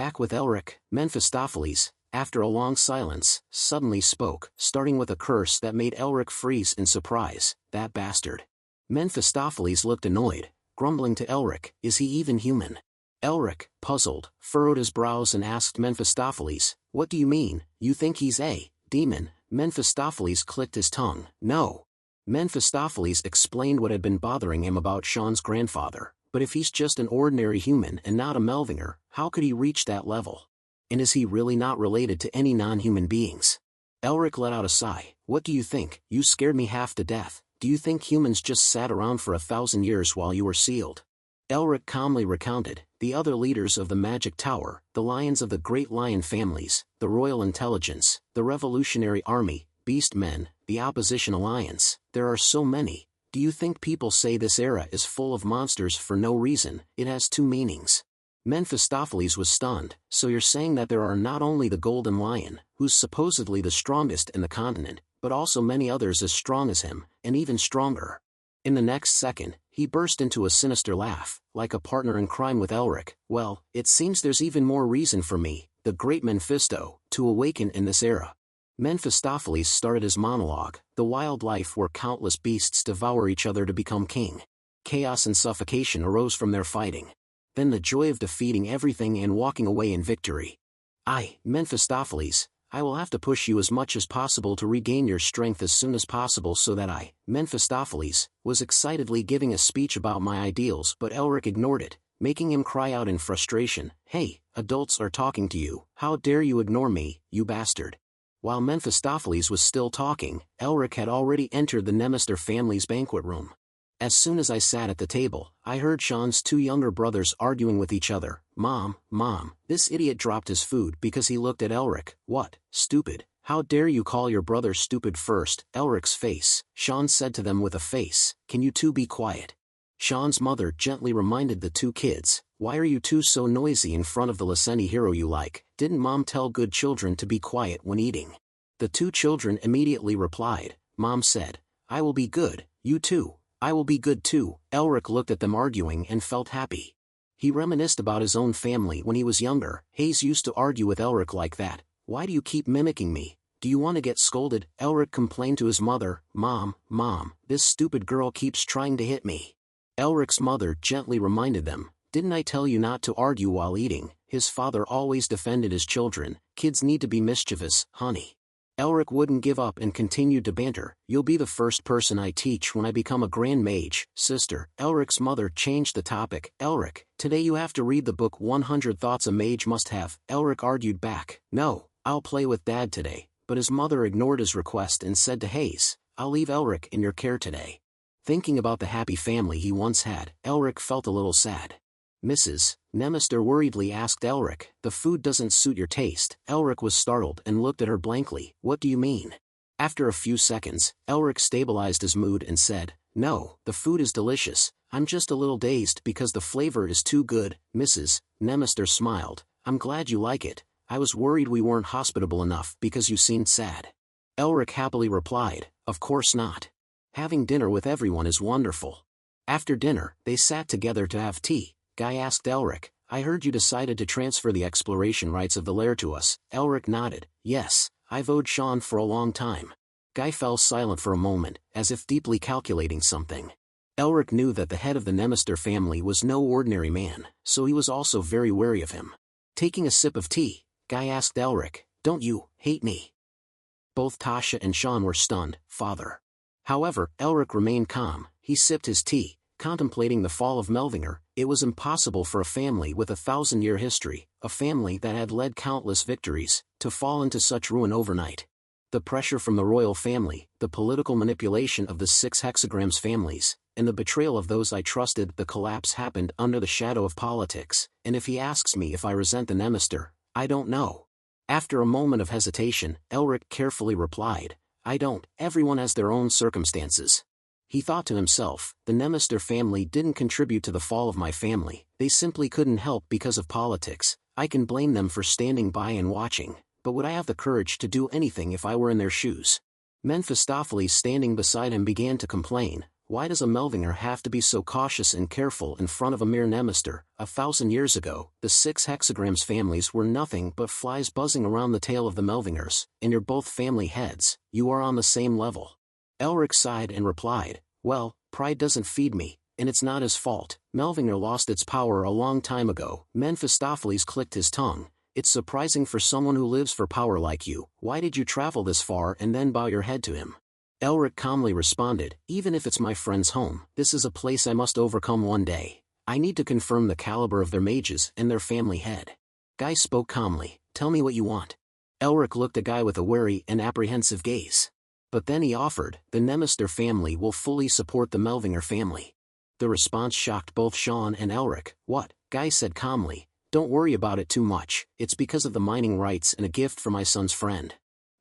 back with Elric. Mephistopheles, after a long silence, suddenly spoke, starting with a curse that made Elric freeze in surprise. That bastard. Mephistopheles looked annoyed, grumbling to Elric, is he even human? Elric, puzzled, furrowed his brows and asked Mephistopheles, what do you mean, you think he's a demon? Mephistopheles clicked his tongue. No. Mephistopheles explained what had been bothering him about Sean's grandfather, but if he's just an ordinary human and not a Melvinger, how could he reach that level? And is he really not related to any non-human beings? Elric let out a sigh. What do you think? You scared me half to death. Do you think humans just sat around for 1,000 years while you were sealed? Elric calmly recounted, the other leaders of the Magic Tower, the lions of the great lion families, the Royal Intelligence, the Revolutionary Army, Beast Men, the Opposition Alliance, there are so many. Do you think people say this era is full of monsters for no reason? It has two meanings. Mephistopheles was stunned. So you're saying that there are not only the Golden Lion, who's supposedly the strongest in the continent, but also many others as strong as him, and even stronger. In the next second, he burst into a sinister laugh, like a partner in crime with Elric. Well, it seems there's even more reason for me, the great Mephisto, to awaken in this era. Mephistopheles started his monologue, the wild life where countless beasts devour each other to become king. Chaos and suffocation arose from their fighting. Then the joy of defeating everything and walking away in victory. Mephistopheles, I will have to push you as much as possible to regain your strength as soon as possible so that Mephistopheles, was excitedly giving a speech about my ideals, but Elric ignored it, making him cry out in frustration, hey, adults are talking to you, how dare you ignore me, you bastard. While Mephistopheles was still talking, Elric had already entered the Nemester family's banquet room. As soon as I sat at the table, I heard Sean's two younger brothers arguing with each other. Mom, this idiot dropped his food because he looked at Elric. What, stupid, how dare you call your brother stupid first? Elric's face, Sean said to them with a face, can you two be quiet? Sean's mother gently reminded the two kids, why are you two so noisy in front of the Liceni hero you like? Didn't mom tell good children to be quiet when eating? The two children immediately replied. Mom said, I will be good, you too. I will be good too. Elric looked at them arguing and felt happy. He reminisced about his own family when he was younger. Hayes used to argue with Elric like that. Why do you keep mimicking me? Do you want to get scolded? Elric complained to his mother. Mom, this stupid girl keeps trying to hit me. Elric's mother gently reminded them. Didn't I tell you not to argue while eating? His father always defended his children. Kids need to be mischievous, honey. Elric wouldn't give up and continued to banter. You'll be the first person I teach when I become a grand mage, sister. Elric's mother changed the topic. Elric, today you have to read the book 100 Thoughts a Mage Must Have. Elric argued back. No, I'll play with Dad today. But his mother ignored his request and said to Hayes, I'll leave Elric in your care today. Thinking about the happy family he once had, Elric felt a little sad. Mrs. Nemester worriedly asked Elric, the food doesn't suit your taste. Elric was startled and looked at her blankly. What do you mean? After a few seconds, Elric stabilized his mood and said, no, the food is delicious. I'm just a little dazed because the flavor is too good. Mrs. Nemester smiled. I'm glad you like it. I was worried we weren't hospitable enough because you seemed sad. Elric happily replied, of course not. Having dinner with everyone is wonderful. After dinner, they sat together to have tea. Guy asked Elric, I heard you decided to transfer the exploration rights of the lair to us. Elric nodded. Yes, I've owed Sean for a long time. Guy fell silent for a moment, as if deeply calculating something. Elric knew that the head of the Nemester family was no ordinary man, so he was also very wary of him. Taking a sip of tea, Guy asked Elric, don't you hate me? Both Tasha and Sean were stunned. Father. However, Elric remained calm. He sipped his tea, contemplating the fall of Melvinger. It was impossible for a family with 1,000-year history, a family that had led countless victories, to fall into such ruin overnight. The pressure from the royal family, the political manipulation of the 6 hexagrams families, and the betrayal of those I trusted. The collapse happened under the shadow of politics, and if he asks me if I resent the Nemester, I don't know. After a moment of hesitation, Elric carefully replied, I don't. Everyone has their own circumstances. He thought to himself, the Nemester family didn't contribute to the fall of my family, they simply couldn't help because of politics. I can blame them for standing by and watching, but would I have the courage to do anything if I were in their shoes? Mephistopheles standing beside him began to complain. why does a Melvinger have to be so cautious and careful in front of a mere Nemister? 1,000 years ago, the 6 hexagrams families were nothing but flies buzzing around the tail of the Melvingers, and you're both family heads, you are on the same level. Elric sighed and replied, well, pride doesn't feed me, and it's not his fault. Melvinger lost its power a long time ago. Mephistopheles clicked his tongue. It's surprising for someone who lives for power like you. Why did you travel this far and then bow your head to him? Elric calmly responded, even if it's my friend's home, this is a place I must overcome one day. I need to confirm the caliber of their mages and their family head. Guy spoke calmly, tell me what you want. Elric looked at Guy with a wary and apprehensive gaze. But then he offered, the Nemister family will fully support the Melvinger family. The response shocked both Sean and Elric. What? Guy said calmly, don't worry about it too much, it's because of the mining rights and a gift for my son's friend.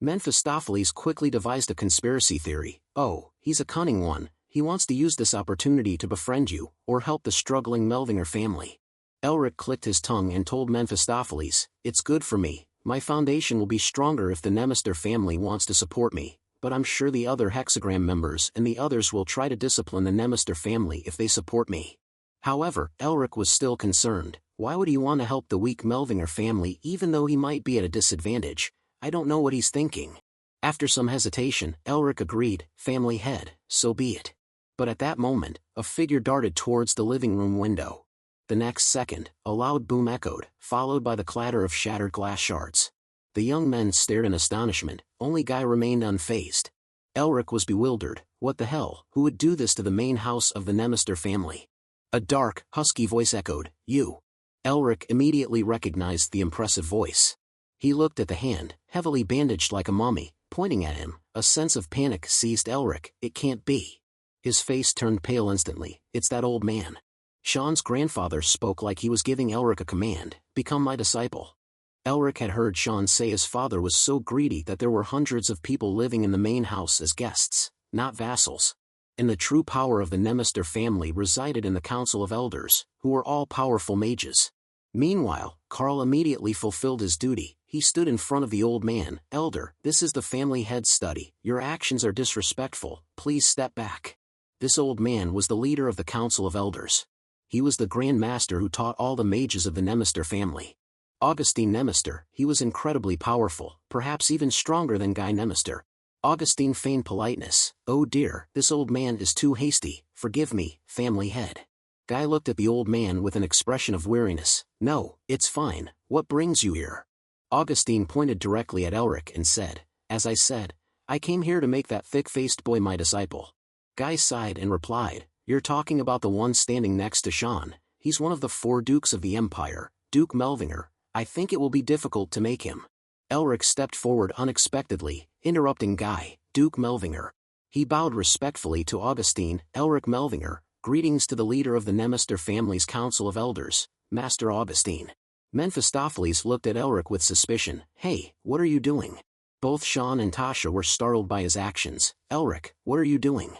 Mephistopheles quickly devised a conspiracy theory. Oh, he's a cunning one, he wants to use this opportunity to befriend you, or help the struggling Melvinger family. Elric clicked his tongue and told Mephistopheles, it's good for me, my foundation will be stronger if the Nemister family wants to support me, but I'm sure the other hexagram members and the others will try to discipline the Nemister family if they support me. However, Elric was still concerned. Why would he want to help the weak Melvinger family even though he might be at a disadvantage? I don't know what he's thinking. After some hesitation, Elric agreed, family head, so be it. But at that moment, a figure darted towards the living room window. The next second, a loud boom echoed, followed by the clatter of shattered glass shards. The young men stared in astonishment, only Guy remained unfazed. Elric was bewildered. What the hell? Who would do this to the main house of the Nemister family? A dark, husky voice echoed, you. Elric immediately recognized the impressive voice. He looked at the hand, heavily bandaged like a mummy, pointing at him. A sense of panic seized Elric. It can't be. His face turned pale instantly. It's that old man. Sean's grandfather spoke like he was giving Elric a command, become my disciple. Elric had heard Sean say his father was so greedy that there were hundreds of people living in the main house as guests, not vassals. And the true power of the Nemister family resided in the Council of Elders, who were all powerful mages. Meanwhile, Carl immediately fulfilled his duty. He stood in front of the old man. Elder, this is the family head study. Your actions are disrespectful. Please step back. This old man was the leader of the Council of Elders. He was the Grand Master who taught all the mages of the Nemister family. Augustine Nemister, he was incredibly powerful, perhaps even stronger than Guy Nemister. Augustine feigned politeness. Oh dear, this old man is too hasty, forgive me, family head. Guy looked at the old man with an expression of weariness. No, it's fine, what brings you here? Augustine pointed directly at Elric and said, as I said, I came here to make that thick-faced boy my disciple. Guy sighed and replied, you're talking about the one standing next to Sean. He's one of the 4 dukes of the Empire, Duke Melvinger. I think it will be difficult to make him. Elric stepped forward unexpectedly, interrupting Guy, Duke Melvinger. He bowed respectfully to Augustine. Elric Melvinger, greetings to the leader of the Nemister family's Council of Elders, Master Augustine. Mephistopheles looked at Elric with suspicion. Hey, what are you doing? Both Sean and Tasha were startled by his actions. Elric, what are you doing?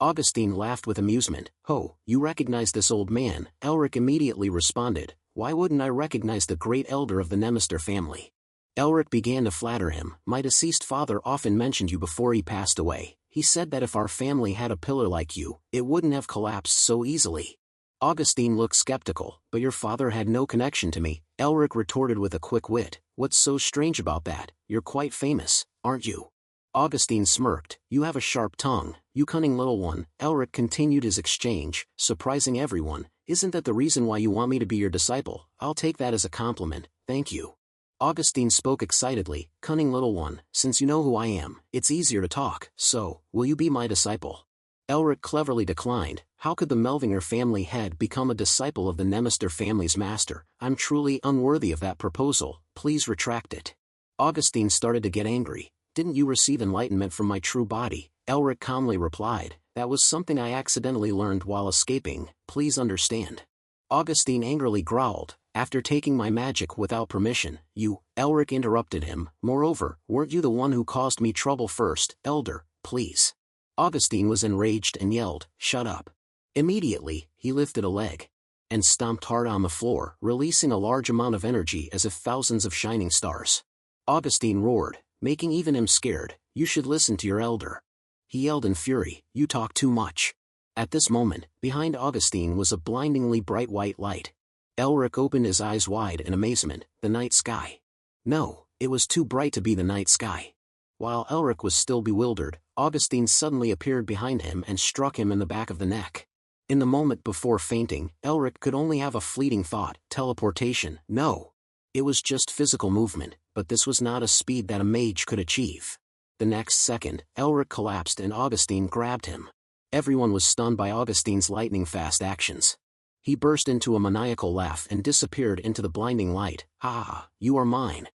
Augustine laughed with amusement. Oh, you recognize this old man? Elric immediately responded. Why wouldn't I recognize the great elder of the Nemister family? Elric began to flatter him. My deceased father often mentioned you before he passed away. He said that if our family had a pillar like you, it wouldn't have collapsed so easily. Augustine looked skeptical. But your father had no connection to me, Elric retorted with a quick wit. What's so strange about that? You're quite famous, aren't you? Augustine smirked. You have a sharp tongue, you cunning little one. Elric continued his exchange, surprising everyone. Isn't that the reason why you want me to be your disciple? I'll take that as a compliment, thank you. Augustine spoke excitedly. Cunning little one, since you know who I am, it's easier to talk. So, will you be my disciple? Elric cleverly declined. How could the Melvinger family head become a disciple of the Nemister family's master? I'm truly unworthy of that proposal, please retract it. Augustine started to get angry. Didn't you receive enlightenment from my true body? Elric calmly replied. That was something I accidentally learned while escaping, please understand. Augustine angrily growled. After taking my magic without permission, you, Elric interrupted him. Moreover, weren't you the one who caused me trouble first? Elder, please. Augustine was enraged and yelled, shut up. Immediately, he lifted a leg and stomped hard on the floor, releasing a large amount of energy as if thousands of shining stars. Augustine roared, making even him scared. You should listen to your elder. He yelled in fury, you talk too much. At this moment, behind Augustine was a blindingly bright white light. Elric opened his eyes wide in amazement. The night sky. No, it was too bright to be the night sky. While Elric was still bewildered, Augustine suddenly appeared behind him and struck him in the back of the neck. In the moment before fainting, Elric could only have a fleeting thought: teleportation. No. It was just physical movement, but this was not a speed that a mage could achieve. The next second, Elric collapsed and Augustine grabbed him. Everyone was stunned by Augustine's lightning-fast actions. He burst into a maniacal laugh and disappeared into the blinding light. "Ha, you are mine."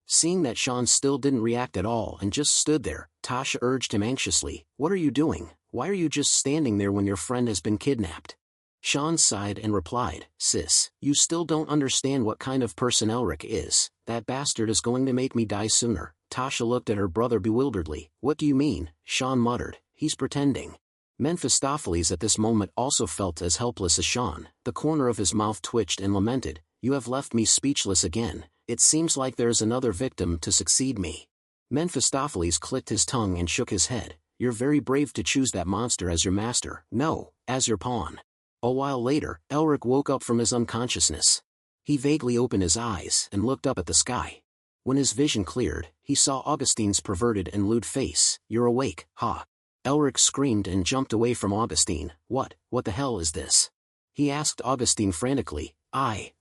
Seeing that Sean still didn't react at all and just stood there, Tasha urged him anxiously, "What are you doing? Why are you just standing there when your friend has been kidnapped?" Sean sighed and replied, "Sis, you still don't understand what kind of person Elric is. That bastard is going to make me die sooner." Tasha looked at her brother bewilderedly. "What do you mean?" Sean muttered. "He's pretending." Mephistopheles at this moment also felt as helpless as Sean. The corner of his mouth twitched and lamented, "You have left me speechless again. It seems like there is another victim to succeed me." Mephistopheles clicked his tongue and shook his head. "You're very brave to choose that monster as your master." "No, as your pawn." A while later, Elric woke up from his unconsciousness. He vaguely opened his eyes and looked up at the sky. When his vision cleared, he saw Augustine's perverted and lewd face. "You're awake, ha!" Elric screamed and jumped away from Augustine. What the hell is this?" he asked Augustine frantically.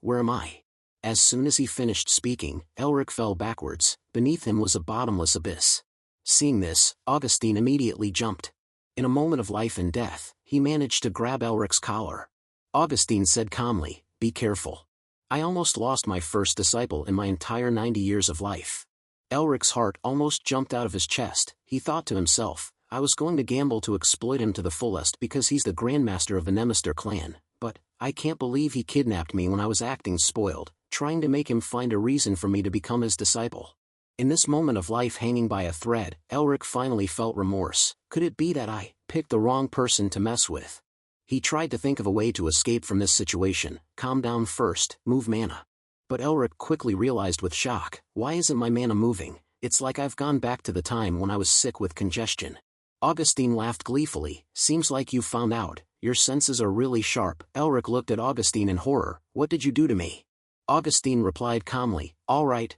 Where am I?" As soon as he finished speaking, Elric fell backwards. Beneath him was a bottomless abyss. Seeing this, Augustine immediately jumped. In a moment of life and death, he managed to grab Elric's collar. Augustine said calmly, "Be careful. I almost lost my first disciple in my entire 90 years of life." Elric's heart almost jumped out of his chest. He thought to himself, "I was going to gamble to exploit him to the fullest because he's the grandmaster of the Nemesis clan, but I can't believe he kidnapped me when I was acting spoiled, trying to make him find a reason for me to become his disciple." In this moment of life hanging by a thread, Elric finally felt remorse. Could it be that I picked the wrong person to mess with? He tried to think of a way to escape from this situation. Calm down first, move mana. But Elric quickly realized with shock, "Why isn't my mana moving? It's like I've gone back to the time when I was sick with congestion." Augustine laughed gleefully. "Seems like you found out. Your senses are really sharp." Elric looked at Augustine in horror. "What did you do to me?" Augustine replied calmly, All right,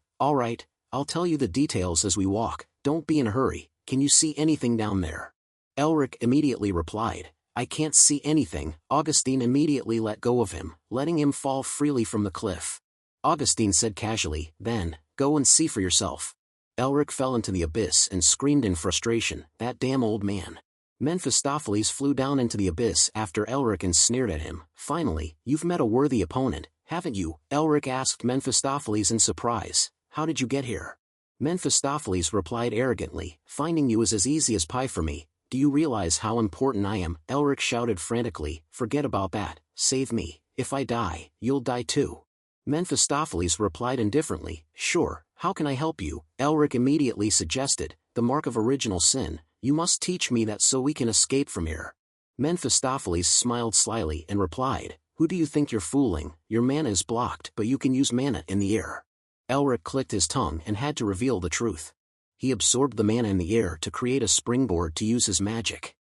I'll tell you the details as we walk. Don't be in a hurry. Can you see anything down there?" Elric immediately replied, "I can't see anything." Augustine immediately let go of him, letting him fall freely from the cliff. Augustine said casually, "Then, go and see for yourself." Elric fell into the abyss and screamed in frustration, "That damn old man." Mephistopheles flew down into the abyss after Elric and sneered at him. "Finally, you've met a worthy opponent, haven't you?" Elric asked Mephistopheles in surprise. "How did you get here?" Mephistopheles replied arrogantly, "Finding you is as easy as pie for me. Do you realize how important I am?" Elric shouted frantically, "Forget about that, save me. If I die, you'll die too." Mephistopheles replied indifferently, "Sure, how can I help you?" Elric immediately suggested, "The mark of original sin. You must teach me that so we can escape from here." Mephistopheles smiled slyly and replied, "Who do you think you're fooling? Your mana is blocked, but you can use mana in the air." Elric clicked his tongue and had to reveal the truth. He absorbed the mana in the air to create a springboard to use his magic.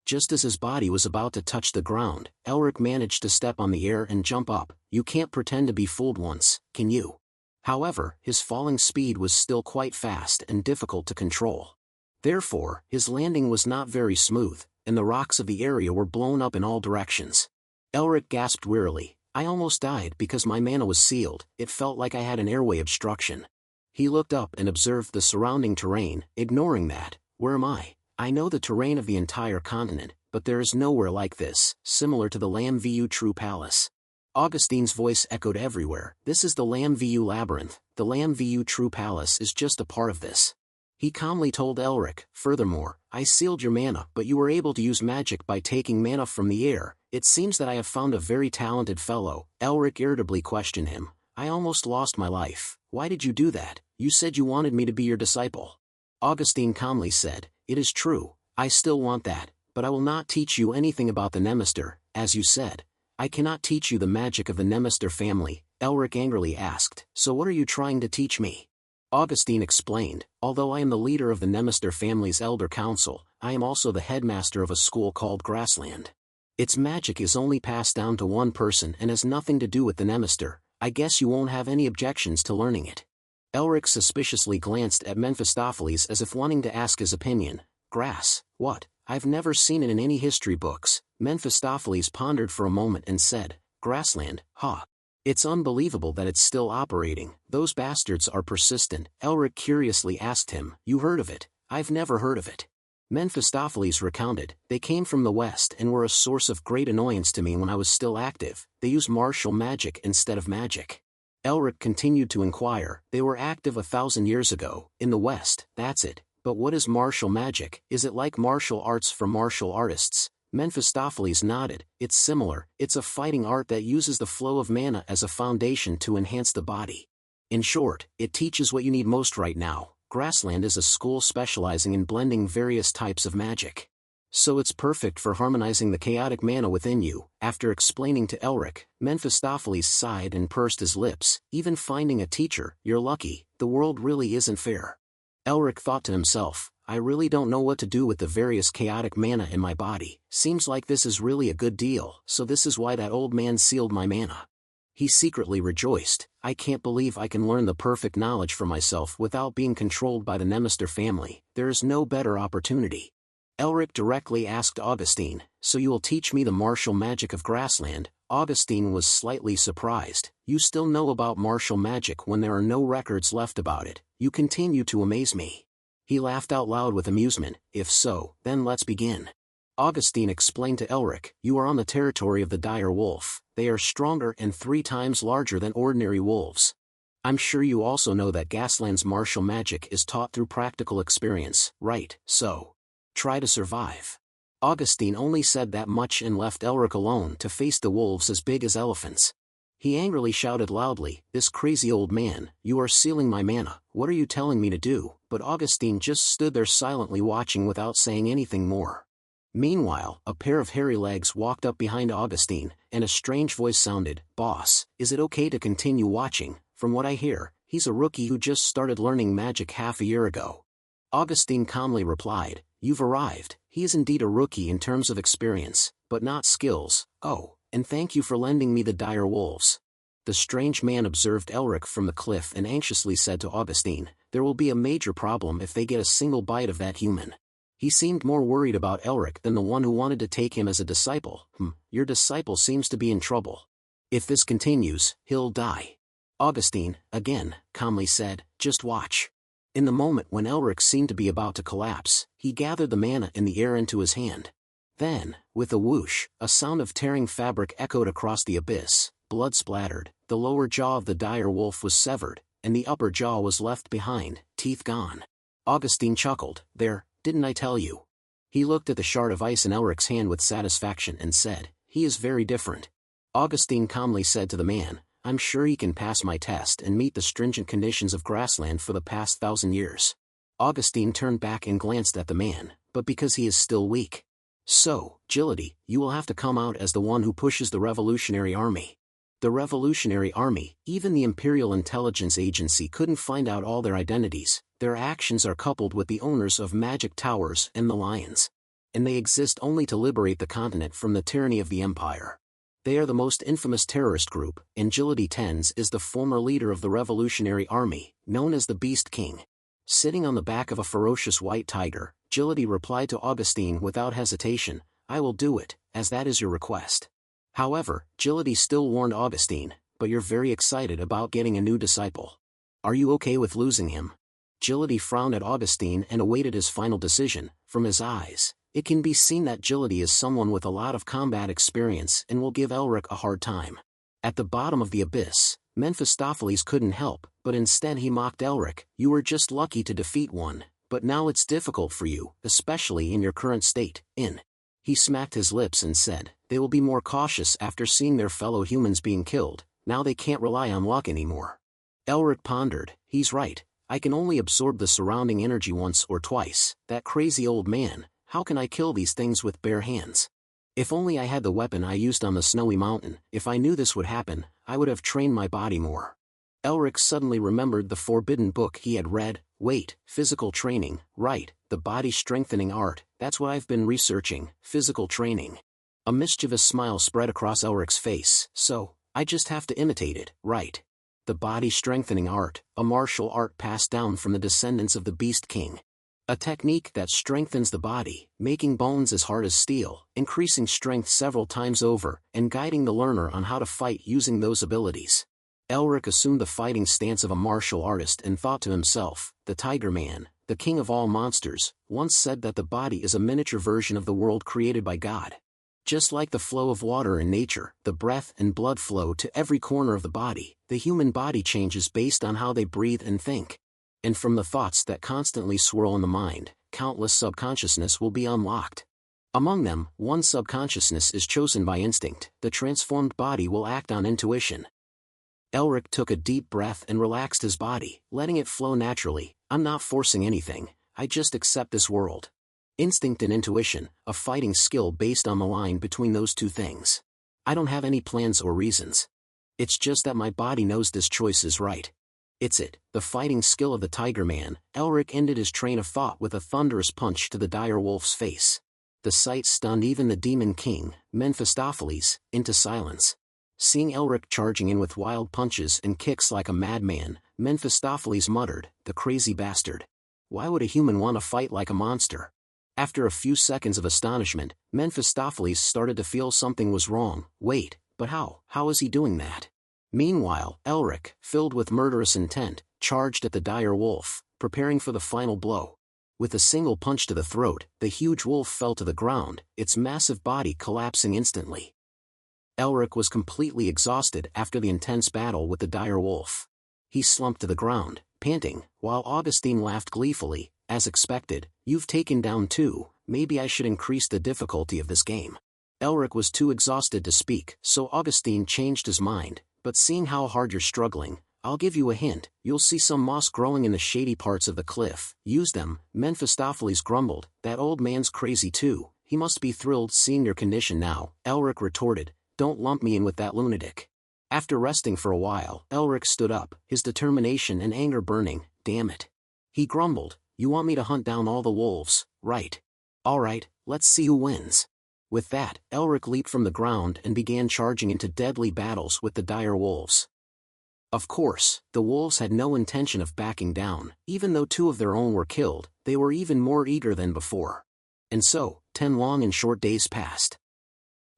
Just as his body was about to touch the ground, Elric managed to step on the air and jump up. You can't pretend to be fooled once, can you? However, his falling speed was still quite fast and difficult to control. Therefore, his landing was not very smooth, and the rocks of the area were blown up in all directions. Elric gasped wearily, "I almost died because my mana was sealed. It felt like I had an airway obstruction." He looked up and observed the surrounding terrain. Ignoring that, "Where am I? I know the terrain of the entire continent, but there is nowhere like this, similar to the Lam Vu True Palace." Augustine's voice echoed everywhere. "This is the Lam Vu Labyrinth. The Lam Vu True Palace is just a part of this." He calmly told Elric, "Furthermore, I sealed your mana, but you were able to use magic by taking mana from the air. It seems that I have found a very talented fellow." Elric irritably questioned him, "I almost lost my life. Why did you do that? You said you wanted me to be your disciple." Augustine calmly said, "It is true, I still want that, but I will not teach you anything about the Nemesis, as you said. I cannot teach you the magic of the Nemesis family." Elric angrily asked, "So what are you trying to teach me?" Augustine explained, although I am the leader of the Nemester family's elder council, I am also the headmaster of a school called Grassland. Its magic is only passed down to one person and has nothing to do with the Nemester. I guess you won't have any objections to learning it. Elric suspiciously glanced at Mephistopheles as if wanting to ask his opinion. Grass, what? I've never seen it in any history books. Mephistopheles pondered for a moment and said, Grassland, ha. It's unbelievable that it's still operating. Those bastards are persistent. Elric curiously asked him, You heard of it? I've never heard of it. Mephistopheles recounted, They came from the west and were a source of great annoyance to me when I was still active. They use martial magic instead of magic. Elric continued to inquire, They were active 1,000 years ago, in the west, that's it. But what is martial magic? Is it like martial arts for martial artists? Mephistopheles nodded, It's similar. It's a fighting art that uses the flow of mana as a foundation to enhance the body. In short, it teaches what you need most right now. Grassland is a school specializing in blending various types of magic. So it's perfect for harmonizing the chaotic mana within you. After explaining to Elric, Mephistopheles sighed and pursed his lips. Even finding a teacher, you're lucky. The world really isn't fair. Elric thought to himself, I really don't know what to do with the various chaotic mana in my body. Seems like this is really a good deal, so this is why that old man sealed my mana. He secretly rejoiced, I can't believe I can learn the perfect knowledge for myself without being controlled by the Nemester family. There is no better opportunity. Elric directly asked Augustine, So you will teach me the martial magic of Grassland? Augustine was slightly surprised. You still know about martial magic when there are no records left about it. You continue to amaze me. He laughed out loud with amusement. If so, then let's begin. Augustine explained to Elric, You are on the territory of the dire wolf. They are stronger and 3 times larger than ordinary wolves. I'm sure you also know that Grassland's martial magic is taught through practical experience, right? So, try to survive. Augustine only said that much and left Elric alone to face the wolves as big as elephants. He angrily shouted loudly, This crazy old man, you are sealing my mana, what are you telling me to do? But Augustine just stood there silently watching without saying anything more. Meanwhile, a pair of hairy legs walked up behind Augustine, and a strange voice sounded, Boss, is it okay to continue watching? From what I hear, he's a rookie who just started learning magic half a year ago. Augustine calmly replied, You've arrived. He is indeed a rookie in terms of experience, but not skills. Oh, and thank you for lending me the dire wolves. The strange man observed Elric from the cliff and anxiously said to Augustine, There will be a major problem if they get a single bite of that human. He seemed more worried about Elric than the one who wanted to take him as a disciple. Your disciple seems to be in trouble. If this continues, he'll die. Augustine, again, calmly said, Just watch. In the moment when Elric seemed to be about to collapse, he gathered the mana in the air into his hand. Then, with a whoosh, a sound of tearing fabric echoed across the abyss, blood splattered, the lower jaw of the dire wolf was severed, and the upper jaw was left behind, teeth gone. Augustine chuckled, There, didn't I tell you? He looked at the shard of ice in Elric's hand with satisfaction and said, He is very different. Augustine calmly said to the man, I'm sure he can pass my test and meet the stringent conditions of Grassland for the past 1,000 years. Augustine turned back and glanced at the man, but because he is still weak. So, Agility, you will have to come out as the one who pushes the Revolutionary Army. The Revolutionary Army, even the Imperial Intelligence Agency couldn't find out all their identities. Their actions are coupled with the owners of magic towers and the lions. And they exist only to liberate the continent from the tyranny of the Empire. They are the most infamous terrorist group, and Agility Tens is the former leader of the Revolutionary Army, known as the Beast King. Sitting on the back of a ferocious white tiger, Agility replied to Augustine without hesitation, I will do it, as that is your request. However, Agility still warned Augustine, but you're very excited about getting a new disciple. Are you okay with losing him? Agility frowned at Augustine and awaited his final decision. From his eyes, it can be seen that Agility is someone with a lot of combat experience and will give Elric a hard time. At the bottom of the abyss, Mephistopheles couldn't help, but instead he mocked Elric, You were just lucky to defeat one, but now it's difficult for you, especially in your current state. He smacked his lips and said, They will be more cautious after seeing their fellow humans being killed, now they can't rely on luck anymore. Elric pondered, He's right, I can only absorb the surrounding energy once or twice. That crazy old man, how can I kill these things with bare hands? If only I had the weapon I used on the snowy mountain. If I knew this would happen, I would have trained my body more. Elric suddenly remembered the forbidden book he had read. Wait, physical training, right, the body strengthening art, that's what I've been researching, physical training. A mischievous smile spread across Elric's face. So, I just have to imitate it, right? The body strengthening art, a martial art passed down from the descendants of the Beast King. A technique that strengthens the body, making bones as hard as steel, increasing strength several times over, and guiding the learner on how to fight using those abilities. Elric assumed the fighting stance of a martial artist and thought to himself, the Tiger Man, the king of all monsters, once said that the body is a miniature version of the world created by God. Just like the flow of water in nature, the breath and blood flow to every corner of the body, the human body changes based on how they breathe and think. And from the thoughts that constantly swirl in the mind, countless subconsciousness will be unlocked. Among them, one subconsciousness is chosen by instinct. The transformed body will act on intuition. Elric took a deep breath and relaxed his body, letting it flow naturally. I'm not forcing anything, I just accept this world. Instinct and intuition, a fighting skill based on the line between those two things. I don't have any plans or reasons. It's just that my body knows this choice is right. It's it, the fighting skill of the Tiger Man. Elric ended his train of thought with a thunderous punch to the dire wolf's face. The sight stunned even the Demon King, Mephistopheles, into silence. Seeing Elric charging in with wild punches and kicks like a madman, Mephistopheles muttered, the crazy bastard. Why would a human want to fight like a monster? After a few seconds of astonishment, Mephistopheles started to feel something was wrong. Wait, but how? How is he doing that? Meanwhile, Elric, filled with murderous intent, charged at the dire wolf, preparing for the final blow. With a single punch to the throat, the huge wolf fell to the ground, its massive body collapsing instantly. Elric was completely exhausted after the intense battle with the dire wolf. He slumped to the ground, panting, while Augustine laughed gleefully. As expected, you've taken down two, maybe I should increase the difficulty of this game. Elric was too exhausted to speak, so Augustine changed his mind, but seeing how hard you're struggling, I'll give you a hint, you'll see some moss growing in the shady parts of the cliff. Use them, Mephistopheles grumbled, that old man's crazy too, he must be thrilled seeing your condition now. Elric retorted, don't lump me in with that lunatic. After resting for a while, Elric stood up, his determination and anger burning. Damn it. He grumbled, you want me to hunt down all the wolves, right? Alright, let's see who wins. With that, Elric leaped from the ground and began charging into deadly battles with the dire wolves. Of course, the wolves had no intention of backing down. Even though two of their own were killed, they were even more eager than before. And so, 10 long and short days passed.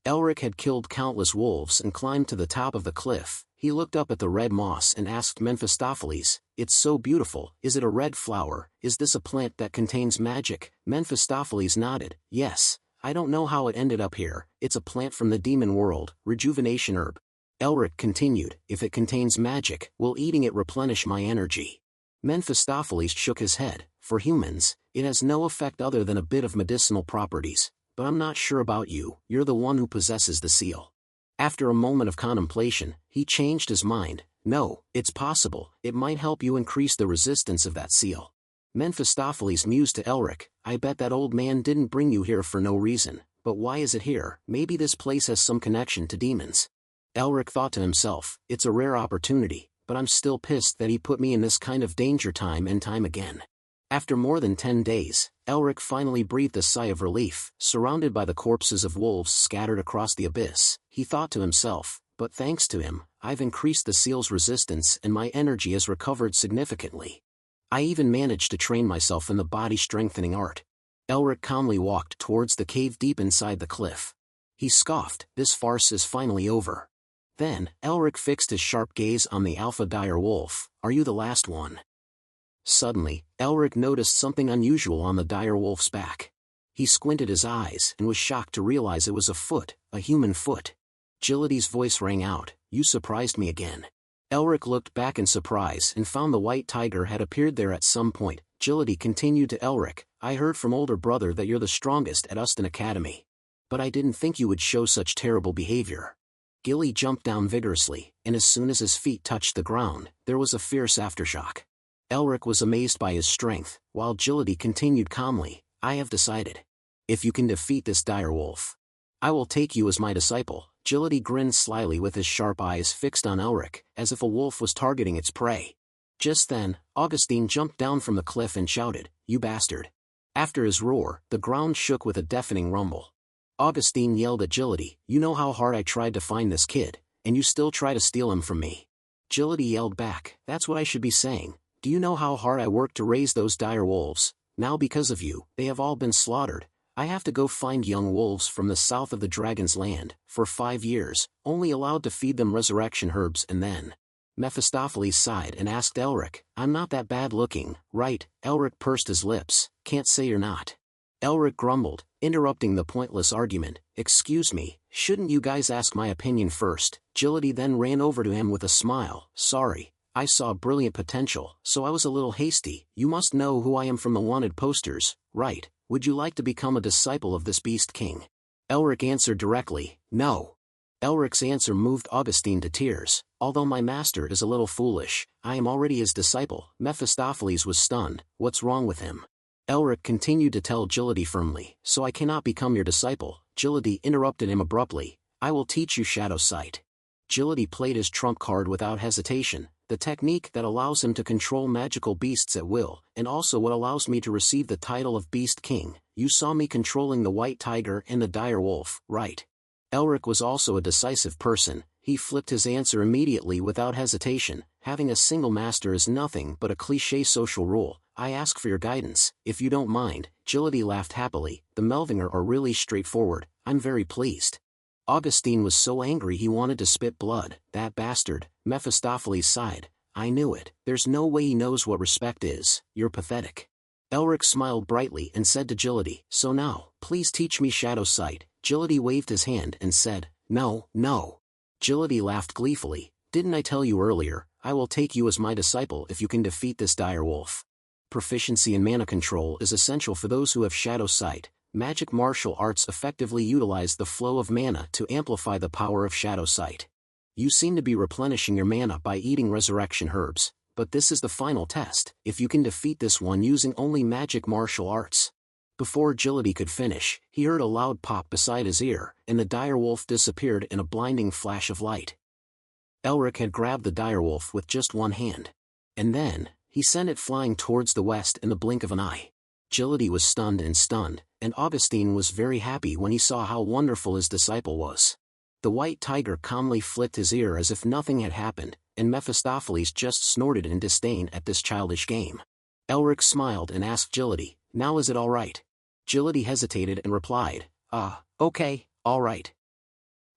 Elric had killed countless wolves and climbed to the top of the cliff. He looked up at the red moss and asked Mephistopheles, it's so beautiful, is it a red flower, is this a plant that contains magic? Mephistopheles nodded, yes, I don't know how it ended up here, it's a plant from the demon world, rejuvenation herb. Elric continued, if it contains magic, will eating it replenish my energy? Mephistopheles shook his head, for humans, it has no effect other than a bit of medicinal properties, but I'm not sure about you, you're the one who possesses the seal. After a moment of contemplation, he changed his mind, no, it's possible, it might help you increase the resistance of that seal. Mephistopheles mused to Elric, I bet that old man didn't bring you here for no reason, but why is it here? Maybe this place has some connection to demons. Elric thought to himself, it's a rare opportunity, but I'm still pissed that he put me in this kind of danger time and time again. After more than 10 days, Elric finally breathed a sigh of relief. Surrounded by the corpses of wolves scattered across the abyss, he thought to himself, but thanks to him, I've increased the seal's resistance and my energy has recovered significantly. I even managed to train myself in the body-strengthening art. Elric calmly walked towards the cave deep inside the cliff. He scoffed, this farce is finally over. Then, Elric fixed his sharp gaze on the alpha dire wolf, are you the last one? Suddenly, Elric noticed something unusual on the dire wolf's back. He squinted his eyes and was shocked to realize it was a foot, a human foot. Gility's voice rang out, you surprised me again. Elric looked back in surprise and found the white tiger had appeared there at some point. Gility continued to Elric, I heard from older brother that you're the strongest at Uston Academy. But I didn't think you would show such terrible behavior. Gilly jumped down vigorously, and as soon as his feet touched the ground, there was a fierce aftershock. Elric was amazed by his strength, while Gility continued calmly, I have decided. If you can defeat this dire wolf, I will take you as my disciple. Agility grinned slyly with his sharp eyes fixed on Elric, as if a wolf was targeting its prey. Just then, Augustine jumped down from the cliff and shouted, "You bastard!" After his roar, the ground shook with a deafening rumble. Augustine yelled at Agility, "You know how hard I tried to find this kid, and you still try to steal him from me." Agility yelled back, "That's what I should be saying. Do you know how hard I worked to raise those dire wolves? Now because of you, they have all been slaughtered. I have to go find young wolves from the south of the Dragon's Land, for 5 years, only allowed to feed them resurrection herbs and then." Mephistopheles sighed and asked Elric, "I'm not that bad looking, right?" Elric pursed his lips, "Can't say you're not." Elric grumbled, interrupting the pointless argument, "Excuse me, shouldn't you guys ask my opinion first?" Agility then ran over to him with a smile, "Sorry, I saw brilliant potential, so I was a little hasty. You must know who I am from the wanted posters, right? Would you like to become a disciple of this beast king?" Elric answered directly, "No." Elric's answer moved Augustine to tears. "Although my master is a little foolish, I am already his disciple." Mephistopheles was stunned. What's wrong with him? Elric continued to tell Agility firmly, "So I cannot become your disciple." Agility interrupted him abruptly, "I will teach you shadow sight." Agility played his trump card without hesitation, the technique that allows him to control magical beasts at will, and also what allows me to receive the title of Beast King. You saw me controlling the white tiger and the dire wolf, right? Elric was also a decisive person. He flipped his answer immediately without hesitation. "Having a single master is nothing but a cliché social rule. I ask for your guidance, if you don't mind." Agility laughed happily. "The Melvinger are really straightforward. I'm very pleased." Augustine was so angry he wanted to spit blood. "That bastard," Mephistopheles sighed. "I knew it. There's no way he knows what respect is. You're pathetic." Elric smiled brightly and said to Agility, "So now, please teach me shadow sight." Agility waved his hand and said, "No, no." Agility laughed gleefully. "Didn't I tell you earlier, I will take you as my disciple if you can defeat this dire wolf." Proficiency in mana control is essential for those who have shadow sight. Magic martial arts effectively utilize the flow of mana to amplify the power of shadow sight. You seem to be replenishing your mana by eating resurrection herbs, but this is the final test, if you can defeat this one using only magic martial arts. Before Agility could finish, he heard a loud pop beside his ear, and the dire wolf disappeared in a blinding flash of light. Elric had grabbed the dire wolf with just one hand. And then, he sent it flying towards the west in the blink of an eye. Agility was stunned, and Augustine was very happy when he saw how wonderful his disciple was. The white tiger calmly flicked his ear as if nothing had happened, and Mephistopheles just snorted in disdain at this childish game. Elric smiled and asked Agility, "Now is it all right?" Agility hesitated and replied, Okay, all right."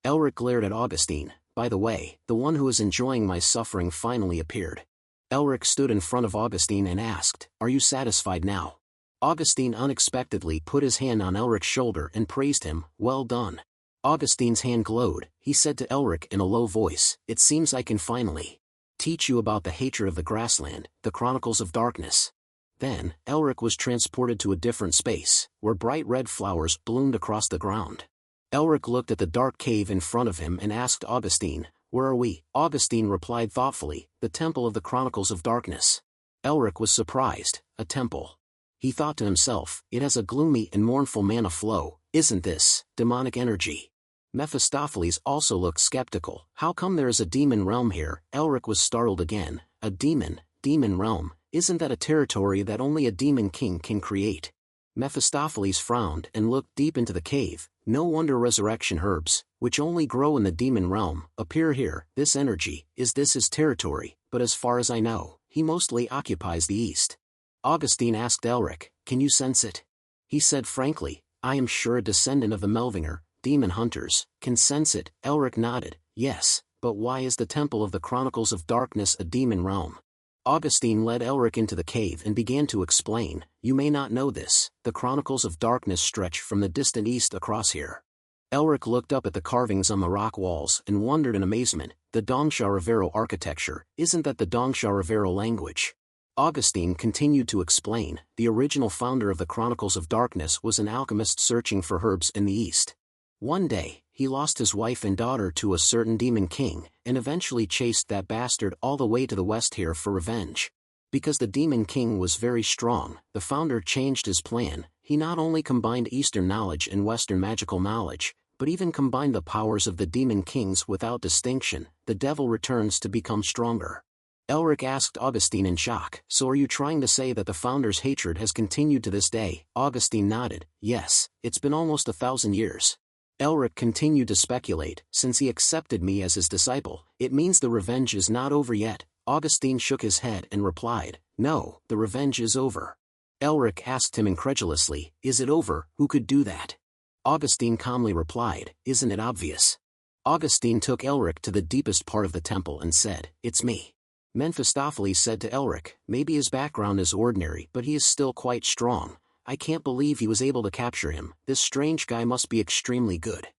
Elric glared at Augustine. "By the way, the one who is enjoying my suffering finally appeared." Elric stood in front of Augustine and asked, "Are you satisfied now?" Augustine unexpectedly put his hand on Elric's shoulder and praised him. "Well done." Augustine's hand glowed. He said to Elric in a low voice, "It seems I can finally teach you about the hatred of the grassland, the chronicles of darkness." Then, Elric was transported to a different space, where bright red flowers bloomed across the ground. Elric looked at the dark cave in front of him and asked Augustine, "Where are we?" Augustine replied thoughtfully, "The Temple of the Chronicles of Darkness." Elric was surprised. A temple. He thought to himself, "It has a gloomy and mournful mana flow. Isn't this demonic energy?" Mephistopheles also looked skeptical. "How come there is a demon realm here?" Elric was startled again. "A demon realm? Isn't that a territory that only a demon king can create?" Mephistopheles frowned and looked deep into the cave. "No wonder resurrection herbs, which only grow in the demon realm, appear here. This energy, is this his territory? But as far as I know, he mostly occupies the east." Augustine asked Elric, "Can you sense it?" He said frankly, "I am sure a descendant of the Melvinger, demon hunters, can sense it." Elric nodded, "Yes, but why is the Temple of the Chronicles of Darkness a demon realm?" Augustine led Elric into the cave and began to explain, "You may not know this, the Chronicles of Darkness stretch from the distant east across here." Elric looked up at the carvings on the rock walls and wondered in amazement, "The Dongsha Rivero architecture, isn't that the Dongsha Rivero language?" Augustine continued to explain, "The original founder of the Chronicles of Darkness was an alchemist searching for herbs in the east. One day, he lost his wife and daughter to a certain demon king, and eventually chased that bastard all the way to the west here for revenge. Because the demon king was very strong, the founder changed his plan. He not only combined Eastern knowledge and Western magical knowledge, but even combine the powers of the demon kings without distinction, the devil returns to become stronger. Elric asked Augustine in shock, so are you trying to say that the founder's hatred has continued to this day? Augustine nodded, yes, it's been almost 1,000 years. Elric continued to speculate, since he accepted me as his disciple, it means the revenge is not over yet. Augustine shook his head and replied, no, the revenge is over. Elric asked him incredulously, is it over? Who could do that? Augustine calmly replied, isn't it obvious? Augustine took Elric to the deepest part of the temple and said, it's me. Mephistopheles said to Elric, maybe his background is ordinary but he is still quite strong. I can't believe he was able to capture him, this strange guy must be extremely good.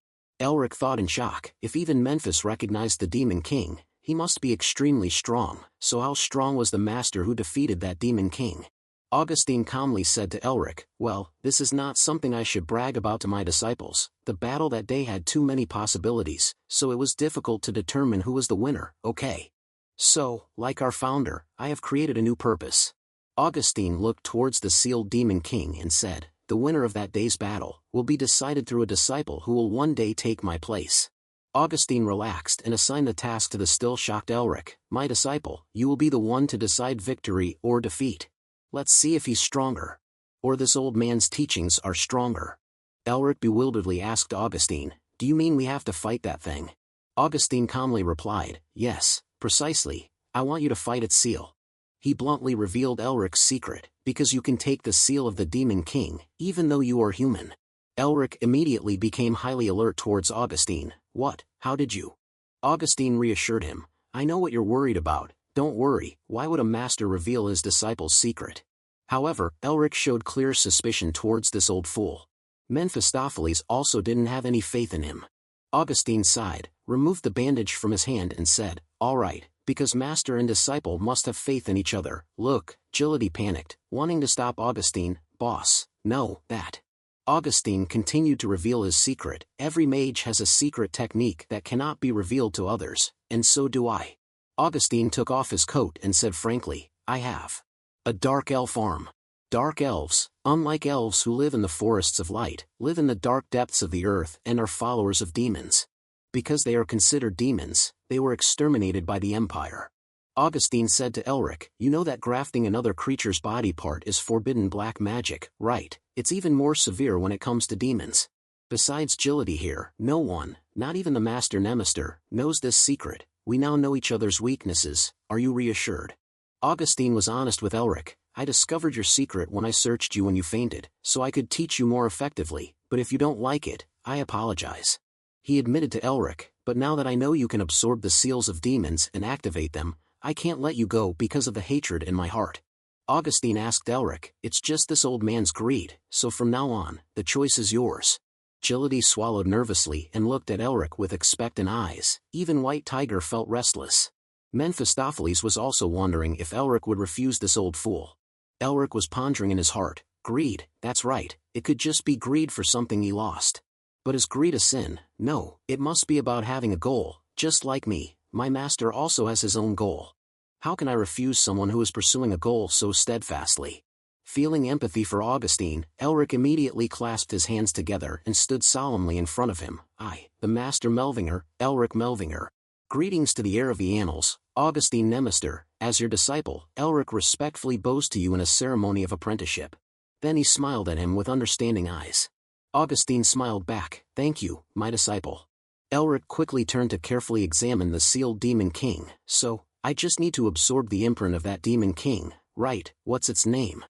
Elric thought in shock, if even Memphis recognized the Demon King, he must be extremely strong, so how strong was the master who defeated that Demon King? Augustine calmly said to Elric, well, this is not something I should brag about to my disciples, the battle that day had too many possibilities, so it was difficult to determine who was the winner, okay? So, like our founder, I have created a new purpose. Augustine looked towards the sealed Demon King and said, the winner of that day's battle will be decided through a disciple who will one day take my place. Augustine relaxed and assigned the task to the still shocked Elric, my disciple, you will be the one to decide victory or defeat. Let's see if he's stronger. Or this old man's teachings are stronger. Elric bewilderedly asked Augustine, do you mean we have to fight that thing? Augustine calmly replied, yes, precisely, I want you to fight its seal. He bluntly revealed Elric's secret, because you can take the seal of the Demon King, even though you are human. Elric immediately became highly alert towards Augustine, what, how did you? Augustine reassured him, I know what you're worried about, don't worry, why would a master reveal his disciple's secret? However, Elric showed clear suspicion towards this old fool. Mephistopheles also didn't have any faith in him. Augustine sighed, removed the bandage from his hand and said, all right, because master and disciple must have faith in each other. Look, Agility panicked, wanting to stop Augustine, boss, no, that. Augustine continued to reveal his secret, every mage has a secret technique that cannot be revealed to others, and so do I. Augustine took off his coat and said frankly, I have a dark elf arm. Dark elves, unlike elves who live in the forests of light, live in the dark depths of the earth and are followers of demons. Because they are considered demons, they were exterminated by the Empire. Augustine said to Elric, you know that grafting another creature's body part is forbidden black magic, right? It's even more severe when it comes to demons. Besides Agility here, no one, not even the Master Nemister, knows this secret. We now know each other's weaknesses, are you reassured? Augustine was honest with Elric, I discovered your secret when I searched you when you fainted, so I could teach you more effectively, but if you don't like it, I apologize. He admitted to Elric, but now that I know you can absorb the seals of demons and activate them, I can't let you go because of the hatred in my heart. Augustine asked Elric, it's just this old man's greed, so from now on, the choice is yours. Agility swallowed nervously and looked at Elric with expectant eyes, even White Tiger felt restless. Mephistopheles was also wondering if Elric would refuse this old fool. Elric was pondering in his heart, greed, that's right, it could just be greed for something he lost. But is greed a sin? No, it must be about having a goal, just like me, my master also has his own goal. How can I refuse someone who is pursuing a goal so steadfastly? Feeling empathy for Augustine, Elric immediately clasped his hands together and stood solemnly in front of him. I, the Master Melvinger, Elric Melvinger. Greetings to the heir of the annals, Augustine Nemister, as your disciple, Elric respectfully bows to you in a ceremony of apprenticeship. Then he smiled at him with understanding eyes. Augustine smiled back, thank you, my disciple. Elric quickly turned to carefully examine the sealed Demon King, so, I just need to absorb the imprint of that Demon King, right, what's its name?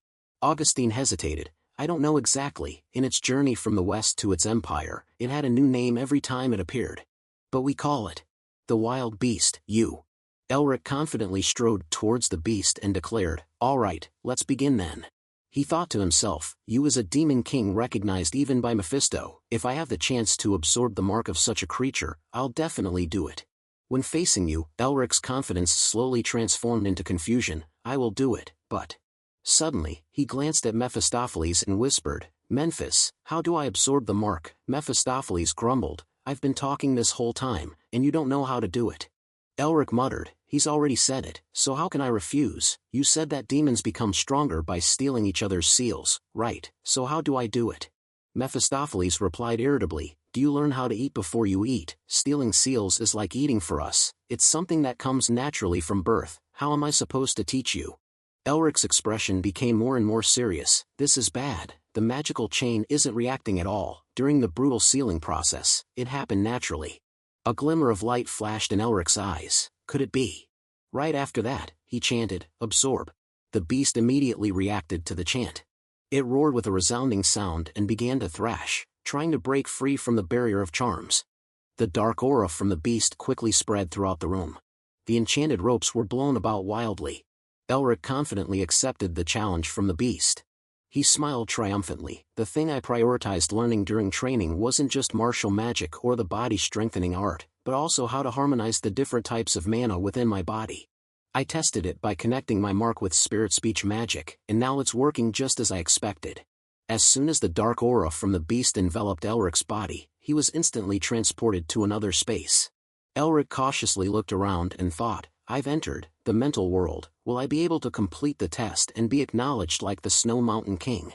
Augustine hesitated, I don't know exactly, in its journey from the west to its empire, it had a new name every time it appeared. But we call it the Wild Beast, you. Elric confidently strode towards the beast and declared, all right, let's begin then. He thought to himself, you as a Demon King recognized even by Mephisto, if I have the chance to absorb the mark of such a creature, I'll definitely do it. When facing you, Elric's confidence slowly transformed into confusion, I will do it, but... Suddenly, he glanced at Mephistopheles and whispered, Memphis, how do I absorb the mark? Mephistopheles grumbled, I've been talking this whole time, and you don't know how to do it. Elric muttered, he's already said it, so how can I refuse? You said that demons become stronger by stealing each other's seals, right, so how do I do it? Mephistopheles replied irritably, "Do you learn how to eat before you eat? Stealing seals is like eating for us. It's something that comes naturally from birth. How am I supposed to teach you?" Elric's expression became more and more serious. "This is bad. The magical chain isn't reacting at all. During the brutal sealing process, it happened naturally." A glimmer of light flashed in Elric's eyes. Could it be? Right after that, he chanted, "Absorb." The beast immediately reacted to the chant. It roared with a resounding sound and began to thrash, trying to break free from the barrier of charms. The dark aura from the beast quickly spread throughout the room. The enchanted ropes were blown about wildly. Elric confidently accepted the challenge from the beast. He smiled triumphantly. "The thing I prioritized learning during training wasn't just martial magic or the body-strengthening art, but also how to harmonize the different types of mana within my body. I tested it by connecting my mark with spirit speech magic, and now it's working just as I expected." As soon as the dark aura from the beast enveloped Elric's body, he was instantly transported to another space. Elric cautiously looked around and thought, "I've entered the mental world. Will I be able to complete the test and be acknowledged like the Snow Mountain King?"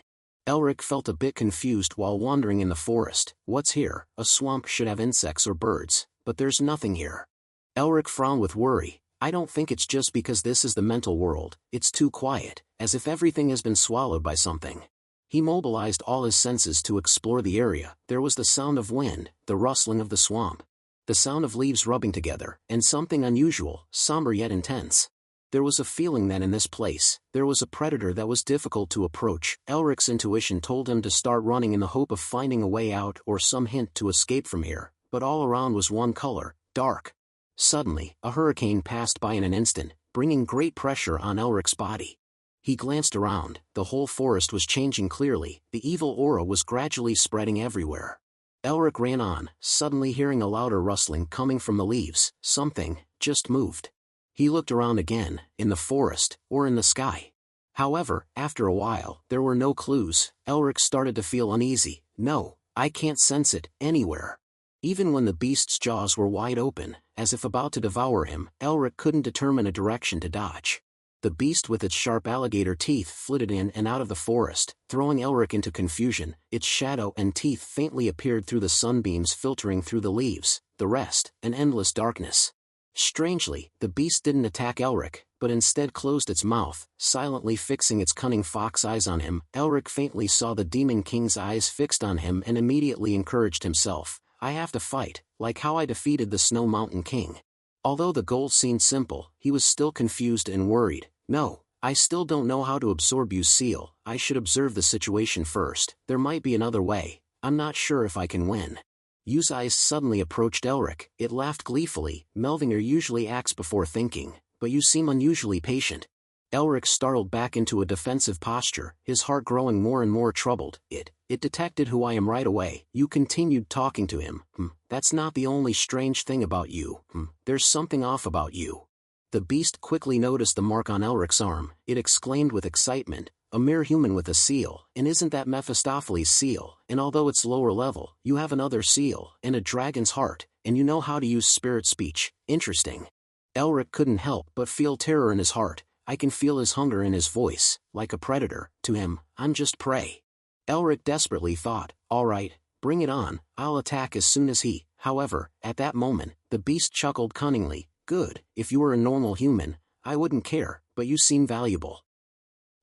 Elric felt a bit confused while wandering in the forest. What's here? A swamp should have insects or birds, but there's nothing here. Elric frowned with worry. "I don't think it's just because this is the mental world. It's too quiet, as if everything has been swallowed by something." He mobilized all his senses to explore the area. There was the sound of wind, the rustling of the swamp, the sound of leaves rubbing together, and something unusual, somber yet intense. There was a feeling that in this place, there was a predator that was difficult to approach. Elric's intuition told him to start running in the hope of finding a way out or some hint to escape from here, but all around was one color, dark. Suddenly, a hurricane passed by in an instant, bringing great pressure on Elric's body. He glanced around. The whole forest was changing clearly. The evil aura was gradually spreading everywhere. Elric ran on, suddenly hearing a louder rustling coming from the leaves. Something just moved. He looked around again, in the forest, or in the sky. However, after a while, there were no clues. Elric started to feel uneasy. "No, I can't sense it anywhere." Even when the beast's jaws were wide open, as if about to devour him, Elric couldn't determine a direction to dodge. The beast with its sharp alligator teeth flitted in and out of the forest, throwing Elric into confusion. Its shadow and teeth faintly appeared through the sunbeams filtering through the leaves. The rest, an endless darkness. Strangely, the beast didn't attack Elric, but instead closed its mouth, silently fixing its cunning fox eyes on him. Elric faintly saw the Demon King's eyes fixed on him and immediately encouraged himself. "I have to fight, like how I defeated the Snow Mountain King." Although the goal seemed simple, he was still confused and worried. "No, I still don't know how to absorb you, seal. I should observe the situation first. There might be another way. I'm not sure if I can win." Yu's eyes suddenly approached Elric. It laughed gleefully. "Melvinger usually acts before thinking, but you seem unusually patient." Elric startled back into a defensive posture, his heart growing more and more troubled. It detected who I am right away." You continued talking to him. That's not the only strange thing about you. There's something off about you." The beast quickly noticed the mark on Elric's arm. It exclaimed with excitement, "A mere human with a seal, and isn't that Mephistopheles' seal? And although it's lower level, you have another seal, and a dragon's heart, and you know how to use spirit speech. Interesting." Elric couldn't help but feel terror in his heart. I can feel his hunger in his voice, like a predator. To him, I'm just prey. Elric desperately thought, "All right, bring it on, I'll attack as soon as he." However, at that moment, the beast chuckled cunningly. "Good, if you were a normal human, I wouldn't care, but you seem valuable."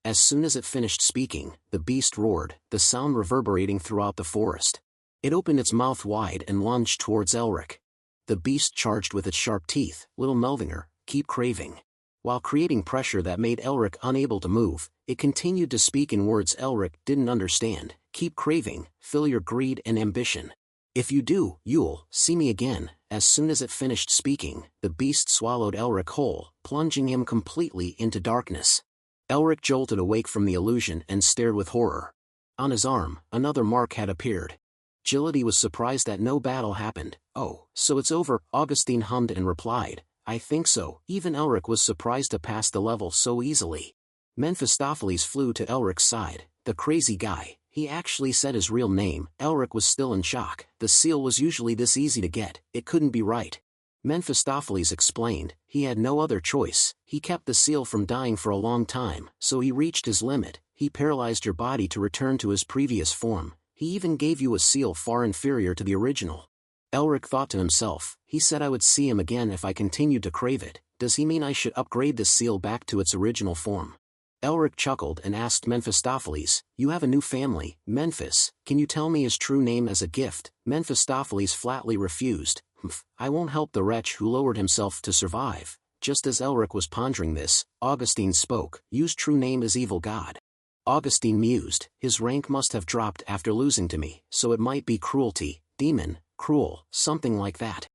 As soon as it finished speaking, the beast roared, the sound reverberating throughout the forest. It opened its mouth wide and lunged towards Elric. The beast charged with its sharp teeth. "Little Melvinger, keep craving." While creating pressure that made Elric unable to move, it continued to speak in words Elric didn't understand. "Keep craving, fill your greed and ambition. If you do, you'll see me again." As soon as it finished speaking, the beast swallowed Elric whole, plunging him completely into darkness. Elric jolted awake from the illusion and stared with horror. On his arm, another mark had appeared. Agility was surprised that no battle happened. "Oh, so it's over," Augustine hummed and replied, "I think so." Even Elric was surprised to pass the level so easily. Mephistopheles flew to Elric's side. The crazy guy, he actually said his real name. Elric was still in shock. The seal was usually this easy to get. It couldn't be right. Mephistopheles explained, he had no other choice. He kept the seal from dying for a long time, so he reached his limit. He paralyzed your body to return to his previous form. He even gave you a seal far inferior to the original. Elric thought to himself, he said I would see him again if I continued to crave it. Does he mean I should upgrade this seal back to its original form? Elric chuckled and asked Mephistopheles, you have a new family, Memphis, can you tell me his true name as a gift? Mephistopheles flatly refused. I won't help the wretch who lowered himself to survive. Just as Elric was pondering this, Augustine spoke, You's true name is Evil God. Augustine mused, his rank must have dropped after losing to me, so it might be cruelty, demon, cruel, something like that.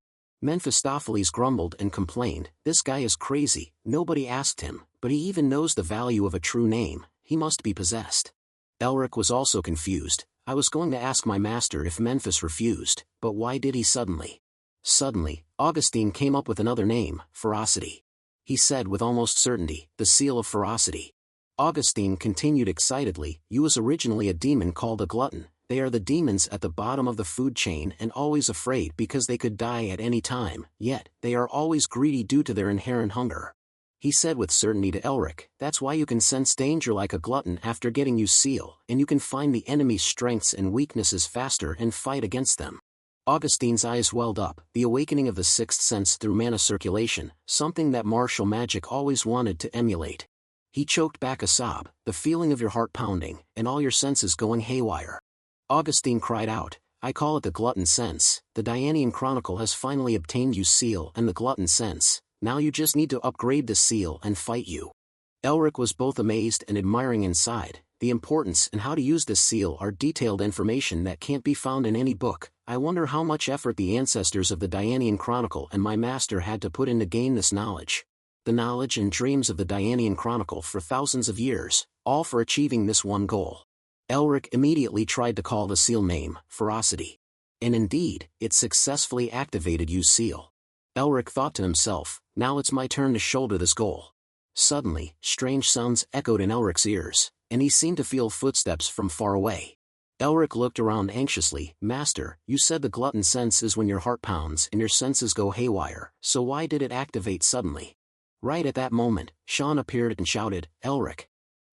Mephistopheles grumbled and complained, this guy is crazy, nobody asked him, but he even knows the value of a true name, he must be possessed. Elric was also confused, I was going to ask my master if Memphis refused, but why did he suddenly? Suddenly, Augustine came up with another name, Ferocity. He said with almost certainty, the seal of ferocity. Augustine continued excitedly, you was originally a demon called a glutton. They are the demons at the bottom of the food chain and always afraid because they could die at any time, yet, they are always greedy due to their inherent hunger. He said with certainty to Elric, that's why you can sense danger like a glutton after getting you seal, and you can find the enemy's strengths and weaknesses faster and fight against them. Augustine's eyes welled up, the awakening of the sixth sense through mana circulation, something that martial magic always wanted to emulate. He choked back a sob, the feeling of your heart pounding, and all your senses going haywire. Augustine cried out, I call it the glutton sense, the Dianian Chronicle has finally obtained you seal and the glutton sense, now you just need to upgrade the seal and fight you. Elric was both amazed and admiring inside, the importance and how to use this seal are detailed information that can't be found in any book. I wonder how much effort the ancestors of the Dianian Chronicle and my master had to put in to gain this knowledge. The knowledge and dreams of the Dianian Chronicle for thousands of years, all for achieving this one goal. Elric immediately tried to call the seal name, Ferocity. And indeed, it successfully activated U's seal. Elric thought to himself, now it's my turn to shoulder this goal. Suddenly, strange sounds echoed in Elric's ears, and he seemed to feel footsteps from far away. Elric looked around anxiously, Master, you said the glutton sense is when your heart pounds and your senses go haywire, so why did it activate suddenly? Right at that moment, Sean appeared and shouted, Elric.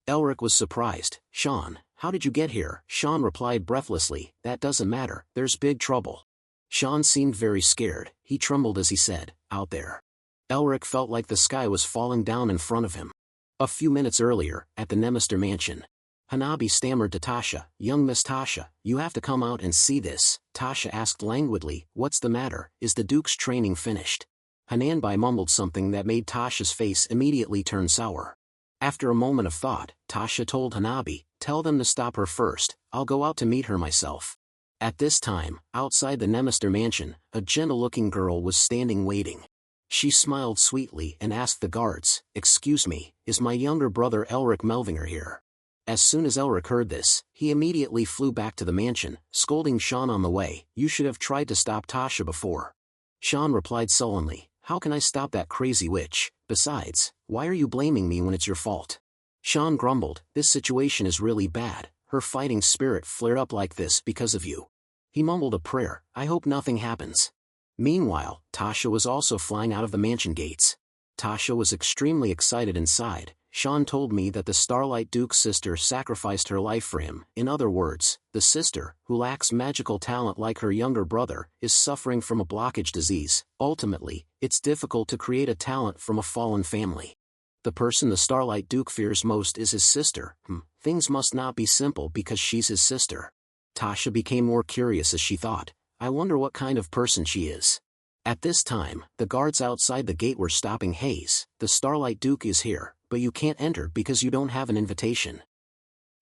Elric was surprised, Sean, how did you get here? Sean replied breathlessly, that doesn't matter, there's big trouble. Sean seemed very scared, he trembled as he said, out there. Elric felt like the sky was falling down in front of him. A few minutes earlier, at the Nemister mansion, Hanabi stammered to Tasha, young Miss Tasha, you have to come out and see this. Tasha asked languidly, what's the matter, is the Duke's training finished? Hananbai mumbled something that made Tasha's face immediately turn sour. After a moment of thought, Tasha told Hanabi, tell them to stop her first, I'll go out to meet her myself. At this time, outside the Nemister mansion, a gentle-looking girl was standing waiting. She smiled sweetly and asked the guards, excuse me, is my younger brother Elric Melvinger here? As soon as Elric heard this, he immediately flew back to the mansion, scolding Sean on the way, you should have tried to stop Tasha before. Sean replied sullenly, how can I stop that crazy witch? Besides, why are you blaming me when it's your fault? Sean grumbled, this situation is really bad, her fighting spirit flared up like this because of you. He mumbled a prayer, I hope nothing happens. Meanwhile, Tasha was also flying out of the mansion gates. Tasha was extremely excited inside. Sean told me that the Starlight Duke's sister sacrificed her life for him. In other words, the sister, who lacks magical talent like her younger brother, is suffering from a blockage disease. Ultimately, it's difficult to create a talent from a fallen family. The person the Starlight Duke fears most is his sister. Things must not be simple because she's his sister. Tasha became more curious as she thought, I wonder what kind of person she is. At this time, the guards outside the gate were stopping Hayes. The Starlight Duke is here, but you can't enter because you don't have an invitation.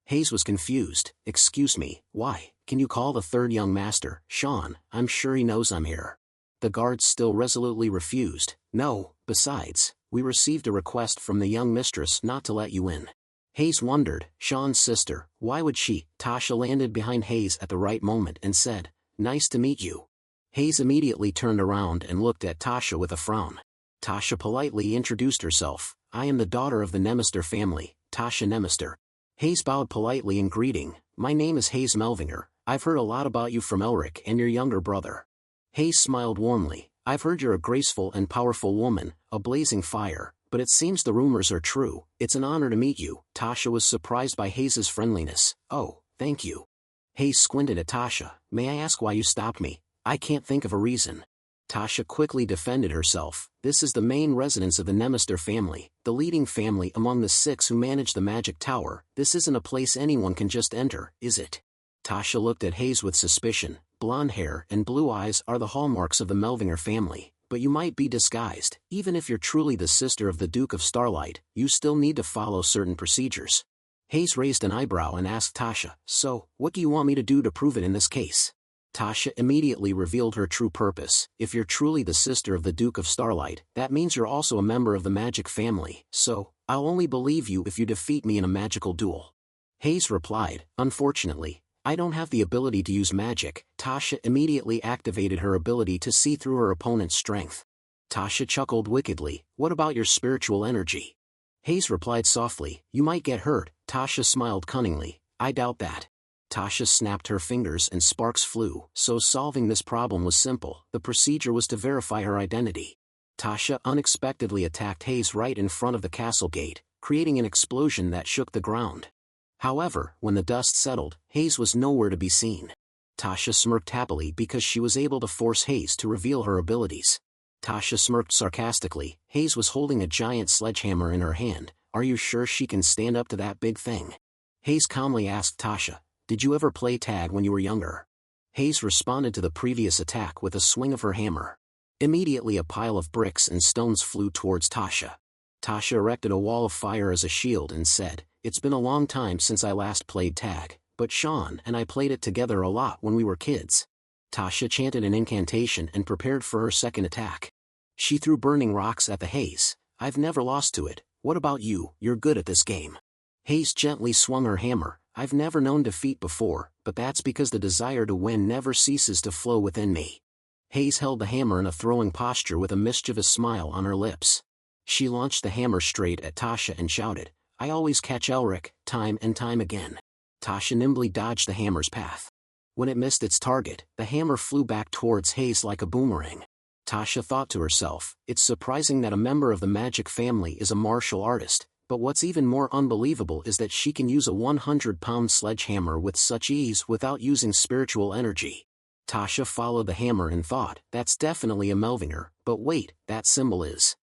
Hayes was confused, excuse me, why, can you call the third young master, Sean, I'm sure he knows I'm here. The guards still resolutely refused, no, besides, we received a request from the young mistress not to let you in. Hayes wondered, Sean's sister, why would she? Tasha landed behind Hayes at the right moment and said, nice to meet you. Hayes immediately turned around and looked at Tasha with a frown. Tasha politely introduced herself, I am the daughter of the Nemister family, Tasha Nemister. Hayes bowed politely in greeting, my name is Hayes Melvinger, I've heard a lot about you from Elric and your younger brother. Hayes smiled warmly, I've heard you're a graceful and powerful woman, a blazing fire, but it seems the rumors are true, it's an honor to meet you. Tasha was surprised by Hayes's friendliness, oh, thank you. Hayes squinted at Tasha. May I ask why you stopped me? I can't think of a reason. Tasha quickly defended herself. This is the main residence of the Nemister family, the leading family among the 6 who manage the magic tower. This isn't a place anyone can just enter, is it? Tasha looked at Hayes with suspicion. Blonde hair and blue eyes are the hallmarks of the Melvinger family, but you might be disguised. Even if you're truly the sister of the Duke of Starlight, you still need to follow certain procedures. Hayes raised an eyebrow and asked Tasha, so, what do you want me to do to prove it in this case? Tasha immediately revealed her true purpose. If you're truly the sister of the Duke of Starlight, that means you're also a member of the magic family, so, I'll only believe you if you defeat me in a magical duel. Hayes replied, unfortunately, I don't have the ability to use magic. Tasha immediately activated her ability to see through her opponent's strength. Tasha chuckled wickedly, what about your spiritual energy? Hayes replied softly, you might get hurt. Tasha smiled cunningly, I doubt that. Tasha snapped her fingers and sparks flew, so solving this problem was simple. The procedure was to verify her identity. Tasha unexpectedly attacked Hayes right in front of the castle gate, creating an explosion that shook the ground. However, when the dust settled, Hayes was nowhere to be seen. Tasha smirked happily because she was able to force Hayes to reveal her abilities. Tasha smirked sarcastically. Hayes was holding a giant sledgehammer in her hand. Are you sure she can stand up to that big thing? Hayes calmly asked Tasha, did you ever play tag when you were younger? Hayes responded to the previous attack with a swing of her hammer. Immediately a pile of bricks and stones flew towards Tasha. Tasha erected a wall of fire as a shield and said, it's been a long time since I last played tag, but Sean and I played it together a lot when we were kids. Tasha chanted an incantation and prepared for her second attack. She threw burning rocks at the Hayes. I've never lost to it. What about you? You're good at this game. Hayes gently swung her hammer. I've never known defeat before, but that's because the desire to win never ceases to flow within me. Hayes held the hammer in a throwing posture with a mischievous smile on her lips. She launched the hammer straight at Tasha and shouted, I always catch Elric, time and time again. Tasha nimbly dodged the hammer's path. When it missed its target, the hammer flew back towards Hayes like a boomerang. Tasha thought to herself, it's surprising that a member of the magic family is a martial artist, but what's even more unbelievable is that she can use a 100-pound sledgehammer with such ease without using spiritual energy. Tasha followed the hammer and thought, that's definitely a Melvinger, but wait, that symbol is.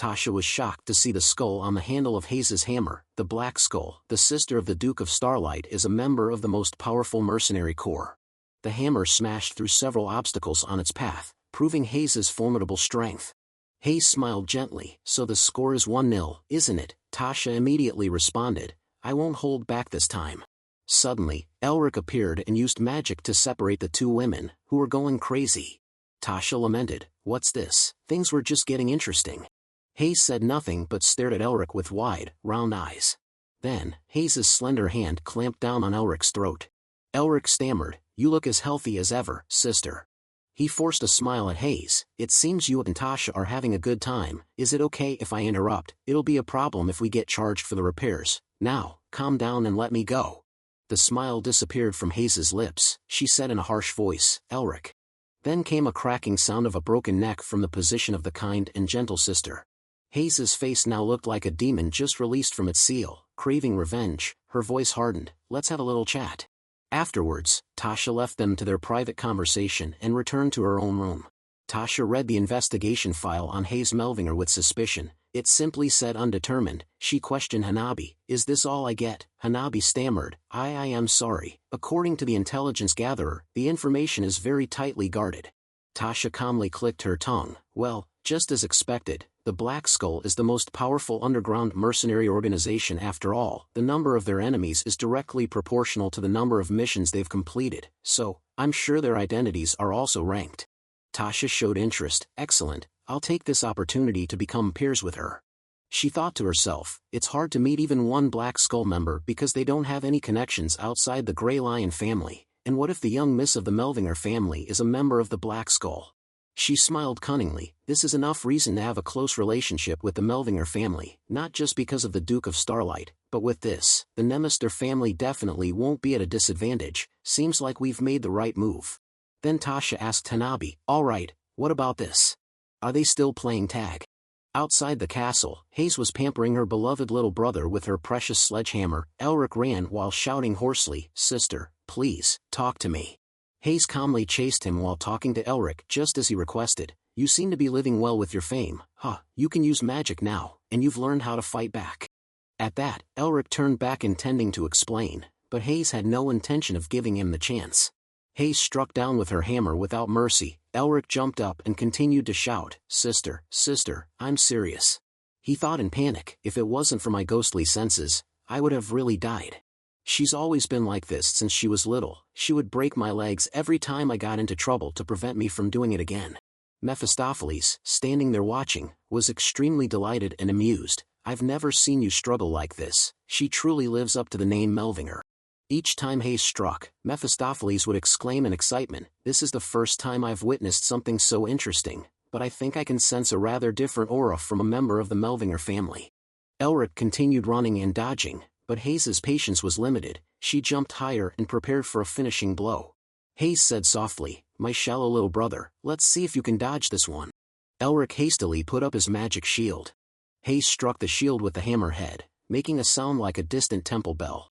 Tasha was shocked to see the skull on the handle of Hayes's hammer. The Black Skull, the sister of the Duke of Starlight, is a member of the most powerful mercenary corps. The hammer smashed through several obstacles on its path, proving Hayes's formidable strength. Hayes smiled gently, so the score is 1-0, isn't it? Tasha immediately responded, I won't hold back this time. Suddenly, Elric appeared and used magic to separate the two women, who were going crazy. Tasha lamented, what's this? Things were just getting interesting. Hayes said nothing but stared at Elric with wide, round eyes. Then, Hayes's slender hand clamped down on Elric's throat. Elric stammered, you look as healthy as ever, sister. He forced a smile at Hayes. It seems you and Tasha are having a good time. Is it okay if I interrupt? It'll be a problem if we get charged for the repairs. Now, calm down and let me go. The smile disappeared from Hayes's lips. She said in a harsh voice, Elric. Then came a cracking sound of a broken neck from the position of the kind and gentle sister. Hayes's face now looked like a demon just released from its seal, craving revenge. Her voice hardened. Let's have a little chat. Afterwards, Tasha left them to their private conversation and returned to her own room. Tasha read the investigation file on Hayes Melvinger with suspicion. It simply said undetermined. She questioned Hanabi, is this all I get? Hanabi stammered, I am sorry. According to the intelligence gatherer, the information is very tightly guarded. Tasha calmly clicked her tongue. Well, just as expected, the Black Skull is the most powerful underground mercenary organization after all. The number of their enemies is directly proportional to the number of missions they've completed, so, I'm sure their identities are also ranked. Tasha showed interest. Excellent, I'll take this opportunity to become peers with her. She thought to herself, it's hard to meet even one Black Skull member because they don't have any connections outside the Grey Lion family, and what if the young miss of the Melvinger family is a member of the Black Skull? She smiled cunningly. This is enough reason to have a close relationship with the Melvinger family, not just because of the Duke of Starlight, but with this, the Nemister family definitely won't be at a disadvantage. Seems like we've made the right move. Then Tasha asked Hanabi, alright, what about this? Are they still playing tag? Outside the castle, Hayes was pampering her beloved little brother with her precious sledgehammer. Elric ran while shouting hoarsely, Sister, please, talk to me. Hayes calmly chased him while talking to Elric just as he requested. You seem to be living well with your fame, huh? You can use magic now, and you've learned how to fight back. At that, Elric turned back intending to explain, but Hayes had no intention of giving him the chance. Hayes struck down with her hammer without mercy. Elric jumped up and continued to shout, Sister, sister, I'm serious. He thought in panic, if it wasn't for my ghostly senses, I would have really died. She's always been like this since she was little. She would break my legs every time I got into trouble to prevent me from doing it again. Mephistopheles, standing there watching, was extremely delighted and amused. I've never seen you struggle like this. She truly lives up to the name Melvinger. Each time Hayes struck, Mephistopheles would exclaim in excitement, This is the first time I've witnessed something so interesting, but I think I can sense a rather different aura from a member of the Melvinger family. Elric continued running and dodging, but Hayes's patience was limited. She jumped higher and prepared for a finishing blow. Hayes said softly, My shallow little brother, let's see if you can dodge this one. Elric hastily put up his magic shield. Hayes struck the shield with the hammerhead, making a sound like a distant temple bell.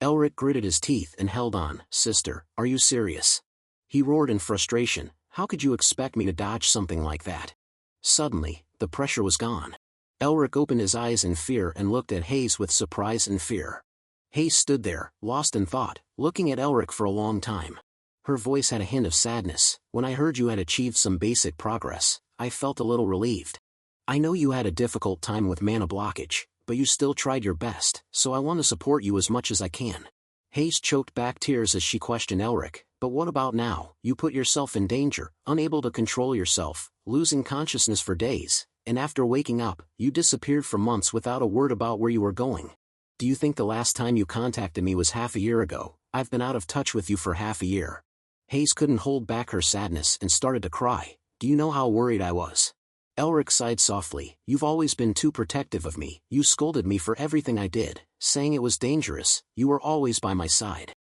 Elric gritted his teeth and held on. Sister, are you serious? He roared in frustration, How could you expect me to dodge something like that? Suddenly, the pressure was gone. Elric opened his eyes in fear and looked at Hayes with surprise and fear. Hayes stood there, lost in thought, looking at Elric for a long time. Her voice had a hint of sadness. When I heard you had achieved some basic progress, I felt a little relieved. I know you had a difficult time with mana blockage, but you still tried your best, so I want to support you as much as I can. Hayes choked back tears as she questioned Elric, But what about now? You put yourself in danger, unable to control yourself, losing consciousness for days, and after waking up, you disappeared for months without a word about where you were going. Do you think the last time you contacted me was half a year ago? I've been out of touch with you for half a year. Hayes couldn't hold back her sadness and started to cry. Do you know how worried I was? Elric sighed softly. You've always been too protective of me. You scolded me for everything I did, saying it was dangerous. You were always by my side.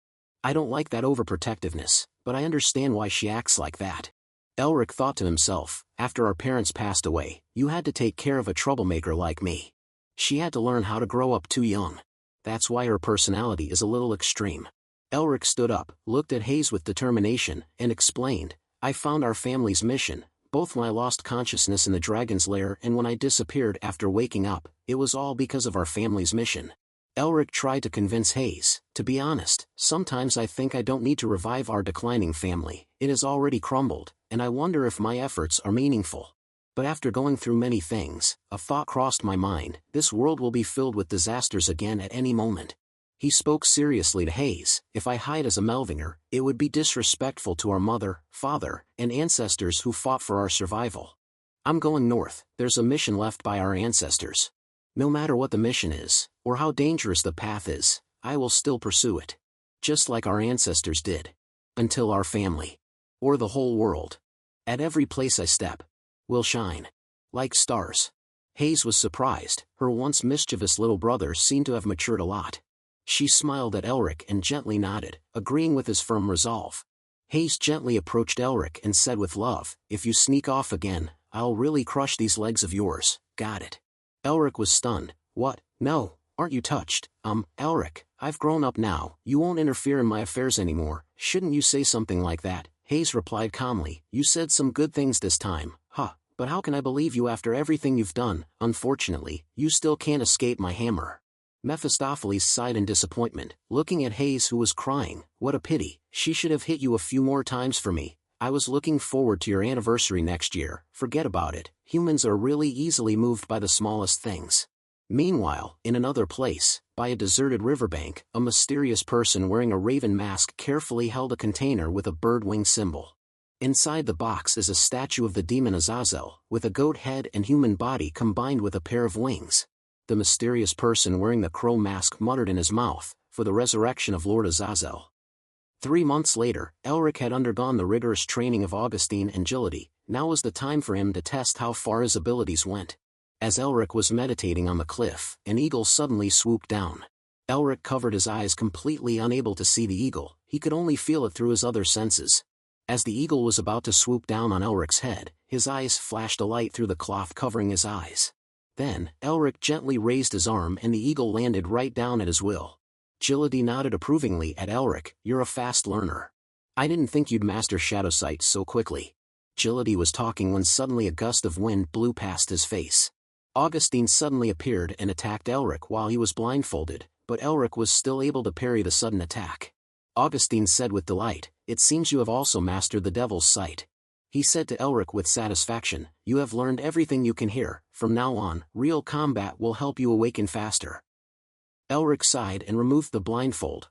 I don't like that overprotectiveness, but I understand why she acts like that. Elric thought to himself, after our parents passed away, you had to take care of a troublemaker like me. She had to learn how to grow up too young. That's why her personality is a little extreme. Elric stood up, looked at Hayes with determination, and explained, I found our family's mission, both when I lost consciousness in the dragon's lair and when I disappeared after waking up, it was all because of our family's mission. Elric tried to convince Hayes, to be honest, sometimes I think I don't need to revive our declining family, it has already crumbled, and I wonder if my efforts are meaningful. But after going through many things, a thought crossed my mind, this world will be filled with disasters again at any moment. He spoke seriously to Hayes, if I hide as a Melvinger, it would be disrespectful to our mother, father, and ancestors who fought for our survival. I'm going north, there's a mission left by our ancestors. No matter what the mission is, or how dangerous the path is, I will still pursue it. Just like our ancestors did. Until our family, or the whole world, at every place I step, will shine. Like stars. Hayes was surprised, her once mischievous little brother seemed to have matured a lot. She smiled at Elric and gently nodded, agreeing with his firm resolve. Hayes gently approached Elric and said with love, if you sneak off again, I'll really crush these legs of yours, got it? Elric was stunned. What? No, aren't you touched? Elric, I've grown up now, you won't interfere in my affairs anymore, shouldn't you say something like that? Hayes replied calmly, you said some good things this time, but how can I believe you after everything you've done? Unfortunately, you still can't escape my hammer. Mephistopheles sighed in disappointment, looking at Hayes who was crying, what a pity, she should have hit you a few more times for me. I was looking forward to your anniversary next year, forget about it, humans are really easily moved by the smallest things. Meanwhile, in another place, by a deserted riverbank, a mysterious person wearing a raven mask carefully held a container with a bird wing symbol. Inside the box is a statue of the demon Azazel, with a goat head and human body combined with a pair of wings. The mysterious person wearing the crow mask muttered in his mouth, for the resurrection of Lord Azazel. 3 months later, Elric had undergone the rigorous training of Augustine and agility. Now was the time for him to test how far his abilities went. As Elric was meditating on the cliff, an eagle suddenly swooped down. Elric covered his eyes completely unable to see the eagle, he could only feel it through his other senses. As the eagle was about to swoop down on Elric's head, his eyes flashed a light through the cloth covering his eyes. Then, Elric gently raised his arm and the eagle landed right down at his will. Agility nodded approvingly at Elric. You're a fast learner. I didn't think you'd master shadow sight so quickly. Agility was talking when suddenly a gust of wind blew past his face. Augustine suddenly appeared and attacked Elric while he was blindfolded, but Elric was still able to parry the sudden attack. Augustine said with delight, "It seems you have also mastered the devil's sight." He said to Elric with satisfaction, "You have learned everything you can hear. From now on, real combat will help you awaken faster." Elric sighed and removed the blindfold.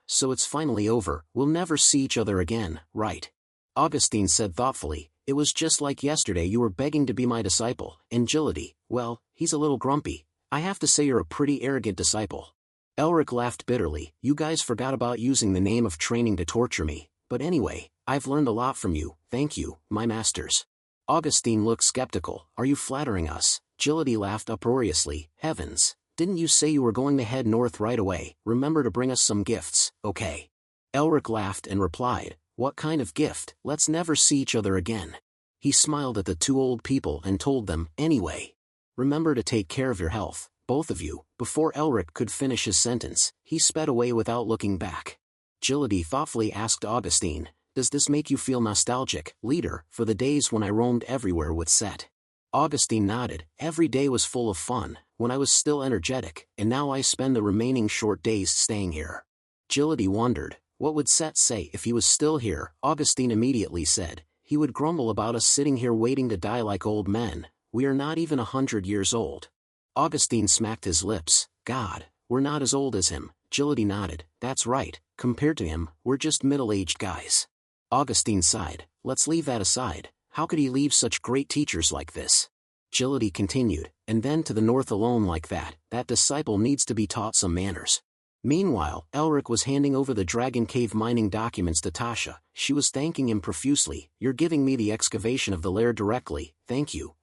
So it's finally over. We'll never see each other again, right? Augustine said thoughtfully, "It was just like yesterday you were begging to be my disciple." Agility, well, he's a little grumpy. I have to say you're a pretty arrogant disciple. Elric laughed bitterly. You guys forgot about using the name of training to torture me, but anyway, I've learned a lot from you, thank you, my masters. Augustine looked skeptical. Are you flattering us? Agility laughed uproariously. Heavens, didn't you say you were going to head north right away? Remember to bring us some gifts, okay? Elric laughed and replied, what kind of gift? Let's never see each other again. He smiled at the two old people and told them, anyway. Remember to take care of your health, both of you. Before Elric could finish his sentence, he sped away without looking back. Agility thoughtfully asked Augustine, does this make you feel nostalgic, leader, for the days when I roamed everywhere with Set? Augustine nodded. Every day was full of fun, when I was still energetic, and now I spend the remaining short days staying here. Agility wondered, what would Set say if he was still here? Augustine immediately said, he would grumble about us sitting here waiting to die like old men. We are not even 100 years old. Augustine smacked his lips. God, we're not as old as him. Agility nodded. That's right, compared to him, we're just middle-aged guys. Augustine sighed. Let's leave that aside. How could he leave such great teachers like this? Agility continued, and then to the north alone like that disciple needs to be taught some manners. Meanwhile, Elric was handing over the Dragon Cave mining documents to Tasha. She was thanking him profusely. You're giving me the excavation of the lair directly. Thank you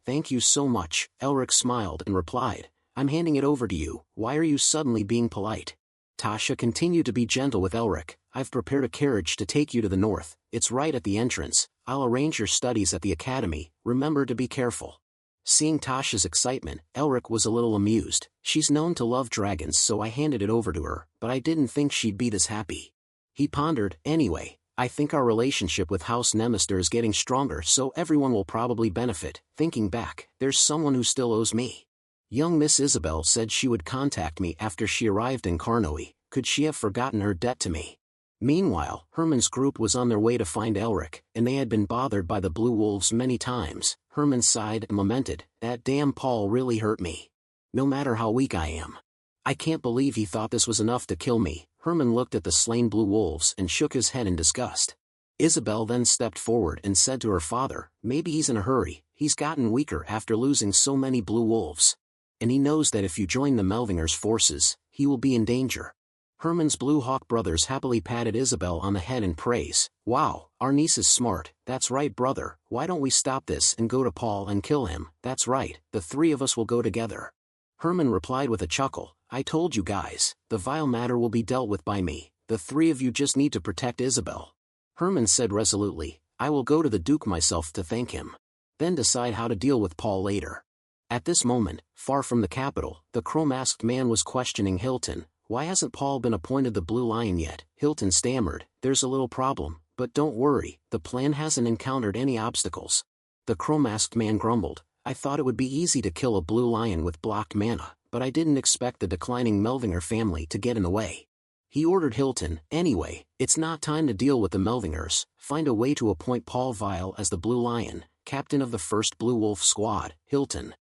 so much. Elric smiled and replied, I'm handing it over to you. Why are you suddenly being polite? Tasha continued to be gentle with Elric. I've prepared a carriage to take you to the north. It's right at the entrance. I'll arrange your studies at the academy. Remember to be careful. Seeing Tasha's excitement, Elric was a little amused. She's known to love dragons, so I handed it over to her, but I didn't think she'd be this happy. He pondered, anyway, I think our relationship with House Nemister is getting stronger, so everyone will probably benefit. Thinking back, there's someone who still owes me. Young Miss Isabel said she would contact me after she arrived in Carnoe. Could she have forgotten her debt to me? Meanwhile, Herman's group was on their way to find Elric, and they had been bothered by the Blue Wolves many times. Herman sighed and lamented, that damn Paul really hurt me. No matter how weak I am. I can't believe he thought this was enough to kill me. Herman looked at the slain Blue Wolves and shook his head in disgust. Isabel then stepped forward and said to her father, maybe he's in a hurry, he's gotten weaker after losing so many Blue Wolves. And he knows that if you join the Melvinger's forces, he will be in danger. Herman's Blue Hawk brothers happily patted Isabel on the head in praise. Wow, our niece is smart. That's right, brother. Why don't we stop this and go to Paul and kill him? That's right, the three of us will go together. Herman replied with a chuckle. I told you guys, the vile matter will be dealt with by me. The three of you just need to protect Isabel. Herman said resolutely, I will go to the Duke myself to thank him. Then decide how to deal with Paul later. At this moment, far from the capital, the crow-masked man was questioning Hilton. Why hasn't Paul been appointed the Blue Lion yet? Hilton stammered, there's a little problem, but don't worry, the plan hasn't encountered any obstacles. The crow-masked man grumbled, I thought it would be easy to kill a Blue Lion with blocked mana, but I didn't expect the declining Melvinger family to get in the way. He ordered Hilton, anyway, it's not time to deal with the Melvingers, find a way to appoint Paul Vile as the Blue Lion, captain of the 1st Blue Wolf Squad. Hilton.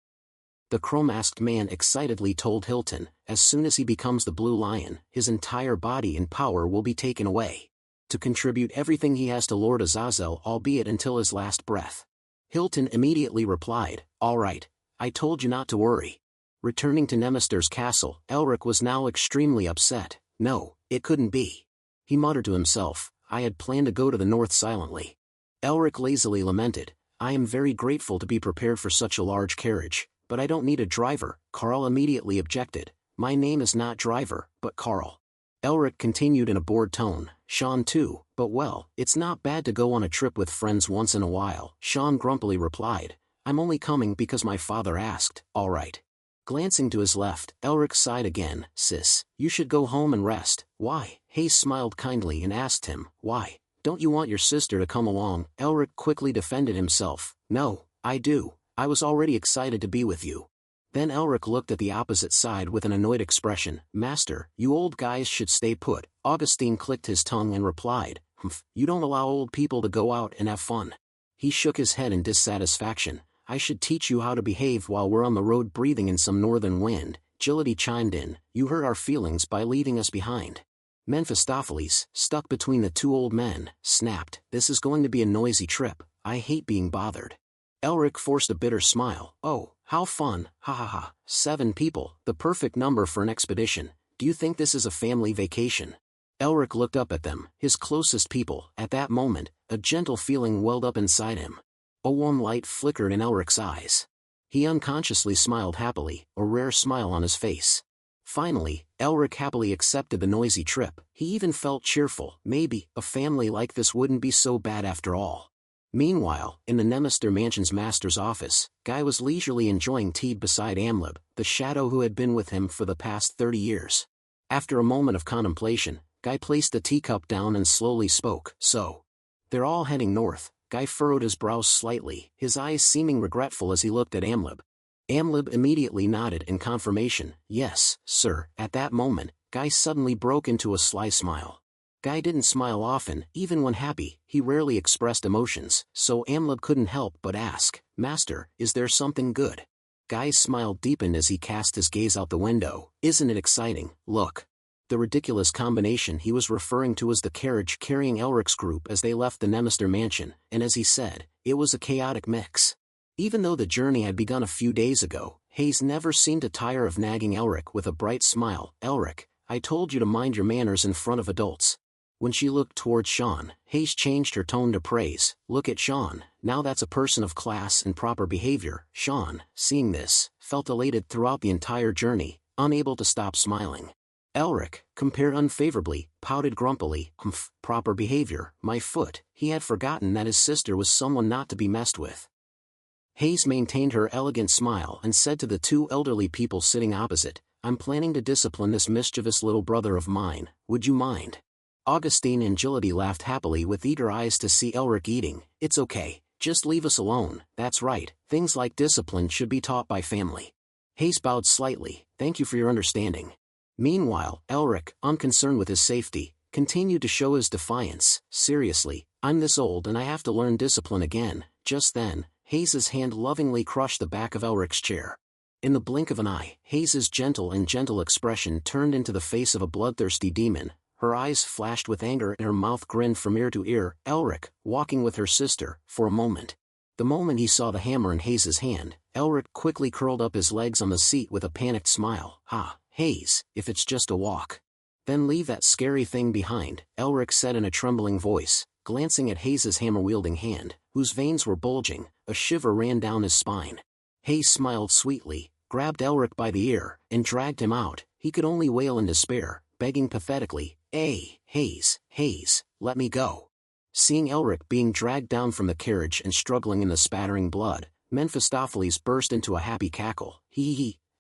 The crow-masked man excitedly told Hilton, as soon as he becomes the Blue Lion, his entire body and power will be taken away. To contribute everything he has to Lord Azazel, albeit until his last breath. Hilton immediately replied, all right, I told you not to worry. Returning to Nemister's castle, Elric was now extremely upset. No, it couldn't be. He muttered to himself, I had planned to go to the north silently. Elric lazily lamented, I am very grateful to be prepared for such a large carriage. But I don't need a driver. Carl immediately objected. My name is not Driver, but Carl. Elric continued in a bored tone. Sean too, but well, it's not bad to go on a trip with friends once in a while. Sean grumpily replied. I'm only coming because my father asked. All right. Glancing to his left, Elric sighed again. Sis, you should go home and rest. Why? Hayes smiled kindly and asked him, why? Don't you want your sister to come along? Elric quickly defended himself. No, I do. I was already excited to be with you. Then Elric looked at the opposite side with an annoyed expression. Master, you old guys should stay put. Augustine clicked his tongue and replied, Humph, you don't allow old people to go out and have fun. He shook his head in dissatisfaction. I should teach you how to behave while we're on the road breathing in some northern wind. Agility chimed in. You hurt our feelings by leaving us behind. Mephistopheles, stuck between the two old men, snapped. This is going to be a noisy trip. I hate being bothered. Elric forced a bitter smile. Oh, how fun, ha ha ha. 7 people, the perfect number for an expedition. Do you think this is a family vacation? Elric looked up at them, his closest people. At that moment, a gentle feeling welled up inside him. A warm light flickered in Elric's eyes. He unconsciously smiled happily, a rare smile on his face. Finally, Elric happily accepted the noisy trip. He even felt cheerful. Maybe a family like this wouldn't be so bad after all. Meanwhile, in the Nemister Mansion's master's office, Guy was leisurely enjoying tea beside Amlib, the shadow who had been with him for the past 30 years. After a moment of contemplation, Guy placed the teacup down and slowly spoke. So, they're all heading north. Guy furrowed his brows slightly, his eyes seeming regretful as he looked at Amlib. Amlib immediately nodded in confirmation. Yes, sir. At that moment, Guy suddenly broke into a sly smile. Guy didn't smile often, even when happy. He rarely expressed emotions, so Amlib couldn't help but ask, Master, is there something good? Guy's smile deepened as he cast his gaze out the window. Isn't it exciting? Look. The ridiculous combination he was referring to was the carriage carrying Elric's group as they left the Nemister Mansion, and as he said, it was a chaotic mix. Even though the journey had begun a few days ago, Hayes never seemed to tire of nagging Elric with a bright smile. Elric, I told you to mind your manners in front of adults. When she looked towards Sean, Hayes changed her tone to praise. Look at Sean, now that's a person of class and proper behavior. Sean, seeing this, felt elated throughout the entire journey, unable to stop smiling. Elric, compared unfavorably, pouted grumpily. Humph, proper behavior, my foot. He had forgotten that his sister was someone not to be messed with. Hayes maintained her elegant smile and said to the 2 elderly people sitting opposite, I'm planning to discipline this mischievous little brother of mine, would you mind? Augustine and Agility laughed happily with eager eyes to see Elric eating. It's okay, just leave us alone. That's right, things like discipline should be taught by family. Hayes bowed slightly. Thank you for your understanding. Meanwhile, Elric, unconcerned with his safety, continued to show his defiance. Seriously, I'm this old and I have to learn discipline again. Just then, Hayes's hand lovingly crushed the back of Elric's chair. In the blink of an eye, Hayes's gentle expression turned into the face of a bloodthirsty demon. Her eyes flashed with anger and her mouth grinned from ear to ear. Elric, walking with her sister, for a moment. The moment he saw the hammer in Hayes's hand, Elric quickly curled up his legs on the seat with a panicked smile. Ha, Hayes, if it's just a walk. Then leave that scary thing behind, Elric said in a trembling voice, glancing at Hayes's hammer-wielding hand, whose veins were bulging. A shiver ran down his spine. Hayes smiled sweetly, grabbed Elric by the ear, and dragged him out. He could only wail in despair, begging pathetically, Hayes, let me go. Seeing Elric being dragged down from the carriage and struggling in the spattering blood, Mephistopheles burst into a happy cackle.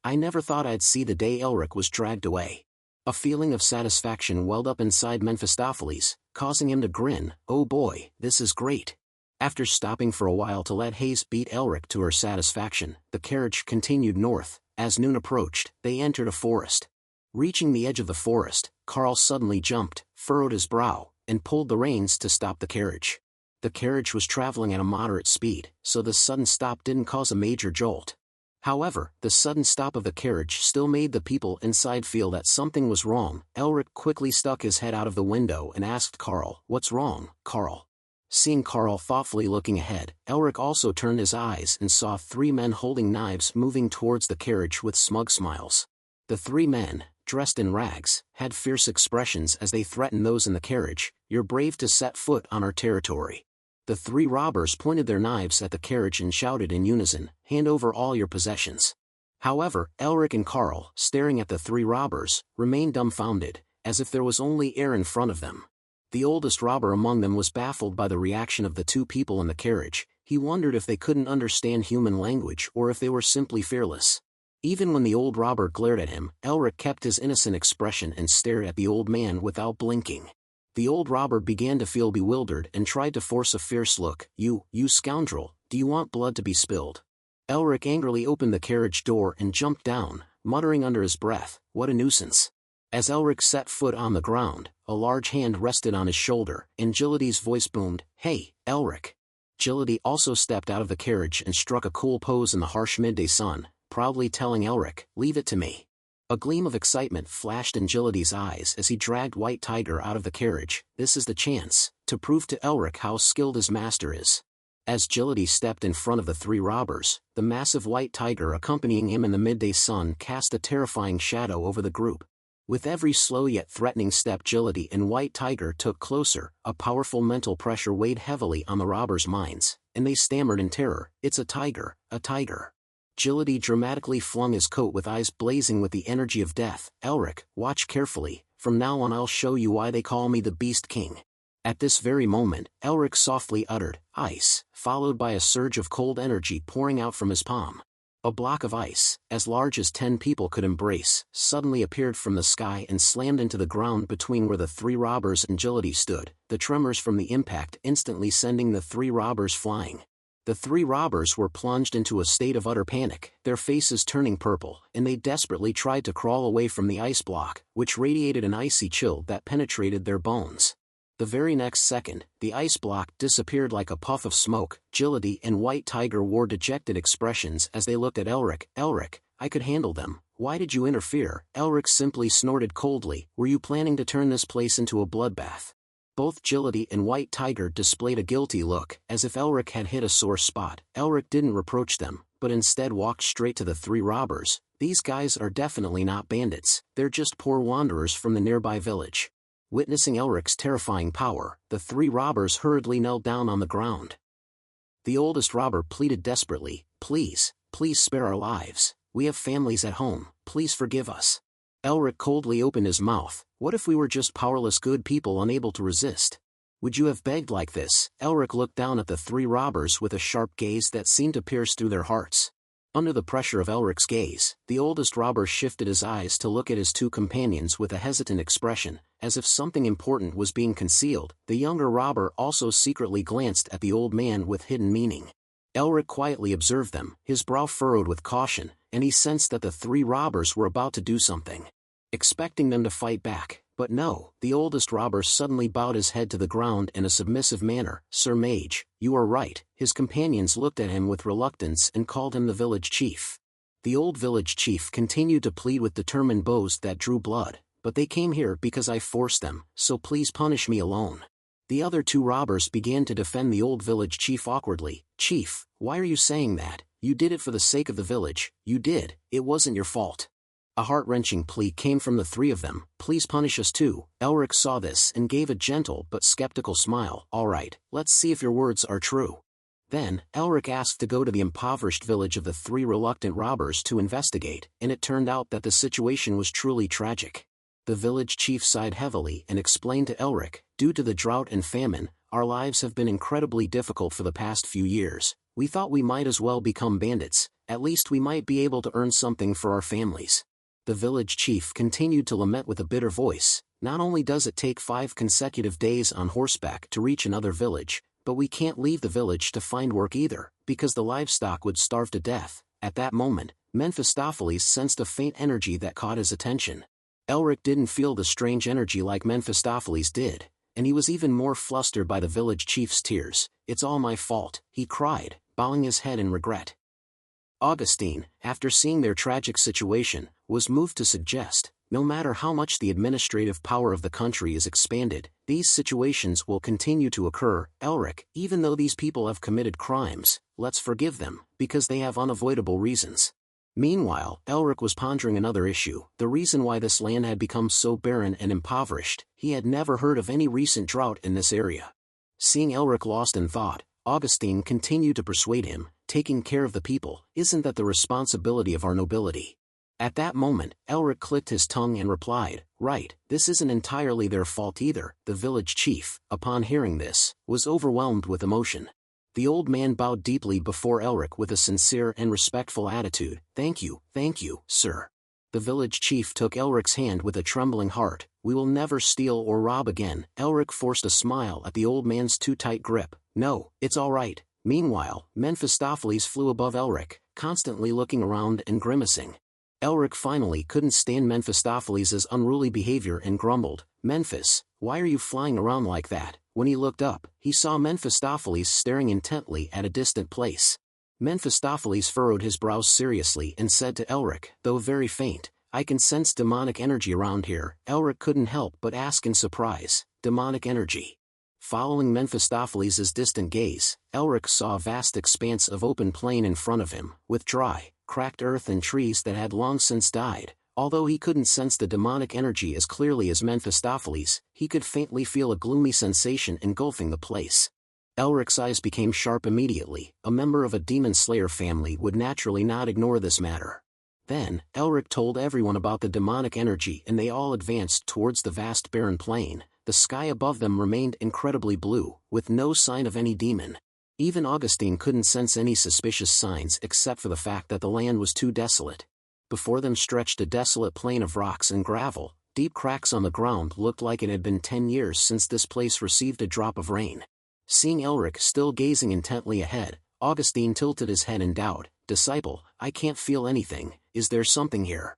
I never thought I'd see the day Elric was dragged away. A feeling of satisfaction welled up inside Mephistopheles, causing him to grin. Oh boy, this is great. After stopping for a while to let Hayes beat Elric to her satisfaction, the carriage continued north. As noon approached, they entered a forest. Reaching the edge of the forest, Carl suddenly jumped, furrowed his brow, and pulled the reins to stop the carriage. The carriage was traveling at a moderate speed, so the sudden stop didn't cause a major jolt. However, the sudden stop of the carriage still made the people inside feel that something was wrong. Elric quickly stuck his head out of the window and asked Carl, "What's wrong, Carl?" Seeing Carl thoughtfully looking ahead, Elric also turned his eyes and saw 3 men holding knives moving towards the carriage with smug smiles. The 3 men, dressed in rags, had fierce expressions as they threatened those in the carriage. You're brave to set foot on our territory. The 3 robbers pointed their knives at the carriage and shouted in unison, hand over all your possessions. However, Elric and Carl, staring at the 3 robbers, remained dumbfounded, as if there was only air in front of them. The oldest robber among them was baffled by the reaction of the 2 people in the carriage. He wondered if they couldn't understand human language or if they were simply fearless. Even when the old robber glared at him, Elric kept his innocent expression and stared at the old man without blinking. The old robber began to feel bewildered and tried to force a fierce look. You scoundrel, do you want blood to be spilled? Elric angrily opened the carriage door and jumped down, muttering under his breath, what a nuisance. As Elric set foot on the ground, a large hand rested on his shoulder, and Gillity's voice boomed, Hey, Elric. Gillity also stepped out of the carriage and struck a cool pose in the harsh midday sun, proudly telling Elric, leave it to me. A gleam of excitement flashed in Gillity's eyes as he dragged White Tiger out of the carriage. This is the chance to prove to Elric how skilled his master is. As Gillity stepped in front of the three robbers, the massive White Tiger accompanying him in the midday sun cast a terrifying shadow over the group. With every slow yet threatening step Gillity and White Tiger took closer, a powerful mental pressure weighed heavily on the robbers' minds, and they stammered in terror, it's a tiger, a tiger. Gillity dramatically flung his coat with eyes blazing with the energy of death. Elric, watch carefully, from now on I'll show you why they call me the Beast King. At this very moment, Elric softly uttered, ice, followed by a surge of cold energy pouring out from his palm. A block of ice, as large as 10 people could embrace, suddenly appeared from the sky and slammed into the ground between where the three robbers and Gillity stood, the tremors from the impact instantly sending the three robbers flying. The three robbers were plunged into a state of utter panic, their faces turning purple, and they desperately tried to crawl away from the ice block, which radiated an icy chill that penetrated their bones. The very next second, the ice block disappeared like a puff of smoke. Gillity and White Tiger wore dejected expressions as they looked at Elric. Elric, I could handle them, why did you interfere? Elric simply snorted coldly, were you planning to turn this place into a bloodbath? Both Gillity and White Tiger displayed a guilty look, as if Elric had hit a sore spot. Elric didn't reproach them, but instead walked straight to the three robbers. These guys are definitely not bandits, they're just poor wanderers from the nearby village. Witnessing Elric's terrifying power, the three robbers hurriedly knelt down on the ground. The oldest robber pleaded desperately, please spare our lives, we have families at home, please forgive us. Elric coldly opened his mouth, what if we were just powerless good people unable to resist? Would you have begged like this? Elric looked down at the three robbers with a sharp gaze that seemed to pierce through their hearts. Under the pressure of Elric's gaze, the oldest robber shifted his eyes to look at his two companions with a hesitant expression, as if something important was being concealed. The younger robber also secretly glanced at the old man with hidden meaning. Elric quietly observed them, his brow furrowed with caution, and he sensed that the three robbers were about to do something. Expecting them to fight back, but no, the oldest robber suddenly bowed his head to the ground in a submissive manner. Sir Mage, you are right. His companions looked at him with reluctance and called him the village chief. The old village chief continued to plead with determined bows that drew blood, but they came here because I forced them, so please punish me alone. The other two robbers began to defend the old village chief awkwardly. Chief, why are you saying that? You did it for the sake of the village, you did, it wasn't your fault. A heart-wrenching plea came from the three of them, please punish us too. Elric saw this and gave a gentle but skeptical smile. Alright, let's see if your words are true. Then, Elric asked to go to the impoverished village of the three reluctant robbers to investigate, and it turned out that the situation was truly tragic. The village chief sighed heavily and explained to Elric, due to the drought and famine, our lives have been incredibly difficult for the past few years. We thought we might as well become bandits, at least we might be able to earn something for our families. The village chief continued to lament with a bitter voice, not only does it take 5 consecutive days on horseback to reach another village, but we can't leave the village to find work either, because the livestock would starve to death. At that moment, Mephistopheles sensed a faint energy that caught his attention. Elric didn't feel the strange energy like Mephistopheles did, and he was even more flustered by the village chief's tears. It's all my fault, he cried, bowing his head in regret. Augustine, after seeing their tragic situation, was moved to suggest, no matter how much the administrative power of the country is expanded, these situations will continue to occur. Elric, even though these people have committed crimes, let's forgive them, because they have unavoidable reasons. Meanwhile, Elric was pondering another issue, the reason why this land had become so barren and impoverished. He had never heard of any recent drought in this area. Seeing Elric lost in thought, Augustine continued to persuade him, taking care of the people, isn't that the responsibility of our nobility? At that moment, Elric clicked his tongue and replied, right, this isn't entirely their fault either. The village chief, upon hearing this, was overwhelmed with emotion. The old man bowed deeply before Elric with a sincere and respectful attitude. Thank you, sir. The village chief took Elric's hand with a trembling heart. We will never steal or rob again. Elric forced a smile at the old man's too tight grip. No, it's all right. Meanwhile, Mephistopheles flew above Elric, constantly looking around and grimacing. Elric finally couldn't stand Mephistopheles' unruly behavior and grumbled, Memphis, why are you flying around like that? When he looked up, he saw Mephistopheles staring intently at a distant place. Mephistopheles furrowed his brows seriously and said to Elric, though very faint, I can sense demonic energy around here. Elric couldn't help but ask in surprise, demonic energy. Following Mephistopheles' distant gaze, Elric saw a vast expanse of open plain in front of him, with dry, cracked earth and trees that had long since died. Although he couldn't sense the demonic energy as clearly as Mephistopheles, he could faintly feel a gloomy sensation engulfing the place. Elric's eyes became sharp immediately. A member of a demon slayer family would naturally not ignore this matter. Then, Elric told everyone about the demonic energy and they all advanced towards the vast barren plain. The sky above them remained incredibly blue, with no sign of any demon. Even Augustine couldn't sense any suspicious signs except for the fact that the land was too desolate. Before them stretched a desolate plain of rocks and gravel. Deep cracks on the ground looked like it had been 10 years since this place received a drop of rain. Seeing Elric still gazing intently ahead, Augustine tilted his head in doubt. Disciple, I can't feel anything. Is there something here?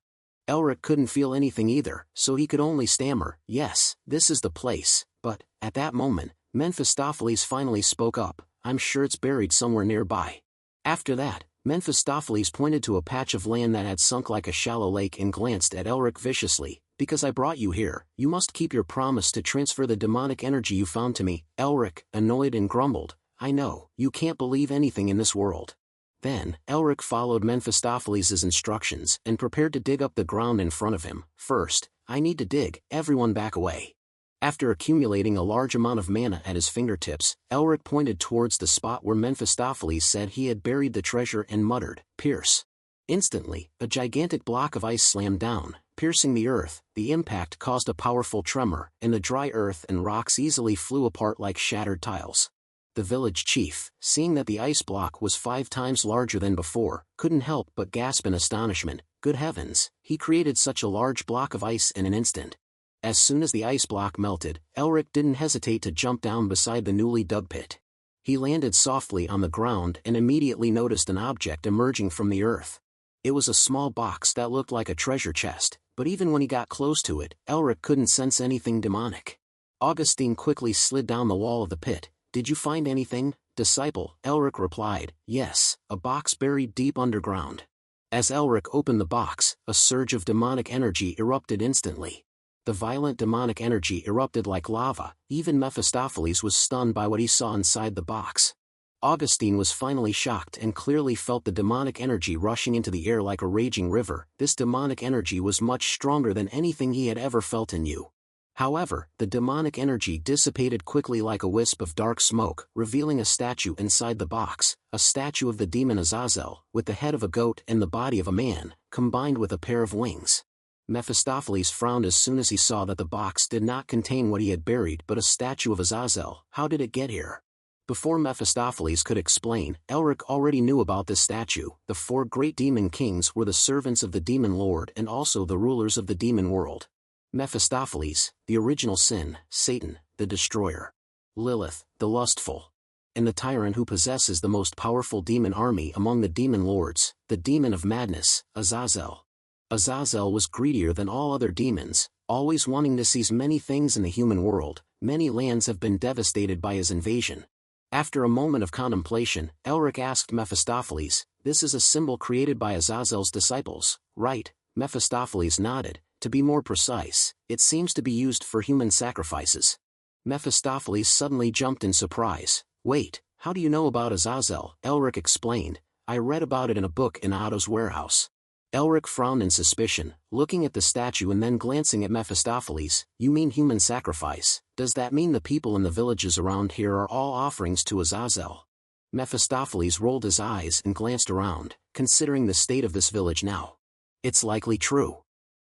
Elric couldn't feel anything either, so he could only stammer, yes, this is the place. But, at that moment, Mephistopheles finally spoke up, I'm sure it's buried somewhere nearby. After that, Mephistopheles pointed to a patch of land that had sunk like a shallow lake and glanced at Elric viciously. Because I brought you here, you must keep your promise to transfer the demonic energy you found to me. Elric, annoyed and grumbled, I know, you can't believe anything in this world. Then, Elric followed Mephistopheles' instructions and prepared to dig up the ground in front of him. First, I need to dig. Everyone back away. After accumulating a large amount of mana at his fingertips, Elric pointed towards the spot where Mephistopheles said he had buried the treasure and muttered, Pierce. Instantly, a gigantic block of ice slammed down, piercing the earth. The impact caused a powerful tremor, and the dry earth and rocks easily flew apart like shattered tiles. The village chief, seeing that the ice block was 5 times larger than before, couldn't help but gasp in astonishment. Good heavens, he created such a large block of ice in an instant. As soon as the ice block melted, Elric didn't hesitate to jump down beside the newly dug pit. He landed softly on the ground and immediately noticed an object emerging from the earth. It was a small box that looked like a treasure chest, but even when he got close to it, Elric couldn't sense anything demonic. Augustine quickly slid down the wall of the pit. Did you find anything, disciple? Elric replied, yes, a box buried deep underground. As Elric opened the box, a surge of demonic energy erupted instantly. The violent demonic energy erupted like lava. Even Mephistopheles was stunned by what he saw inside the box. Augustine was finally shocked and clearly felt the demonic energy rushing into the air like a raging river. This demonic energy was much stronger than anything he had ever felt in you. However, the demonic energy dissipated quickly like a wisp of dark smoke, revealing a statue inside the box, a statue of the demon Azazel, with the head of a goat and the body of a man, combined with a pair of wings. Mephistopheles frowned as soon as he saw that the box did not contain what he had buried but a statue of Azazel. How did it get here? Before Mephistopheles could explain, Elric already knew about this statue. The 4 great demon kings were the servants of the demon lord and also the rulers of the demon world. Mephistopheles, the original sin, Satan, the destroyer. Lilith, the lustful. And the tyrant who possesses the most powerful demon army among the demon lords, the demon of madness, Azazel. Azazel was greedier than all other demons, always wanting to seize many things in the human world. Many lands have been devastated by his invasion. After a moment of contemplation, Elric asked Mephistopheles, this is a symbol created by Azazel's disciples, right? Mephistopheles nodded. To be more precise, it seems to be used for human sacrifices. Mephistopheles suddenly jumped in surprise. Wait, how do you know about Azazel? Elric explained, I read about it in a book in Otto's warehouse. Elric frowned in suspicion, looking at the statue and then glancing at Mephistopheles. You mean human sacrifice? Does that mean the people in the villages around here are all offerings to Azazel? Mephistopheles rolled his eyes and glanced around, considering the state of this village now. It's likely true.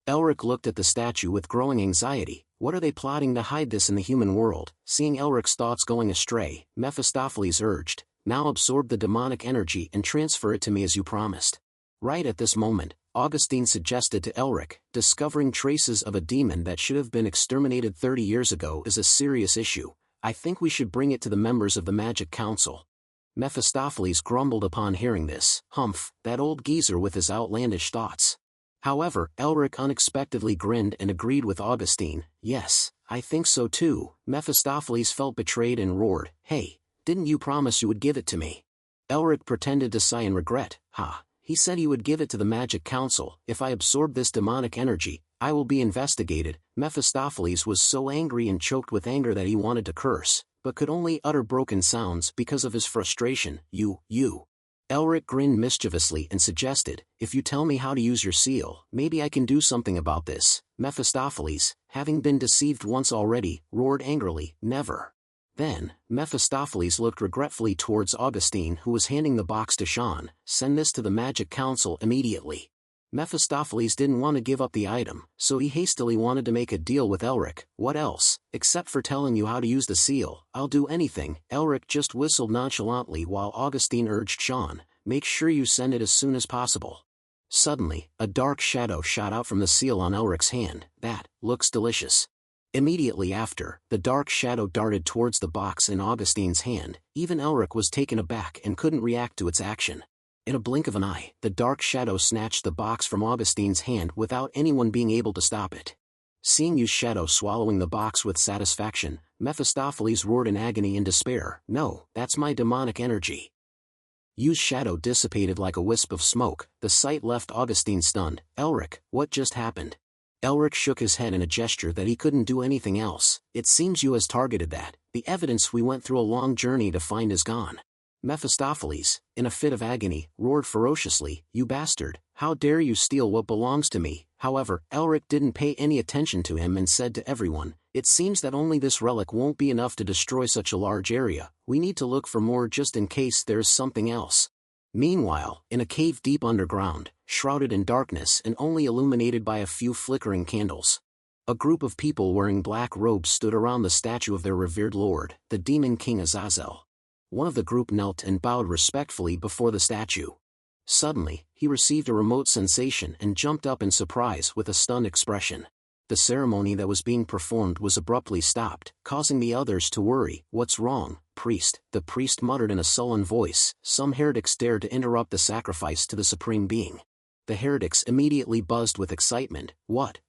Elric looked at the statue with growing anxiety. What are they plotting to hide this in the human world? Seeing Elric's thoughts going astray, Mephistopheles urged, Now absorb the demonic energy and transfer it to me as you promised. Right at this moment, Augustine suggested to Elric, discovering traces of a demon that should have been exterminated 30 years ago is a serious issue. I think we should bring it to the members of the Magic Council. Mephistopheles grumbled upon hearing this. Humph, that old geezer with his outlandish thoughts. However, Elric unexpectedly grinned and agreed with Augustine. Yes, I think so too. Mephistopheles felt betrayed and roared, "Hey, didn't you promise you would give it to me?" Elric pretended to sigh in regret. "Ha. He said he would give it to the Magic Council. If I absorb this demonic energy, I will be investigated." Mephistopheles was so angry and choked with anger that he wanted to curse, but could only utter broken sounds because of his frustration. You. Elric grinned mischievously and suggested, "If you tell me how to use your seal, maybe I can do something about this." Mephistopheles, having been deceived once already, roared angrily, "Never." Then, Mephistopheles looked regretfully towards Augustine, who was handing the box to Sean. "Send this to the Magic Council immediately." Mephistopheles didn't want to give up the item, so he hastily wanted to make a deal with Elric. "What else? Except for telling you how to use the seal, I'll do anything." Elric just whistled nonchalantly while Augustine urged Sean, "Make sure you send it as soon as possible." Suddenly, a dark shadow shot out from the seal on Elric's hand. "That looks delicious." Immediately after, the dark shadow darted towards the box in Augustine's hand. Even Elric was taken aback and couldn't react to its action. In a blink of an eye, the dark shadow snatched the box from Augustine's hand without anyone being able to stop it. Seeing Yu's shadow swallowing the box with satisfaction, Mephistopheles roared in agony and despair, "No, that's my demonic energy." Yu's shadow dissipated like a wisp of smoke. The sight left Augustine stunned. "Elric, what just happened?" Elric shook his head in a gesture that he couldn't do anything else. "It seems Yu has targeted that. The evidence we went through a long journey to find is gone." Mephistopheles, in a fit of agony, roared ferociously, "You bastard, how dare you steal what belongs to me?" However, Elric didn't pay any attention to him and said to everyone, "It seems that only this relic won't be enough to destroy such a large area. We need to look for more just in case there's something else." Meanwhile, in a cave deep underground, shrouded in darkness and only illuminated by a few flickering candles, a group of people wearing black robes stood around the statue of their revered lord, the demon king Azazel. One of the group knelt and bowed respectfully before the statue. Suddenly, he received a remote sensation and jumped up in surprise with a stunned expression. The ceremony that was being performed was abruptly stopped, causing the others to worry. "What's wrong, priest?" the priest muttered in a sullen voice. Some heretics dared to interrupt the sacrifice to the supreme being. The heretics immediately buzzed with excitement. What?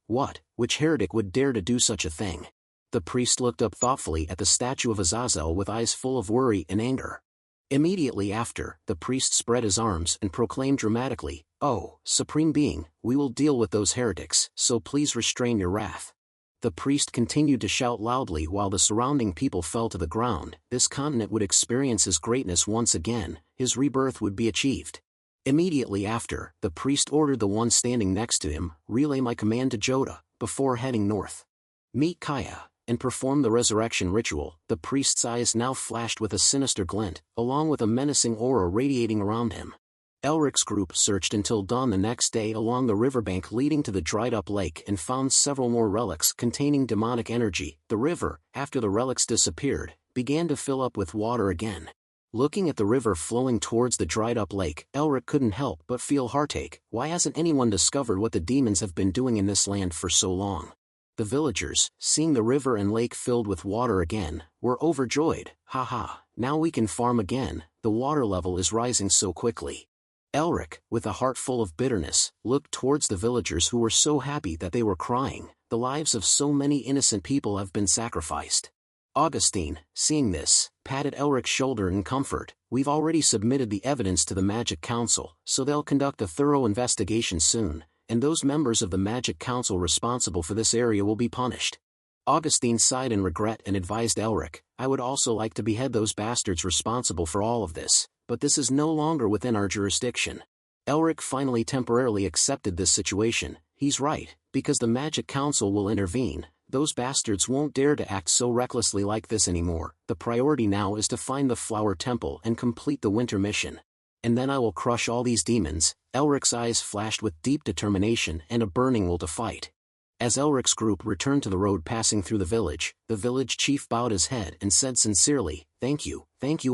Which heretic would dare to do such a thing?" The priest looked up thoughtfully at the statue of Azazel with eyes full of worry and anger. Immediately after, the priest spread his arms and proclaimed dramatically, "Oh, Supreme Being, we will deal with those heretics, so please restrain your wrath." The priest continued to shout loudly while the surrounding people fell to the ground. This continent would experience his greatness once again, his rebirth would be achieved. Immediately after, the priest ordered the one standing next to him, "Relay my command to Joda, before heading north. Meet Kaya, and perform the resurrection ritual." The priest's eyes now flashed with a sinister glint, along with a menacing aura radiating around him. Elric's group searched until dawn the next day along the riverbank leading to the dried-up lake and found several more relics containing demonic energy. The river, after the relics disappeared, began to fill up with water again. Looking at the river flowing towards the dried-up lake, Elric couldn't help but feel heartache. Why hasn't anyone discovered what the demons have been doing in this land for so long? The villagers, seeing the river and lake filled with water again, were overjoyed. "Ha, now we can farm again, the water level is rising so quickly." Elric, with a heart full of bitterness, looked towards the villagers who were so happy that they were crying. The lives of so many innocent people have been sacrificed. Augustine, seeing this, patted Elric's shoulder in comfort. "We've already submitted the evidence to the Magic Council, so they'll conduct a thorough investigation soon, and those members of the Magic Council responsible for this area will be punished." Augustine sighed in regret and advised Elric, "I would also like to behead those bastards responsible for all of this, but this is no longer within our jurisdiction." Elric finally temporarily accepted this situation. He's right, because the Magic Council will intervene. Those bastards won't dare to act so recklessly like this anymore. The priority now is to find the Flower Temple and complete the winter mission. And then I will crush all these demons. Elric's eyes flashed with deep determination and a burning will to fight. As Elric's group returned to the road passing through the village chief bowed his head and said sincerely, thank you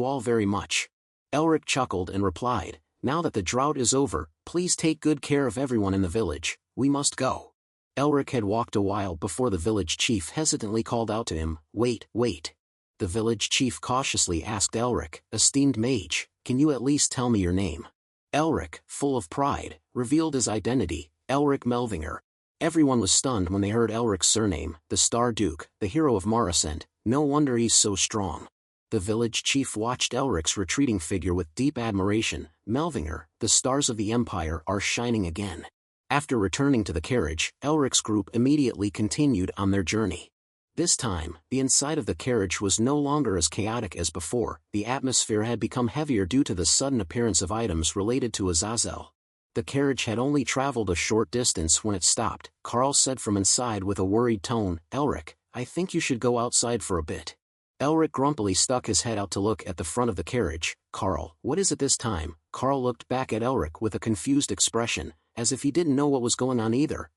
all very much." Elric chuckled and replied, "Now that the drought is over, please take good care of everyone in the village, we must go." Elric had walked a while before the village chief hesitantly called out to him, "Wait, wait." The village chief cautiously asked Elric, "Esteemed mage, can you at least tell me your name?" Elric, full of pride, revealed his identity, Elric Melvinger. Everyone was stunned when they heard Elric's surname, the Star Duke, the hero of Marascent. No wonder he's so strong. The village chief watched Elric's retreating figure with deep admiration. "Melvinger, the stars of the Empire are shining again." After returning to the carriage, Elric's group immediately continued on their journey. This time, the inside of the carriage was no longer as chaotic as before. The atmosphere had become heavier due to the sudden appearance of items related to Azazel. The carriage had only traveled a short distance when it stopped. Carl said from inside with a worried tone, "Elric, I think you should go outside for a bit." Elric grumpily stuck his head out to look at the front of the carriage. "Carl, what is it this time?" Carl looked back at Elric with a confused expression, as if he didn't know what was going on either.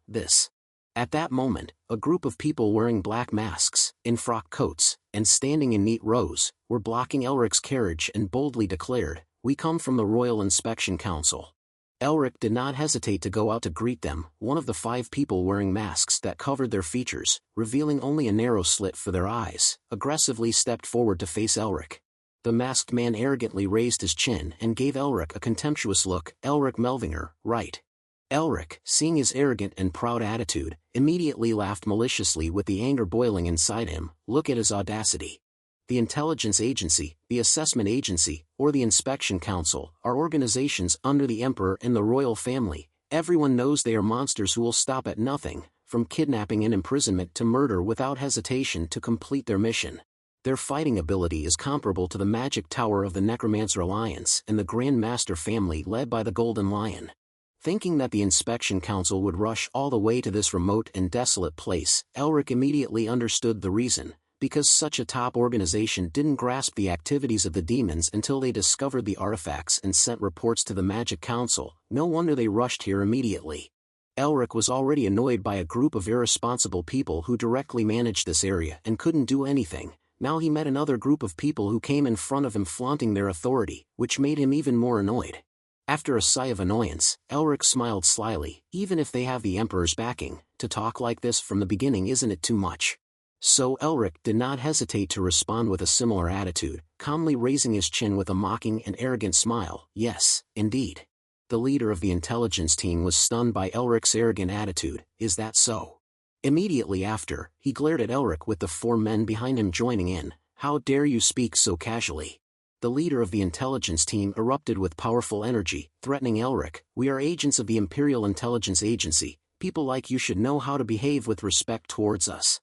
This. At that moment, a group of people wearing black masks, in frock coats, and standing in neat rows, were blocking Elric's carriage and boldly declared, "We come from the Royal Inspection Council." Elric did not hesitate to go out to greet them. One of the 5 people wearing masks that covered their features, revealing only a narrow slit for their eyes, aggressively stepped forward to face Elric. The masked man arrogantly raised his chin and gave Elric a contemptuous look. "Elric Melvinger, right?" Elric, seeing his arrogant and proud attitude, immediately laughed maliciously with the anger boiling inside him. Look at his audacity. The Intelligence Agency, the Assessment Agency, or the Inspection Council are organizations under the Emperor and the royal family. Everyone knows they are monsters who will stop at nothing, from kidnapping and imprisonment to murder without hesitation to complete their mission. Their fighting ability is comparable to the Magic Tower of the Necromancer Alliance and the Grand Master family led by the Golden Lion. Thinking that the Inspection Council would rush all the way to this remote and desolate place, Elric immediately understood the reason. Because such a top organization didn't grasp the activities of the demons until they discovered the artifacts and sent reports to the Magic Council. No wonder they rushed here immediately. Elric was already annoyed by a group of irresponsible people who directly managed this area and couldn't do anything. Now he met another group of people who came in front of him flaunting their authority, which made him even more annoyed. After a sigh of annoyance, Elric smiled slyly. Even if they have the Emperor's backing, to talk like this from the beginning isn't it too much? So Elric did not hesitate to respond with a similar attitude, calmly raising his chin with a mocking and arrogant smile. "Yes, indeed." The leader of the intelligence team was stunned by Elric's arrogant attitude. "Is that so?" Immediately after, he glared at Elric with the 4 men behind him joining in. "How dare you speak so casually?" The leader of the intelligence team erupted with powerful energy, threatening Elric. "We are agents of the Imperial Intelligence Agency. People like you should know how to behave with respect towards us."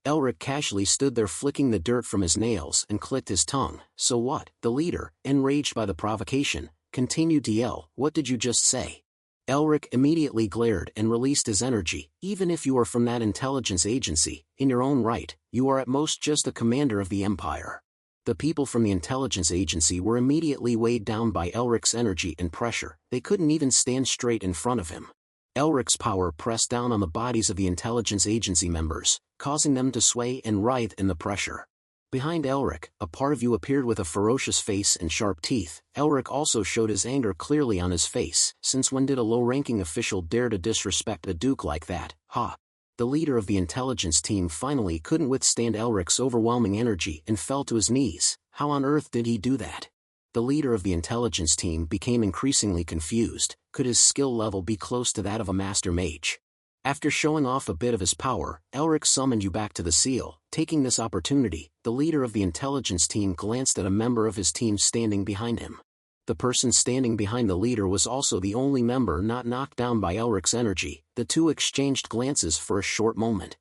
Elric casually stood there flicking the dirt from his nails and clicked his tongue. "So what?" The leader, enraged by the provocation, continued to yell. "What did you just say?" Elric immediately glared and released his energy. "Even if you are from that intelligence agency, in your own right, you are at most just the commander of the Empire." The people from the intelligence agency were immediately weighed down by Elric's energy and pressure. They couldn't even stand straight in front of him. Elric's power pressed down on the bodies of the intelligence agency members, causing them to sway and writhe in the pressure. Behind Elric, a Parview appeared with a ferocious face and sharp teeth. Elric also showed his anger clearly on his face. Since when did a low-ranking official dare to disrespect a duke like that? Ha! The leader of the intelligence team finally couldn't withstand Elric's overwhelming energy and fell to his knees. How on earth did he do that? The leader of the intelligence team became increasingly confused. Could his skill level be close to that of a master mage? After showing off a bit of his power, Elric summoned you back to the seal. Taking this opportunity, the leader of the intelligence team glanced at a member of his team standing behind him. The person standing behind the leader was also the only member not knocked down by Elric's energy. The two exchanged glances for a short moment.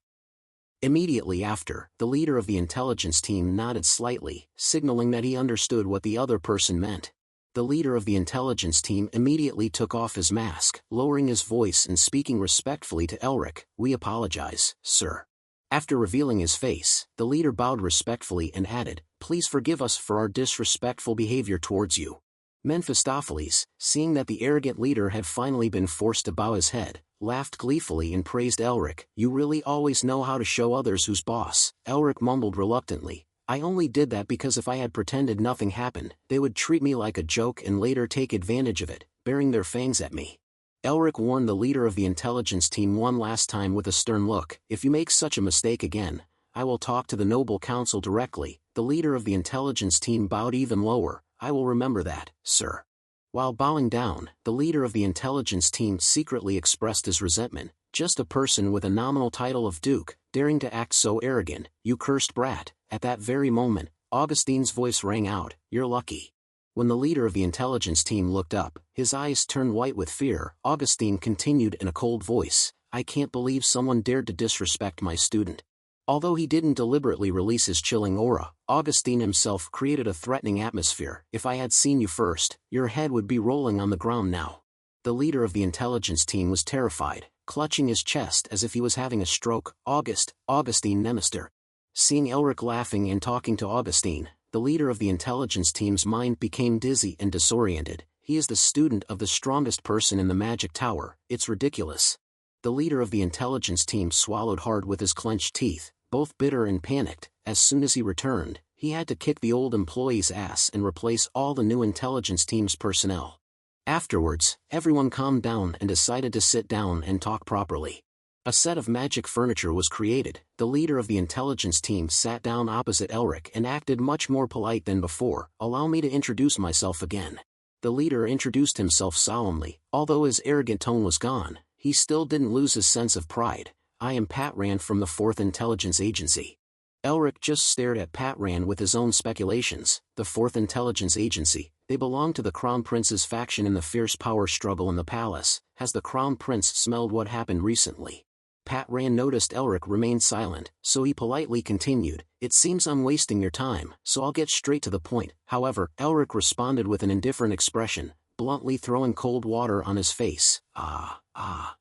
Immediately after, the leader of the intelligence team nodded slightly, signaling that he understood what the other person meant. The leader of the intelligence team immediately took off his mask, lowering his voice and speaking respectfully to Elric. "We apologize, sir." After revealing his face, the leader bowed respectfully and added, "Please forgive us for our disrespectful behavior towards you." Mephistopheles, seeing that the arrogant leader had finally been forced to bow his head, laughed gleefully and praised Elric. "You really always know how to show others who's boss." Elric mumbled reluctantly, I only did that because if I had pretended nothing happened, they would treat me like a joke and later take advantage of it, baring their fangs at me. Elric warned the leader of the intelligence team one last time with a stern look. If you make such a mistake again, I will talk to the noble council directly. The leader of the intelligence team bowed even lower. I will remember that, sir. While bowing down, the leader of the intelligence team secretly expressed his resentment. Just a person with a nominal title of Duke, daring to act so arrogant, you cursed brat. At that very moment, Augustine's voice rang out, you're lucky. When the leader of the intelligence team looked up, his eyes turned white with fear. Augustine continued in a cold voice, I can't believe someone dared to disrespect my student. Although he didn't deliberately release his chilling aura, Augustine himself created a threatening atmosphere. If I had seen you first, your head would be rolling on the ground now. The leader of the intelligence team was terrified, clutching his chest as if he was having a stroke. Augustine Nemister. Seeing Elric laughing and talking to Augustine, the leader of the intelligence team's mind became dizzy and disoriented. He is the student of the strongest person in the magic tower, it's ridiculous. The leader of the intelligence team swallowed hard with his clenched teeth, both bitter and panicked. As soon as he returned, he had to kick the old employee's ass and replace all the new intelligence team's personnel. Afterwards, everyone calmed down and decided to sit down and talk properly. A set of magic furniture was created. The leader of the intelligence team sat down opposite Elric and acted much more polite than before. Allow me to introduce myself again. The leader introduced himself solemnly. Although his arrogant tone was gone, he still didn't lose his sense of pride. I am Pat Rand from the 4th Intelligence Agency. Elric just stared at Pat Rand with his own speculations. The 4th Intelligence Agency, they belong to the Crown Prince's faction in the fierce power struggle in the palace. Has the Crown Prince smelled what happened recently? Pat Rand noticed Elric remained silent, so he politely continued, it seems I'm wasting your time, so I'll get straight to the point. However, Elric responded with an indifferent expression, bluntly throwing cold water on his face.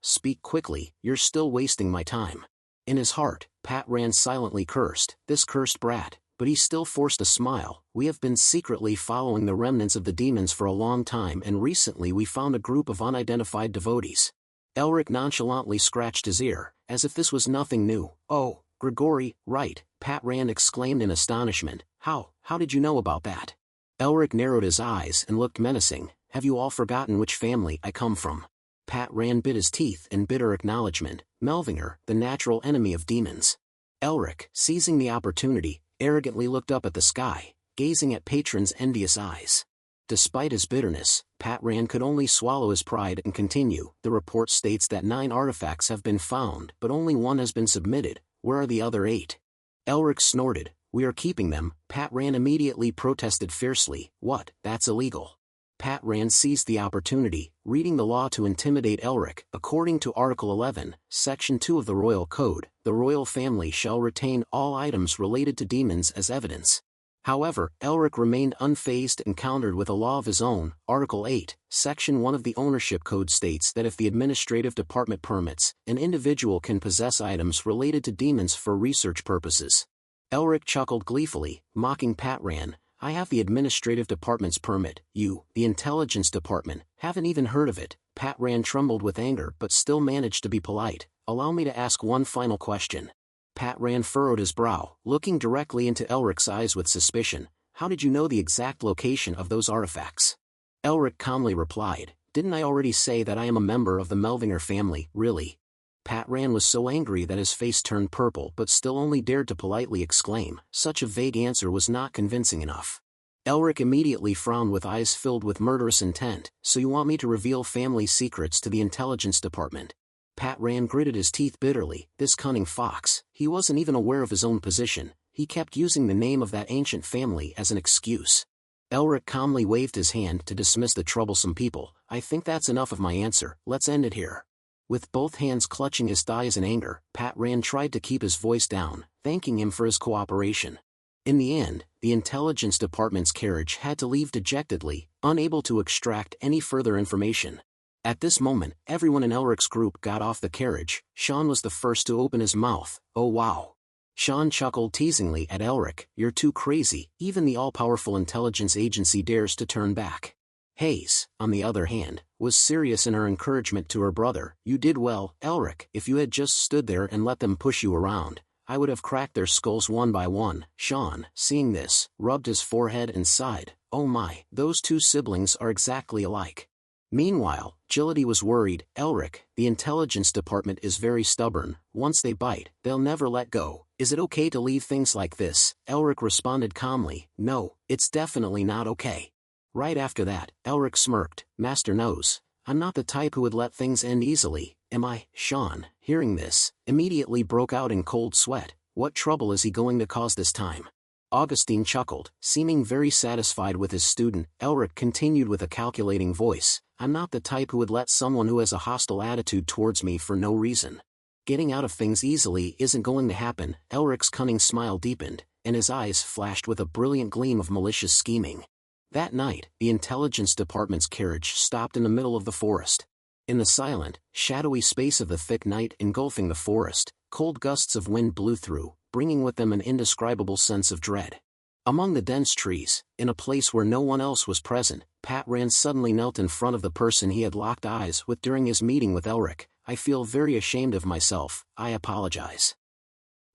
Speak quickly, you're still wasting my time. In his heart, Pat Rand silently cursed, this cursed brat, but he still forced a smile. We have been secretly following the remnants of the demons for a long time and recently we found a group of unidentified devotees. Elric nonchalantly scratched his ear, as if this was nothing new. Oh, Grigori, right, Pat Rand exclaimed in astonishment. How did you know about that? Elric narrowed his eyes and looked menacing. Have you all forgotten which family I come from? Pat Rand bit his teeth in bitter acknowledgement. Melvinger, the natural enemy of demons. Elric, seizing the opportunity, arrogantly looked up at the sky, gazing at Patron's envious eyes. Despite his bitterness, Pat Rand could only swallow his pride and continue. The report states that 9 artifacts have been found, but only 1 has been submitted. Where are the other 8? Elric snorted. We are keeping them. Pat Rand immediately protested fiercely. What? That's illegal. Pat Rand seized the opportunity, reading the law to intimidate Elric. According to Article 11, Section 2 of the Royal Code, the royal family shall retain all items related to demons as evidence. However, Elric remained unfazed and countered with a law of his own. Article 8, Section 1 of the Ownership Code states that if the administrative department permits, an individual can possess items related to demons for research purposes. Elric chuckled gleefully, mocking Pat Rand. I have the administrative department's permit. You, the intelligence department, haven't even heard of it. Pat Rand trembled with anger but still managed to be polite. Allow me to ask one final question. Pat Rand furrowed his brow, looking directly into Elric's eyes with suspicion. How did you know the exact location of those artifacts? Elric calmly replied, didn't I already say that I am a member of the Melvinger family, really? Pat Rand was so angry that his face turned purple but still only dared to politely exclaim. Such a vague answer was not convincing enough. Elric immediately frowned with eyes filled with murderous intent. So you want me to reveal family secrets to the intelligence department? Pat Rand gritted his teeth bitterly. This cunning fox, he wasn't even aware of his own position. He kept using the name of that ancient family as an excuse. Elric calmly waved his hand to dismiss the troublesome people. I think that's enough of my answer, let's end it here. With both hands clutching his thighs in anger, Pat Rand tried to keep his voice down, thanking him for his cooperation. In the end, the intelligence department's carriage had to leave dejectedly, unable to extract any further information. At this moment, everyone in Elric's group got off the carriage. Sean was the first to open his mouth. Oh wow. Sean chuckled teasingly at Elric. You're too crazy, even the all-powerful intelligence agency dares to turn back. Hayes, on the other hand, was serious in her encouragement to her brother. You did well, Elric. If you had just stood there and let them push you around, I would have cracked their skulls one by one. Sean, seeing this, rubbed his forehead and sighed, "Oh my, those two siblings are exactly alike." Meanwhile, Agility was worried. "Elric, the intelligence department is very stubborn. Once they bite, they'll never let go. Is it okay to leave things like this?" Elric responded calmly, "No, it's definitely not okay." Right after that, Elric smirked, "Master knows, I'm not the type who would let things end easily, am I?" Sean, hearing this, immediately broke out in cold sweat. What trouble is he going to cause this time? Augustine chuckled, seeming very satisfied with his student. Elric continued with a calculating voice, "I'm not the type who would let someone who has a hostile attitude towards me for no reason. Getting out of things easily isn't going to happen." Elric's cunning smile deepened, and his eyes flashed with a brilliant gleam of malicious scheming. That night, the intelligence department's carriage stopped in the middle of the forest. In the silent, shadowy space of the thick night engulfing the forest, cold gusts of wind blew through, bringing with them an indescribable sense of dread. Among the dense trees, in a place where no one else was present, Pat Rand suddenly knelt in front of the person he had locked eyes with during his meeting with Elric. "I feel very ashamed of myself, I apologize."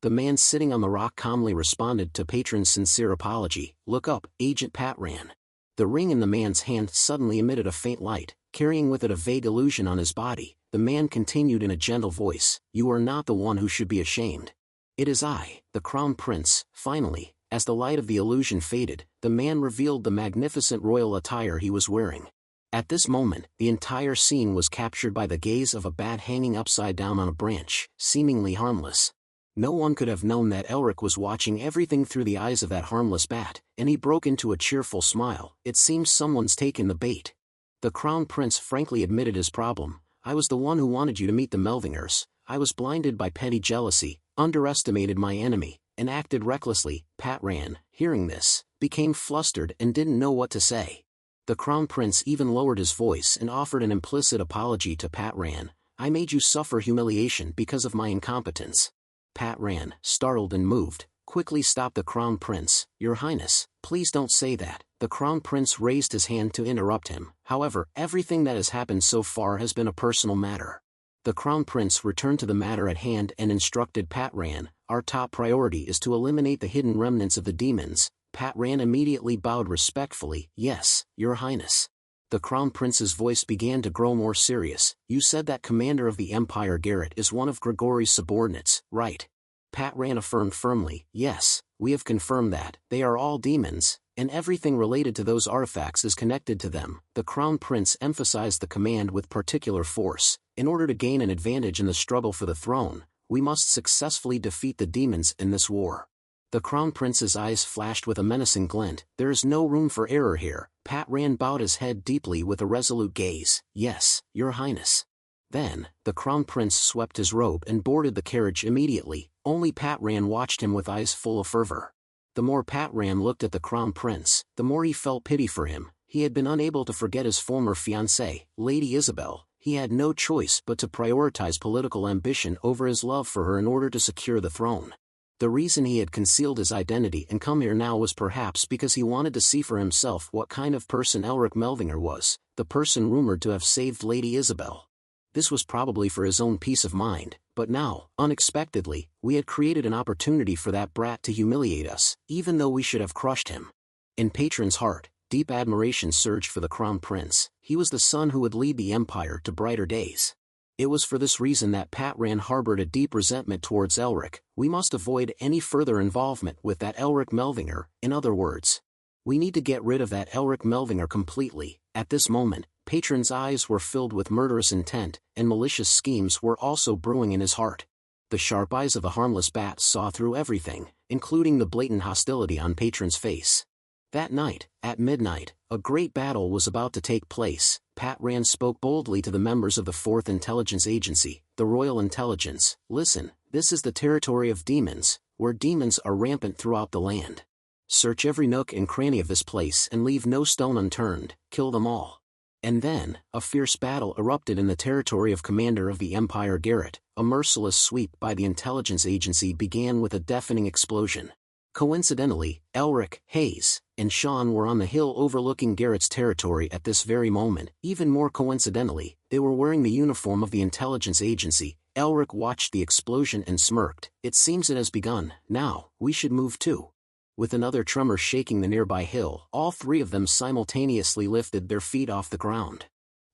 The man sitting on the rock calmly responded to Patron's sincere apology. "Look up, Agent Pat Rand." The ring in the man's hand suddenly emitted a faint light, carrying with it a vague illusion on his body. The man continued in a gentle voice, "You are not the one who should be ashamed. It is I, the Crown Prince." Finally, as the light of the illusion faded, the man revealed the magnificent royal attire he was wearing. At this moment, the entire scene was captured by the gaze of a bat hanging upside down on a branch, seemingly harmless. No one could have known that Elric was watching everything through the eyes of that harmless bat, and he broke into a cheerful smile. "It seems someone's taken the bait." The Crown Prince frankly admitted his problem. "I was the one who wanted you to meet the Melvingers. I was blinded by petty jealousy, underestimated my enemy, and acted recklessly." Pat Rand, hearing this, became flustered and didn't know what to say. The Crown Prince even lowered his voice and offered an implicit apology to Pat Rand. "I made you suffer humiliation because of my incompetence." Pat Rand, startled and moved, quickly stopped the Crown Prince. "Your Highness, please don't say that." The Crown Prince raised his hand to interrupt him. "However, everything that has happened so far has been a personal matter." The Crown Prince returned to the matter at hand and instructed Pat Rand, "Our top priority is to eliminate the hidden remnants of the demons." Pat Rand immediately bowed respectfully. "Yes, Your Highness." The Crown Prince's voice began to grow more serious. "You said that Commander of the Empire Garrett is one of Grigori's subordinates, right?" Pat Rand affirmed firmly. "Yes, we have confirmed that. They are all demons, and everything related to those artifacts is connected to them." The Crown Prince emphasized the command with particular force. "In order to gain an advantage in the struggle for the throne, we must successfully defeat the demons in this war." The Crown Prince's eyes flashed with a menacing glint. "There is no room for error here." Pat Rand bowed his head deeply with a resolute gaze. "Yes, Your Highness." Then, the Crown Prince swept his robe and boarded the carriage immediately. Only Pat Rand watched him with eyes full of fervor. The more Pat Rand looked at the Crown Prince, the more he felt pity for him. He had been unable to forget his former fiancée, Lady Isabel. He had no choice but to prioritize political ambition over his love for her in order to secure the throne. The reason he had concealed his identity and come here now was perhaps because he wanted to see for himself what kind of person Elric Melvinger was, the person rumored to have saved Lady Isabel. This was probably for his own peace of mind, but now, unexpectedly, we had created an opportunity for that brat to humiliate us, even though we should have crushed him. In Patron's heart, deep admiration surged for the Crown Prince. He was the son who would lead the Empire to brighter days. It was for this reason that Pat Rand harbored a deep resentment towards Elric. "We must avoid any further involvement with that Elric Melvinger. In other words, we need to get rid of that Elric Melvinger completely." At this moment, Patron's eyes were filled with murderous intent, and malicious schemes were also brewing in his heart. The sharp eyes of a harmless bat saw through everything, including the blatant hostility on Patron's face. That night, at midnight, a great battle was about to take place. Pat Rand spoke boldly to the members of the 4th Intelligence Agency, the Royal Intelligence. "Listen, this is the territory of demons, where demons are rampant throughout the land. Search every nook and cranny of this place and leave no stone unturned, kill them all." And then, a fierce battle erupted in the territory of Commander of the Empire Garrett. A merciless sweep by the intelligence agency began with a deafening explosion. Coincidentally, Elric, Hayes, and Sean were on the hill overlooking Garrett's territory at this very moment. Even more coincidentally, they were wearing the uniform of the intelligence agency. Elric watched the explosion and smirked. It seems it has begun. Now, we should move too. With another tremor shaking the nearby hill, all three of them simultaneously lifted their feet off the ground.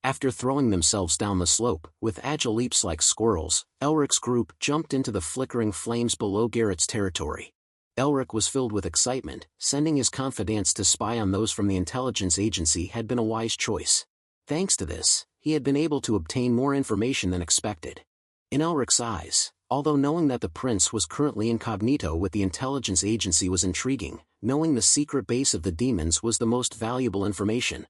After throwing themselves down the slope, with agile leaps like squirrels, Elric's group jumped into the flickering flames below Garrett's territory. Elric was filled with excitement. Sending his confidants to spy on those from the intelligence agency had been a wise choice. Thanks to this, he had been able to obtain more information than expected. In Elric's eyes, although knowing that the prince was currently incognito with the intelligence agency was intriguing, knowing the secret base of the demons was the most valuable information.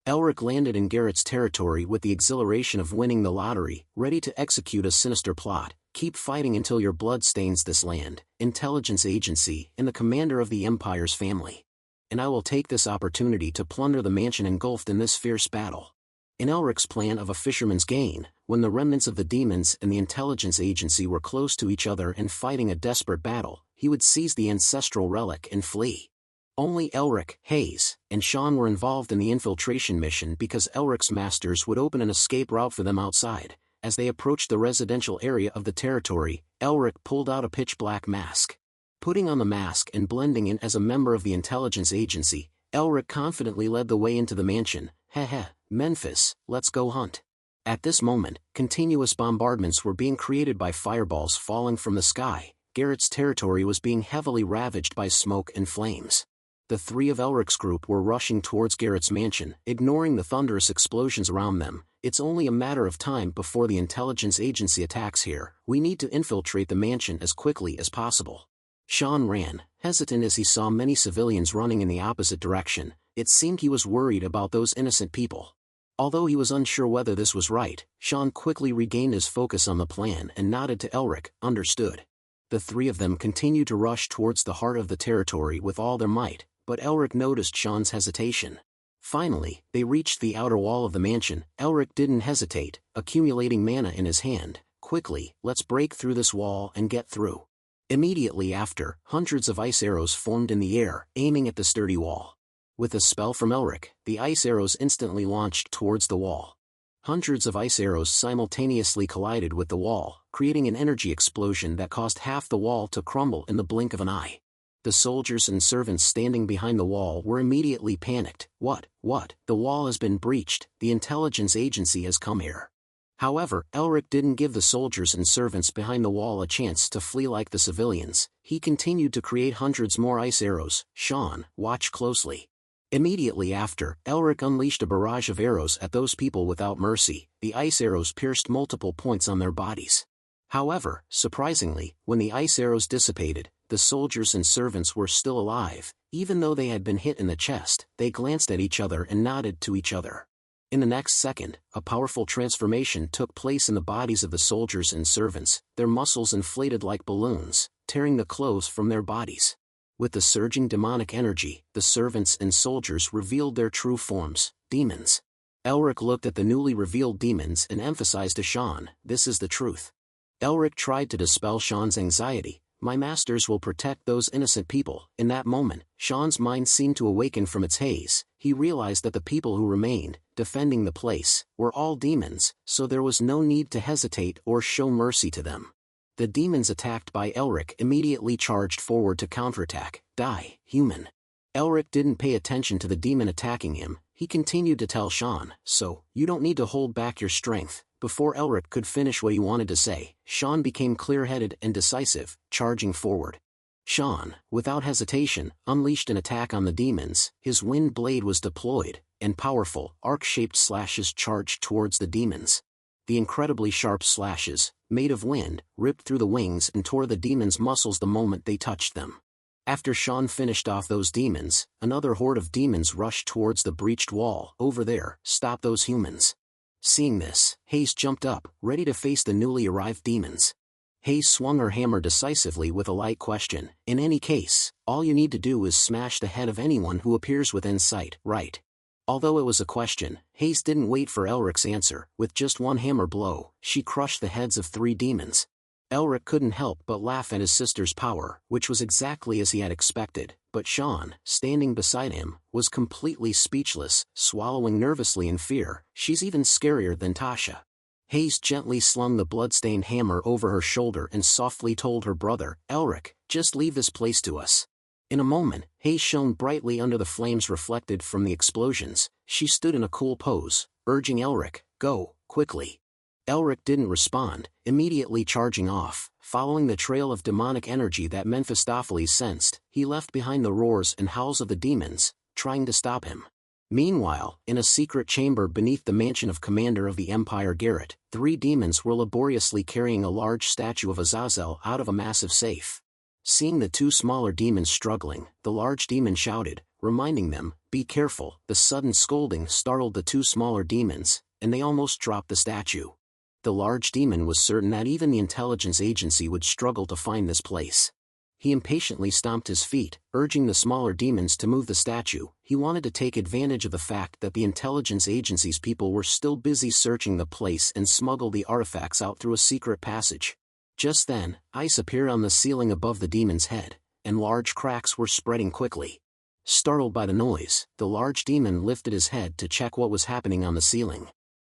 Elric landed in Garrett's territory with the exhilaration of winning the lottery, ready to execute a sinister plot. Keep fighting until your blood stains this land, intelligence agency, and the commander of the Empire's family. And I will take this opportunity to plunder the mansion engulfed in this fierce battle. In Elric's plan of a fisherman's gain, when the remnants of the demons and the intelligence agency were close to each other and fighting a desperate battle, he would seize the ancestral relic and flee. Only Elric, Hayes, and Sean were involved in the infiltration mission because Elric's masters would open an escape route for them outside. As they approached the residential area of the territory, Elric pulled out a pitch-black mask. Putting on the mask and blending in as a member of the intelligence agency, Elric confidently led the way into the mansion. Heh, Memphis, let's go hunt. At this moment, continuous bombardments were being created by fireballs falling from the sky. Garrett's territory was being heavily ravaged by smoke and flames. The three of Elric's group were rushing towards Garrett's mansion, ignoring the thunderous explosions around them. It's only a matter of time before the intelligence agency attacks here. We need to infiltrate the mansion as quickly as possible. Sean ran, hesitant as he saw many civilians running in the opposite direction. It seemed he was worried about those innocent people. Although he was unsure whether this was right, Sean quickly regained his focus on the plan and nodded to Elric. Understood. The three of them continued to rush towards the heart of the territory with all their might, but Elric noticed Sean's hesitation. Finally, they reached the outer wall of the mansion. Elric didn't hesitate, accumulating mana in his hand. Quickly, let's break through this wall and get through. Immediately after, hundreds of ice arrows formed in the air, aiming at the sturdy wall. With a spell from Elric, the ice arrows instantly launched towards the wall. Hundreds of ice arrows simultaneously collided with the wall, creating an energy explosion that caused half the wall to crumble in the blink of an eye. The soldiers and servants standing behind the wall were immediately panicked. What? The wall has been breached, the intelligence agency has come here. However, Elric didn't give the soldiers and servants behind the wall a chance to flee like the civilians. He continued to create hundreds more ice arrows. Sean, watch closely. Immediately after, Elric unleashed a barrage of arrows at those people without mercy. The ice arrows pierced multiple points on their bodies. However, surprisingly, when the ice arrows dissipated, the soldiers and servants were still alive. Even though they had been hit in the chest, they glanced at each other and nodded to each other. In the next second, a powerful transformation took place in the bodies of the soldiers and servants. Their muscles inflated like balloons, tearing the clothes from their bodies. With the surging demonic energy, the servants and soldiers revealed their true forms, demons. Elric looked at the newly revealed demons and emphasized to Sean, this is the truth. Elric tried to dispel Sean's anxiety. My masters will protect those innocent people. In that moment, Sean's mind seemed to awaken from its haze. He realized that the people who remained, defending the place, were all demons, so there was no need to hesitate or show mercy to them. The demons attacked by Elric immediately charged forward to counterattack. Die, human. Elric didn't pay attention to the demon attacking him. He continued to tell Sean, so, you don't need to hold back your strength. Before Elric could finish what he wanted to say, Sean became clear-headed and decisive, charging forward. Sean, without hesitation, unleashed an attack on the demons. His wind blade was deployed, and powerful, arc-shaped slashes charged towards the demons. The incredibly sharp slashes, made of wind, ripped through the wings and tore the demons' muscles the moment they touched them. After Sean finished off those demons, another horde of demons rushed towards the breached wall. Over there, stop those humans. Seeing this, Hayes jumped up, ready to face the newly arrived demons. Hayes swung her hammer decisively with a light question. In any case, all you need to do is smash the head of anyone who appears within sight, right? Although it was a question, Hayes didn't wait for Elric's answer. With just one hammer blow, she crushed the heads of 3 demons. Elric couldn't help but laugh at his sister's power, which was exactly as he had expected, but Sean, standing beside him, was completely speechless, swallowing nervously in fear. She's even scarier than Tasha. Hayes gently slung the blood-stained hammer over her shoulder and softly told her brother, Elric, just leave this place to us. In a moment, Hayes shone brightly under the flames reflected from the explosions. She stood in a cool pose, urging Elric, go, quickly. Elric didn't respond, immediately charging off. Following the trail of demonic energy that Mephistopheles sensed, he left behind the roars and howls of the demons, trying to stop him. Meanwhile, in a secret chamber beneath the mansion of Commander of the Empire Garrett, 3 demons were laboriously carrying a large statue of Azazel out of a massive safe. Seeing the 2 smaller demons struggling, the large demon shouted, reminding them, be careful. The sudden scolding startled the 2 smaller demons, and they almost dropped the statue. The large demon was certain that even the intelligence agency would struggle to find this place. He impatiently stomped his feet, urging the smaller demons to move the statue. He wanted to take advantage of the fact that the intelligence agency's people were still busy searching the place and smuggle the artifacts out through a secret passage. Just then, ice appeared on the ceiling above the demon's head, and large cracks were spreading quickly. Startled by the noise, the large demon lifted his head to check what was happening on the ceiling.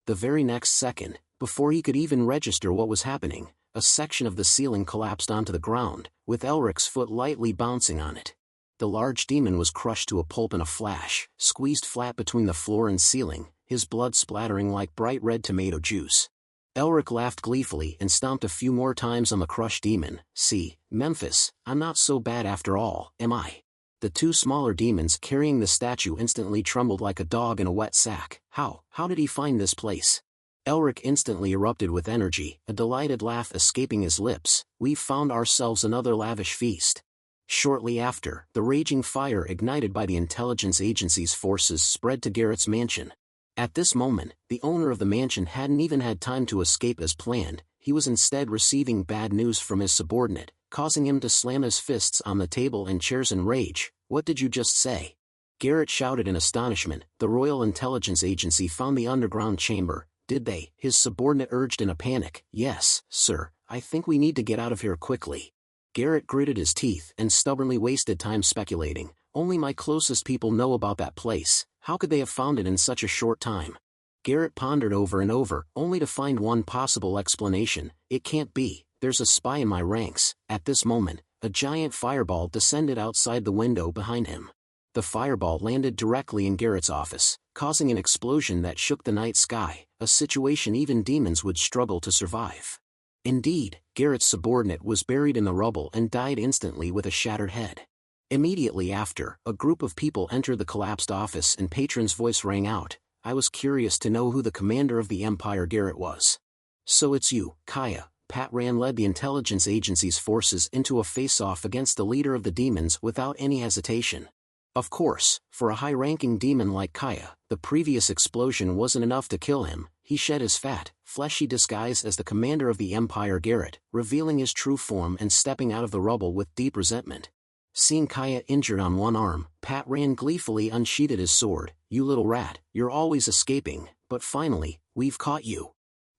The very next second, before he could even register what was happening, a section of the ceiling collapsed onto the ground, with Elric's foot lightly bouncing on it. The large demon was crushed to a pulp in a flash, squeezed flat between the floor and ceiling, his blood splattering like bright red tomato juice. Elric laughed gleefully and stomped a few more times on the crushed demon. See, Memphis, I'm not so bad after all, am I? The 2 smaller demons carrying the statue instantly trembled like a dog in a wet sack. How did he find this place? Elric instantly erupted with energy, a delighted laugh escaping his lips. We've found ourselves another lavish feast. Shortly after, the raging fire ignited by the intelligence agency's forces spread to Garrett's mansion. At this moment, the owner of the mansion hadn't even had time to escape as planned. He was instead receiving bad news from his subordinate, causing him to slam his fists on the table and chairs in rage. What did you just say? Garrett shouted in astonishment. The Royal Intelligence Agency found the underground chamber. Did they? His subordinate urged in a panic. Yes, sir, I think we need to get out of here quickly. Garrett gritted his teeth and stubbornly wasted time speculating. Only my closest people know about that place. How could they have found it in such a short time? Garrett pondered over and over, only to find one possible explanation. It can't be. There's a spy in my ranks. At this moment, a giant fireball descended outside the window behind him. The fireball landed directly in Garrett's office, causing an explosion that shook the night sky, a situation even demons would struggle to survive. Indeed, Garrett's subordinate was buried in the rubble and died instantly with a shattered head. Immediately after, a group of people entered the collapsed office and Patron's voice rang out. I was curious to know who the commander of the Empire Garrett was. So it's you, Kaya. Pat Rand led the intelligence agency's forces into a face-off against the leader of the demons without any hesitation. Of course, for a high-ranking demon like Kaya, the previous explosion wasn't enough to kill him. He shed his fat, fleshy disguise as the commander of the Empire Garrett, revealing his true form and stepping out of the rubble with deep resentment. Seeing Kaya injured on one arm, Pat Rand gleefully unsheathed his sword. You little rat, you're always escaping, but finally, we've caught you.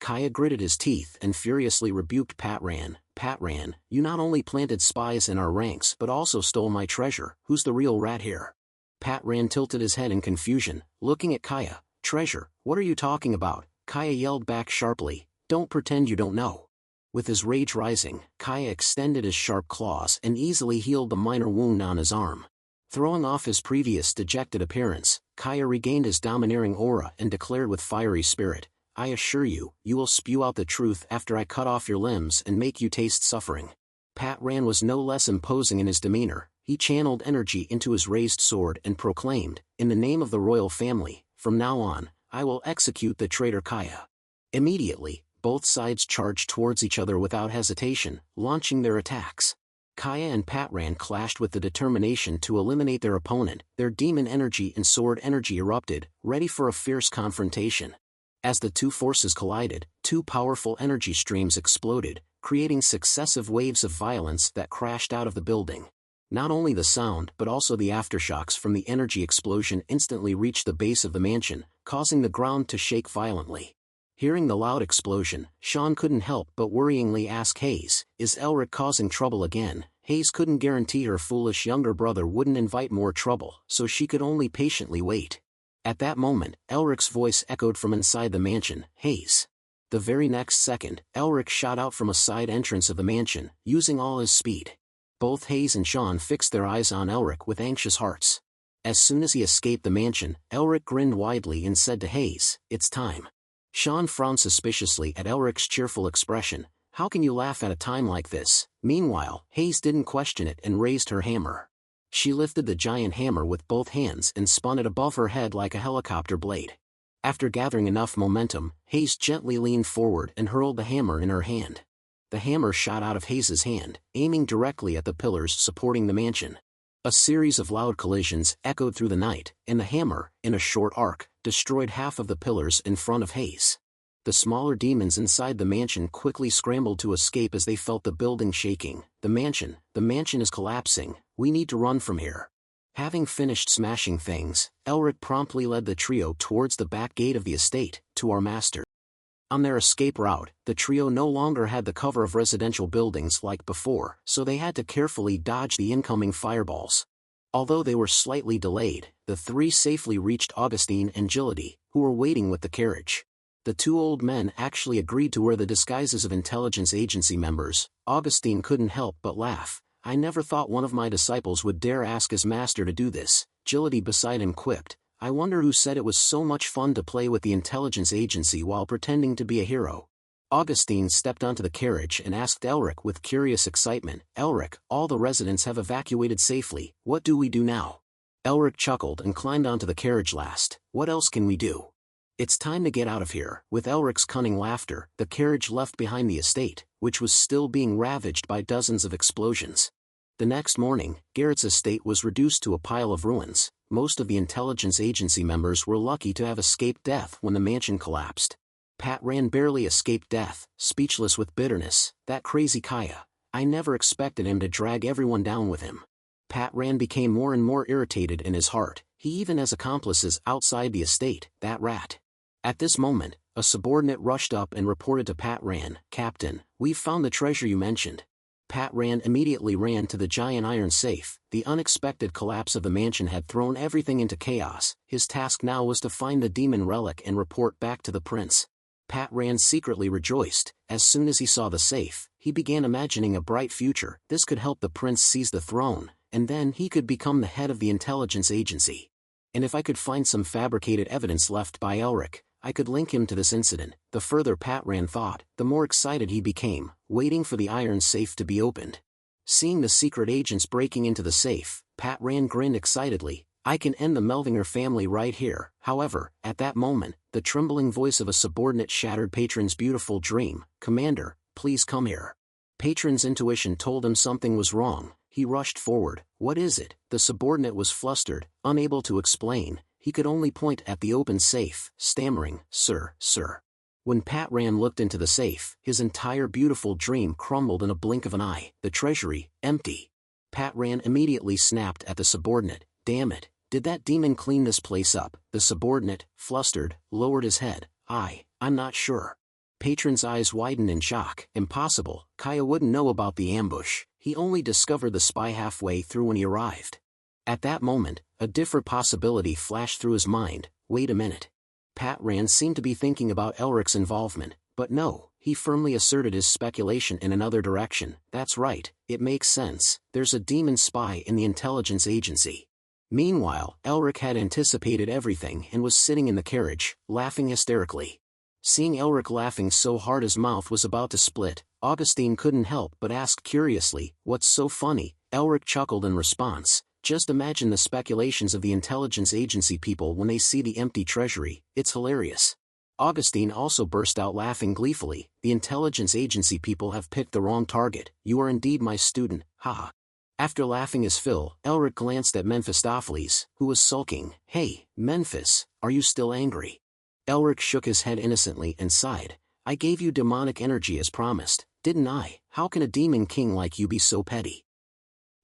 Kaya gritted his teeth and furiously rebuked Pat Rand. Pat Rand, you not only planted spies in our ranks but also stole my treasure. Who's the real rat here? Pat Rand tilted his head in confusion, looking at Kaya. Treasure, what are you talking about? Kaya yelled back sharply. Don't pretend you don't know. With his rage rising, Kaya extended his sharp claws and easily healed the minor wound on his arm. Throwing off his previous dejected appearance, Kaya regained his domineering aura and declared with fiery spirit, I assure you, you will spew out the truth after I cut off your limbs and make you taste suffering. Pat Rand was no less imposing in his demeanor. He channeled energy into his raised sword and proclaimed, in the name of the royal family, from now on, I will execute the traitor Kaya. Immediately, both sides charged towards each other without hesitation, launching their attacks. Kaya and Pat Rand clashed with the determination to eliminate their opponent. Their demon energy and sword energy erupted, ready for a fierce confrontation. As the two forces collided, 2 powerful energy streams exploded, creating successive waves of violence that crashed out of the building. Not only the sound but also the aftershocks from the energy explosion instantly reached the base of the mansion, causing the ground to shake violently. Hearing the loud explosion, Sean couldn't help but worryingly ask Hayes, is Elric causing trouble again? Hayes couldn't guarantee her foolish younger brother wouldn't invite more trouble, so she could only patiently wait. At that moment, Elric's voice echoed from inside the mansion. Hayes. The very next second, Elric shot out from a side entrance of the mansion, using all his speed. Both Hayes and Sean fixed their eyes on Elric with anxious hearts. As soon as he escaped the mansion, Elric grinned widely and said to Hayes, "It's time." Sean frowned suspiciously at Elric's cheerful expression. "How can you laugh at a time like this?" Meanwhile, Hayes didn't question it and raised her hammer. She lifted the giant hammer with both hands and spun it above her head like a helicopter blade. After gathering enough momentum, Hayes gently leaned forward and hurled the hammer in her hand. The hammer shot out of Hayes's hand, aiming directly at the pillars supporting the mansion. A series of loud collisions echoed through the night, and the hammer, in a short arc, destroyed half of the pillars in front of Hayes. The smaller demons inside the mansion quickly scrambled to escape as they felt the building shaking. The mansion is collapsing, we need to run from here." Having finished smashing things, Elric promptly led the trio towards the back gate of the estate, to our master. On their escape route, the trio no longer had the cover of residential buildings like before, so they had to carefully dodge the incoming fireballs. Although they were slightly delayed, the three safely reached Augustine and Gility, who were waiting with the carriage. The two old men actually agreed to wear the disguises of intelligence agency members. Augustine couldn't help but laugh. "I never thought one of my disciples would dare ask his master to do this." Gility beside him quipped, "I wonder who said it was so much fun to play with the intelligence agency while pretending to be a hero." Augustine stepped onto the carriage and asked Elric with curious excitement, "Elric, all the residents have evacuated safely, what do we do now?" Elric chuckled and climbed onto the carriage last. "What else can we do? It's time to get out of here." With Elric's cunning laughter, the carriage left behind the estate, which was still being ravaged by dozens of explosions. The next morning, Garrett's estate was reduced to a pile of ruins. Most of the intelligence agency members were lucky to have escaped death when the mansion collapsed. Pat Rand barely escaped death, speechless with bitterness. "That crazy Kaya. I never expected him to drag everyone down with him." Pat Rand became more and more irritated in his heart. He even has accomplices outside the estate, that rat. At this moment, a subordinate rushed up and reported to Pat Rand, "Captain, we've found the treasure you mentioned." Pat Rand immediately ran to the giant iron safe. The unexpected collapse of the mansion had thrown everything into chaos. His task now was to find the demon relic and report back to the prince. Pat Rand secretly rejoiced. As soon as he saw the safe, he began imagining a bright future. This could help the prince seize the throne, and then he could become the head of the intelligence agency. And if I could find some fabricated evidence left by Elric, I could link him to this incident. The further Pat Rand thought, the more excited he became, waiting for the iron safe to be opened. Seeing the secret agents breaking into the safe, Pat Rand grinned excitedly. "I can end the Melvinger family right here." However, at that moment, the trembling voice of a subordinate shattered Patron's beautiful dream. "Commander, please come here." Patron's intuition told him something was wrong. He rushed forward. "What is it?" The subordinate was flustered, unable to explain. He could only point at the open safe, stammering, Sir. When Pat Rand looked into the safe, his entire beautiful dream crumbled in a blink of an eye. The treasury, empty. Pat Rand immediately snapped at the subordinate. "Damn it, did that demon clean this place up?" The subordinate, flustered, lowered his head. I'm not sure." Patron's eyes widened in shock. "Impossible, Kaya wouldn't know about the ambush. He only discovered the spy halfway through when he arrived." At that moment, a different possibility flashed through his mind. Wait a minute. Pat Rand seemed to be thinking about Elric's involvement, but no, he firmly asserted his speculation in another direction. "That's right, it makes sense. There's a demon spy in the intelligence agency." Meanwhile, Elric had anticipated everything and was sitting in the carriage, laughing hysterically. Seeing Elric laughing so hard his mouth was about to split, Augustine couldn't help but ask curiously, "What's so funny?" Elric chuckled in response. "Just imagine the speculations of the intelligence agency people when they see the empty treasury. It's hilarious." Augustine also burst out laughing gleefully. "The intelligence agency people have picked the wrong target. You are indeed my student, haha." After laughing his fill, Elric glanced at Mephistopheles, who was sulking. "Hey, Memphis, are you still angry?" Elric shook his head innocently and sighed. "I gave you demonic energy as promised, didn't I? How can a demon king like you be so petty?"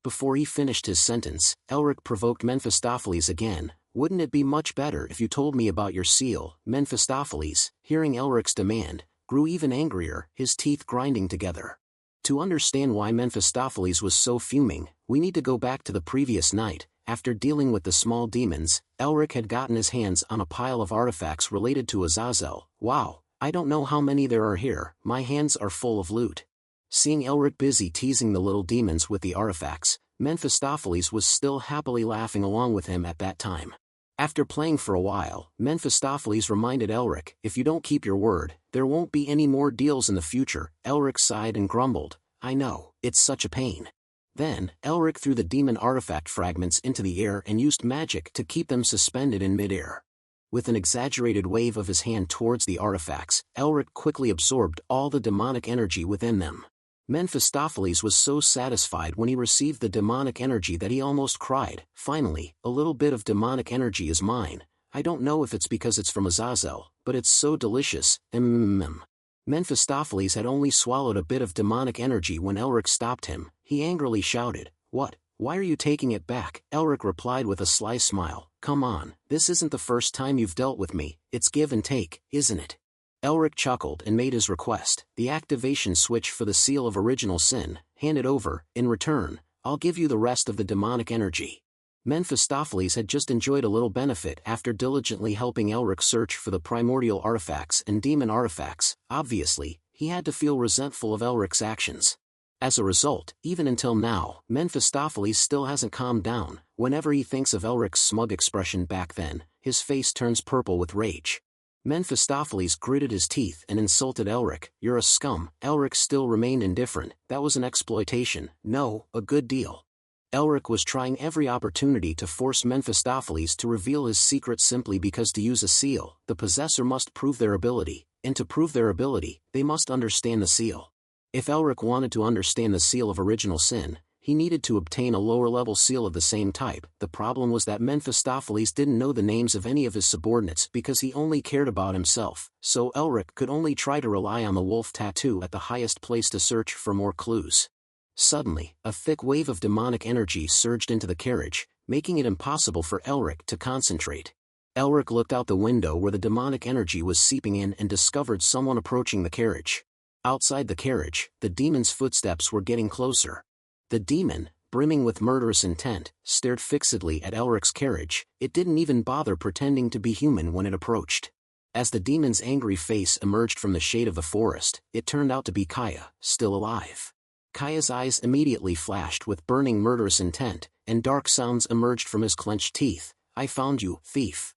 Before he finished his sentence, Elric provoked Mephistopheles again. "Wouldn't it be much better if you told me about your seal?" Mephistopheles, hearing Elric's demand, grew even angrier, his teeth grinding together. To understand why Mephistopheles was so fuming, we need to go back to the previous night. After dealing with the small demons, Elric had gotten his hands on a pile of artifacts related to Azazel. "Wow, I don't know how many there are here, my hands are full of loot. Seeing Elric busy teasing the little demons with the artifacts, Mephistopheles was still happily laughing along with him at that time. After playing for a while, Mephistopheles reminded Elric, if you don't keep your word, there won't be any more deals in the future. Elric sighed and grumbled, I know, it's such a pain. Then, Elric threw the demon artifact fragments into the air and used magic to keep them suspended in midair. With an exaggerated wave of his hand towards the artifacts, Elric quickly absorbed all the demonic energy within them. Mephistopheles was so satisfied when he received the demonic energy that he almost cried. Finally, a little bit of demonic energy is mine. I don't know if it's because it's from Azazel, but it's so delicious. Mephistopheles had only swallowed a bit of demonic energy when Elric stopped him. He angrily shouted, What? Why are you taking it back? Elric replied with a sly smile, Come on, this isn't the first time you've dealt with me, it's give and take, isn't it? Elric chuckled and made his request, the activation switch for the seal of original sin, hand it over, in return, I'll give you the rest of the demonic energy. Mephistopheles had just enjoyed a little benefit after diligently helping Elric search for the primordial artifacts and demon artifacts. Obviously, he had to feel resentful of Elric's actions. As a result, even until now, Mephistopheles still hasn't calmed down. Whenever he thinks of Elric's smug expression back then, his face turns purple with rage. Mephistopheles gritted his teeth and insulted Elric, You're a scum. Elric still remained indifferent, that was an exploitation, no, a good deal. Elric was trying every opportunity to force Mephistopheles to reveal his secret simply because to use a seal, the possessor must prove their ability, and to prove their ability, they must understand the seal. If Elric wanted to understand the seal of original sin, he needed to obtain a lower-level seal of the same type. The problem was that Mephistopheles didn't know the names of any of his subordinates because he only cared about himself, so Elric could only try to rely on the wolf tattoo at the highest place to search for more clues. Suddenly, a thick wave of demonic energy surged into the carriage, making it impossible for Elric to concentrate. Elric looked out the window where the demonic energy was seeping in and discovered someone approaching the carriage. Outside the carriage, the demon's footsteps were getting closer. The demon, brimming with murderous intent, stared fixedly at Elric's carriage. It didn't even bother pretending to be human when it approached. As the demon's angry face emerged from the shade of the forest, it turned out to be Kaya, still alive. Kaya's eyes immediately flashed with burning murderous intent, and dark sounds emerged from his clenched teeth. I found you, thief.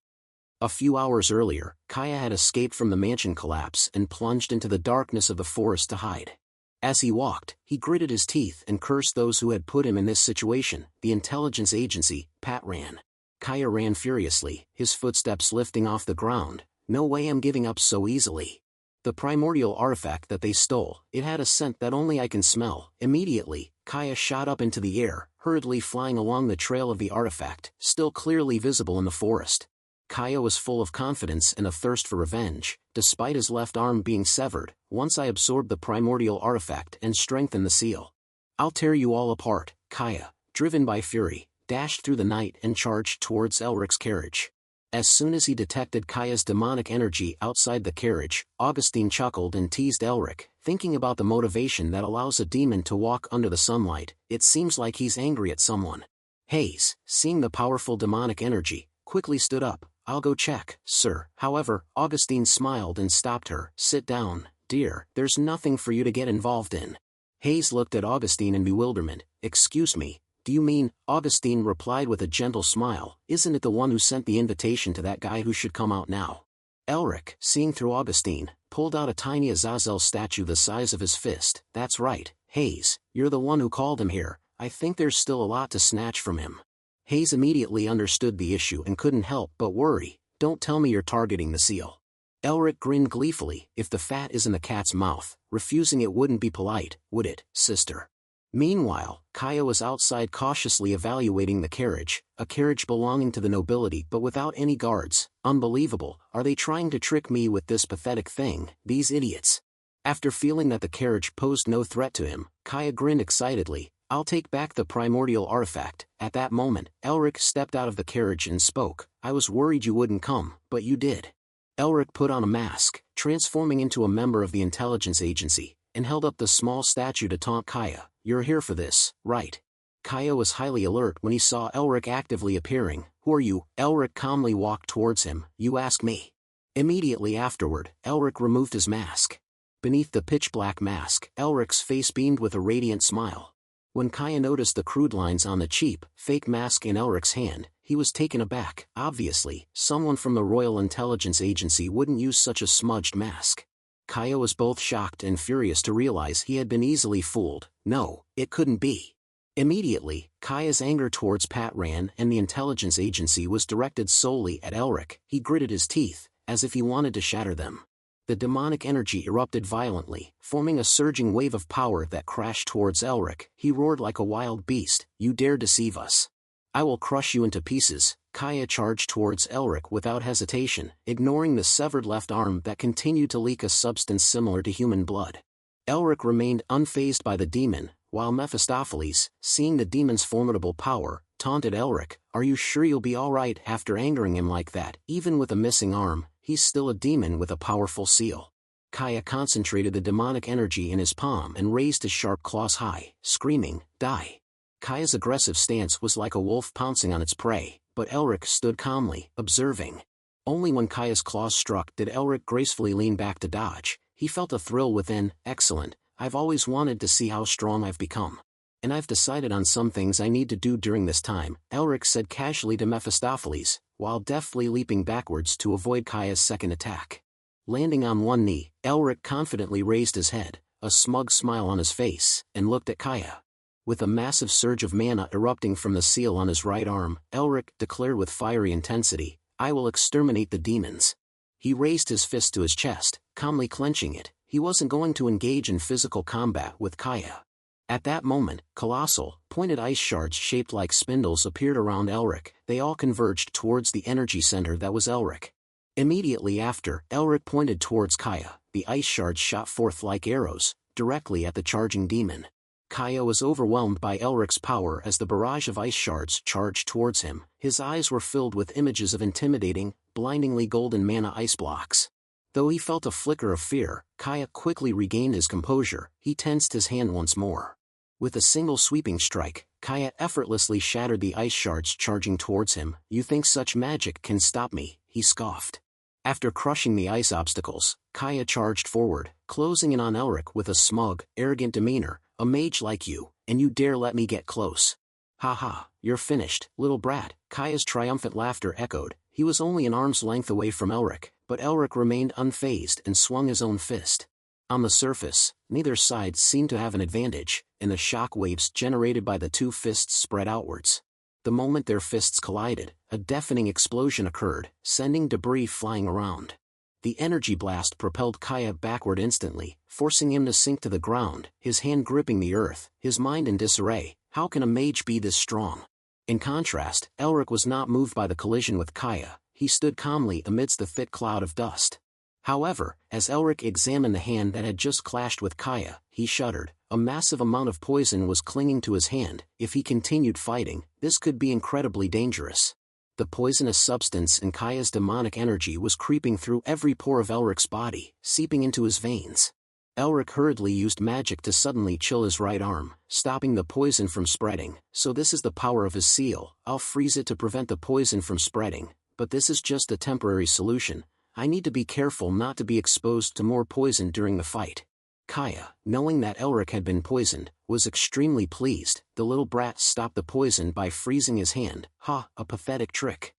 A few hours earlier, Kaya had escaped from the mansion collapse and plunged into the darkness of the forest to hide. As he walked, he gritted his teeth and cursed those who had put him in this situation. The intelligence agency, Pat ran. Kaya ran furiously, his footsteps lifting off the ground. No way I'm giving up so easily. The primordial artifact that they stole, it had a scent that only I can smell. Immediately, Kaya shot up into the air, hurriedly flying along the trail of the artifact, still clearly visible in the forest. Kaya was full of confidence and a thirst for revenge. Despite his left arm being severed, once I absorb the primordial artifact and strengthen the seal, I'll tear you all apart. Kaya, driven by fury, dashed through the night and charged towards Elric's carriage. As soon as he detected Kaya's demonic energy outside the carriage, Augustine chuckled and teased Elric, thinking about the motivation that allows a demon to walk under the sunlight. It seems like he's angry at someone. Hayes, seeing the powerful demonic energy, quickly stood up. I'll go check, sir. However, Augustine smiled and stopped her. Sit down, dear, there's nothing for you to get involved in. Hayes looked at Augustine in bewilderment. Excuse me, do you mean? Augustine replied with a gentle smile. Isn't it the one who sent the invitation to that guy who should come out now? Elric, seeing through Augustine, pulled out a tiny Azazel statue the size of his fist. That's right, Hayes, you're the one who called him here. I think there's still a lot to snatch from him. Hayes immediately understood the issue and couldn't help but worry. Don't tell me you're targeting the seal. Elric grinned gleefully. If the fat is in the cat's mouth, refusing it wouldn't be polite, would it, sister? Meanwhile, Kaya was outside cautiously evaluating the carriage, a carriage belonging to the nobility but without any guards. Unbelievable, are they trying to trick me with this pathetic thing, these idiots? After feeling that the carriage posed no threat to him, Kaya grinned excitedly. I'll take back the primordial artifact. At that moment, Elric stepped out of the carriage and spoke. I was worried you wouldn't come, but you did. Elric put on a mask, transforming into a member of the intelligence agency, and held up the small statue to taunt Kaya. You're here for this, right? Kaya was highly alert when he saw Elric actively appearing. Who are you? Elric calmly walked towards him. You ask me. Immediately afterward, Elric removed his mask. Beneath the pitch-black mask, Elric's face beamed with a radiant smile. When Kaya noticed the crude lines on the cheap, fake mask in Elric's hand, he was taken aback. Obviously, someone from the Royal Intelligence Agency wouldn't use such a smudged mask. Kaya was both shocked and furious to realize he had been easily fooled. No, it couldn't be. Immediately, Kaya's anger towards Pat Ran and the intelligence agency was directed solely at Elric. He gritted his teeth, as if he wanted to shatter them. The demonic energy erupted violently, forming a surging wave of power that crashed towards Elric. He roared like a wild beast, "You dare deceive us! I will crush you into pieces." Kaya charged towards Elric without hesitation, ignoring the severed left arm that continued to leak a substance similar to human blood. Elric remained unfazed by the demon, while Mephistopheles, seeing the demon's formidable power, taunted Elric, "Are you sure you'll be alright?" After angering him like that, even with a missing arm, he's still a demon with a powerful seal. Kaya concentrated the demonic energy in his palm and raised his sharp claws high, screaming, "Die!" Kaya's aggressive stance was like a wolf pouncing on its prey, but Elric stood calmly, observing. Only when Kaya's claws struck did Elric gracefully lean back to dodge. He felt a thrill within. "Excellent, I've always wanted to see how strong I've become. And I've decided on some things I need to do during this time," Elric said casually to Mephistopheles, while deftly leaping backwards to avoid Kaya's second attack. Landing on one knee, Elric confidently raised his head, a smug smile on his face, and looked at Kaya. With a massive surge of mana erupting from the seal on his right arm, Elric declared with fiery intensity, "I will exterminate the demons." He raised his fist to his chest, calmly clenching it. He wasn't going to engage in physical combat with Kaya. At that moment, colossal, pointed ice shards shaped like spindles appeared around Elric. They all converged towards the energy center that was Elric. Immediately after, Elric pointed towards Kaya. The ice shards shot forth like arrows, directly at the charging demon. Kaya was overwhelmed by Elric's power as the barrage of ice shards charged towards him. His eyes were filled with images of intimidating, blindingly golden mana ice blocks. Though he felt a flicker of fear, Kaya quickly regained his composure. He tensed his hand once more. With a single sweeping strike, Kaya effortlessly shattered the ice shards charging towards him. "You think such magic can stop me?" he scoffed. After crushing the ice obstacles, Kaya charged forward, closing in on Elric with a smug, arrogant demeanor. "A mage like you, and you dare let me get close? Ha ha, you're finished, little brat." Kaya's triumphant laughter echoed. He was only an arm's length away from Elric, but Elric remained unfazed and swung his own fist. On the surface, neither side seemed to have an advantage, and the shock waves generated by the two fists spread outwards. The moment their fists collided, a deafening explosion occurred, sending debris flying around. The energy blast propelled Kaya backward instantly, forcing him to sink to the ground, his hand gripping the earth, his mind in disarray. How can a mage be this strong? In contrast, Elric was not moved by the collision with Kaya. He stood calmly amidst the thick cloud of dust. However, as Elric examined the hand that had just clashed with Kaya, he shuddered. A massive amount of poison was clinging to his hand. If he continued fighting, this could be incredibly dangerous. The poisonous substance in Kaya's demonic energy was creeping through every pore of Elric's body, seeping into his veins. Elric hurriedly used magic to suddenly chill his right arm, stopping the poison from spreading. "So this is the power of his seal. I'll freeze it to prevent the poison from spreading. But this is just a temporary solution. I need to be careful not to be exposed to more poison during the fight." Kaya, knowing that Elric had been poisoned, was extremely pleased. The little brat stopped the poison by freezing his hand. Ha, a pathetic trick.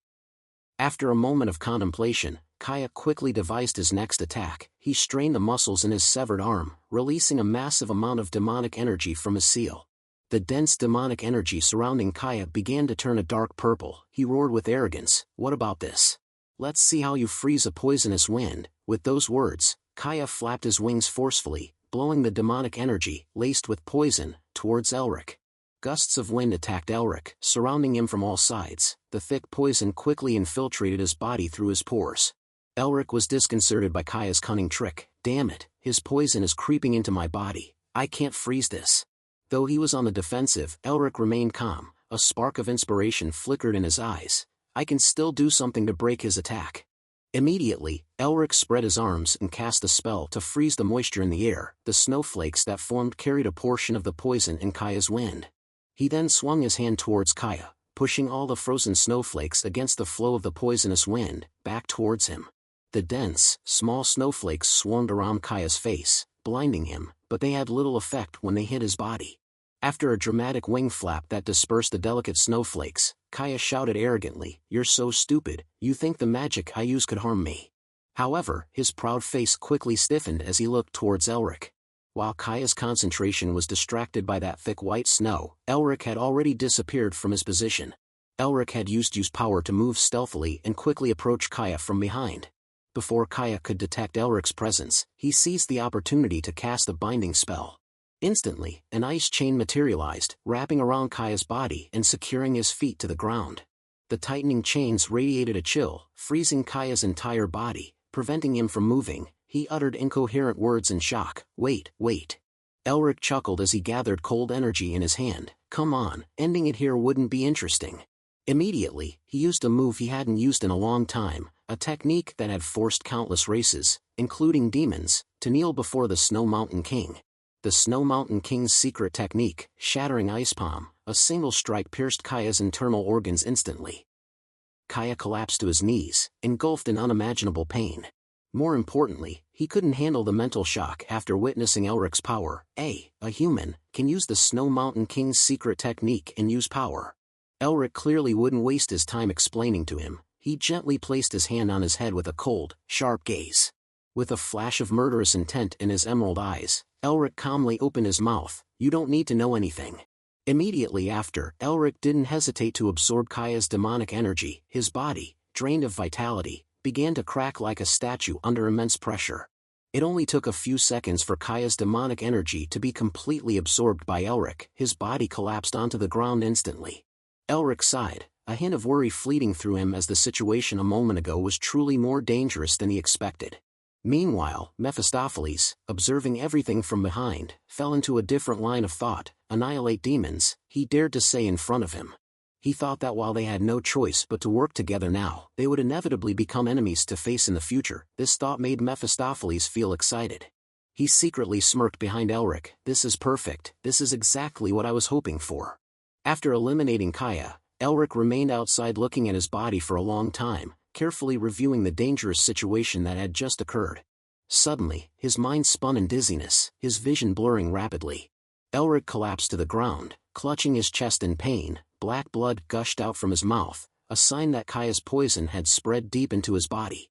After a moment of contemplation, Kaya quickly devised his next attack. He strained the muscles in his severed arm, releasing a massive amount of demonic energy from his seal. The dense demonic energy surrounding Kaya began to turn a dark purple. He roared with arrogance, "What about this? Let's see how you freeze a poisonous wind." With those words, Kaya flapped his wings forcefully, blowing the demonic energy, laced with poison, towards Elric. Gusts of wind attacked Elric, surrounding him from all sides. The thick poison quickly infiltrated his body through his pores. Elric was disconcerted by Kaya's cunning trick. "Damn it, his poison is creeping into my body. I can't freeze this." Though he was on the defensive, Elric remained calm. A spark of inspiration flickered in his eyes. I can still do something to break his attack. Immediately, Elric spread his arms and cast a spell to freeze the moisture in the air. The snowflakes that formed carried a portion of the poison in Kaya's wind. He then swung his hand towards Kaya, pushing all the frozen snowflakes against the flow of the poisonous wind, back towards him. The dense, small snowflakes swarmed around Kaya's face, blinding him, but they had little effect when they hit his body. After a dramatic wing flap that dispersed the delicate snowflakes, Kaya shouted arrogantly, "You're so stupid, you think the magic I use could harm me." However, his proud face quickly stiffened as he looked towards Elric. While Kaya's concentration was distracted by that thick white snow, Elric had already disappeared from his position. Elric had used power to move stealthily and quickly approach Kaya from behind. Before Kaya could detect Elric's presence, he seized the opportunity to cast a binding spell. Instantly, an ice chain materialized, wrapping around Kaya's body and securing his feet to the ground. The tightening chains radiated a chill, freezing Kaya's entire body, preventing him from moving. He uttered incoherent words in shock. "Wait, wait." Elric chuckled as he gathered cold energy in his hand. "Come on, ending it here wouldn't be interesting." Immediately, he used a move he hadn't used in a long time, a technique that had forced countless races, including demons, to kneel before the Snow Mountain King. The Snow Mountain King's secret technique, Shattering Ice Palm, a single strike pierced Kaya's internal organs instantly. Kaya collapsed to his knees, engulfed in unimaginable pain. More importantly, he couldn't handle the mental shock after witnessing Elric's power. A human, can use the Snow Mountain King's secret technique and use power. Elric clearly wouldn't waste his time explaining to him. He gently placed his hand on his head with a cold, sharp gaze. With a flash of murderous intent in his emerald eyes, Elric calmly opened his mouth. "You don't need to know anything." Immediately after, Elric didn't hesitate to absorb Kaya's demonic energy. His body, drained of vitality, began to crack like a statue under immense pressure. It only took a few seconds for Kaya's demonic energy to be completely absorbed by Elric. His body collapsed onto the ground instantly. Elric sighed, a hint of worry fleeting through him as the situation a moment ago was truly more dangerous than he expected. Meanwhile, Mephistopheles, observing everything from behind, fell into a different line of thought. Annihilate demons, he dared to say in front of him. He thought that while they had no choice but to work together now, they would inevitably become enemies to face in the future. This thought made Mephistopheles feel excited. He secretly smirked behind Elric. "This is perfect, this is exactly what I was hoping for." After eliminating Kaya, Elric remained outside looking at his body for a long time, carefully reviewing the dangerous situation that had just occurred. Suddenly, his mind spun in dizziness, his vision blurring rapidly. Elric collapsed to the ground, clutching his chest in pain. Black blood gushed out from his mouth, a sign that Kaya's poison had spread deep into his body.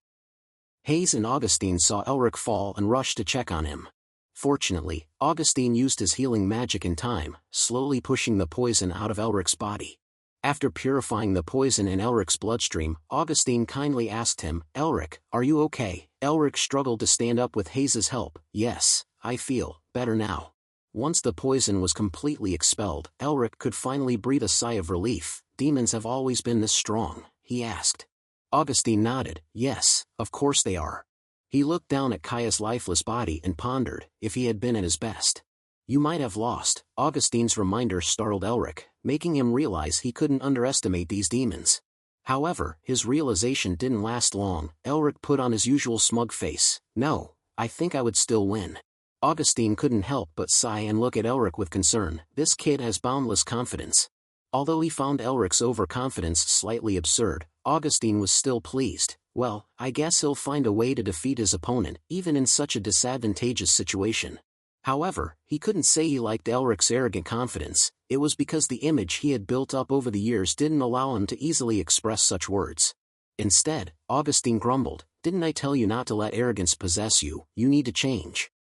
Hayes and Augustine saw Elric fall and rushed to check on him. Fortunately, Augustine used his healing magic in time, slowly pushing the poison out of Elric's body. After purifying the poison in Elric's bloodstream, Augustine kindly asked him, "Elric, are you okay?" Elric struggled to stand up with Hayes' help. "Yes, I feel better now." Once the poison was completely expelled, Elric could finally breathe a sigh of relief. "Demons have always been this strong?" he asked. Augustine nodded. "Yes, of course they are." He looked down at Kaya's lifeless body and pondered, if he had been at his best. "You might have lost." Augustine's reminder startled Elric, making him realize he couldn't underestimate these demons. However, his realization didn't last long. Elric put on his usual smug face. "No, I think I would still win." Augustine couldn't help but sigh and look at Elric with concern. This kid has boundless confidence. Although he found Elric's overconfidence slightly absurd, Augustine was still pleased. "Well, I guess he'll find a way to defeat his opponent, even in such a disadvantageous situation." However, he couldn't say he liked Elric's arrogant confidence. It was because the image he had built up over the years didn't allow him to easily express such words. Instead, Augustine grumbled, "Didn't I tell you not to let arrogance possess you? You need to change."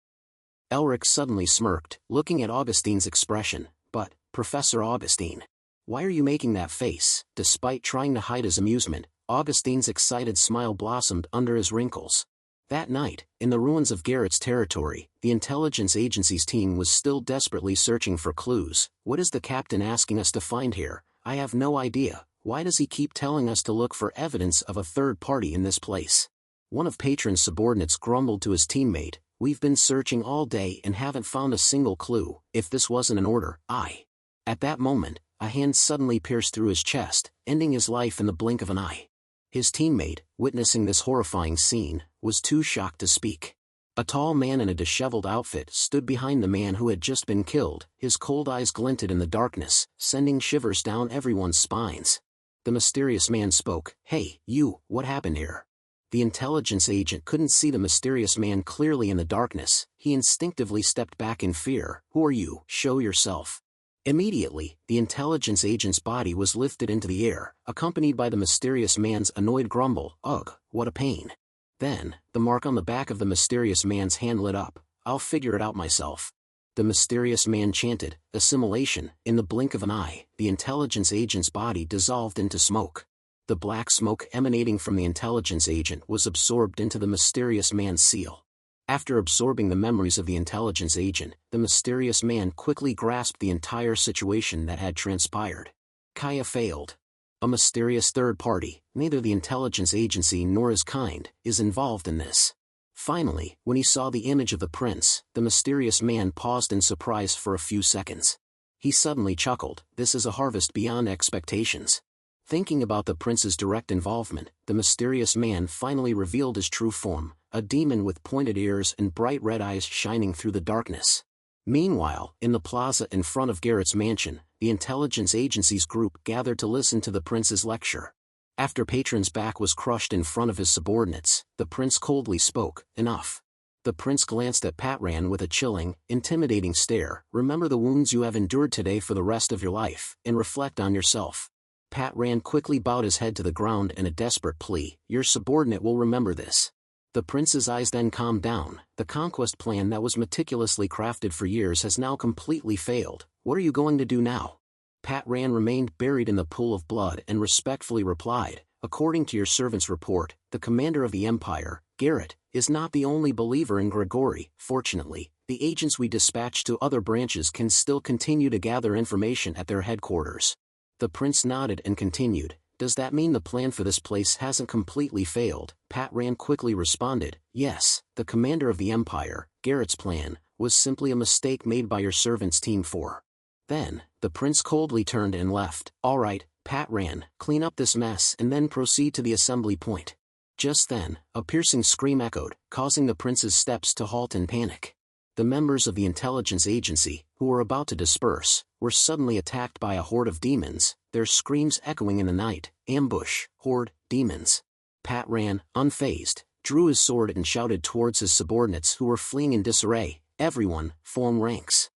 Elric suddenly smirked, looking at Augustine's expression. "But, Professor Augustine, why are you making that face?" Despite trying to hide his amusement, Augustine's excited smile blossomed under his wrinkles. That night, in the ruins of Garrett's territory, the intelligence agency's team was still desperately searching for clues. "What is the captain asking us to find here? I have no idea. Why does he keep telling us to look for evidence of a third party in this place?" One of Patron's subordinates grumbled to his teammate, "We've been searching all day and haven't found a single clue. If this wasn't an order, I..." At that moment, a hand suddenly pierced through his chest, ending his life in the blink of an eye. His teammate, witnessing this horrifying scene, was too shocked to speak. A tall man in a disheveled outfit stood behind the man who had just been killed. His cold eyes glinted in the darkness, sending shivers down everyone's spines. The mysterious man spoke. "Hey, you, what happened here?" The intelligence agent couldn't see the mysterious man clearly in the darkness. He instinctively stepped back in fear. "Who are you? Show yourself." Immediately, the intelligence agent's body was lifted into the air, accompanied by the mysterious man's annoyed grumble, "Ugh, what a pain." Then, the mark on the back of the mysterious man's hand lit up. "I'll figure it out myself." The mysterious man chanted, "Assimilation." In the blink of an eye, the intelligence agent's body dissolved into smoke. The black smoke emanating from the intelligence agent was absorbed into the mysterious man's seal. After absorbing the memories of the intelligence agent, the mysterious man quickly grasped the entire situation that had transpired. Kaya failed. A mysterious third party, neither the intelligence agency nor his kind, is involved in this. Finally, when he saw the image of the prince, the mysterious man paused in surprise for a few seconds. He suddenly chuckled, "This is a harvest beyond expectations." Thinking about the prince's direct involvement, the mysterious man finally revealed his true form, a demon with pointed ears and bright red eyes shining through the darkness. Meanwhile, in the plaza in front of Garrett's mansion, the intelligence agency's group gathered to listen to the prince's lecture. After Patron's back was crushed in front of his subordinates, the prince coldly spoke, "Enough." The prince glanced at Patran with a chilling, intimidating stare. "Remember the wounds you have endured today for the rest of your life, and reflect on yourself." Patran quickly bowed his head to the ground in a desperate plea, "Your subordinate will remember this." The prince's eyes then calmed down. "The conquest plan that was meticulously crafted for years has now completely failed. What are you going to do now?" Patran remained buried in the pool of blood and respectfully replied, "According to your servant's report, the commander of the empire, Garrett, is not the only believer in Grigori. Fortunately, the agents we dispatched to other branches can still continue to gather information at their headquarters." The prince nodded and continued, "Does that mean the plan for this place hasn't completely failed?" Patran quickly responded, "Yes, the commander of the empire, Garrett's plan, was simply a mistake made by your servant's team 4. Then, the prince coldly turned and left. "All right, Patran, clean up this mess and then proceed to the assembly point." Just then, a piercing scream echoed, causing the prince's steps to halt in panic. The members of the intelligence agency, who were about to disperse, were suddenly attacked by a horde of demons, their screams echoing in the night. "Ambush, horde, demons." Patran, unfazed, drew his sword and shouted towards his subordinates who were fleeing in disarray, "Everyone, form ranks."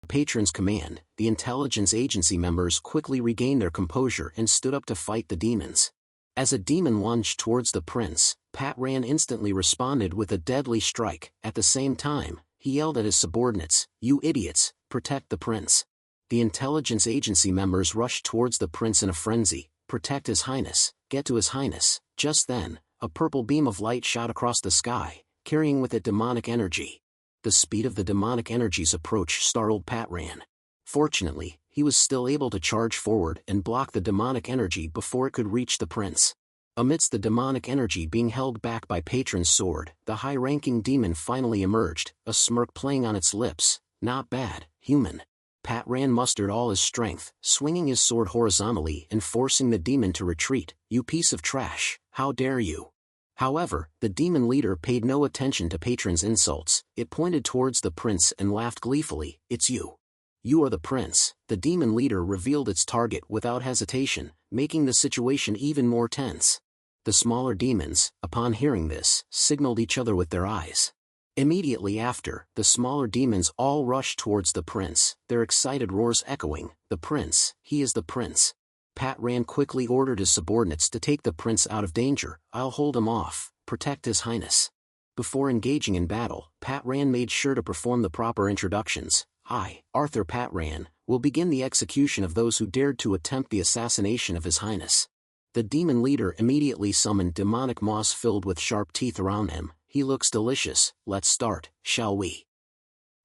Patron's command, the intelligence agency members quickly regained their composure and stood up to fight the demons. As a demon lunged towards the prince, Patran instantly responded with a deadly strike. At the same time, he yelled at his subordinates, "You idiots, protect the prince." The intelligence agency members rushed towards the prince in a frenzy. "Protect His Highness, get to His Highness." Just then, a purple beam of light shot across the sky, carrying with it demonic energy. The speed of the demonic energy's approach startled Patran. Fortunately, he was still able to charge forward and block the demonic energy before it could reach the prince. Amidst the demonic energy being held back by Patron's sword, the high-ranking demon finally emerged, a smirk playing on its lips. "Not bad, human." Patran mustered all his strength, swinging his sword horizontally and forcing the demon to retreat. "You piece of trash, how dare you!" However, the demon leader paid no attention to Patron's insults. It pointed towards the prince and laughed gleefully. "It's you. You are the prince." The demon leader revealed its target without hesitation, making the situation even more tense. The smaller demons, upon hearing this, signaled each other with their eyes. Immediately after, the smaller demons all rushed towards the prince, their excited roars echoing, "The prince, he is the prince." Patran quickly ordered his subordinates to take the prince out of danger. "I'll hold him off, protect His Highness." Before engaging in battle, Patran made sure to perform the proper introductions. "I, Arthur Patran, will begin the execution of those who dared to attempt the assassination of His Highness." The demon leader immediately summoned demonic moss filled with sharp teeth around him. "He looks delicious, let's start, shall we?"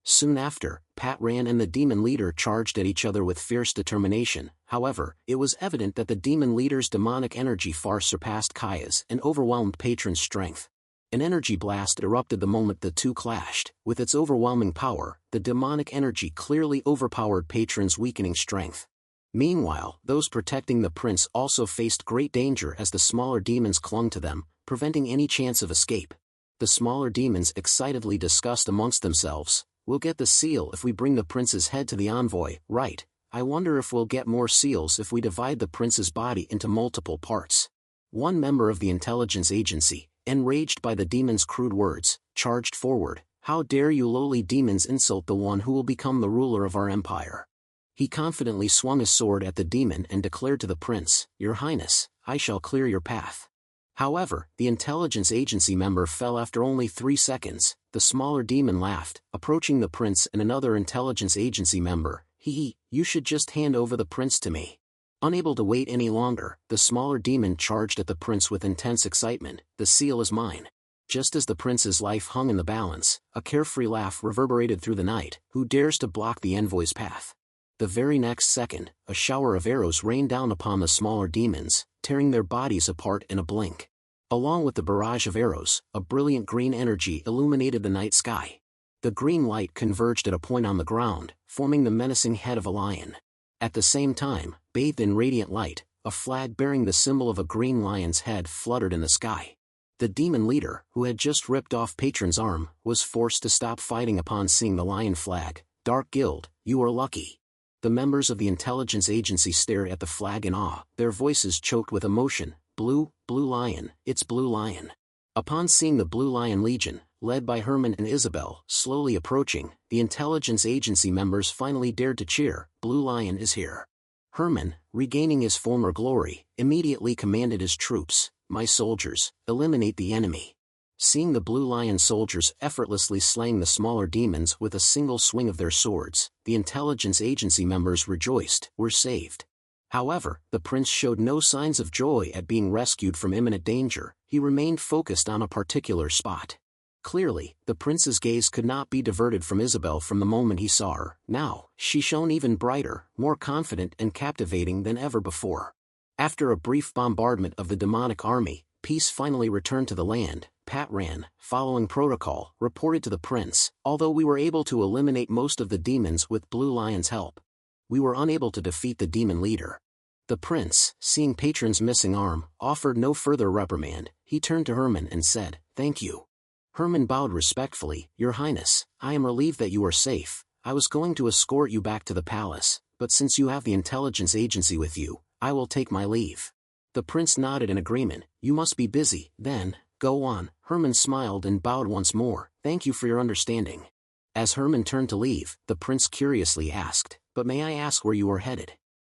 Soon after, Patran and the demon leader charged at each other with fierce determination. However, it was evident that the demon leader's demonic energy far surpassed Kaya's and overwhelmed Patron's strength. An energy blast erupted the moment the two clashed. With its overwhelming power, the demonic energy clearly overpowered Patron's weakening strength. Meanwhile, those protecting the prince also faced great danger as the smaller demons clung to them, preventing any chance of escape. The smaller demons excitedly discussed amongst themselves, "We'll get the seal if we bring the prince's head to the envoy, right? I wonder if we'll get more seals if we divide the prince's body into multiple parts." One member of the intelligence agency, enraged by the demon's crude words, charged forward. "How dare you lowly demons insult the one who will become the ruler of our empire?" He confidently swung his sword at the demon and declared to the prince, "Your Highness, I shall clear your path." However, the intelligence agency member fell after only 3 seconds. The smaller demon laughed, approaching the prince and another intelligence agency member. You should just hand over the prince to me." Unable to wait any longer, the smaller demon charged at the prince with intense excitement. "The seal is mine." Just as the prince's life hung in the balance, a carefree laugh reverberated through the night. "Who dares to block the envoy's path?" The very next second, a shower of arrows rained down upon the smaller demons, tearing their bodies apart in a blink. Along with the barrage of arrows, a brilliant green energy illuminated the night sky. The green light converged at a point on the ground, forming the menacing head of a lion. At the same time, bathed in radiant light, a flag bearing the symbol of a green lion's head fluttered in the sky. The demon leader, who had just ripped off Patron's arm, was forced to stop fighting upon seeing the lion flag. "Dark Guild, you are lucky." The members of the intelligence agency stared at the flag in awe, their voices choked with emotion. Blue Lion, it's Blue Lion." Upon seeing the Blue Lion Legion, led by Herman and Isabel, slowly approaching, the intelligence agency members finally dared to cheer. "Blue Lion is here." Herman, regaining his former glory, immediately commanded his troops, "My soldiers, eliminate the enemy." Seeing the Blue Lion soldiers effortlessly slaying the smaller demons with a single swing of their swords, the intelligence agency members rejoiced. "We're saved." However, the prince showed no signs of joy at being rescued from imminent danger. He remained focused on a particular spot. Clearly, the prince's gaze could not be diverted from Isabel from the moment he saw her. Now, she shone even brighter, more confident and captivating than ever before. After a brief bombardment of the demonic army, peace finally returned to the land. Patran, following protocol, reported to the prince, "Although we were able to eliminate most of the demons with Blue Lion's help, we were unable to defeat the demon leader." The prince, seeing Patron's missing arm, offered no further reprimand. He turned to Herman and said, "Thank you." Herman bowed respectfully. "Your Highness, I am relieved that you are safe. I was going to escort you back to the palace, but since you have the intelligence agency with you, I will take my leave." The prince nodded in agreement. "You must be busy, then. Go on." Herman smiled and bowed once more. "Thank you for your understanding." As Herman turned to leave, the prince curiously asked, "But may I ask where you are headed?"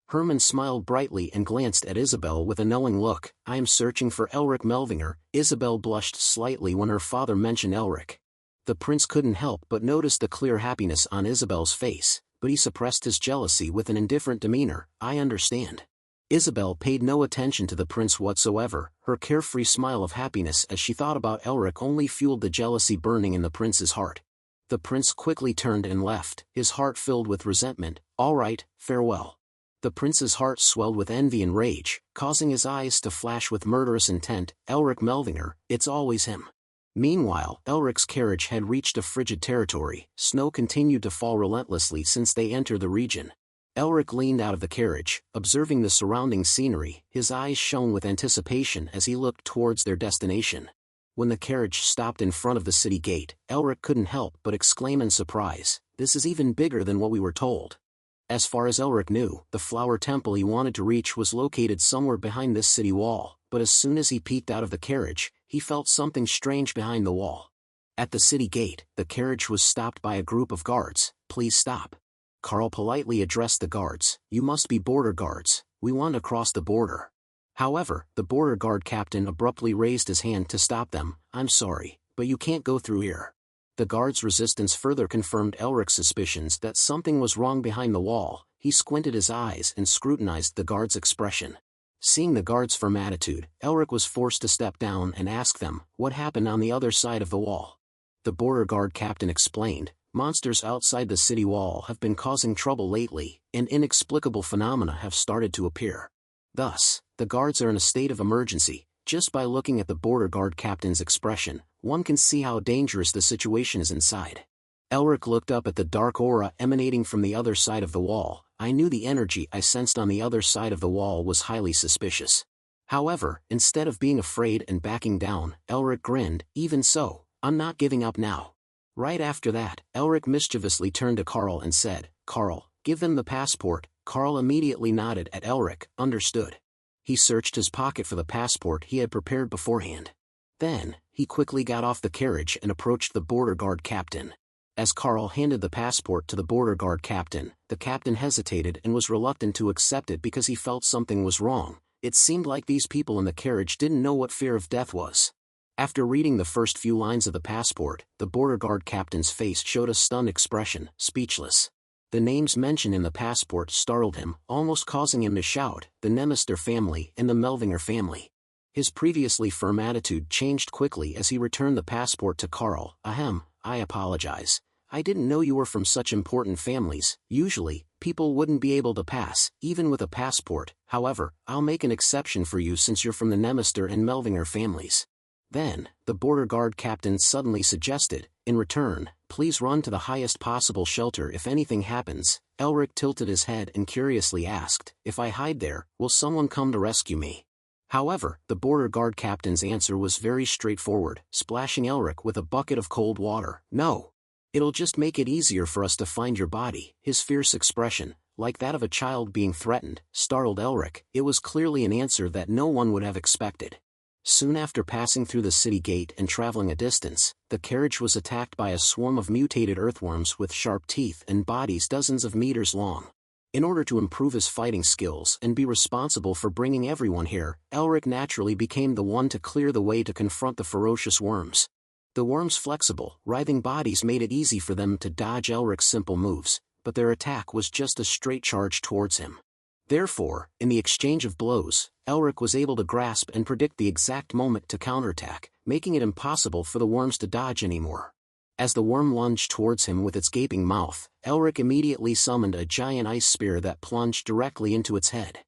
Herman smiled brightly and glanced at Isabel with a knowing look. "I am searching for Elric Melvinger." Isabel blushed slightly when her father mentioned Elric. The prince couldn't help but notice the clear happiness on Isabel's face, but he suppressed his jealousy with an indifferent demeanor. "I understand." Isabel paid no attention to the prince whatsoever. Her carefree smile of happiness as she thought about Elric only fueled the jealousy burning in the prince's heart. The prince quickly turned and left, his heart filled with resentment. "All right, farewell." The prince's heart swelled with envy and rage, causing his eyes to flash with murderous intent. "Elric Melvinger, it's always him." Meanwhile, Elric's carriage had reached a frigid territory. Snow continued to fall relentlessly since they entered the region. Elric leaned out of the carriage, observing the surrounding scenery. His eyes shone with anticipation as he looked towards their destination. When the carriage stopped in front of the city gate, Elric couldn't help but exclaim in surprise, "This is even bigger than what we were told." As far as Elric knew, the flower temple he wanted to reach was located somewhere behind this city wall, but as soon as he peeked out of the carriage, he felt something strange behind the wall. At the city gate, the carriage was stopped by a group of guards. "Please stop." Carl politely addressed the guards. "You must be border guards. We want to cross the border." However, the border guard captain abruptly raised his hand to stop them. "I'm sorry, but you can't go through here." The guard's resistance further confirmed Elric's suspicions that something was wrong behind the wall. He squinted his eyes and scrutinized the guard's expression. Seeing the guard's firm attitude, Elric was forced to step down and ask them, "What happened on the other side of the wall?" The border guard captain explained, "Monsters outside the city wall have been causing trouble lately, and inexplicable phenomena have started to appear. Thus, the guards are in a state of emergency." Just by looking at the border guard captain's expression, one can see how dangerous the situation is inside. Elric looked up at the dark aura emanating from the other side of the wall. "I knew the energy I sensed on the other side of the wall was highly suspicious." However, instead of being afraid and backing down, Elric grinned. "Even so, I'm not giving up now." Right after that, Elric mischievously turned to Carl and said, "Carl, give them the passport." Carl immediately nodded at Elric. "Understood." He searched his pocket for the passport he had prepared beforehand. Then, he quickly got off the carriage and approached the border guard captain. As Carl handed the passport to the border guard captain, the captain hesitated and was reluctant to accept it because he felt something was wrong. It seemed like these people in the carriage didn't know what fear of death was. After reading the first few lines of the passport, the border guard captain's face showed a stunned expression, speechless. The names mentioned in the passport startled him, almost causing him to shout, the Nemester family and the Melvinger family. His previously firm attitude changed quickly as he returned the passport to Carl. Ahem, I apologize. I didn't know you were from such important families. Usually, people wouldn't be able to pass, even with a passport. However, I'll make an exception for you since you're from the Nemester and Melvinger families. Then, the border guard captain suddenly suggested, in return, please run to the highest possible shelter if anything happens. Elric tilted his head and curiously asked, if I hide there, will someone come to rescue me? However, the border guard captain's answer was very straightforward, splashing Elric with a bucket of cold water. No. It'll just make it easier for us to find your body. His fierce expression, like that of a child being threatened, startled Elric. It was clearly an answer that no one would have expected. Soon after passing through the city gate and traveling a distance, the carriage was attacked by a swarm of mutated earthworms with sharp teeth and bodies dozens of meters long. In order to improve his fighting skills and be responsible for bringing everyone here, Elric naturally became the one to clear the way to confront the ferocious worms. The worms' flexible, writhing bodies made it easy for them to dodge Elric's simple moves, but their attack was just a straight charge towards him. Therefore, in the exchange of blows, Elric was able to grasp and predict the exact moment to counterattack, making it impossible for the worms to dodge anymore. As the worm lunged towards him with its gaping mouth, Elric immediately summoned a giant ice spear that plunged directly into its head.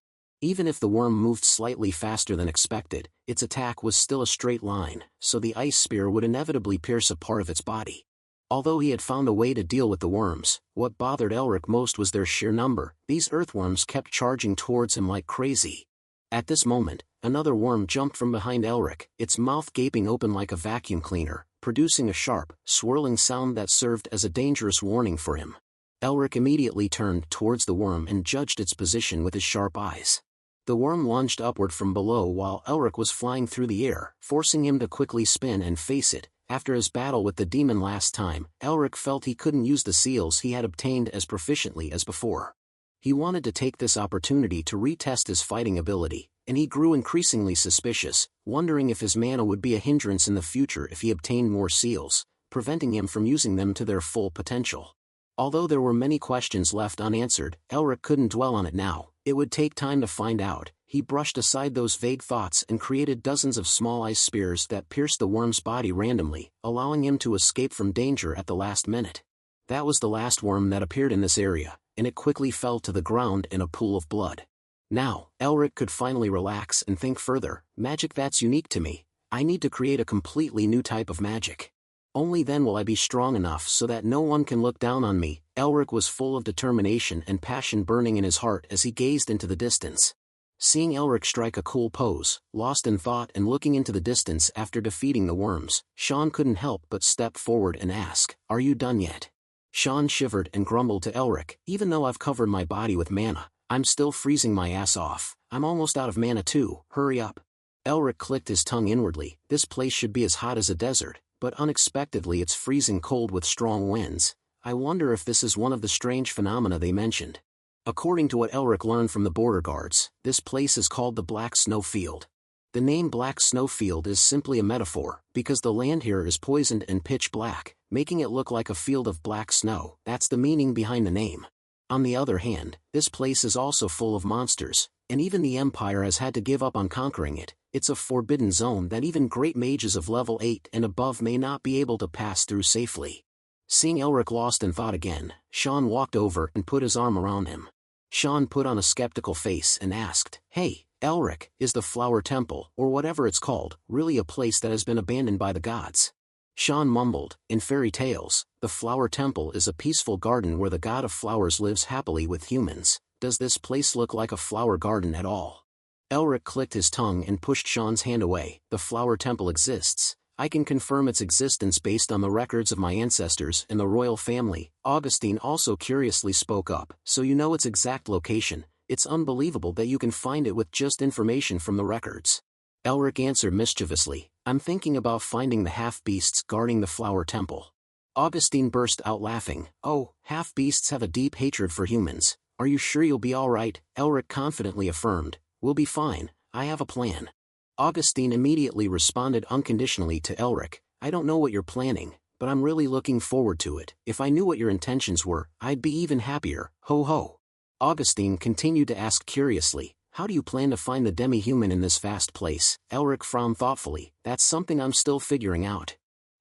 Even if the worm moved slightly faster than expected, its attack was still a straight line, so the ice spear would inevitably pierce a part of its body. Although he had found a way to deal with the worms, what bothered Elric most was their sheer number. These earthworms kept charging towards him like crazy. At this moment, another worm jumped from behind Elric, its mouth gaping open like a vacuum cleaner, producing a sharp, swirling sound that served as a dangerous warning for him. Elric immediately turned towards the worm and judged its position with his sharp eyes. The worm lunged upward from below while Elric was flying through the air, forcing him to quickly spin and face it. After his battle with the demon last time, Elric felt he couldn't use the seals he had obtained as proficiently as before. He wanted to take this opportunity to retest his fighting ability, and he grew increasingly suspicious, wondering if his mana would be a hindrance in the future if he obtained more seals, preventing him from using them to their full potential. Although there were many questions left unanswered, Elric couldn't dwell on it now. It would take time to find out. He brushed aside those vague thoughts and created dozens of small ice spears that pierced the worm's body randomly, allowing him to escape from danger at the last minute. That was the last worm that appeared in this area, and it quickly fell to the ground in a pool of blood. Now, Elric could finally relax and think further. Magic that's unique to me. I need to create a completely new type of magic. Only then will I be strong enough so that no one can look down on me. Elric was full of determination and passion burning in his heart as he gazed into the distance. Seeing Elric strike a cool pose, lost in thought and looking into the distance after defeating the worms, Sean couldn't help but step forward and ask, "Are you done yet?" Sean shivered and grumbled to Elric, "Even though I've covered my body with mana, I'm still freezing my ass off. I'm almost out of mana too, hurry up." Elric clicked his tongue inwardly. This place should be as hot as a desert, but unexpectedly it's freezing cold with strong winds. I wonder if this is one of the strange phenomena they mentioned. According to what Elric learned from the border guards, this place is called the Black Snow Field. The name Black Snow Field is simply a metaphor, because the land here is poisoned and pitch black, making it look like a field of black snow. That's the meaning behind the name. On the other hand, this place is also full of monsters, and even the Empire has had to give up on conquering it. It's a forbidden zone that even great mages of level 8 and above may not be able to pass through safely. Seeing Elric lost in thought again, Sean walked over and put his arm around him. Sean put on a skeptical face and asked, "Hey, Elric, is the Flower Temple, or whatever it's called, really a place that has been abandoned by the gods?" Sean mumbled, "In fairy tales, the Flower Temple is a peaceful garden where the god of flowers lives happily with humans. Does this place look like a flower garden at all?" Elric clicked his tongue and pushed Sean's hand away. "The Flower Temple exists. I can confirm its existence based on the records of my ancestors and the royal family." Augustine also curiously spoke up, "So you know its exact location? It's unbelievable that you can find it with just information from the records." Elric answered mischievously, I'm thinking about finding the half-beasts guarding the flower temple. Augustine burst out laughing. Oh, half-beasts have a deep hatred for humans. Are you sure you'll be all right? Elric confidently affirmed. We'll be fine, I have a plan. Augustine immediately responded unconditionally to Elric. I don't know what you're planning, but I'm really looking forward to it. If I knew what your intentions were, I'd be even happier. Ho ho. Augustine continued to ask curiously, how do you plan to find the demi-human in this vast place? Elric frowned thoughtfully. That's something I'm still figuring out.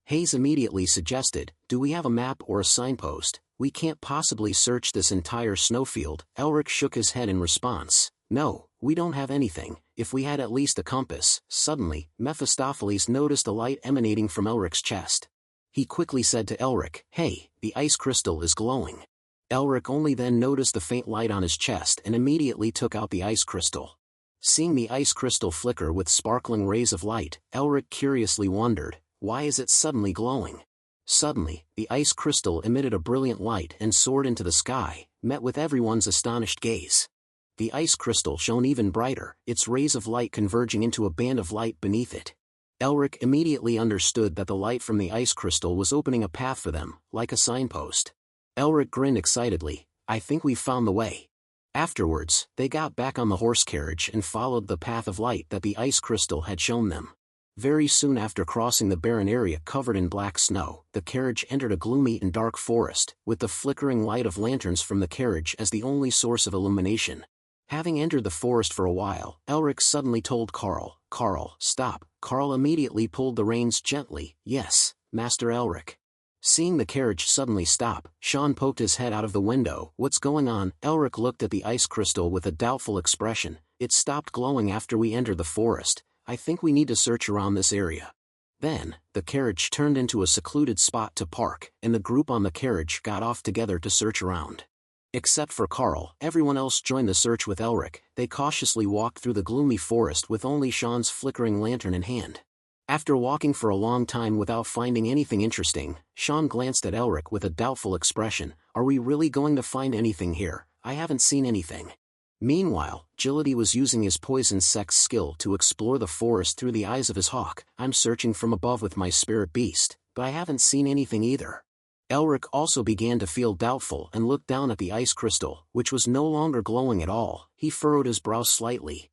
Hayes immediately suggested, do we have a map or a signpost? We can't possibly search this entire snowfield. Elric shook his head in response. No, we don't have anything. If we had at least a compass. Suddenly, Mephistopheles noticed a light emanating from Elric's chest. He quickly said to Elric, hey, the ice crystal is glowing. Elric only then noticed the faint light on his chest and immediately took out the ice crystal. Seeing the ice crystal flicker with sparkling rays of light, Elric curiously wondered, why is it suddenly glowing? Suddenly, the ice crystal emitted a brilliant light and soared into the sky, met with everyone's astonished gaze. The ice crystal shone even brighter, its rays of light converging into a band of light beneath it. Elric immediately understood that the light from the ice crystal was opening a path for them, like a signpost. Elric grinned excitedly. I think we've found the way. Afterwards, they got back on the horse carriage and followed the path of light that the ice crystal had shown them. Very soon after crossing the barren area covered in black snow, the carriage entered a gloomy and dark forest, with the flickering light of lanterns from the carriage as the only source of illumination. Having entered the forest for a while, Elric suddenly told Carl, Carl, stop. Carl immediately pulled the reins gently. Yes, Master Elric. Seeing the carriage suddenly stop, Sean poked his head out of the window. What's going on? Elric looked at the ice crystal with a doubtful expression. It stopped glowing after we entered the forest. I think we need to search around this area. Then, the carriage turned into a secluded spot to park, and the group on the carriage got off together to search around. Except for Carl, everyone else joined the search with Elric. They cautiously walked through the gloomy forest with only Sean's flickering lantern in hand. After walking for a long time without finding anything interesting, Sean glanced at Elric with a doubtful expression. Are we really going to find anything here? I haven't seen anything. Meanwhile, Agility was using his poison sex skill to explore the forest through the eyes of his hawk. I'm searching from above with my spirit beast, but I haven't seen anything either. Elric also began to feel doubtful and looked down at the ice crystal, which was no longer glowing at all. He furrowed his brow slightly.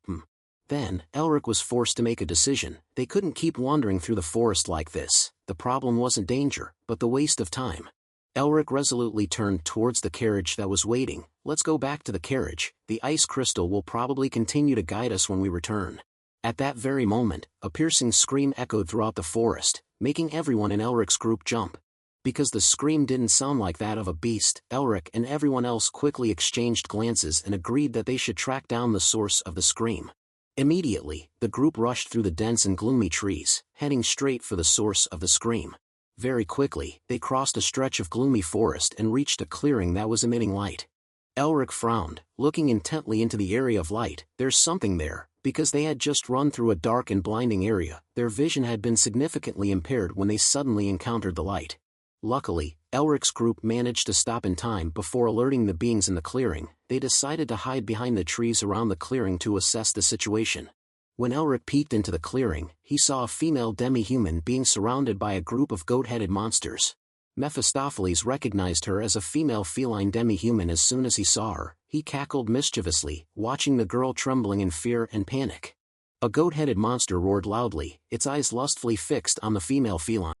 Then, Elric was forced to make a decision. They couldn't keep wandering through the forest like this. The problem wasn't danger, but the waste of time. Elric resolutely turned towards the carriage that was waiting. Let's go back to the carriage. The ice crystal will probably continue to guide us when we return. At that very moment, a piercing scream echoed throughout the forest, making everyone in Elric's group jump. Because the scream didn't sound like that of a beast, Elric and everyone else quickly exchanged glances and agreed that they should track down the source of the scream. Immediately, the group rushed through the dense and gloomy trees, heading straight for the source of the scream. Very quickly, they crossed a stretch of gloomy forest and reached a clearing that was emitting light. Elric frowned, looking intently into the area of light. There's something there. Because they had just run through a dark and blinding area, their vision had been significantly impaired when they suddenly encountered the light. Luckily, Elric's group managed to stop in time before alerting the beings in the clearing. They decided to hide behind the trees around the clearing to assess the situation. When Elric peeked into the clearing, he saw a female demi-human being surrounded by a group of goat-headed monsters. Mephistopheles recognized her as a female feline demi-human as soon as he saw her. He cackled mischievously, watching the girl trembling in fear and panic. A goat-headed monster roared loudly, its eyes lustfully fixed on the female feline.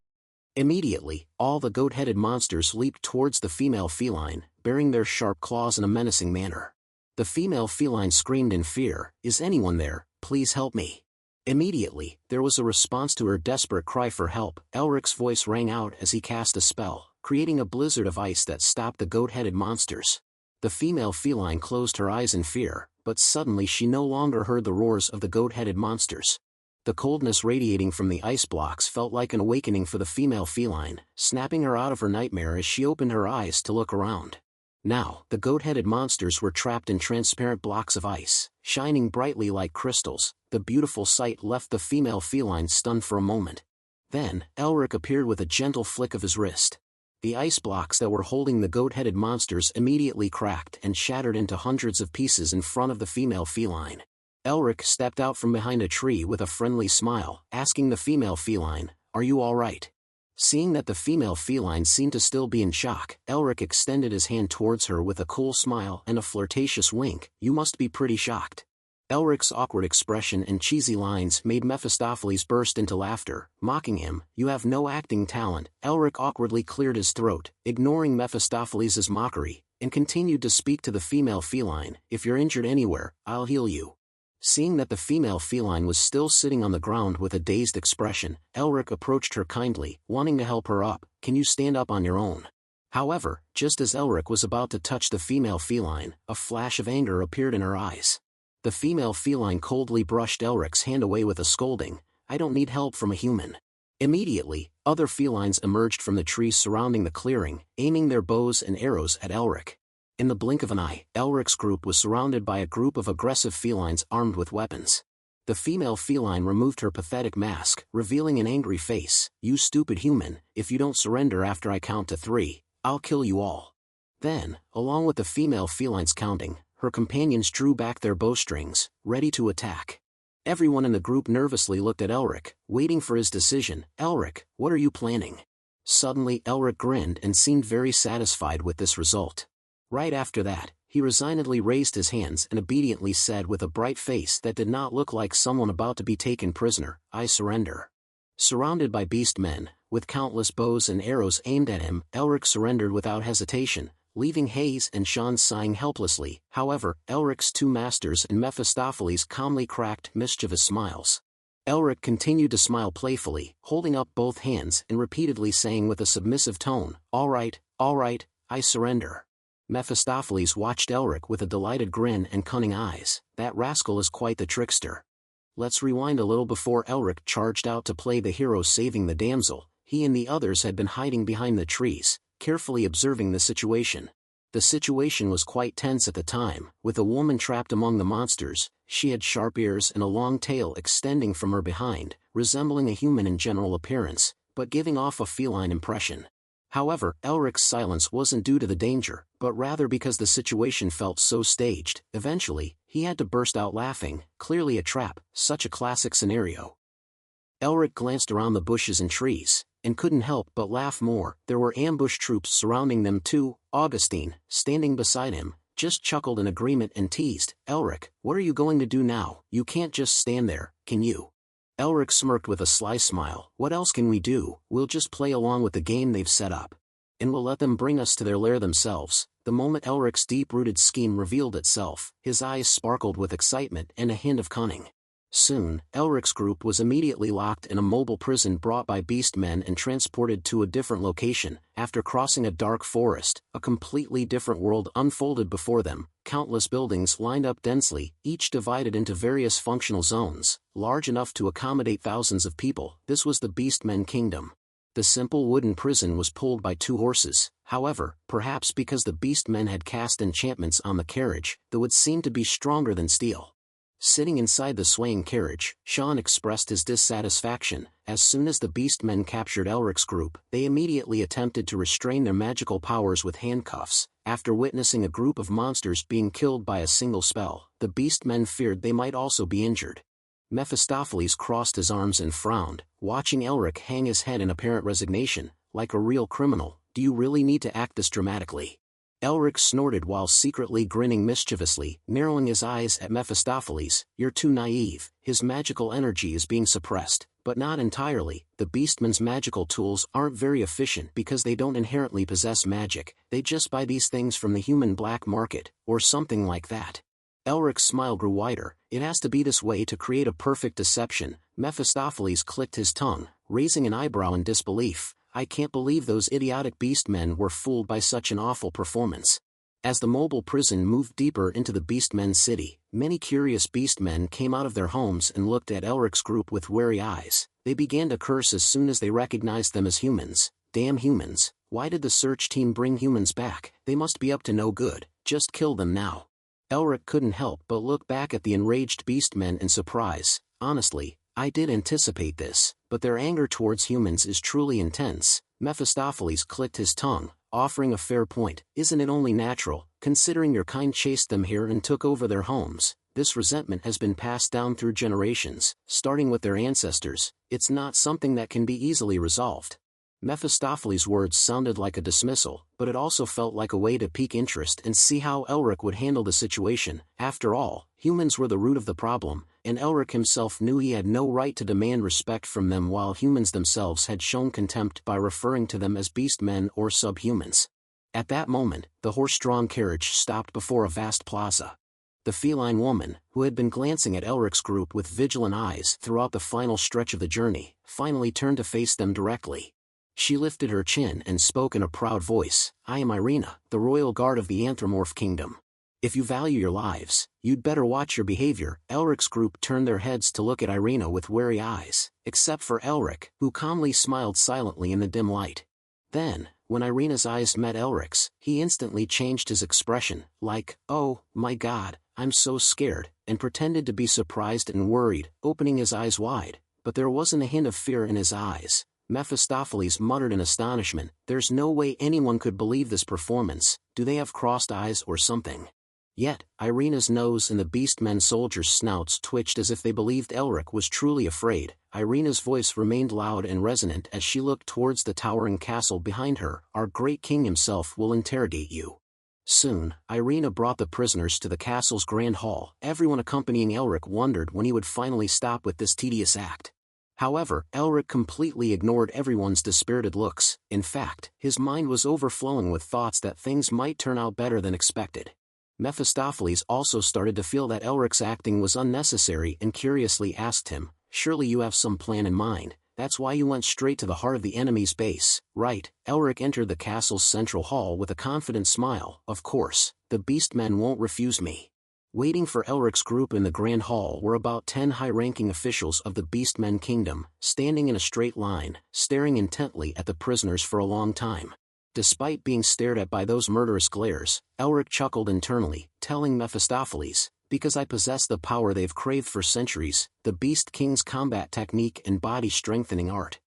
Immediately, all the goat-headed monsters leaped towards the female feline, baring their sharp claws in a menacing manner. The female feline screamed in fear, "Is anyone there? Please help me." Immediately, there was a response to her desperate cry for help. Elric's voice rang out as he cast a spell, creating a blizzard of ice that stopped the goat-headed monsters. The female feline closed her eyes in fear, but suddenly she no longer heard the roars of the goat-headed monsters. The coldness radiating from the ice blocks felt like an awakening for the female feline, snapping her out of her nightmare as she opened her eyes to look around. Now, the goat-headed monsters were trapped in transparent blocks of ice, shining brightly like crystals. The beautiful sight left the female feline stunned for a moment. Then, Elric appeared with a gentle flick of his wrist. The ice blocks that were holding the goat-headed monsters immediately cracked and shattered into hundreds of pieces in front of the female feline. Elric stepped out from behind a tree with a friendly smile, asking the female feline, "Are you all right?" Seeing that the female feline seemed to still be in shock, Elric extended his hand towards her with a cool smile and a flirtatious wink. "You must be pretty shocked." Elric's awkward expression and cheesy lines made Mephistopheles burst into laughter, mocking him. "You have no acting talent." Elric awkwardly cleared his throat, ignoring Mephistopheles' mockery, and continued to speak to the female feline. "If you're injured anywhere, I'll heal you." Seeing that the female feline was still sitting on the ground with a dazed expression, Elric approached her kindly, wanting to help her up. "Can you stand up on your own?" However, just as Elric was about to touch the female feline, a flash of anger appeared in her eyes. The female feline coldly brushed Elric's hand away with a scolding, "I don't need help from a human." Immediately, other felines emerged from the trees surrounding the clearing, aiming their bows and arrows at Elric. In the blink of an eye, Elric's group was surrounded by a group of aggressive felines armed with weapons. The female feline removed her pathetic mask, revealing an angry face. "You stupid human, if you don't surrender after I count to 3, I'll kill you all." Then, along with the female felines counting, her companions drew back their bowstrings, ready to attack. Everyone in the group nervously looked at Elric, waiting for his decision. "Elric, what are you planning?" Suddenly Elric grinned and seemed very satisfied with this result. Right after that, he resignedly raised his hands and obediently said with a bright face that did not look like someone about to be taken prisoner, "I surrender." Surrounded by beast men, with countless bows and arrows aimed at him, Elric surrendered without hesitation, leaving Hayes and Sean sighing helplessly. However, Elric's two masters and Mephistopheles calmly cracked mischievous smiles. Elric continued to smile playfully, holding up both hands and repeatedly saying with a submissive tone, all right, I surrender." Mephistopheles watched Elric with a delighted grin and cunning eyes. "That rascal is quite the trickster." Let's rewind a little. Before Elric charged out to play the hero saving the damsel, he and the others had been hiding behind the trees, carefully observing the situation. The situation was quite tense at the time, with a woman trapped among the monsters. She had sharp ears and a long tail extending from her behind, resembling a human in general appearance, but giving off a feline impression. However, Elric's silence wasn't due to the danger, but rather because the situation felt so staged. Eventually, he had to burst out laughing. Clearly a trap, such a classic scenario. Elric glanced around the bushes and trees, and couldn't help but laugh more. There were ambush troops surrounding them too. Augustine, standing beside him, just chuckled in agreement and teased, "Elric, what are you going to do now? You can't just stand there, can you?" Elric smirked with a sly smile. "What else can we do? We'll just play along with the game they've set up. And we'll let them bring us to their lair themselves." The moment Elric's deep-rooted scheme revealed itself, his eyes sparkled with excitement and a hint of cunning. Soon, Elric's group was immediately locked in a mobile prison brought by beast men and transported to a different location. After crossing a dark forest, a completely different world unfolded before them. Countless buildings lined up densely, each divided into various functional zones, large enough to accommodate thousands of people. This was the Beastmen Kingdom. The simple wooden prison was pulled by 2 horses. However, perhaps because the Beastmen had cast enchantments on the carriage, the wood seemed to be stronger than steel. Sitting inside the swaying carriage, Sean expressed his dissatisfaction. As soon as the Beastmen captured Elric's group, they immediately attempted to restrain their magical powers with handcuffs. After witnessing a group of monsters being killed by a single spell, the Beastmen feared they might also be injured. Mephistopheles crossed his arms and frowned, watching Elric hang his head in apparent resignation. "Like a real criminal, do you really need to act this dramatically?" Elric snorted while secretly grinning mischievously, narrowing his eyes at Mephistopheles. "You're too naive. His magical energy is being suppressed, but not entirely. The Beastman's magical tools aren't very efficient because they don't inherently possess magic. They just buy these things from the human black market, or something like that." Elric's smile grew wider. "It has to be this way to create a perfect deception." Mephistopheles clicked his tongue, raising an eyebrow in disbelief. "I can't believe those idiotic beastmen were fooled by such an awful performance." As the mobile prison moved deeper into the Beastmen's city, many curious beastmen came out of their homes and looked at Elric's group with wary eyes. They began to curse as soon as they recognized them as humans. "Damn humans, why did the search team bring humans back? They must be up to no good. Just kill them now." Elric couldn't help but look back at the enraged beastmen in surprise. "Honestly, I did anticipate this, but their anger towards humans is truly intense." Mephistopheles clicked his tongue, offering a fair point. "Isn't it only natural, considering your kind chased them here and took over their homes? this resentment has been passed down through generations, starting with their ancestors. It's not something that can be easily resolved. Mephistopheles' words sounded like a dismissal, but it also felt like a way to pique interest and see how Elric would handle the situation. After all, humans were the root of the problem, and Elric himself knew he had no right to demand respect from them while humans themselves had shown contempt by referring to them as beastmen or subhumans. At that moment, the horse-drawn carriage stopped before a vast plaza. The feline woman, who had been glancing at Elric's group with vigilant eyes throughout the final stretch of the journey, finally turned to face them directly. She lifted her chin and spoke in a proud voice, "I am Irina, the royal guard of the Anthropomorph Kingdom. If you value your lives, you'd better watch your behavior." Elric's group turned their heads to look at Irina with wary eyes, except for Elric, who calmly smiled silently in the dim light. Then, when Irina's eyes met Elric's, he instantly changed his expression, like, "Oh, my God, I'm so scared," and pretended to be surprised and worried, opening his eyes wide, but there wasn't a hint of fear in his eyes. Mephistopheles muttered in astonishment, "There's no way anyone could believe this performance. Do they have crossed eyes or something?" Yet, Irina's nose and the beastmen soldiers' snouts twitched as if they believed Elric was truly afraid. Irina's voice remained loud and resonant as she looked towards the towering castle behind her. "Our great king himself will interrogate you." Soon, Irina brought the prisoners to the castle's grand hall. Everyone accompanying Elric wondered when he would finally stop with this tedious act. However, Elric completely ignored everyone's dispirited looks. In fact, his mind was overflowing with thoughts that things might turn out better than expected. Mephistopheles also started to feel that Elric's acting was unnecessary and curiously asked him, "Surely you have some plan in mind, that's why you went straight to the heart of the enemy's base, right?" Elric entered the castle's central hall with a confident smile. "Of course, the beastmen won't refuse me." Waiting for Elric's group in the Grand Hall were about 10 high-ranking officials of the Beastmen Kingdom, standing in a straight line, staring intently at the prisoners for a long time. Despite being stared at by those murderous glares, Elric chuckled internally, telling Mephistopheles, "Because I possess the power they've craved for centuries, the Beast King's combat technique and body-strengthening art."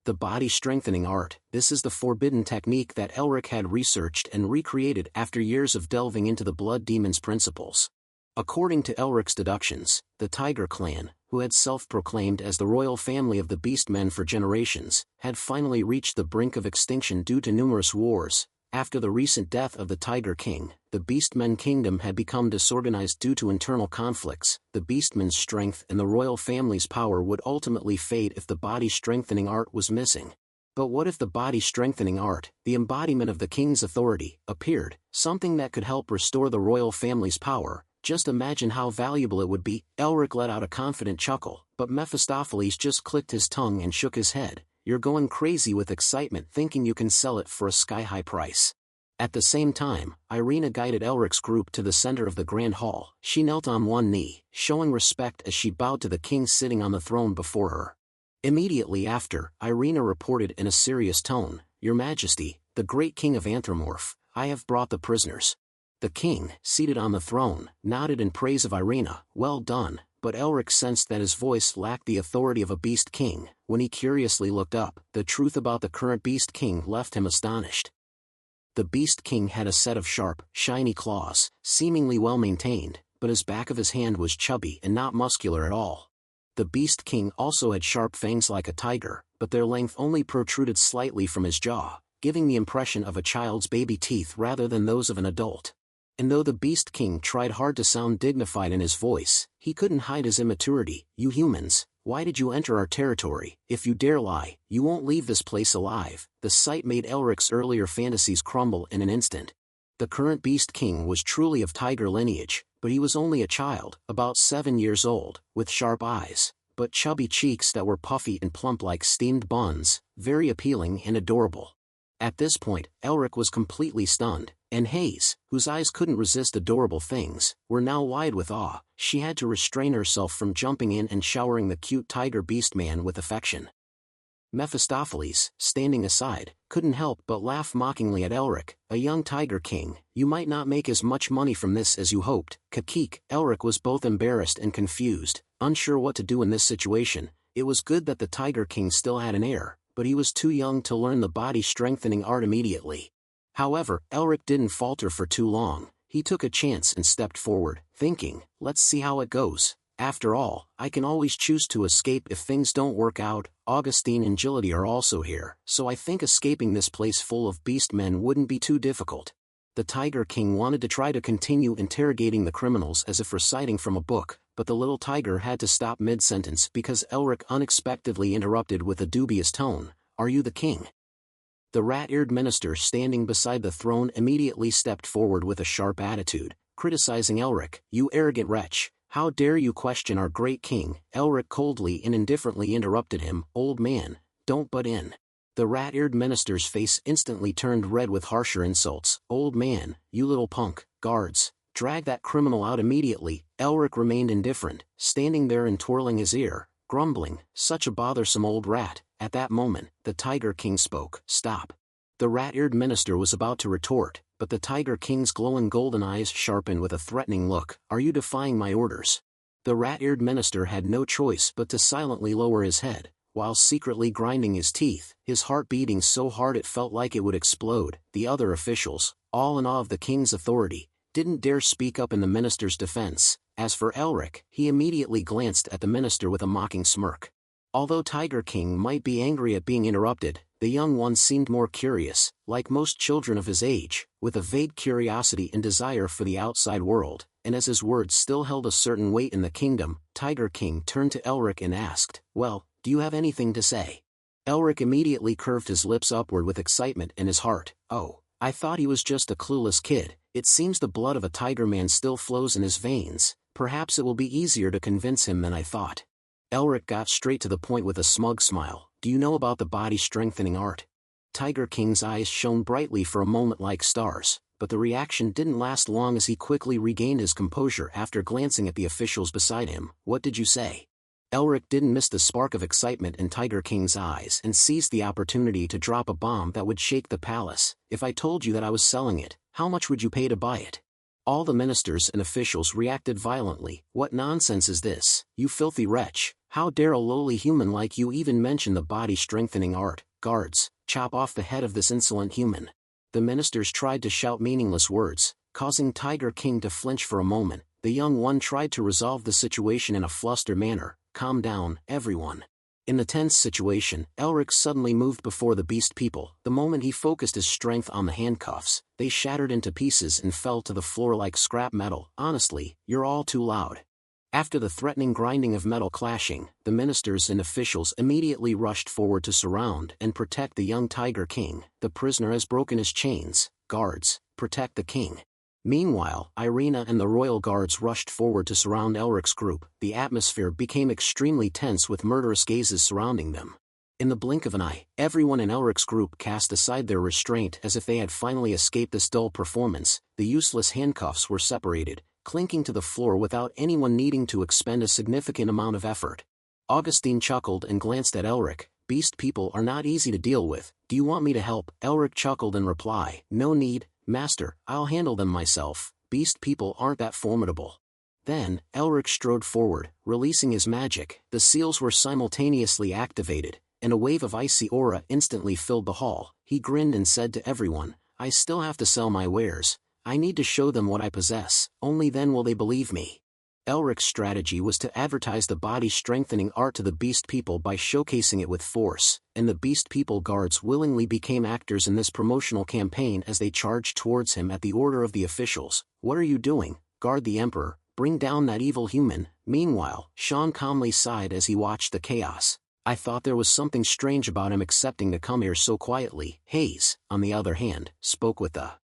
The body-strengthening art, this is the forbidden technique that Elric had researched and recreated after years of delving into the Blood Demon's principles. According to Elric's deductions, the Tiger clan, who had self-proclaimed as the royal family of the Beastmen for generations, had finally reached the brink of extinction due to numerous wars. After the recent death of the Tiger King, the Beastmen Kingdom had become disorganized due to internal conflicts. The Beastmen's strength and the royal family's power would ultimately fade if the body-strengthening art was missing. But what if the body-strengthening art, the embodiment of the king's authority, appeared, something that could help restore the royal family's power? Just imagine how valuable it would be. Elric let out a confident chuckle, but Mephistopheles just clicked his tongue and shook his head. "You're going crazy with excitement thinking you can sell it for a sky-high price." At the same time, Irina guided Elric's group to the center of the grand hall. She knelt on one knee, showing respect as she bowed to the king sitting on the throne before her. Immediately after, Irina reported in a serious tone, "Your Majesty, the great king of Anthropomorph, I have brought the prisoners." The king, seated on the throne, nodded in praise of Irina. "Well done," but Elric sensed that his voice lacked the authority of a beast king. When he curiously looked up, the truth about the current beast king left him astonished. The beast king had a set of sharp, shiny claws, seemingly well-maintained, but his back of his hand was chubby and not muscular at all. The beast king also had sharp fangs like a tiger, but their length only protruded slightly from his jaw, giving the impression of a child's baby teeth rather than those of an adult. And though the Beast King tried hard to sound dignified in his voice, he couldn't hide his immaturity. "You humans, why did you enter our territory? If you dare lie, you won't leave this place alive." The sight made Elric's earlier fantasies crumble in an instant. The current Beast King was truly of tiger lineage, but he was only a child, about 7 years old, with sharp eyes, but chubby cheeks that were puffy and plump like steamed buns, very appealing and adorable. At this point, Elric was completely stunned, and Hayes, whose eyes couldn't resist adorable things, were now wide with awe. She had to restrain herself from jumping in and showering the cute tiger beast man with affection. Mephistopheles, standing aside, couldn't help but laugh mockingly at Elric. "A young tiger king, you might not make as much money from this as you hoped." Kakik. Elric was both embarrassed and confused, unsure what to do in this situation. It was good that the Tiger King still had an heir, but he was too young to learn the body-strengthening art immediately. However, Elric didn't falter for too long. he took a chance and stepped forward, thinking, let's see how it goes. After all, I can always choose to escape if things don't work out. Augustine and Agility are also here, so I think escaping this place full of beast men wouldn't be too difficult. The Tiger King wanted to try to continue interrogating the criminals as if reciting from a book, but the little tiger had to stop mid-sentence because Elric unexpectedly interrupted with a dubious tone, "Are you the king?" The rat-eared minister standing beside the throne immediately stepped forward with a sharp attitude, criticizing Elric. "You arrogant wretch, how dare you question our great king?" Elric coldly and indifferently interrupted him, "Old man, don't butt in." The rat-eared minister's face instantly turned red with harsher insults. "Old man, you little punk, guards, drag that criminal out immediately." Elric remained indifferent, standing there and twirling his ear, grumbling, "Such a bothersome old rat." At that moment, the Tiger King spoke. "Stop." The rat-eared minister was about to retort, but the Tiger King's glowing golden eyes sharpened with a threatening look. "Are you defying my orders?" The rat-eared minister had no choice but to silently lower his head, while secretly grinding his teeth, his heart beating so hard it felt like it would explode. The other officials, all in awe of the king's authority, didn't dare speak up in the minister's defense. As for Elric, he immediately glanced at the minister with a mocking smirk. Although Tiger King might be angry at being interrupted, the young one seemed more curious, like most children of his age, with a vague curiosity and desire for the outside world, and as his words still held a certain weight in the kingdom, Tiger King turned to Elric and asked, "Well, do you have anything to say?" Elric immediately curved his lips upward with excitement in his heart. "Oh, I thought he was just a clueless kid. It seems the blood of a tiger man still flows in his veins. Perhaps it will be easier to convince him than I thought." Elric got straight to the point with a smug smile. "Do you know about the body-strengthening art?" Tiger King's eyes shone brightly for a moment like stars, but the reaction didn't last long as he quickly regained his composure after glancing at the officials beside him. "What did you say?" Elric didn't miss the spark of excitement in Tiger King's eyes and seized the opportunity to drop a bomb that would shake the palace. "If I told you that I was selling it, how much would you pay to buy it?" All the ministers and officials reacted violently. "What nonsense is this, you filthy wretch? How dare a lowly human like you even mention the body-strengthening art? Guards, chop off the head of this insolent human." The ministers tried to shout meaningless words, causing Tiger King to flinch for a moment. The young one tried to resolve the situation in a flustered manner. "Calm down, everyone." In the tense situation, Elric suddenly moved before the beast people. The moment he focused his strength on the handcuffs, they shattered into pieces and fell to the floor like scrap metal. "Honestly, you're all too loud." After the threatening grinding of metal clashing, the ministers and officials immediately rushed forward to surround and protect the young Tiger King. "The prisoner has broken his chains. Guards, protect the king." Meanwhile, Irina and the royal guards rushed forward to surround Elric's group. The atmosphere became extremely tense with murderous gazes surrounding them. In the blink of an eye, everyone in Elric's group cast aside their restraint as if they had finally escaped this dull performance. The useless handcuffs were separated, clinking to the floor without anyone needing to expend a significant amount of effort. Augustine chuckled and glanced at Elric. "Beast people are not easy to deal with. Do you want me to help?" Elric chuckled in reply. "No need, Master, I'll handle them myself. Beast people aren't that formidable." Then, Elric strode forward, releasing his magic. The seals were simultaneously activated, and a wave of icy aura instantly filled the hall. He grinned and said to everyone, "I still have to sell my wares. I need to show them what I possess, only then will they believe me." Elric's strategy was to advertise the body-strengthening art to the beast people by showcasing it with force, and the beast people guards willingly became actors in this promotional campaign as they charged towards him at the order of the officials. "What are you doing? Guard the emperor, bring down that evil human." Meanwhile, Sean calmly sighed as he watched the chaos. "I thought there was something strange about him accepting to come here so quietly." Hayes, on the other hand, spoke with a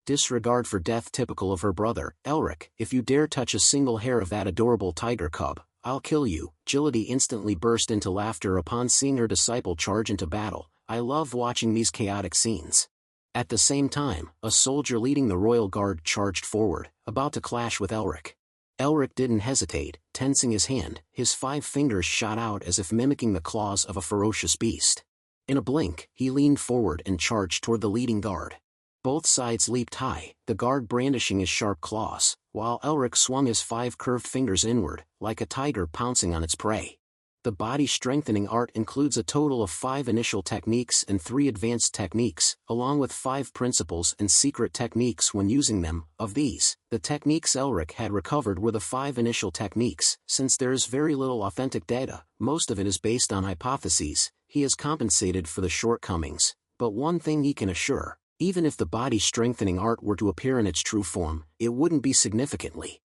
disregard for death typical of her brother. "Elric, if you dare touch a single hair of that adorable tiger cub, I'll kill you." Agility instantly burst into laughter upon seeing her disciple charge into battle. "I love watching these chaotic scenes." At the same time, a soldier leading the royal guard charged forward, about to clash with Elric. Elric didn't hesitate, tensing his hand. His 5 fingers shot out as if mimicking the claws of a ferocious beast. In a blink, he leaned forward and charged toward the leading guard. Both sides leaped high, the guard brandishing his sharp claws, while Elric swung his 5 curved fingers inward, like a tiger pouncing on its prey. The body strengthening art includes a total of 5 initial techniques and 3 advanced techniques, along with 5 principles and secret techniques when using them. Of these, the techniques Elric had recovered were the 5 initial techniques. Since there is very little authentic data, most of it is based on hypotheses, he is compensated for the shortcomings. But one thing he can assure, even if the body strengthening art were to appear in its true form, it wouldn't be significantly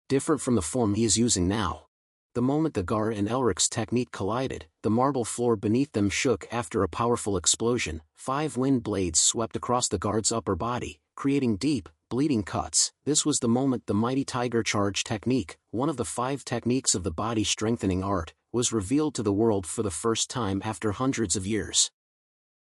different from the form he is using now. The moment the Gar and Elric's technique collided, the marble floor beneath them shook after a powerful explosion. 5 wind blades swept across the guard's upper body, creating deep, bleeding cuts. This was the moment the mighty Tiger Charge technique, one of the 5 techniques of the body strengthening art, was revealed to the world for the first time after hundreds of years.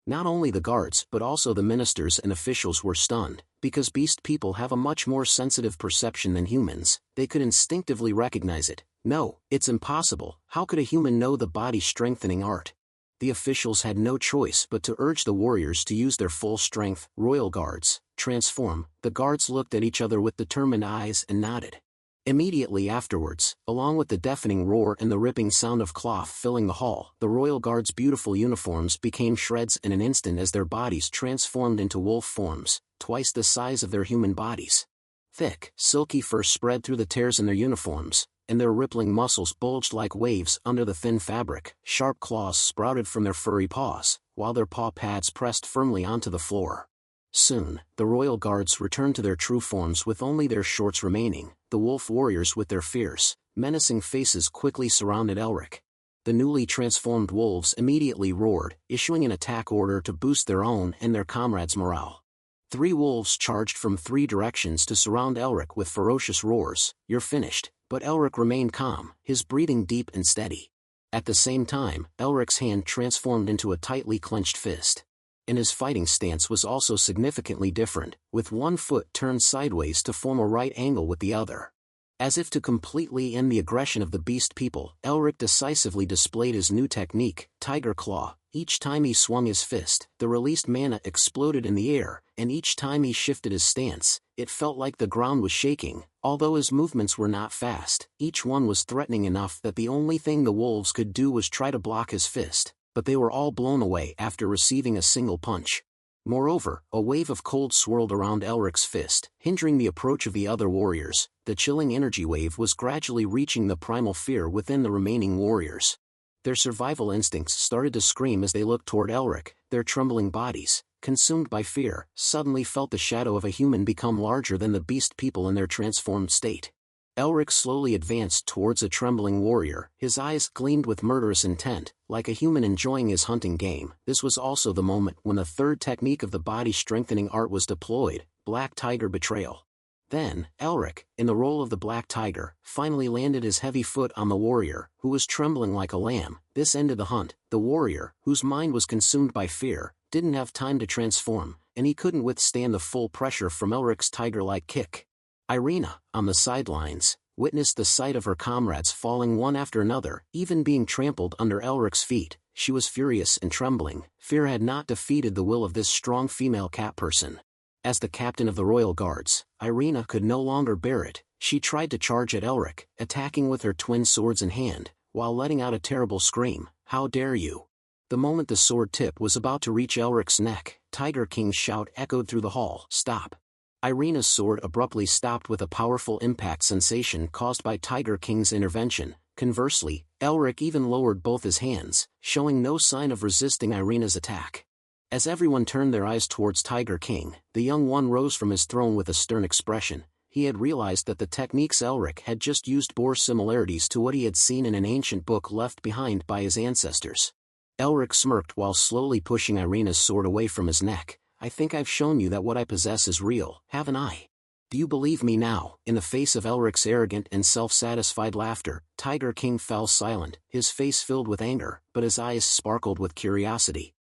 Not only the guards but also the ministers and officials were stunned, because beast people have a much more sensitive perception than humans. They could instinctively recognize it. No, it's impossible. How could a human know the body strengthening art? The officials had no choice but to urge the warriors to use their full strength. Royal guards, transform. The guards looked at each other with determined eyes and nodded. Immediately afterwards, along with the deafening roar and the ripping sound of cloth filling the hall, the royal guards' beautiful uniforms became shreds in an instant as their bodies transformed into wolf forms, twice the size of their human bodies. Thick, silky fur spread through the tears in their uniforms, and their rippling muscles bulged like waves under the thin fabric. Sharp claws sprouted from their furry paws, while their paw pads pressed firmly onto the floor. Soon, the royal guards returned to their true forms with only their shorts remaining. The wolf warriors with their fierce, menacing faces quickly surrounded Elric. The newly transformed wolves immediately roared, issuing an attack order to boost their own and their comrades' morale. 3 wolves charged from 3 directions to surround Elric with ferocious roars. "You're finished." But Elric remained calm, his breathing deep and steady. At the same time, Elric's hand transformed into a tightly clenched fist. And his fighting stance was also significantly different, with one foot turned sideways to form a right angle with the other. As if to completely end the aggression of the beast people, Elric decisively displayed his new technique, Tiger Claw. Each time he swung his fist, the released mana exploded in the air, and each time he shifted his stance, it felt like the ground was shaking. Although his movements were not fast, each one was threatening enough that the only thing the wolves could do was try to block his fist, but they were all blown away after receiving a single punch. Moreover, a wave of cold swirled around Elric's fist, hindering the approach of the other warriors. The chilling energy wave was gradually reaching the primal fear within the remaining warriors. Their survival instincts started to scream as they looked toward Elric. Their trembling bodies, consumed by fear, suddenly felt the shadow of a human become larger than the beast people in their transformed state. Elric slowly advanced towards a trembling warrior. His eyes gleamed with murderous intent, like a human enjoying his hunting game. This was also the moment when the 3rd technique of the body strengthening art was deployed, Black Tiger Betrayal. Then, Elric, in the role of the Black Tiger, finally landed his heavy foot on the warrior, who was trembling like a lamb. This ended the hunt. The warrior, whose mind was consumed by fear, didn't have time to transform, and he couldn't withstand the full pressure from Elric's tiger-like kick. Irina, on the sidelines, witnessed the sight of her comrades falling one after another, even being trampled under Elric's feet. She was furious and trembling. Fear had not defeated the will of this strong female cat person. As the captain of the royal guards, Irina could no longer bear it. She tried to charge at Elric, attacking with her twin swords in hand, while letting out a terrible scream. "How dare you!" The moment the sword tip was about to reach Elric's neck, Tiger King's shout echoed through the hall. "Stop!" Irina's sword abruptly stopped with a powerful impact sensation caused by Tiger King's intervention. Conversely, Elric even lowered both his hands, showing no sign of resisting Irina's attack. As everyone turned their eyes towards Tiger King, the young one rose from his throne with a stern expression. He had realized that the techniques Elric had just used bore similarities to what he had seen in an ancient book left behind by his ancestors. Elric smirked while slowly pushing Irina's sword away from his neck. "I think I've shown you that what I possess is real, haven't I? Do you believe me now?" In the face of Elric's arrogant and self-satisfied laughter, Tiger King fell silent, his face filled with anger, but his eyes sparkled with curiosity.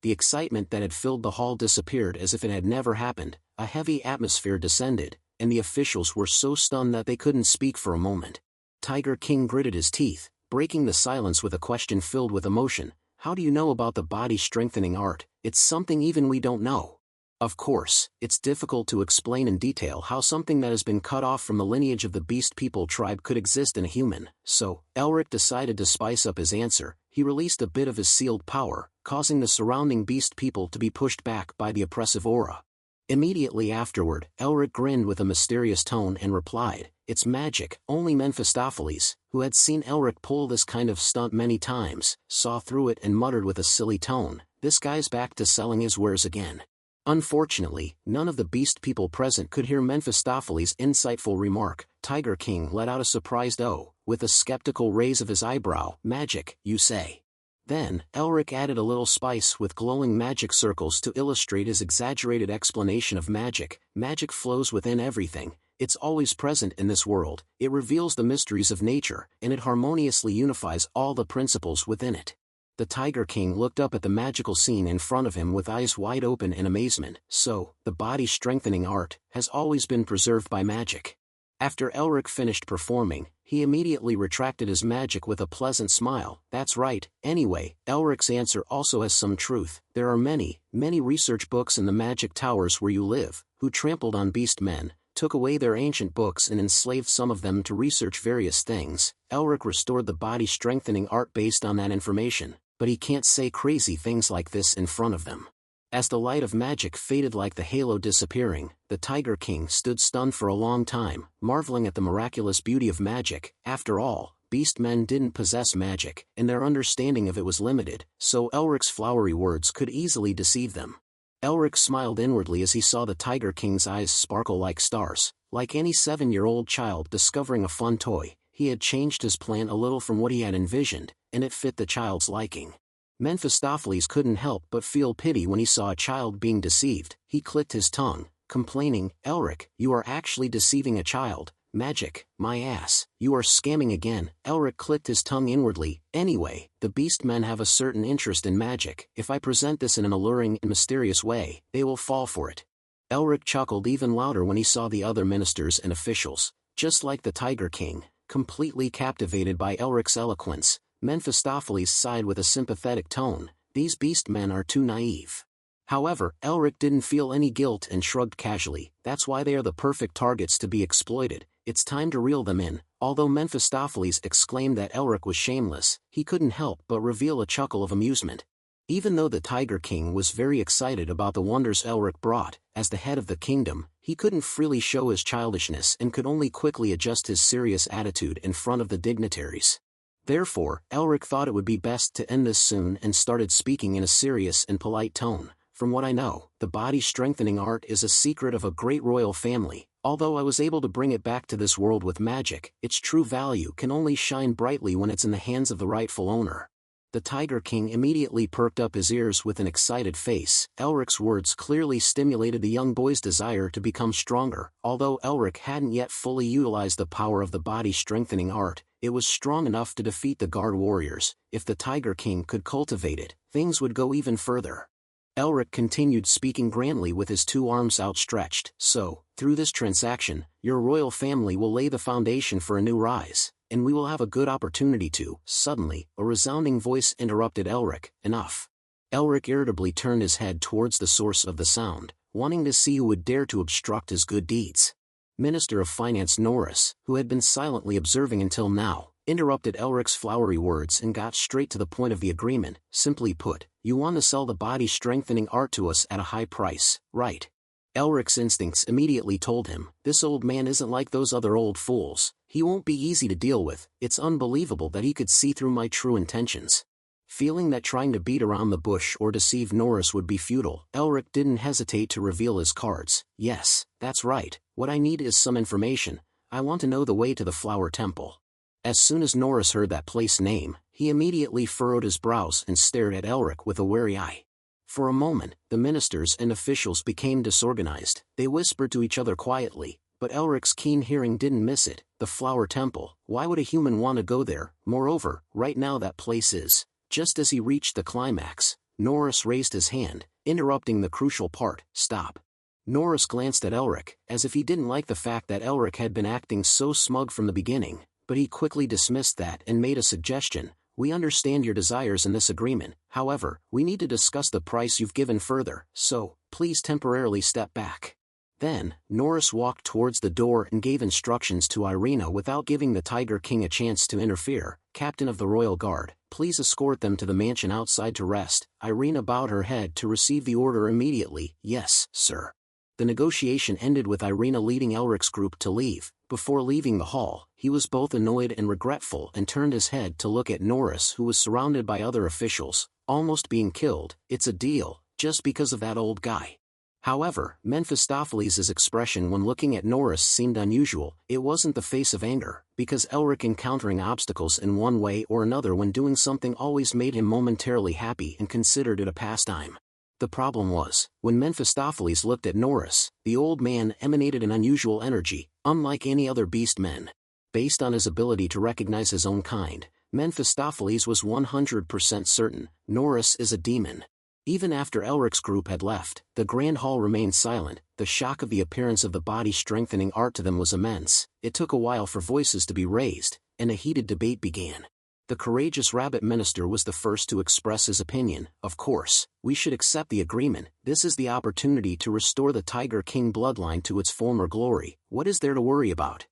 The excitement that had filled the hall disappeared as if it had never happened, a heavy atmosphere descended, and the officials were so stunned that they couldn't speak for a moment. Tiger King gritted his teeth, breaking the silence with a question filled with emotion. How do you know about the body-strengthening art? It's something even we don't know. Of course, it's difficult to explain in detail how something that has been cut off from the lineage of the Beast People tribe could exist in a human, so Elric decided to spice up his answer. He released a bit of his sealed power, causing the surrounding Beast People to be pushed back by the oppressive aura. Immediately afterward, Elric grinned with a mysterious tone and replied, "It's magic." Only Mephistopheles, who had seen Elric pull this kind of stunt many times, saw through it and muttered with a silly tone, "This guy's back to selling his wares again." Unfortunately, none of the Beast People present could hear Mephistopheles' insightful remark. Tiger King let out a surprised "oh," with a skeptical raise of his eyebrow. "Magic, you say?" Then, Elric added a little spice with glowing magic circles to illustrate his exaggerated explanation of magic. Magic flows within everything. It's always present in this world. It reveals the mysteries of nature, and it harmoniously unifies all the principles within it. The Tiger King looked up at the magical scene in front of him with eyes wide open in amazement. So, the body-strengthening art has always been preserved by magic. After Elric finished performing, he immediately retracted his magic with a pleasant smile. "That's right." Anyway, Elric's answer also has some truth. There are many, many research books in the magic towers where you live, who trampled on beast men, took away their ancient books and enslaved some of them to research various things. Elric restored the body-strengthening art based on that information, but he can't say crazy things like this in front of them. As the light of magic faded like the halo disappearing, the Tiger King stood stunned for a long time, marveling at the miraculous beauty of magic. After all, beast men didn't possess magic, and their understanding of it was limited, so Elric's flowery words could easily deceive them. Elric smiled inwardly as he saw the Tiger King's eyes sparkle like stars. Like any 7-year-old child discovering a fun toy, he had changed his plan a little from what he had envisioned, and it fit the child's liking. Mephistopheles couldn't help but feel pity when he saw a child being deceived. He clicked his tongue, complaining, "Elric, you are actually deceiving a child. Magic, my ass, you are scamming again." Elric clicked his tongue inwardly. "Anyway, the beast men have a certain interest in magic. If I present this in an alluring and mysterious way, they will fall for it." Elric chuckled even louder when he saw the other ministers and officials. Just like the Tiger King, completely captivated by Elric's eloquence, Mephistopheles sighed with a sympathetic tone. "These beast men are too naive." However, Elric didn't feel any guilt and shrugged casually. "That's why they are the perfect targets to be exploited. It's time to reel them in." Although Mephistopheles exclaimed that Elric was shameless, he couldn't help but reveal a chuckle of amusement. Even though the Tiger King was very excited about the wonders Elric brought, as the head of the kingdom, he couldn't freely show his childishness and could only quickly adjust his serious attitude in front of the dignitaries. Therefore, Elric thought it would be best to end this soon and started speaking in a serious and polite tone. "From what I know, the body-strengthening art is a secret of a great royal family. Although I was able to bring it back to this world with magic, its true value can only shine brightly when it's in the hands of the rightful owner." The Tiger King immediately perked up his ears with an excited face. Elric's words clearly stimulated the young boy's desire to become stronger. Although Elric hadn't yet fully utilized the power of the body-strengthening art, it was strong enough to defeat the guard warriors. If the Tiger King could cultivate it, things would go even further. Elric continued speaking grandly with his 2 arms outstretched. "So, through this transaction, your royal family will lay the foundation for a new rise, and we will have a good opportunity to." Suddenly, a resounding voice interrupted Elric. "Enough." Elric irritably turned his head towards the source of the sound, wanting to see who would dare to obstruct his good deeds. Minister of Finance Norris, who had been silently observing until now, interrupted Elric's flowery words and got straight to the point of the agreement. "Simply put, you want to sell the body-strengthening art to us at a high price, right?" Elric's instincts immediately told him, "This old man isn't like those other old fools. He won't be easy to deal with. It's unbelievable that he could see through my true intentions." Feeling that trying to beat around the bush or deceive Norris would be futile, Elric didn't hesitate to reveal his cards. "Yes, that's right. What I need is some information. I want to know the way to the Flower Temple." As soon as Norris heard that place name, he immediately furrowed his brows and stared at Elric with a wary eye. For a moment, the ministers and officials became disorganized. They whispered to each other quietly, but Elric's keen hearing didn't miss it. The Flower Temple, why would a human want to go there? Moreover, right now that place is... Just as he reached the climax, Norris raised his hand, interrupting the crucial part. Stop. Norris glanced at Elric, as if he didn't like the fact that Elric had been acting so smug from the beginning, but he quickly dismissed that and made a suggestion. We understand your desires in this agreement, however, we need to discuss the price you've given further, so, please temporarily step back. Then, Norris walked towards the door and gave instructions to Irina without giving the Tiger King a chance to interfere. Captain of the Royal Guard, please escort them to the mansion outside to rest. Irina bowed her head to receive the order immediately. Yes, sir. The negotiation ended with Irina leading Elric's group to leave. Before leaving the hall, he was both annoyed and regretful and turned his head to look at Norris, who was surrounded by other officials, almost being killed. It's a deal, just because of that old guy. However, Mephistopheles' expression when looking at Norris seemed unusual. It wasn't the face of anger, because Elric encountering obstacles in one way or another when doing something always made him momentarily happy and considered it a pastime. The problem was, when Mephistopheles looked at Norris, the old man emanated an unusual energy, unlike any other beast men. Based on his ability to recognize his own kind, Mephistopheles was 100% certain, Norris is a demon. Even after Elric's group had left, the Grand Hall remained silent. The shock of the appearance of the body-strengthening art to them was immense. It took a while for voices to be raised, and a heated debate began. The courageous rabbit minister was the first to express his opinion. Of course, we should accept the agreement. This is the opportunity to restore the Tiger King bloodline to its former glory. What is there to worry about?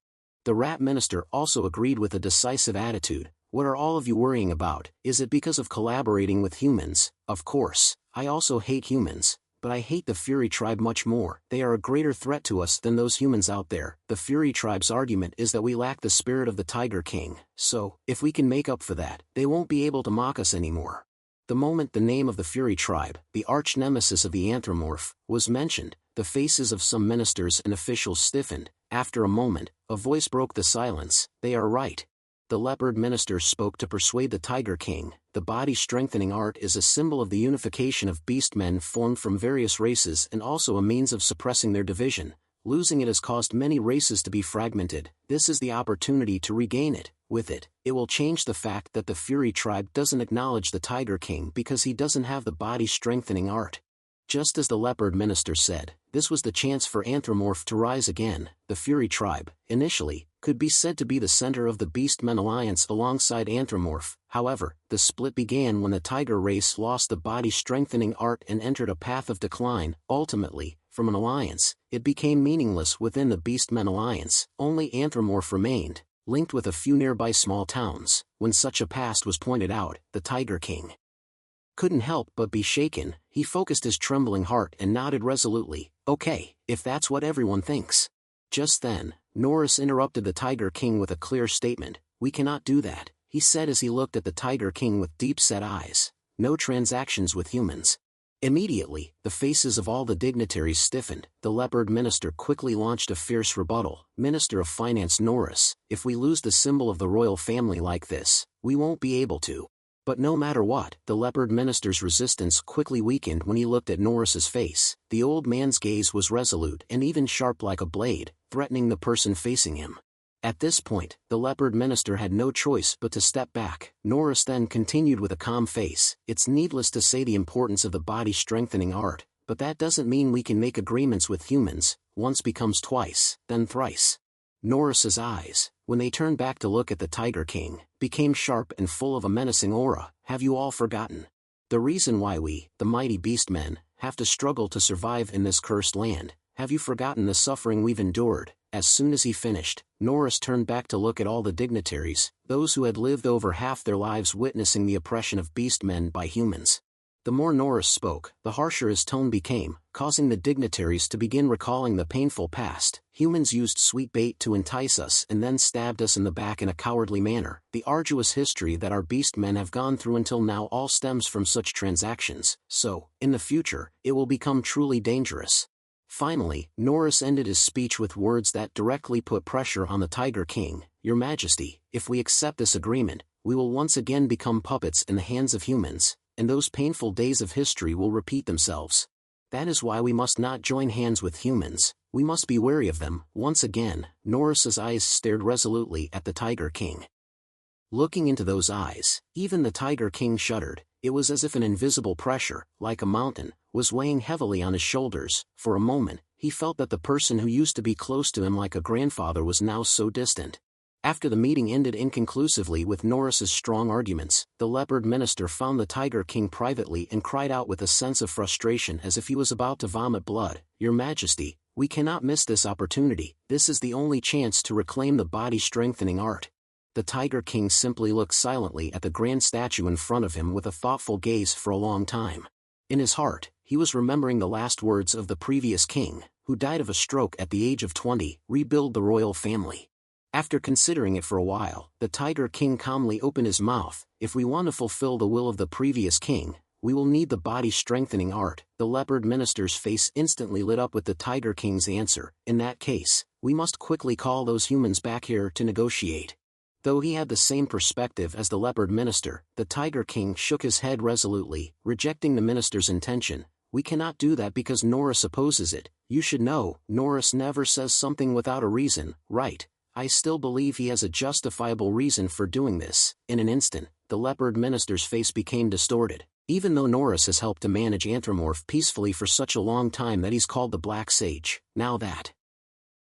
The rat minister also agreed with a decisive attitude. What are all of you worrying about? Is it because of collaborating with humans? Of course, I also hate humans, but I hate the Fury tribe much more. They are a greater threat to us than those humans out there. The Fury tribe's argument is that we lack the spirit of the Tiger King, so, if we can make up for that, they won't be able to mock us anymore. The moment the name of the Fury tribe, the arch-nemesis of the anthropomorph, was mentioned, the faces of some ministers and officials stiffened. After a moment, a voice broke the silence. They are right. The leopard minister spoke to persuade the Tiger King. The body-strengthening art is a symbol of the unification of beastmen formed from various races and also a means of suppressing their division. Losing it has caused many races to be fragmented. This is the opportunity to regain it. With it, it will change the fact that the Fury tribe doesn't acknowledge the Tiger King because he doesn't have the body-strengthening art. Just as the leopard minister said, this was the chance for Anthropomorph to rise again. The Fury tribe, initially, could be said to be the center of the Beastmen alliance alongside Anthropomorph. However, the split began when the tiger race lost the body-strengthening art and entered a path of decline. Ultimately, from an alliance, it became meaningless within the Beastmen alliance. Only Anthropomorph remained, linked with a few nearby small towns. When such a past was pointed out, the Tiger King couldn't help but be shaken. He focused his trembling heart and nodded resolutely. Okay, if that's what everyone thinks. Just then, Norris interrupted the Tiger King with a clear statement. We cannot do that, he said as he looked at the Tiger King with deep-set eyes. No transactions with humans. Immediately, the faces of all the dignitaries stiffened. The leopard minister quickly launched a fierce rebuttal. Minister of Finance Norris, if we lose the symbol of the royal family like this, we won't be able to. But no matter what, the leopard minister's resistance quickly weakened when he looked at Norris's face. The old man's gaze was resolute and even sharp like a blade, threatening the person facing him. At this point, the leopard minister had no choice but to step back. Norris then continued with a calm face. It's needless to say the importance of the body-strengthening art, but that doesn't mean we can make agreements with humans. Once becomes twice, then thrice. Norris's eyes, when they turned back to look at the Tiger King, became sharp and full of a menacing aura. Have you all forgotten the reason why we, the mighty beastmen, have to struggle to survive in this cursed land? Have you forgotten the suffering we've endured? As soon as he finished, Norris turned back to look at all the dignitaries, those who had lived over half their lives witnessing the oppression of beastmen by humans. The more Norris spoke, the harsher his tone became, causing the dignitaries to begin recalling the painful past. Humans used sweet bait to entice us and then stabbed us in the back in a cowardly manner. The arduous history that our beastmen have gone through until now all stems from such transactions, so, in the future, it will become truly dangerous. Finally, Norris ended his speech with words that directly put pressure on the Tiger King. Your Majesty, if we accept this agreement, we will once again become puppets in the hands of humans, and those painful days of history will repeat themselves. That is why we must not join hands with humans. We must be wary of them. Once again, Norris's eyes stared resolutely at the Tiger King. Looking into those eyes, even the Tiger King shuddered. It was as if an invisible pressure, like a mountain, was weighing heavily on his shoulders. For a moment, he felt that the person who used to be close to him like a grandfather was now so distant. After the meeting ended inconclusively with Norris's strong arguments, the leopard minister found the Tiger King privately and cried out with a sense of frustration as if he was about to vomit blood. "Your Majesty, we cannot miss this opportunity. This is the only chance to reclaim the body-strengthening art." The Tiger King simply looked silently at the grand statue in front of him with a thoughtful gaze for a long time. In his heart, he was remembering the last words of the previous king, who died of a stroke at the age of 20, rebuild the royal family. After considering it for a while, the Tiger King calmly opened his mouth. "If we want to fulfill the will of the previous king, we will need the body-strengthening art." The leopard minister's face instantly lit up with the Tiger King's answer. "In that case, we must quickly call those humans back here to negotiate." Though he had the same perspective as the leopard minister, the Tiger King shook his head resolutely, rejecting the minister's intention. "We cannot do that because Norris opposes it. You should know, Norris never says something without a reason, right? I still believe he has a justifiable reason for doing this." In an instant, the leopard minister's face became distorted. Even though Norris has helped to manage Anthropomorph peacefully for such a long time that he's called the Black Sage, now that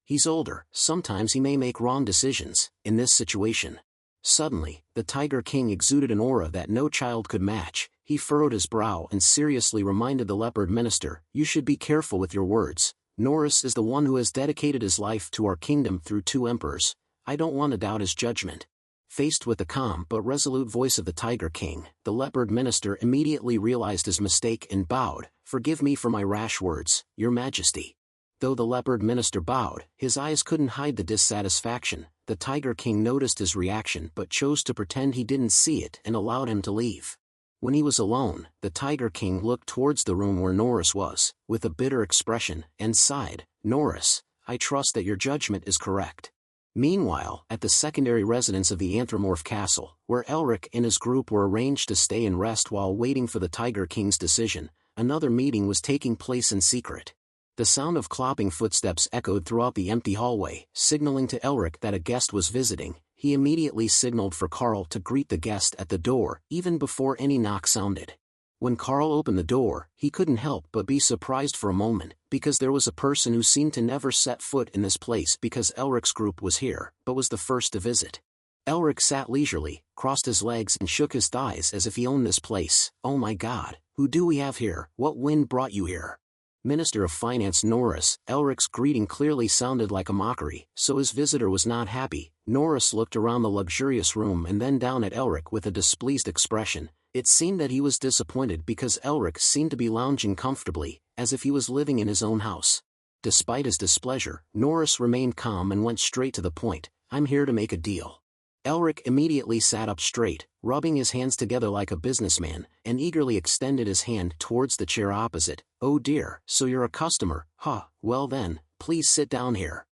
he's older, sometimes he may make wrong decisions. In this situation, suddenly, the Tiger King exuded an aura that no child could match. He furrowed his brow and seriously reminded the leopard minister, "You should be careful with your words. Norris is the one who has dedicated his life to our kingdom through 2 emperors. I don't want to doubt his judgment." Faced with the calm but resolute voice of the Tiger King, the leopard minister immediately realized his mistake and bowed. "Forgive me for my rash words, Your Majesty." Though the leopard minister bowed, his eyes couldn't hide the dissatisfaction. The Tiger King noticed his reaction but chose to pretend he didn't see it and allowed him to leave. When he was alone, the Tiger King looked towards the room where Norris was, with a bitter expression, and sighed. "Norris, I trust that your judgment is correct." Meanwhile, at the secondary residence of the Anthropomorph Castle, where Elric and his group were arranged to stay and rest while waiting for the Tiger King's decision, another meeting was taking place in secret. The sound of clopping footsteps echoed throughout the empty hallway, signaling to Elric that a guest was visiting. He immediately signaled for Carl to greet the guest at the door, even before any knock sounded. When Carl opened the door, he couldn't help but be surprised for a moment, because there was a person who seemed to never set foot in this place because Elric's group was here, but was the first to visit. Elric sat leisurely, crossed his legs and shook his thighs as if he owned this place. "Oh my God, who do we have here? What wind brought you here?" Minister of Finance Norris. Elric's greeting clearly sounded like a mockery, so his visitor was not happy. Norris looked around the luxurious room and then down at Elric with a displeased expression. It seemed that he was disappointed because Elric seemed to be lounging comfortably, as if he was living in his own house. Despite his displeasure, Norris remained calm and went straight to the point. "I'm here to make a deal." Elric immediately sat up straight, rubbing his hands together like a businessman, and eagerly extended his hand towards the chair opposite. "Oh dear, so you're a customer, huh? Well then, please sit down here."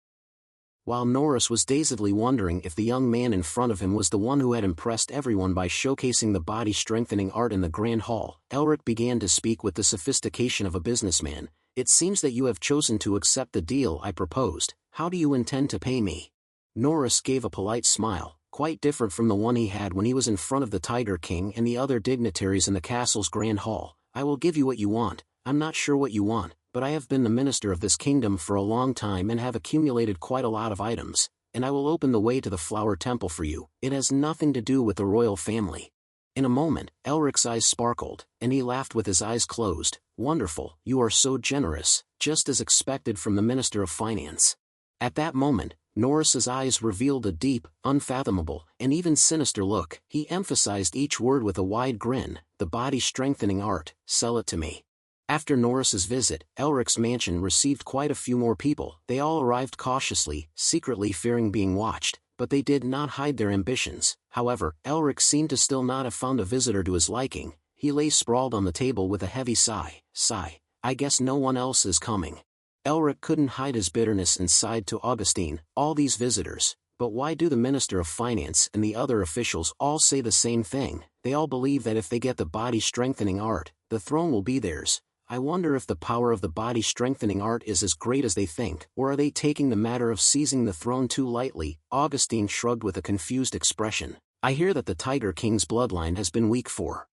While Norris was dazedly wondering if the young man in front of him was the one who had impressed everyone by showcasing the body-strengthening art in the Grand Hall, Elric began to speak with the sophistication of a businessman. "It seems that you have chosen to accept the deal I proposed. How do you intend to pay me?" Norris gave a polite smile, quite different from the one he had when he was in front of the Tiger King and the other dignitaries in the castle's Grand Hall. "I will give you what you want. I'm not sure what you want, but I have been the minister of this kingdom for a long time and have accumulated quite a lot of items, and I will open the way to the Flower Temple for you. It has nothing to do with the royal family." In a moment, Elric's eyes sparkled, and he laughed with his eyes closed. "Wonderful, you are so generous, just as expected from the Minister of Finance." At that moment, Norris's eyes revealed a deep, unfathomable, and even sinister look. He emphasized each word with a wide grin. "The body-strengthening art, sell it to me." After Norris's visit, Elric's mansion received quite a few more people. They all arrived cautiously, secretly fearing being watched, but they did not hide their ambitions. However, Elric seemed to still not have found a visitor to his liking. He lay sprawled on the table with a heavy sigh. "I guess no one else is coming." Elric couldn't hide his bitterness and sighed to Augustine. "All these visitors, but why do the Minister of Finance and the other officials all say the same thing? They all believe that if they get the body-strengthening art, the throne will be theirs. I wonder if the power of the body-strengthening art is as great as they think, or are they taking the matter of seizing the throne too lightly?" Augustine shrugged with a confused expression. "I hear that the Tiger King's bloodline has been weak for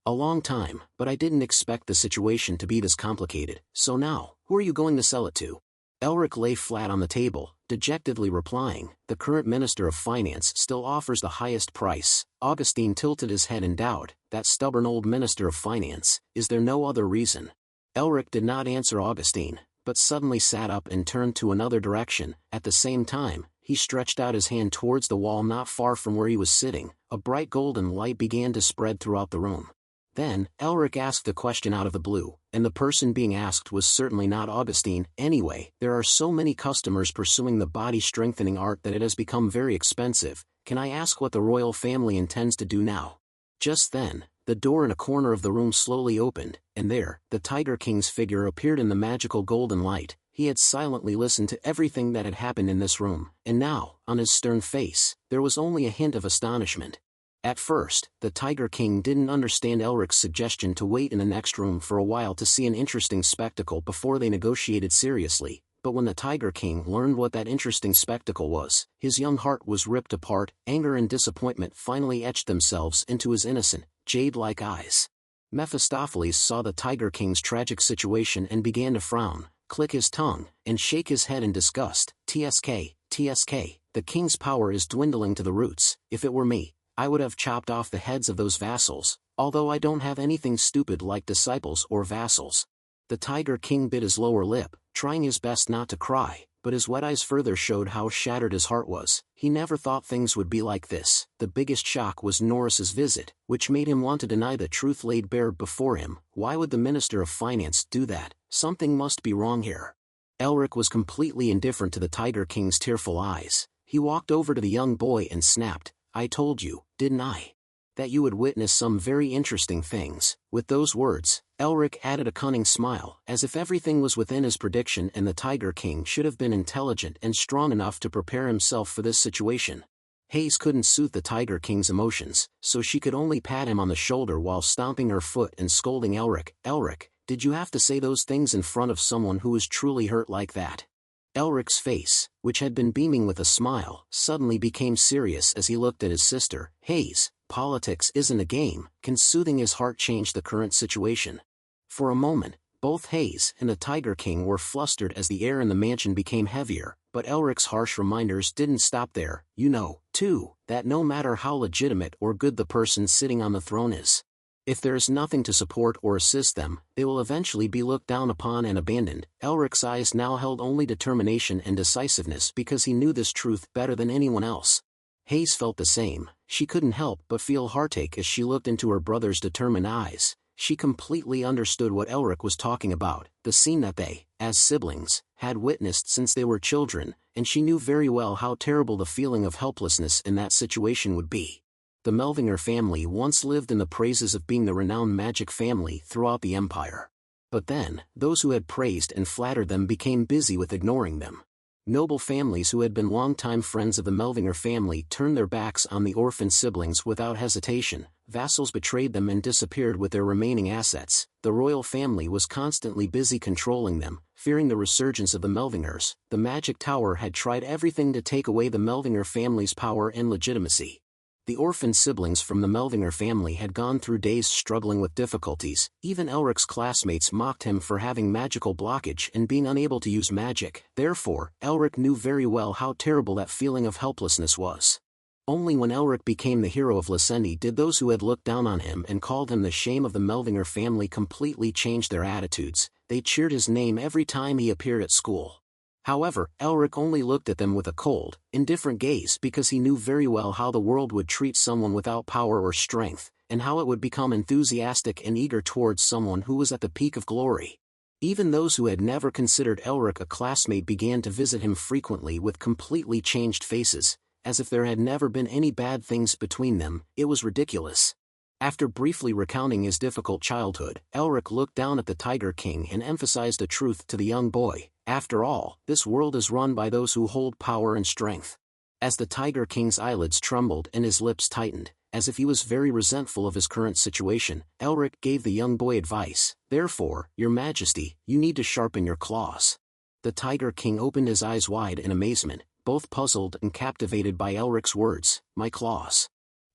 A long time, but I didn't expect the situation to be this complicated. So now, who are you going to sell it to? Elric lay flat on the table, dejectedly replying, the current Minister of Finance still offers the highest price. Augustine tilted his head in doubt. That stubborn old Minister of Finance, is there no other reason? Elric did not answer Augustine, but suddenly sat up and turned to another direction. At the same time, he stretched out his hand towards the wall not far from where he was sitting. A bright golden light began to spread throughout the room. Then, Elric asked a question out of the blue, and the person being asked was certainly not Augustine. Anyway, there are so many customers pursuing the body-strengthening art that it has become very expensive. Can I ask what the royal family intends to do now? Just then, the door in a corner of the room slowly opened, and there, the Tiger King's figure appeared in the magical golden light. He had silently listened to everything that had happened in this room, and now, on his stern face, there was only a hint of astonishment. At first, the Tiger King didn't understand Elric's suggestion to wait in the next room for a while to see an interesting spectacle before they negotiated seriously, but when the Tiger King learned what that interesting spectacle was, his young heart was ripped apart. Anger and disappointment finally etched themselves into his innocent, jade-like eyes. Mephistopheles saw the Tiger King's tragic situation and began to frown, click his tongue, and shake his head in disgust. TSK, the king's power is dwindling to the roots. If it were me, I would have chopped off the heads of those vassals, although I don't have anything stupid like disciples or vassals. The Tiger King bit his lower lip, trying his best not to cry, but his wet eyes further showed how shattered his heart was. He never thought things would be like this. The biggest shock was Norris's visit, which made him want to deny the truth laid bare before him. Why would the Minister of Finance do that? Something must be wrong here. Elric was completely indifferent to the Tiger King's tearful eyes. He walked over to the young boy and snapped, I told you, didn't I? That you would witness some very interesting things. With those words, Elric added a cunning smile, as if everything was within his prediction and the Tiger King should have been intelligent and strong enough to prepare himself for this situation. Hayes couldn't soothe the Tiger King's emotions, so she could only pat him on the shoulder while stomping her foot and scolding Elric. Elric, did you have to say those things in front of someone who was truly hurt like that? Elric's face, which had been beaming with a smile, suddenly became serious as he looked at his sister. Hayes, politics isn't a game. Can soothing his heart change the current situation? For a moment, both Hayes and the Tiger King were flustered as the air in the mansion became heavier, but Elric's harsh reminders didn't stop there. You know, too, that no matter how legitimate or good the person sitting on the throne is, if there is nothing to support or assist them, they will eventually be looked down upon and abandoned. Elric's eyes now held only determination and decisiveness because he knew this truth better than anyone else. Hayes felt the same. She couldn't help but feel heartache as she looked into her brother's determined eyes. She completely understood what Elric was talking about, the scene that they, as siblings, had witnessed since they were children, and she knew very well how terrible the feeling of helplessness in that situation would be. The Melvinger family once lived in the praises of being the renowned magic family throughout the empire. But then, those who had praised and flattered them became busy with ignoring them. Noble families who had been longtime friends of the Melvinger family turned their backs on the orphan siblings without hesitation. Vassals betrayed them and disappeared with their remaining assets. The royal family was constantly busy controlling them. Fearing the resurgence of the Melvingers, the magic tower had tried everything to take away the Melvinger family's power and legitimacy. The orphan siblings from the Melvinger family had gone through days struggling with difficulties. Even Elric's classmates mocked him for having magical blockage and being unable to use magic. Therefore, Elric knew very well how terrible that feeling of helplessness was. Only when Elric became the hero of Lysendi did those who had looked down on him and called him the shame of the Melvinger family completely change their attitudes. They cheered his name every time he appeared at school. However, Elric only looked at them with a cold, indifferent gaze because he knew very well how the world would treat someone without power or strength, and how it would become enthusiastic and eager towards someone who was at the peak of glory. Even those who had never considered Elric a classmate began to visit him frequently with completely changed faces, as if there had never been any bad things between them. It was ridiculous. After briefly recounting his difficult childhood, Elric looked down at the Tiger King and emphasized a truth to the young boy. After all, this world is run by those who hold power and strength. As the Tiger King's eyelids trembled and his lips tightened, as if he was very resentful of his current situation, Elric gave the young boy advice. Therefore, Your Majesty, you need to sharpen your claws. The Tiger King opened his eyes wide in amazement, both puzzled and captivated by Elric's words. My claws.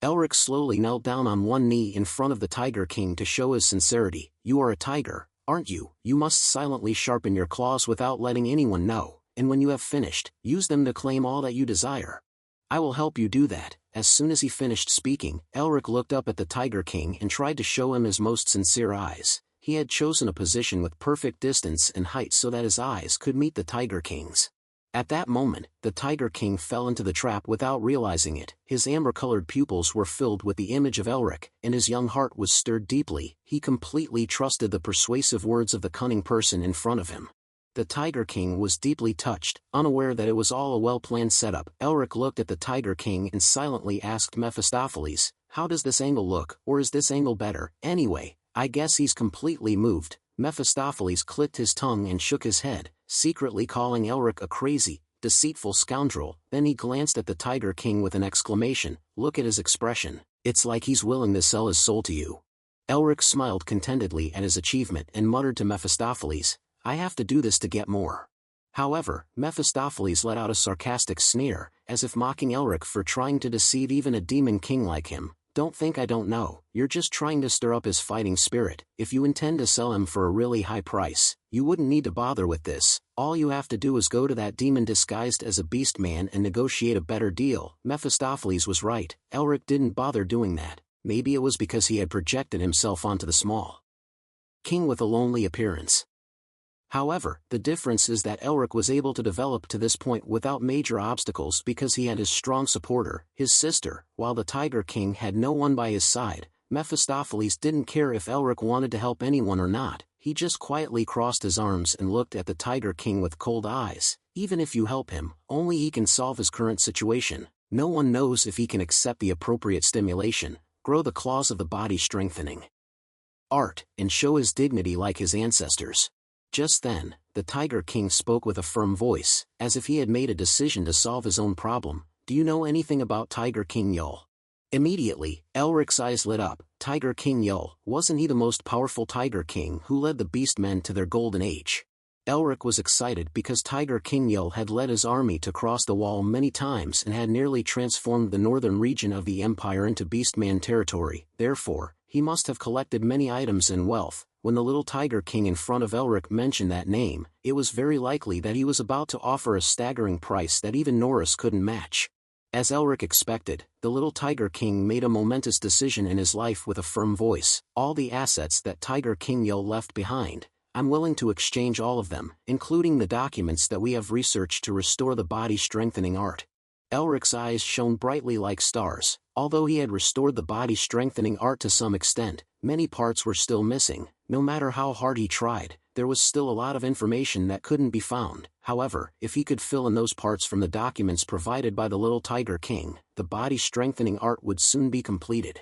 Elric slowly knelt down on one knee in front of the Tiger King to show his sincerity. You are a tiger, aren't you? You must silently sharpen your claws without letting anyone know, and when you have finished, use them to claim all that you desire. I will help you do that. As soon as he finished speaking, Elric looked up at the Tiger King and tried to show him his most sincere eyes. He had chosen a position with perfect distance and height so that his eyes could meet the Tiger King's. At that moment, the Tiger King fell into the trap without realizing it. His amber-colored pupils were filled with the image of Elric, and his young heart was stirred deeply. He completely trusted the persuasive words of the cunning person in front of him. The Tiger King was deeply touched, unaware that it was all a well-planned setup. Elric looked at the Tiger King and silently asked Mephistopheles, "How does this angle look, or is this angle better? Anyway, I guess he's completely moved." Mephistopheles clicked his tongue and shook his head, secretly calling Elric a crazy, deceitful scoundrel. Then he glanced at the Tiger King with an exclamation. Look at his expression. It's like he's willing to sell his soul to you. Elric smiled contentedly at his achievement and muttered to Mephistopheles, "I have to do this to get more." However, Mephistopheles let out a sarcastic sneer, as if mocking Elric for trying to deceive even a demon king like him. "Don't think I don't know, you're just trying to stir up his fighting spirit. If you intend to sell him for a really high price, you wouldn't need to bother with this. All you have to do is go to that demon disguised as a beast man and negotiate a better deal." Mephistopheles was right. Elric didn't bother doing that. Maybe it was because he had projected himself onto the small king with a lonely appearance. However, the difference is that Elric was able to develop to this point without major obstacles because he had his strong supporter, his sister. While the Tiger King had no one by his side, Mephistopheles didn't care if Elric wanted to help anyone or not. He just quietly crossed his arms and looked at the Tiger King with cold eyes. Even if you help him, only he can solve his current situation. No one knows if he can accept the appropriate stimulation, grow the claws of the body strengthening art, and show his dignity like his ancestors. Just then, the Tiger King spoke with a firm voice, as if he had made a decision to solve his own problem. "Do you know anything about Tiger King Yul?" Immediately, Elric's eyes lit up. Tiger King Yul, wasn't he the most powerful Tiger King who led the Beastmen to their golden age? Elric was excited because Tiger King Yul had led his army to cross the wall many times and had nearly transformed the northern region of the empire into Beastman territory. Therefore, he must have collected many items and wealth. When the little Tiger King in front of Elric mentioned that name, it was very likely that he was about to offer a staggering price that even Norris couldn't match. As Elric expected, the little Tiger King made a momentous decision in his life with a firm voice. "All the assets that Tiger King Yul left behind, I'm willing to exchange all of them, including the documents that we have researched to restore the body-strengthening art." Elric's eyes shone brightly like stars. Although he had restored the body-strengthening art to some extent, many parts were still missing. No matter how hard he tried, there was still a lot of information that couldn't be found. However, if he could fill in those parts from the documents provided by the little Tiger King, the body-strengthening art would soon be completed.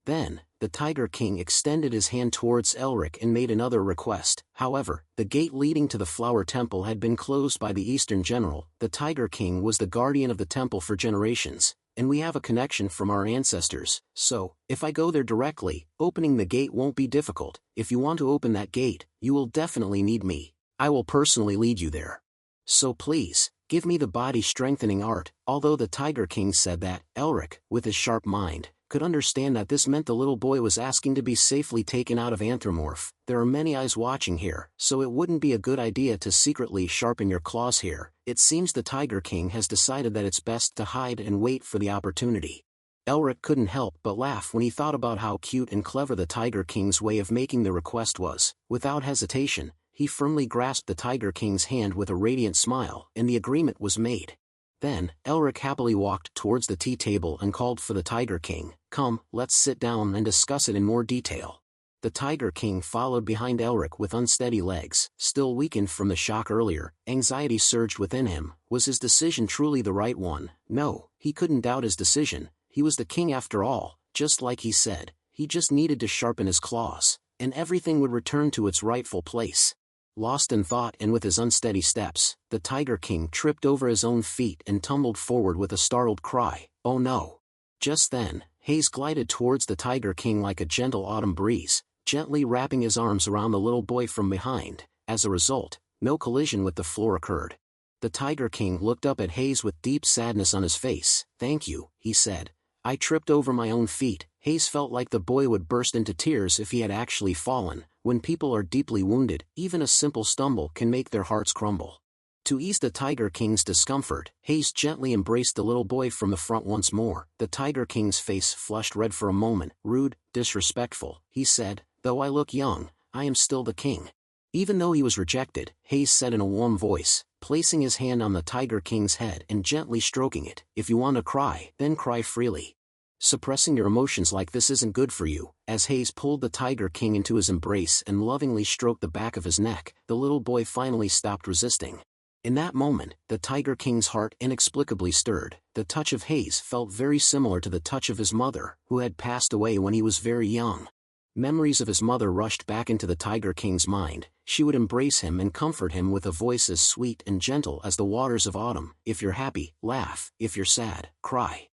Then, the Tiger King extended his hand towards Elric and made another request. However, the gate leading to the Flower Temple had been closed by the Eastern General. The Tiger King was the guardian of the temple for generations, and we have a connection from our ancestors. So, if I go there directly, opening the gate won't be difficult. If you want to open that gate, you will definitely need me. I will personally lead you there. So please, give me the body-strengthening art." Although the Tiger King said that, Elric, with his sharp mind, could understand that this meant the little boy was asking to be safely taken out of Anthropomorph. There are many eyes watching here, so it wouldn't be a good idea to secretly sharpen your claws here. It seems the Tiger King has decided that it's best to hide and wait for the opportunity. Elric couldn't help but laugh when he thought about how cute and clever the Tiger King's way of making the request was. Without hesitation, he firmly grasped the Tiger King's hand with a radiant smile, and the agreement was made. Then, Elric happily walked towards the tea table and called for the Tiger King. "Come, let's sit down and discuss it in more detail." The Tiger King followed behind Elric with unsteady legs. Still weakened from the shock earlier, anxiety surged within him. Was his decision truly the right one? No, he couldn't doubt his decision. He was the king after all. Just like he said, he just needed to sharpen his claws, and everything would return to its rightful place. Lost in thought and with his unsteady steps, the Tiger King tripped over his own feet and tumbled forward with a startled cry. "Oh no!" Just then, Hayes glided towards the Tiger King like a gentle autumn breeze, gently wrapping his arms around the little boy from behind. As a result, no collision with the floor occurred. The Tiger King looked up at Hayes with deep sadness on his face. "Thank you," he said. I tripped over my own feet. Hayes felt like the boy would burst into tears if he had actually fallen. When people are deeply wounded, even a simple stumble can make their hearts crumble. To ease the Tiger King's discomfort, Hayes gently embraced the little boy from the front once more. The Tiger King's face flushed red for a moment. Rude, disrespectful, he said, though I look young, I am still the king. Even though he was rejected, Hayes said in a warm voice, placing his hand on the Tiger King's head and gently stroking it, if you want to cry, then cry freely. Suppressing your emotions like this isn't good for you. As Hayes pulled the Tiger King into his embrace and lovingly stroked the back of his neck, the little boy finally stopped resisting. In that moment, the Tiger King's heart inexplicably stirred. The touch of Hayes felt very similar to the touch of his mother, who had passed away when he was very young. Memories of his mother rushed back into the Tiger King's mind. She would embrace him and comfort him with a voice as sweet and gentle as the waters of autumn. If you're happy, laugh. If you're sad, cry.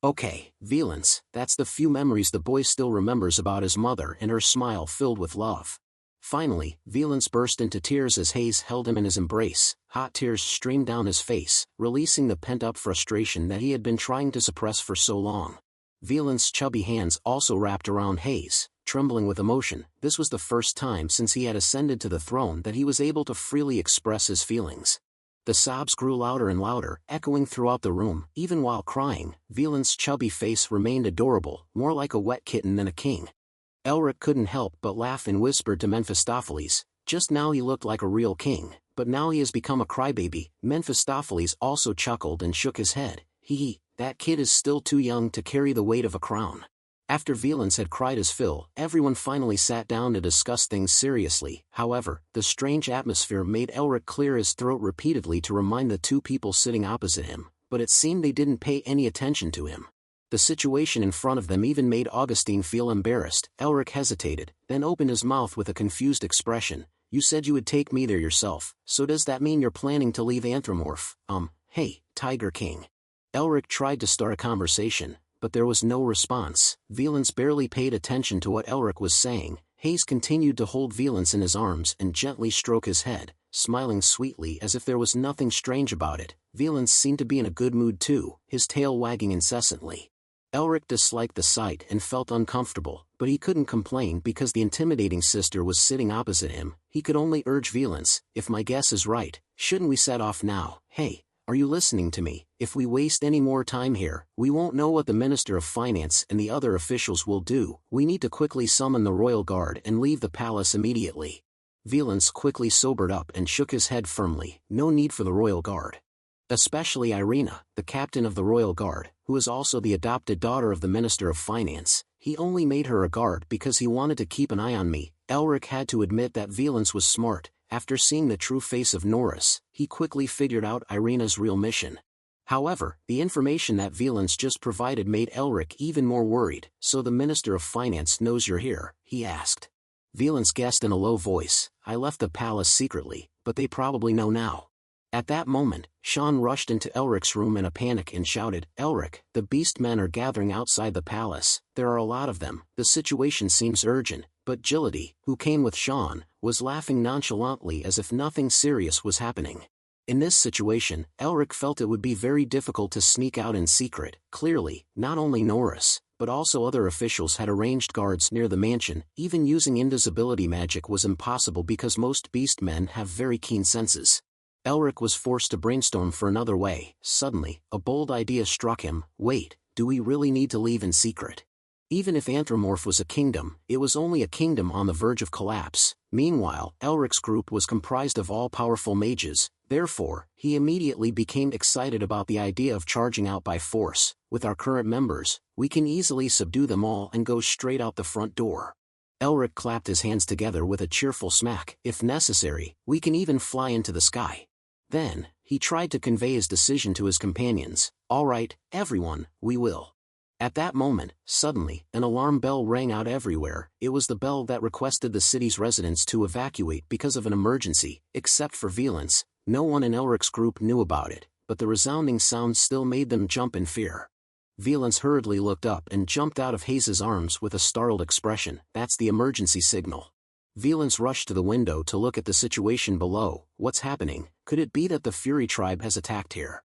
Okay, Valence, that's the few memories the boy still remembers about his mother and her smile filled with love. Finally, Valence burst into tears as Hayes held him in his embrace. Hot tears streamed down his face, releasing the pent-up frustration that he had been trying to suppress for so long. Valence's chubby hands also wrapped around Hayes, trembling with emotion. This was the first time since he had ascended to the throne that he was able to freely express his feelings. The sobs grew louder and louder, echoing throughout the room. Even while crying, Valence's chubby face remained adorable, more like a wet kitten than a king. Elric couldn't help but laugh and whispered to Mephistopheles, just now he looked like a real king, but now he has become a crybaby. Mephistopheles also chuckled and shook his head. That kid is still too young to carry the weight of a crown. After Valence had cried his fill, everyone finally sat down to discuss things seriously. However, the strange atmosphere made Elric clear his throat repeatedly to remind the two people sitting opposite him, but it seemed they didn't pay any attention to him. The situation in front of them even made Augustine feel embarrassed. Elric hesitated, then opened his mouth with a confused expression. You said you would take me there yourself, so does that mean you're planning to leave Anthropomorph? Hey, Tiger King. Elric tried to start a conversation, but there was no response. Valence barely paid attention to what Elric was saying. Hayes continued to hold Valence in his arms and gently stroke his head, smiling sweetly as if there was nothing strange about it. Valence seemed to be in a good mood too, his tail wagging incessantly. Elric disliked the sight and felt uncomfortable, but he couldn't complain because the intimidating sister was sitting opposite him. He could only urge Valence, if my guess is right, shouldn't we set off now? Hey, are you listening to me? If we waste any more time here, we won't know what the Minister of Finance and the other officials will do. We need to quickly summon the Royal Guard and leave the palace immediately. Valence quickly sobered up and shook his head firmly. No need for the Royal Guard. Especially Irina, the captain of the Royal Guard, who is also the adopted daughter of the Minister of Finance. He only made her a guard because he wanted to keep an eye on me. Elric had to admit that Valence was smart. After seeing the true face of Norris, he quickly figured out Irina's real mission. However, the information that Valence just provided made Elric even more worried. So the Minister of Finance knows you're here? He asked. Valence guessed in a low voice. I left the palace secretly, but they probably know now. At that moment, Sean rushed into Elric's room in a panic and shouted, Elric, the beast men are gathering outside the palace. There are a lot of them. The situation seems urgent. But Gility, who came with Sean, was laughing nonchalantly as if nothing serious was happening. In this situation, Elric felt it would be very difficult to sneak out in secret. Clearly, not only Norris, but also other officials had arranged guards near the mansion. Even using invisibility magic was impossible because most beast men have very keen senses. Elric was forced to brainstorm for another way. Suddenly, a bold idea struck him. Wait, do we really need to leave in secret? Even if Anthropomorph was a kingdom, it was only a kingdom on the verge of collapse. Meanwhile, Elric's group was comprised of all-powerful mages. Therefore, he immediately became excited about the idea of charging out by force. With our current members, we can easily subdue them all and go straight out the front door. Elric clapped his hands together with a cheerful smack. If necessary, we can even fly into the sky. Then, he tried to convey his decision to his companions. All right, everyone, we will. At that moment, suddenly, an alarm bell rang out everywhere. It was the bell that requested the city's residents to evacuate because of an emergency. Except for Valence, no one in Elric's group knew about it, but the resounding sound still made them jump in fear. Valence hurriedly looked up and jumped out of Hayes' arms with a startled expression. That's the emergency signal. Valence rushed to the window to look at the situation below. What's happening? Could it be that the Fury tribe has attacked here?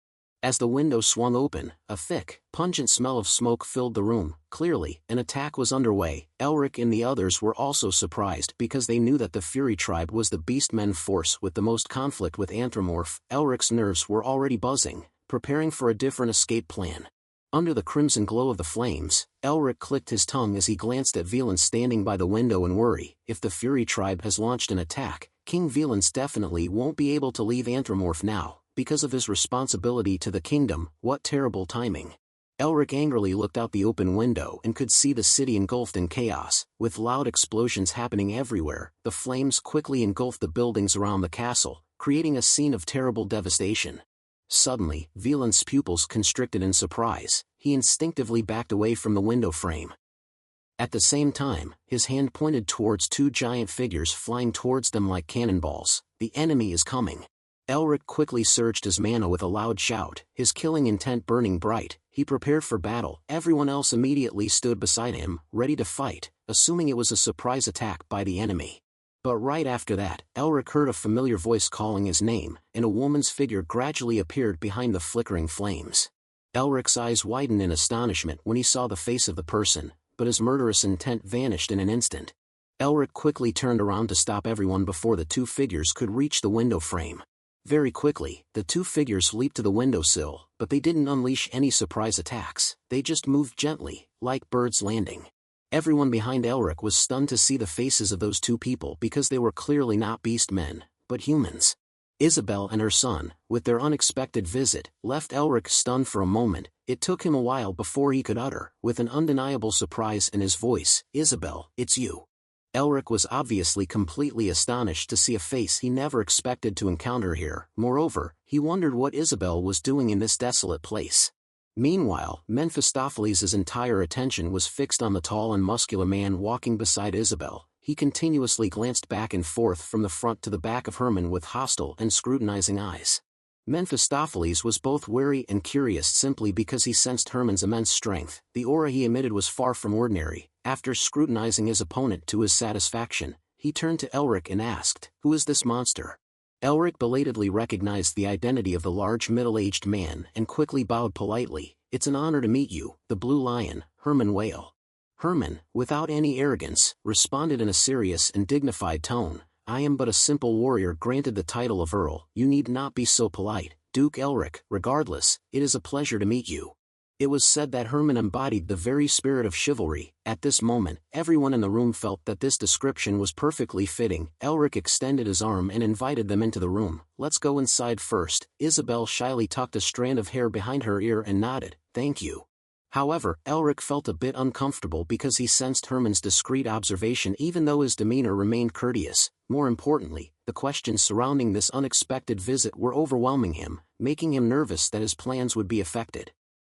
As the window swung open, a thick, pungent smell of smoke filled the room. Clearly, an attack was underway. Elric and the others were also surprised because they knew that the Fury tribe was the Beastmen force with the most conflict with Anthropomorph. Elric's nerves were already buzzing, preparing for a different escape plan. Under the crimson glow of the flames, Elric clicked his tongue as he glanced at Velance standing by the window in worry. If the Fury tribe has launched an attack, King Velance definitely won't be able to leave Anthropomorph now, because of his responsibility to the kingdom. What terrible timing. Elric angrily looked out the open window and could see the city engulfed in chaos, with loud explosions happening everywhere. The flames quickly engulfed the buildings around the castle, creating a scene of terrible devastation. Suddenly, Velance's pupils constricted in surprise. He instinctively backed away from the window frame. At the same time, his hand pointed towards two giant figures flying towards them like cannonballs. The enemy is coming. Elric quickly surged his mana with a loud shout, his killing intent burning bright. He prepared for battle. Everyone else immediately stood beside him, ready to fight, assuming it was a surprise attack by the enemy. But right after that, Elric heard a familiar voice calling his name, and a woman's figure gradually appeared behind the flickering flames. Elric's eyes widened in astonishment when he saw the face of the person, but his murderous intent vanished in an instant. Elric quickly turned around to stop everyone before the two figures could reach the window frame. Very quickly, the two figures leaped to the windowsill, but they didn't unleash any surprise attacks. They just moved gently, like birds landing. Everyone behind Elric was stunned to see the faces of those two people because they were clearly not beastmen, but humans. Isabel and her son, with their unexpected visit, left Elric stunned for a moment. It took him a while before he could utter, with an undeniable surprise in his voice, "Isabel, it's you." Elric was obviously completely astonished to see a face he never expected to encounter here. Moreover, he wondered what Isabel was doing in this desolate place. Meanwhile, Mephistopheles' entire attention was fixed on the tall and muscular man walking beside Isabel. He continuously glanced back and forth from the front to the back of Herman with hostile and scrutinizing eyes. Mephistopheles was both wary and curious simply because he sensed Herman's immense strength. The aura he emitted was far from ordinary. After scrutinizing his opponent to his satisfaction, he turned to Elric and asked, "Who is this monster?" Elric belatedly recognized the identity of the large middle-aged man and quickly bowed politely. "It's an honor to meet you, the Blue Lion, Herman Whale." Herman, without any arrogance, responded in a serious and dignified tone, "I am but a simple warrior granted the title of Earl. You need not be so polite, Duke Elric. Regardless, it is a pleasure to meet you." It was said that Herman embodied the very spirit of chivalry. At this moment, everyone in the room felt that this description was perfectly fitting. Elric extended his arm and invited them into the room. "Let's go inside first." Isabel shyly tucked a strand of hair behind her ear and nodded, "Thank you." However, Elric felt a bit uncomfortable because he sensed Herman's discreet observation even though his demeanor remained courteous. More importantly, the questions surrounding this unexpected visit were overwhelming him, making him nervous that his plans would be affected.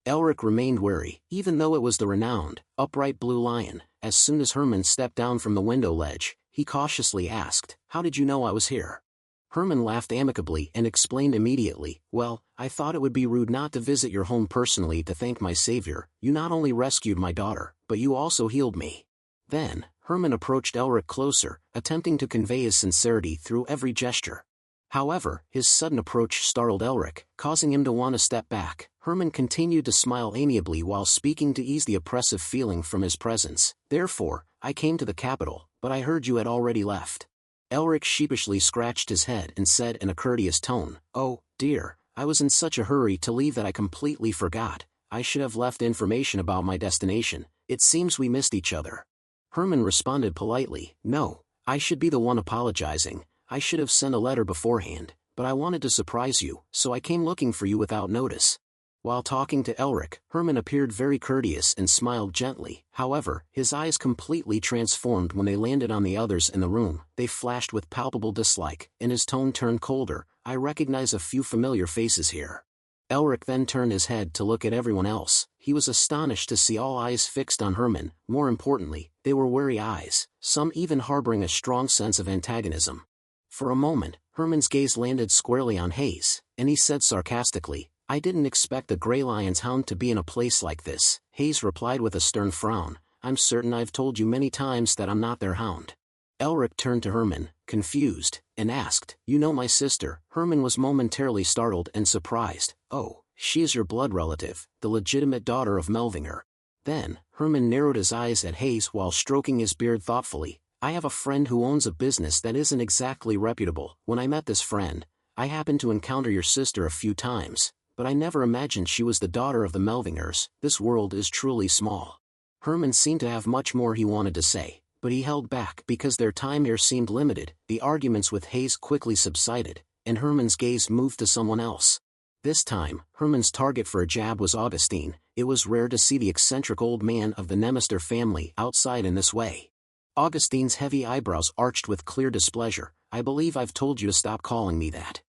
Elric remained wary, even though it was the renowned, upright Blue Lion. As soon as Herman stepped down from the window ledge, he cautiously asked, "How did you know I was here?" Herman laughed amicably and explained immediately, "Well, I thought it would be rude not to visit your home personally to thank my savior. You not only rescued my daughter, but you also healed me." Then, Herman approached Elric closer, attempting to convey his sincerity through every gesture. However, his sudden approach startled Elric, causing him to want to step back. Herman continued to smile amiably while speaking to ease the oppressive feeling from his presence. "Therefore, I came to the capital, but I heard you had already left." Elric sheepishly scratched his head and said in a courteous tone, "Oh, dear, I was in such a hurry to leave that I completely forgot. I should have left information about my destination. It seems we missed each other." Herman responded politely, "No, I should be the one apologizing. I should have sent a letter beforehand, but I wanted to surprise you, so I came looking for you without notice." While talking to Elric, Herman appeared very courteous and smiled gently. However, his eyes completely transformed when they landed on the others in the room. They flashed with palpable dislike, and his tone turned colder. "I recognize a few familiar faces here." Elric then turned his head to look at everyone else. He was astonished to see all eyes fixed on Herman. More importantly, they were wary eyes, some even harboring a strong sense of antagonism. For a moment, Herman's gaze landed squarely on Hayes, and he said sarcastically, "I didn't expect the Grey Lion's hound to be in a place like this." Hayes replied with a stern frown, "I'm certain I've told you many times that I'm not their hound." Elric turned to Herman, confused, and asked, "You know my sister?" Herman was momentarily startled and surprised. "Oh, she is your blood relative, the legitimate daughter of Melvinger. Then, Herman narrowed his eyes at Hayes while stroking his beard thoughtfully. I have a friend who owns a business that isn't exactly reputable. When I met this friend, I happened to encounter your sister a few times, but I never imagined she was the daughter of the Melvingers. This world is truly small. Herman seemed to have much more he wanted to say, but he held back because their time here seemed limited. The arguments with Hayes quickly subsided, and Herman's gaze moved to someone else. This time, Herman's target for a jab was Augustine. It was rare to see the eccentric old man of the Nemester family outside in this way. Augustine's heavy eyebrows arched with clear displeasure. I believe I've told you to stop calling me that.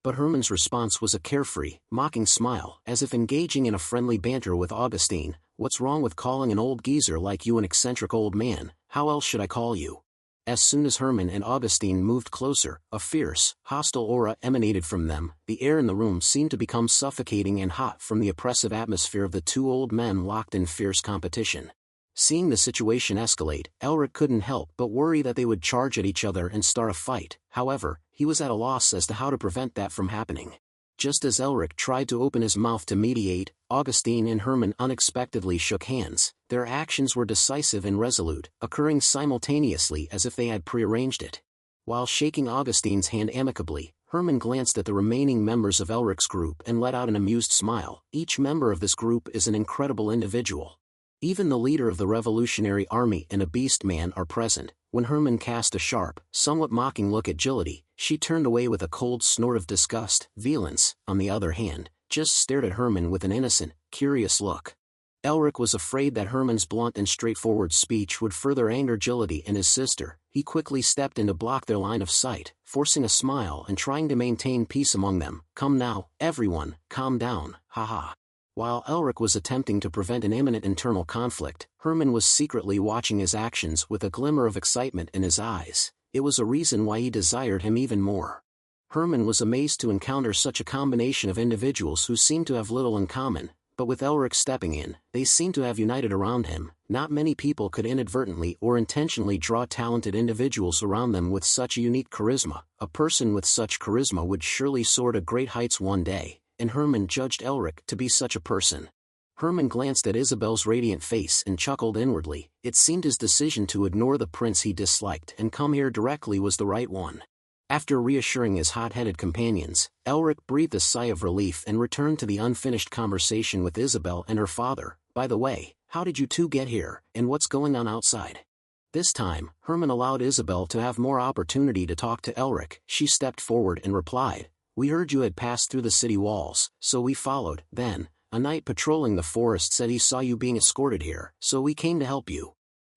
But Herman's response was a carefree, mocking smile, as if engaging in a friendly banter with Augustine. What's wrong with calling an old geezer like you an eccentric old man? How else should I call you? As soon as Herman and Augustine moved closer, a fierce, hostile aura emanated from them. The air in the room seemed to become suffocating and hot from the oppressive atmosphere of the two old men locked in fierce competition. Seeing the situation escalate, Elric couldn't help but worry that they would charge at each other and start a fight. However, he was at a loss as to how to prevent that from happening. Just as Elric tried to open his mouth to mediate, Augustine and Herman unexpectedly shook hands. Their actions were decisive and resolute, occurring simultaneously as if they had prearranged it. While shaking Augustine's hand amicably, Herman glanced at the remaining members of Elric's group and let out an amused smile. Each member of this group is an incredible individual. Even the leader of the Revolutionary Army and a beast man are present. When Herman cast a sharp, somewhat mocking look at Agility, she turned away with a cold snort of disgust. Valence, on the other hand, just stared at Herman with an innocent, curious look. Elric was afraid that Herman's blunt and straightforward speech would further anger Agility and his sister. He quickly stepped in to block their line of sight, forcing a smile and trying to maintain peace among them. Come now, everyone, calm down, haha. While Elric was attempting to prevent an imminent internal conflict, Herman was secretly watching his actions with a glimmer of excitement in his eyes. It was a reason why he desired him even more. Herman was amazed to encounter such a combination of individuals who seemed to have little in common, but with Elric stepping in, they seemed to have united around him. Not many people could inadvertently or intentionally draw talented individuals around them with such a unique charisma. A person with such charisma would surely soar to great heights one day, and Herman judged Elric to be such a person. Herman glanced at Isabel's radiant face and chuckled inwardly. It seemed his decision to ignore the prince he disliked and come here directly was the right one. After reassuring his hot-headed companions, Elric breathed a sigh of relief and returned to the unfinished conversation with Isabel and her father. By the way, how did you two get here, and what's going on outside? This time, Herman allowed Isabel to have more opportunity to talk to Elric. She stepped forward and replied, we heard you had passed through the city walls, so we followed. Then, a knight patrolling the forest said he saw you being escorted here, so we came to help you.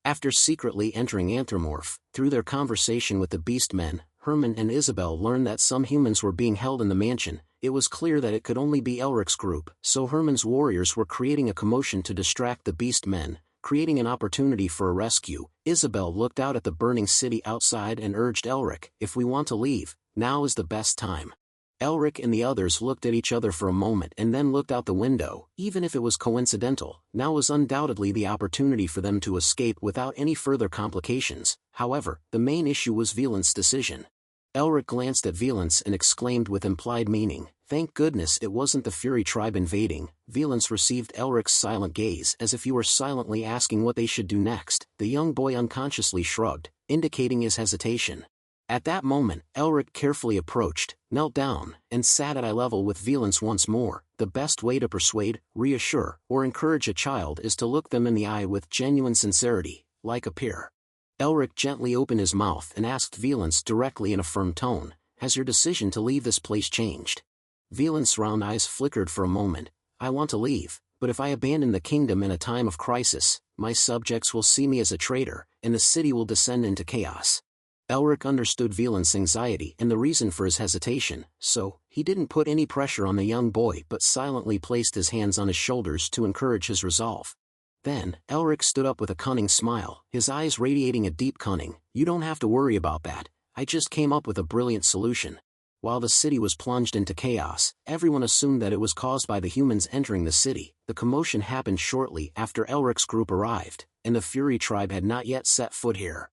After secretly entering Anthropomorph, through their conversation with the beast men, Herman and Isabel learned that some humans were being held in the mansion. It was clear that it could only be Elric's group, so Herman's warriors were creating a commotion to distract the beast men, creating an opportunity for a rescue. Isabel looked out at the burning city outside and urged Elric, if we want to leave, now is the best time. Elric and the others looked at each other for a moment and then looked out the window. Even if it was coincidental, now was undoubtedly the opportunity for them to escape without any further complications. However, the main issue was Valence's decision. Elric glanced at Valence and exclaimed with implied meaning, thank goodness it wasn't the Fury tribe invading. Valence received Elric's silent gaze as if he were silently asking what they should do next. The young boy unconsciously shrugged, indicating his hesitation. At that moment, Elric carefully approached, knelt down, and sat at eye level with Valence once more. The best way to persuade, reassure, or encourage a child is to look them in the eye with genuine sincerity, like a peer. Elric gently opened his mouth and asked Valence directly in a firm tone, has your decision to leave this place changed? Valence's round eyes flickered for a moment. I want to leave, but if I abandon the kingdom in a time of crisis, my subjects will see me as a traitor, and the city will descend into chaos. Elric understood Valence's anxiety and the reason for his hesitation, so he didn't put any pressure on the young boy but silently placed his hands on his shoulders to encourage his resolve. Then, Elric stood up with a cunning smile, his eyes radiating a deep cunning. You don't have to worry about that, I just came up with a brilliant solution. While the city was plunged into chaos, everyone assumed that it was caused by the humans entering the city. The commotion happened shortly after Elric's group arrived, and the Fury tribe had not yet set foot here.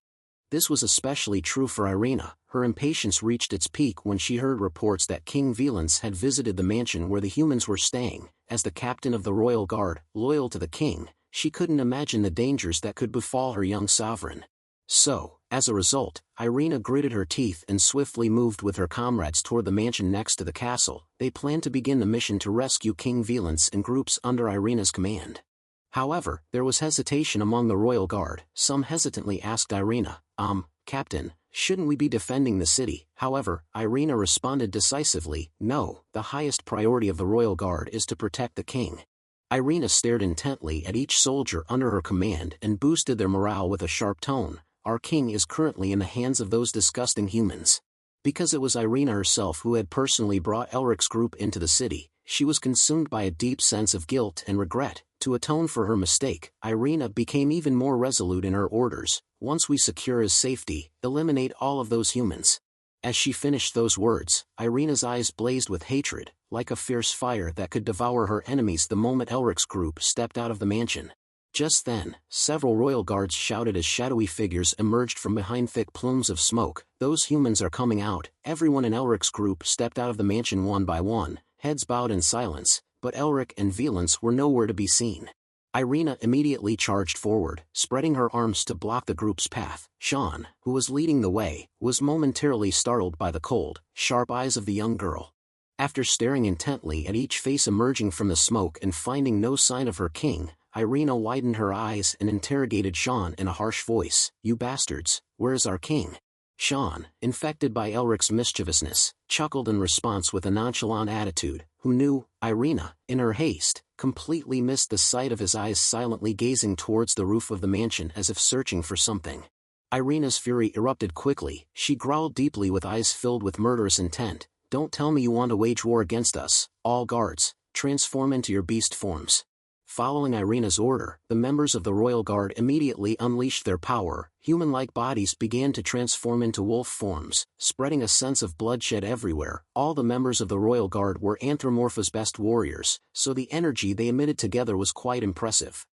This was especially true for Irina. Her impatience reached its peak when she heard reports that King Velance had visited the mansion where the humans were staying. As the captain of the royal guard, loyal to the king, she couldn't imagine the dangers that could befall her young sovereign. So, as a result, Irina gritted her teeth and swiftly moved with her comrades toward the mansion next to the castle. They planned to begin the mission to rescue King Velance in groups under Irina's command. However, there was hesitation among the royal guard. Some hesitantly asked Irina, Captain, shouldn't we be defending the city? However, Irina responded decisively, no, the highest priority of the royal guard is to protect the king. Irina stared intently at each soldier under her command and boosted their morale with a sharp tone. Our king is currently in the hands of those disgusting humans. Because it was Irina herself who had personally brought Elric's group into the city, she was consumed by a deep sense of guilt and regret. To atone for her mistake, Irina became even more resolute in her orders. Once we secure his safety, eliminate all of those humans. As she finished those words, Irina's eyes blazed with hatred, like a fierce fire that could devour her enemies the moment Elric's group stepped out of the mansion. Just then, several royal guards shouted as shadowy figures emerged from behind thick plumes of smoke. Those humans are coming out. Everyone in Elric's group stepped out of the mansion one by one, heads bowed in silence, but Elric and Velance were nowhere to be seen. Irina immediately charged forward, spreading her arms to block the group's path. Sean, who was leading the way, was momentarily startled by the cold, sharp eyes of the young girl. After staring intently at each face emerging from the smoke and finding no sign of her king, Irina widened her eyes and interrogated Sean in a harsh voice. You bastards, where is our king? Sean, infected by Elric's mischievousness, chuckled in response with a nonchalant attitude. Who knew? Irina, in her haste, completely missed the sight of his eyes silently gazing towards the roof of the mansion as if searching for something. Irina's fury erupted quickly. She growled deeply with eyes filled with murderous intent. Don't tell me you want to wage war against us. All guards, transform into your beast forms. Following Irina's order, the members of the royal guard immediately unleashed their power. Human-like bodies began to transform into wolf forms, spreading a sense of bloodshed everywhere. All the members of the royal guard were Anthropomorpha's best warriors, so the energy they emitted together was quite impressive.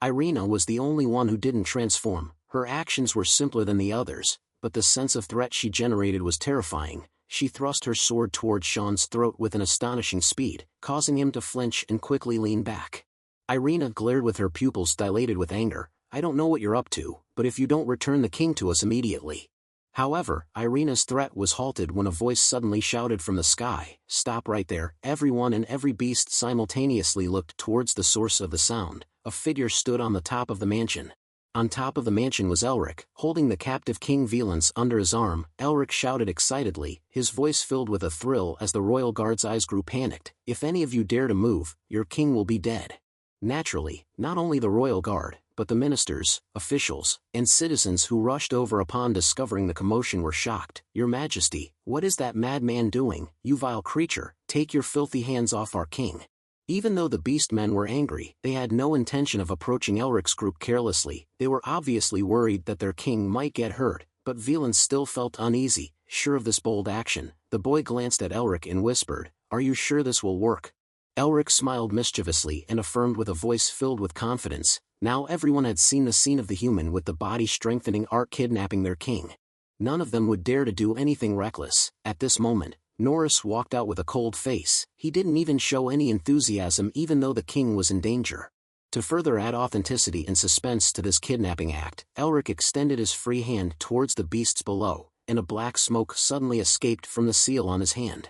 Irina was the only one who didn't transform. Her actions were simpler than the others, but the sense of threat she generated was terrifying. She thrust her sword towards Sean's throat with an astonishing speed, causing him to flinch and quickly lean back. Irina glared with her pupils dilated with anger. I don't know what you're up to, but if you don't return the king to us immediately. However, Irina's threat was halted when a voice suddenly shouted from the sky. Stop right there. Everyone and every beast simultaneously looked towards the source of the sound. A figure stood on the top of the mansion. On top of the mansion was Elric, holding the captive King Velance under his arm. Elric shouted excitedly, his voice filled with a thrill as the royal guard's eyes grew panicked. If any of you dare to move, your king will be dead. Naturally, not only the royal guard, but the ministers, officials, and citizens who rushed over upon discovering the commotion were shocked. Your Majesty, what is that madman doing? You vile creature, take your filthy hands off our king. Even though the beast men were angry, they had no intention of approaching Elric's group carelessly. They were obviously worried that their king might get hurt, but Velance still felt uneasy. Sure of this bold action, the boy glanced at Elric and whispered, Are you sure this will work? Elric smiled mischievously and affirmed with a voice filled with confidence. Now everyone had seen the scene of the human with the body-strengthening art kidnapping their king. None of them would dare to do anything reckless. At this moment, Norris walked out with a cold face. He didn't even show any enthusiasm even though the king was in danger. To further add authenticity and suspense to this kidnapping act, Elric extended his free hand towards the beasts below, and a black smoke suddenly escaped from the seal on his hand.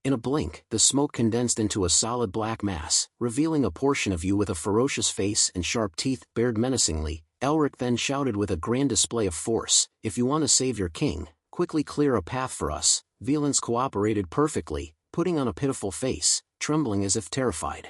In a blink, the smoke condensed into a solid black mass, revealing a portion of you with a ferocious face and sharp teeth bared menacingly. Elric then shouted with a grand display of force, If you want to save your king, quickly clear a path for us. Velance cooperated perfectly, putting on a pitiful face, trembling as if terrified.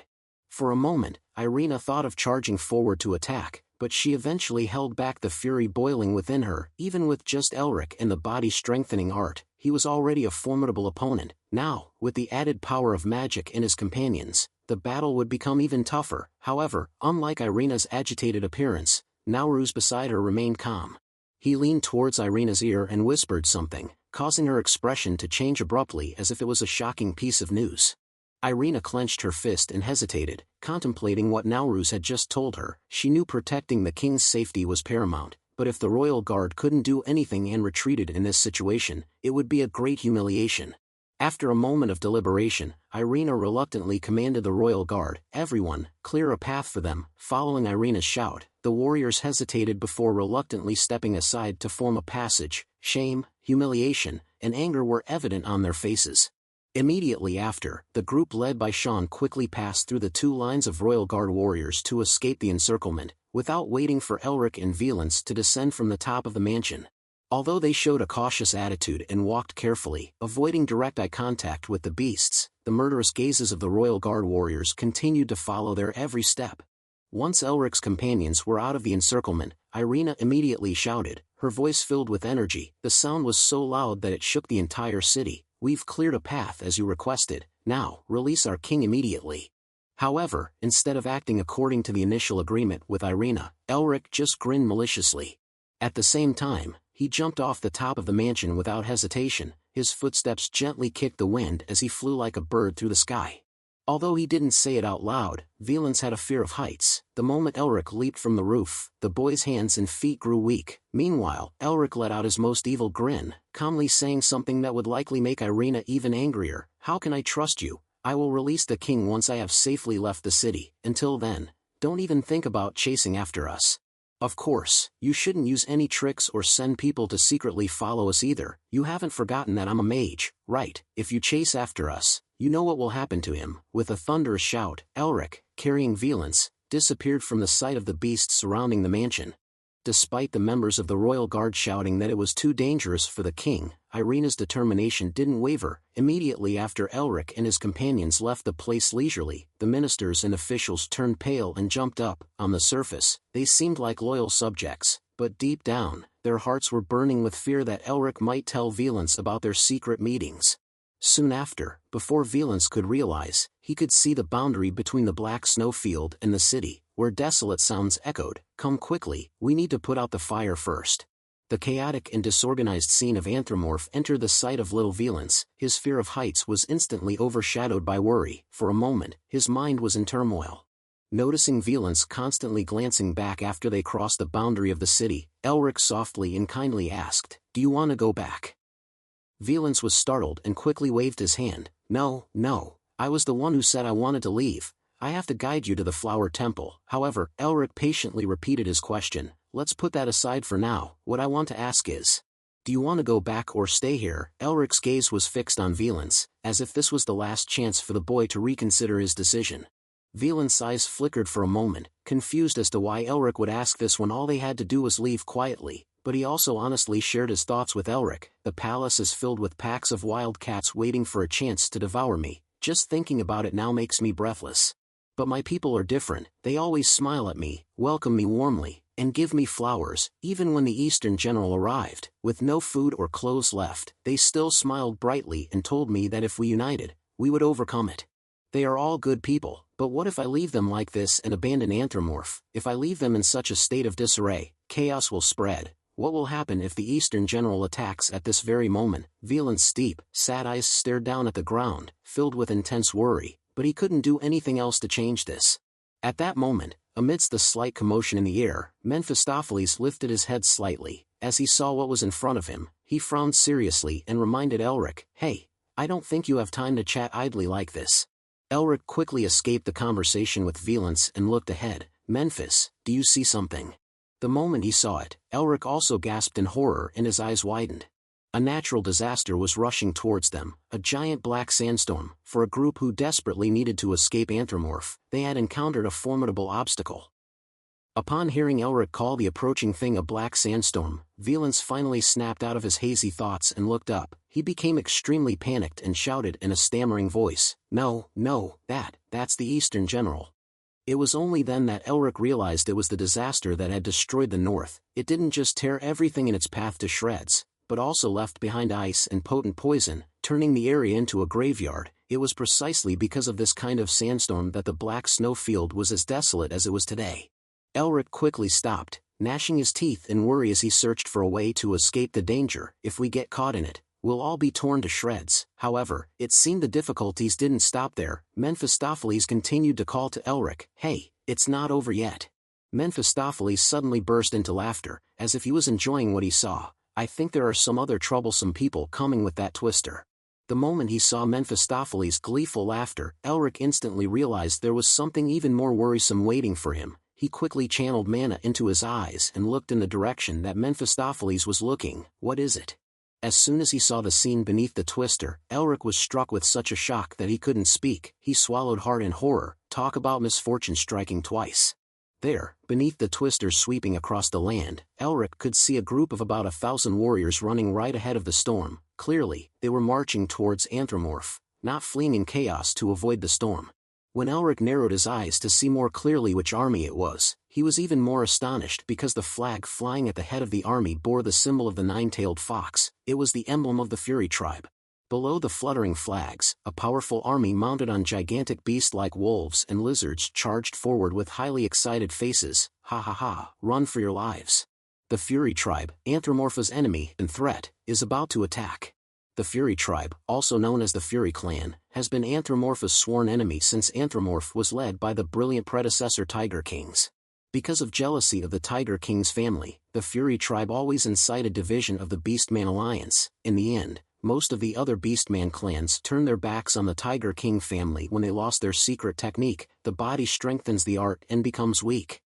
For a moment, Irina thought of charging forward to attack, but she eventually held back the fury boiling within her. Even with just Elric and the body-strengthening art, he was already a formidable opponent. Now, with the added power of magic and his companions, the battle would become even tougher. However, unlike Irina's agitated appearance, Nauruz beside her remained calm. He leaned towards Irina's ear and whispered something, causing her expression to change abruptly as if it was a shocking piece of news. Irina clenched her fist and hesitated, contemplating what Nauruz had just told her. She knew protecting the king's safety was paramount, but if the royal guard couldn't do anything and retreated in this situation, it would be a great humiliation. After a moment of deliberation, Irina reluctantly commanded the royal guard, "Everyone, clear a path for them." Following Irina's shout, the warriors hesitated before reluctantly stepping aside to form a passage. Shame, humiliation, and anger were evident on their faces. Immediately after, the group led by Sean quickly passed through the two lines of royal guard warriors to escape the encirclement, without waiting for Elric and Velance to descend from the top of the mansion. Although they showed a cautious attitude and walked carefully, avoiding direct eye contact with the beasts, the murderous gazes of the royal guard warriors continued to follow their every step. Once Elric's companions were out of the encirclement, Irina immediately shouted, her voice filled with energy. The sound was so loud that it shook the entire city. "We've cleared a path as you requested. Now, release our king immediately." However, instead of acting according to the initial agreement with Irina, Elric just grinned maliciously. At the same time, he jumped off the top of the mansion without hesitation. His footsteps gently kicked the wind as he flew like a bird through the sky. Although he didn't say it out loud, Velance had a fear of heights. The moment Elric leaped from the roof, the boy's hands and feet grew weak. Meanwhile, Elric let out his most evil grin, calmly saying something that would likely make Irina even angrier. "How can I trust you? I will release the king once I have safely left the city. Until then, don't even think about chasing after us. Of course, you shouldn't use any tricks or send people to secretly follow us either. You haven't forgotten that I'm a mage, right? If you chase after us, you know what will happen to him." With a thunderous shout, Elric, carrying Velance, disappeared from the sight of the beasts surrounding the mansion. Despite the members of the royal guard shouting that it was too dangerous for the king, Irina's determination didn't waver. Immediately after Elric and his companions left the place leisurely, the ministers and officials turned pale and jumped up. On the surface, they seemed like loyal subjects, but deep down, their hearts were burning with fear that Elric might tell Velance about their secret meetings. Soon after, before Velance could realize, he could see the boundary between the black snowfield and the city, where desolate sounds echoed. "Come quickly, we need to put out the fire first." The chaotic and disorganized scene of Anthropomorph entered the sight of little Velance. His fear of heights was instantly overshadowed by worry. For a moment, his mind was in turmoil. Noticing Velance constantly glancing back after they crossed the boundary of the city, Elric softly and kindly asked, "Do you want to go back?" Velance was startled and quickly waved his hand. No, I was the one who said I wanted to leave. I have to guide you to the flower temple." However, Elric patiently repeated his question. "Let's put that aside for now. What I want to ask is, do you want to go back or stay here?" Elric's gaze was fixed on Velance, as if this was the last chance for the boy to reconsider his decision. Velance's eyes flickered for a moment, confused as to why Elric would ask this when all they had to do was leave quietly. But he also honestly shared his thoughts with Elric. "The palace is filled with packs of wild cats waiting for a chance to devour me. Just thinking about it now makes me breathless. But my people are different. They always smile at me, welcome me warmly, and give me flowers. Even when the Eastern general arrived, with no food or clothes left, they still smiled brightly and told me that if we united, we would overcome it. They are all good people, but what if I leave them like this and abandon Anthropomorph? If I leave them in such a state of disarray, chaos will spread. What will happen if the Eastern general attacks at this very moment?" Velance's deep, sad eyes stared down at the ground, filled with intense worry, but he couldn't do anything else to change this. At that moment, amidst the slight commotion in the air, Mephistopheles lifted his head slightly. As he saw what was in front of him, he frowned seriously and reminded Elric, "Hey, I don't think you have time to chat idly like this." Elric quickly escaped the conversation with Velance and looked ahead. "Memphis, do you see something?" The moment he saw it, Elric also gasped in horror and his eyes widened. A natural disaster was rushing towards them, a giant black sandstorm. For a group who desperately needed to escape Anthropomorph, they had encountered a formidable obstacle. Upon hearing Elric call the approaching thing a black sandstorm, Velance finally snapped out of his hazy thoughts and looked up. He became extremely panicked and shouted in a stammering voice, No, that's the Eastern General." It was only then that Elric realized it was the disaster that had destroyed the north. It didn't just tear everything in its path to shreds, but also left behind ice and potent poison, turning the area into a graveyard. It was precisely because of this kind of sandstorm that the black snowfield was as desolate as it was today. Elric quickly stopped, gnashing his teeth in worry as he searched for a way to escape the danger. "If we get caught in it, we'll all be torn to shreds." However, it seemed the difficulties didn't stop there. Mephistopheles continued to call to Elric, "Hey, it's not over yet. Mephistopheles suddenly burst into laughter, as if he was enjoying what he saw. I think there are some other troublesome people coming with that twister. The moment he saw Mephistopheles' gleeful laughter, Elric instantly realized there was something even more worrisome waiting for him. He quickly channeled mana into his eyes and looked in the direction that Mephistopheles was looking. What is it? As soon as he saw the scene beneath the twister, Elric was struck with such a shock that he couldn't speak. He swallowed hard in horror. Talk about misfortune striking twice. There, beneath the twister sweeping across the land, Elric could see a group of about 1,000 warriors running right ahead of the storm. Clearly, they were marching towards Anthromorph, not fleeing in chaos to avoid the storm. When Elric narrowed his eyes to see more clearly which army it was, he was even more astonished because the flag flying at the head of the army bore the symbol of the nine-tailed fox. It was the emblem of the Fury tribe. Below the fluttering flags, a powerful army mounted on gigantic beasts like wolves and lizards charged forward with highly excited faces. Ha ha ha, run for your lives. The Fury tribe, Anthromorpha's enemy and threat, is about to attack. The Fury tribe, also known as the Fury clan, has been Anthromorpha's sworn enemy since Anthromorph was led by the brilliant predecessor Tiger Kings. Because of jealousy of the Tiger King's family, the Fury tribe always incited division of the Beastman alliance. In the end, most of the other Beastman clans turned their backs on the Tiger King family when they lost their secret technique. The body strengthens the art and becomes weak.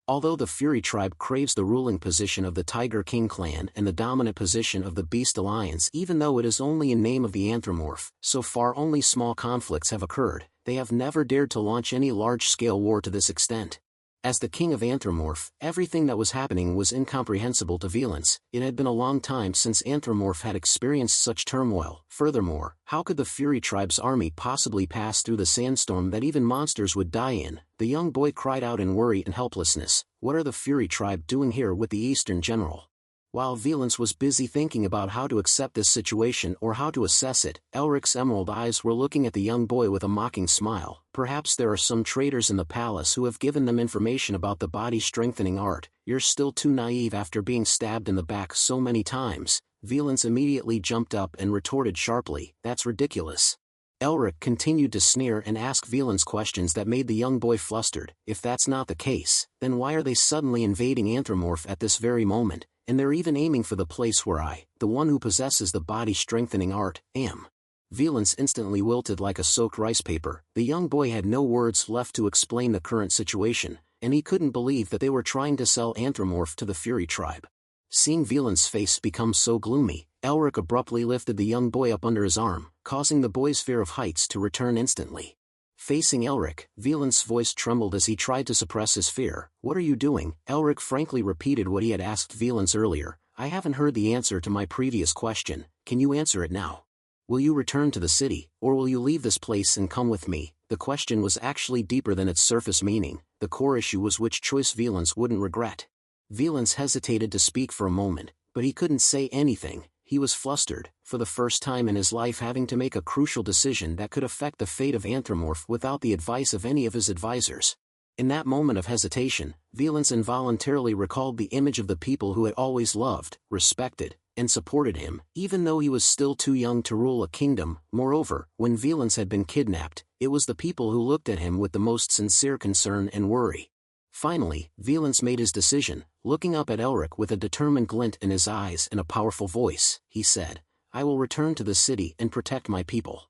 Although the Fury tribe craves the ruling position of the Tiger King clan and the dominant position of the Beast Alliance, even though it is only in name of the Anthromorph, so far only small conflicts have occurred. They have never dared to launch any large-scale war to this extent. As the king of Anthromorph, everything that was happening was incomprehensible to Velance. It had been a long time since Anthromorph had experienced such turmoil. Furthermore, how could the Fury tribe's army possibly pass through the sandstorm that even monsters would die in? The young boy cried out in worry and helplessness. What are the Fury tribe doing here with the Eastern general? While Velance was busy thinking about how to accept this situation or how to assess it, Elric's emerald eyes were looking at the young boy with a mocking smile. Perhaps there are some traitors in the palace who have given them information about the body-strengthening art. You're still too naive after being stabbed in the back so many times. Velance immediately jumped up and retorted sharply, that's ridiculous. Elric continued to sneer and ask Velance questions that made the young boy flustered. If that's not the case, then why are they suddenly invading Anthromorph at this very moment? And they're even aiming for the place where I, the one who possesses the body-strengthening art, am. Velance instantly wilted like a soaked rice paper. The young boy had no words left to explain the current situation, and he couldn't believe that they were trying to sell Anthromorph to the Fury tribe. Seeing Velance's face become so gloomy, Elric abruptly lifted the young boy up under his arm, causing the boy's fear of heights to return instantly. Facing Elric, Velance's voice trembled as he tried to suppress his fear. What are you doing? Elric frankly repeated what he had asked Velance earlier. I haven't heard the answer to my previous question. Can you answer it now? Will you return to the city, or will you leave this place and come with me? The question was actually deeper than its surface meaning. The core issue was which choice Velance wouldn't regret. Velance hesitated to speak for a moment, but he couldn't say anything. He was flustered, for the first time in his life having to make a crucial decision that could affect the fate of Anthromorph without the advice of any of his advisors. In that moment of hesitation, Velance involuntarily recalled the image of the people who had always loved, respected, and supported him, even though he was still too young to rule a kingdom. Moreover, when Velance had been kidnapped, it was the people who looked at him with the most sincere concern and worry. Finally, Velance made his decision, looking up at Elric with a determined glint in his eyes and a powerful voice. He said, I will return to the city and protect my people.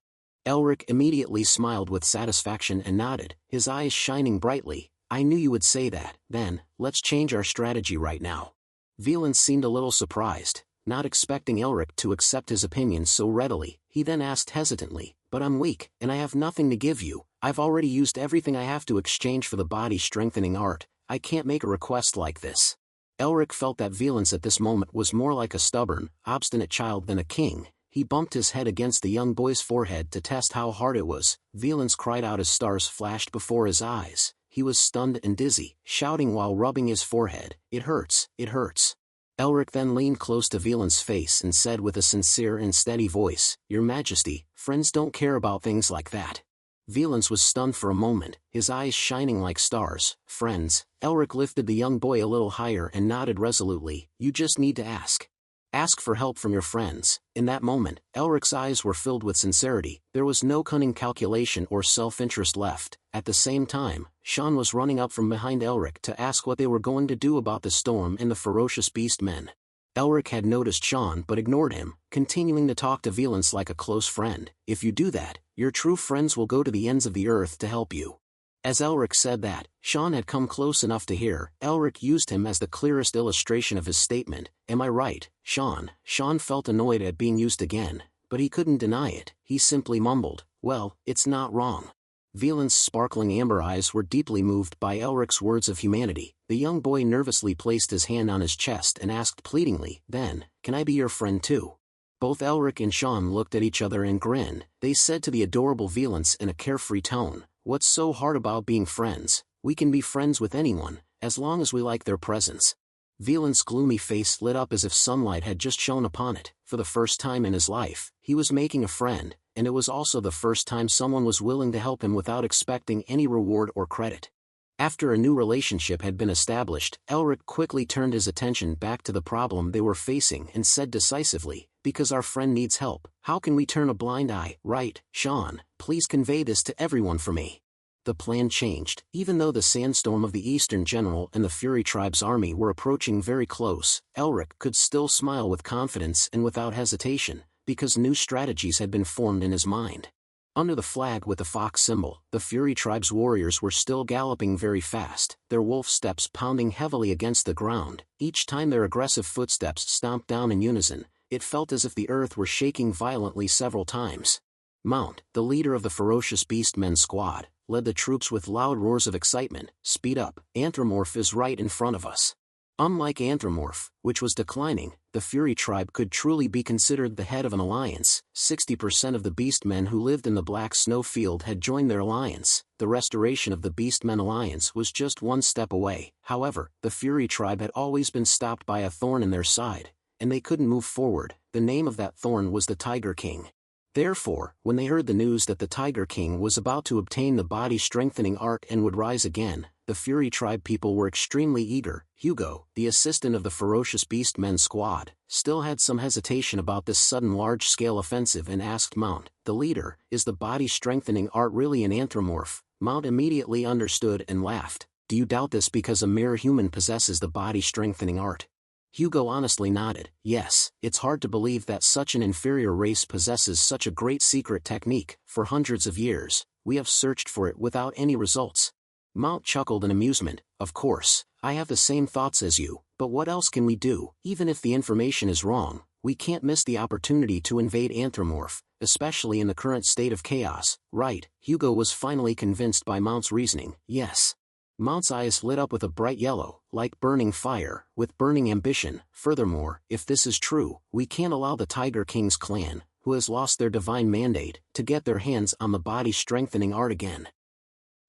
Elric immediately smiled with satisfaction and nodded, his eyes shining brightly. I knew you would say that. Then, let's change our strategy right now. Velance seemed a little surprised, not expecting Elric to accept his opinion so readily. He then asked hesitantly, but I'm weak, and I have nothing to give you. I've already used everything I have to exchange for the body-strengthening art. I can't make a request like this. Elric felt that Velance at this moment was more like a stubborn, obstinate child than a king. He bumped his head against the young boy's forehead to test how hard it was. Velance cried out as stars flashed before his eyes. He was stunned and dizzy, shouting while rubbing his forehead, It hurts, it hurts. Elric then leaned close to Velance's face and said with a sincere and steady voice, Your Majesty, friends don't care about things like that. Velance was stunned for a moment, his eyes shining like stars. Friends? Elric lifted the young boy a little higher and nodded resolutely. You just need to ask. Ask for help from your friends. In that moment, Elric's eyes were filled with sincerity. There was no cunning calculation or self-interest left. At the same time, Sean was running up from behind Elric to ask what they were going to do about the storm and the ferocious beast men. Elric had noticed Sean but ignored him, continuing to talk to Valence like a close friend. If you do that, your true friends will go to the ends of the earth to help you. As Elric said that, Sean had come close enough to hear. Elric used him as the clearest illustration of his statement. Am I right, Sean? Sean felt annoyed at being used again, but he couldn't deny it. He simply mumbled, well, it's not wrong. Valence's sparkling amber eyes were deeply moved by Elric's words of humanity. The young boy nervously placed his hand on his chest and asked pleadingly, then, can I be your friend too? Both Elric and Sean looked at each other and grinned. They said to the adorable Valence in a carefree tone, what's so hard about being friends? We can be friends with anyone, as long as we like their presence. Valence's gloomy face lit up as if sunlight had just shone upon it. For the first time in his life, he was making a friend, and it was also the first time someone was willing to help him without expecting any reward or credit. After a new relationship had been established, Elric quickly turned his attention back to the problem they were facing and said decisively, because our friend needs help, how can we turn a blind eye? Right, Sean, please convey this to everyone for me. The plan changed. Even though the sandstorm of the Eastern General and the Fury Tribe's army were approaching very close, Elric could still smile with confidence and without hesitation, because new strategies had been formed in his mind. Under the flag with the fox symbol, the Fury Tribe's warriors were still galloping very fast, their wolf steps pounding heavily against the ground. Each time their aggressive footsteps stomped down in unison, it felt as if the earth were shaking violently several times. Mount, the leader of the ferocious beastmen squad, led the troops with loud roars of excitement. Speed up, Anthropomorph is right in front of us. Unlike Anthropomorph, which was declining, the Fury Tribe could truly be considered the head of an alliance. 60% of the beastmen who lived in the Black Snow Field had joined their alliance. The restoration of the Beastmen alliance was just one step away. However, the Fury Tribe had always been stopped by a thorn in their side, and they couldn't move forward. The name of that thorn was the Tiger King. Therefore, when they heard the news that the Tiger King was about to obtain the body-strengthening art and would rise again, the Fury Tribe people were extremely eager. Hugo, the assistant of the ferocious beastmen squad, still had some hesitation about this sudden large-scale offensive and asked Mount, the leader, is the body-strengthening art really an anthropomorph? Mount immediately understood and laughed. Do you doubt this because a mere human possesses the body-strengthening art? Hugo honestly nodded. Yes, it's hard to believe that such an inferior race possesses such a great secret technique. For hundreds of years, we have searched for it without any results. Mount chuckled in amusement. Of course, I have the same thoughts as you, but what else can we do? Even if the information is wrong, we can't miss the opportunity to invade Anthropomorph, especially in the current state of chaos. Right, Hugo was finally convinced by Mount's reasoning. Yes. Mount's eyes lit up with a bright yellow, like burning fire, with burning ambition. Furthermore, if this is true, we can't allow the Tiger King's clan, who has lost their divine mandate, to get their hands on the body-strengthening art again.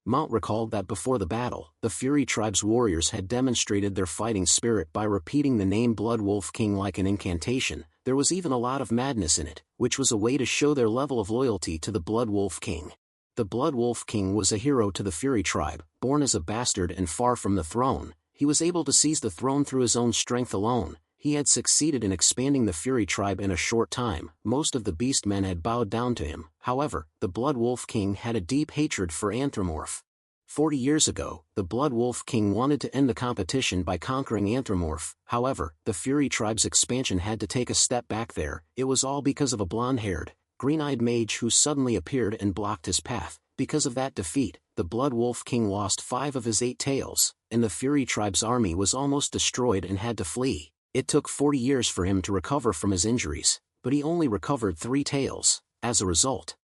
Mount recalled that before the battle, the Fury Tribe's warriors had demonstrated their fighting spirit by repeating the name Blood Wolf King like an incantation. There was even a lot of madness in it, which was a way to show their level of loyalty to the Blood Wolf King. The Blood Wolf King was a hero to the Fury Tribe. Born as a bastard and far from the throne, he was able to seize the throne through his own strength alone. He had succeeded in expanding the Fury Tribe in a short time. Most of the beastmen had bowed down to him. However, the Blood Wolf King had a deep hatred for Anthropomorph. 40 years ago, the Blood Wolf King wanted to end the competition by conquering Anthropomorph. However, the Fury Tribe's expansion had to take a step back there. It was all because of a blonde-haired, green-eyed mage who suddenly appeared and blocked his path. Because of that defeat, the Blood Wolf King lost 5 of his 8 tails, and the Fury Tribe's army was almost destroyed and had to flee. It took 40 years for him to recover from his injuries, but he only recovered 3 tails. As a result,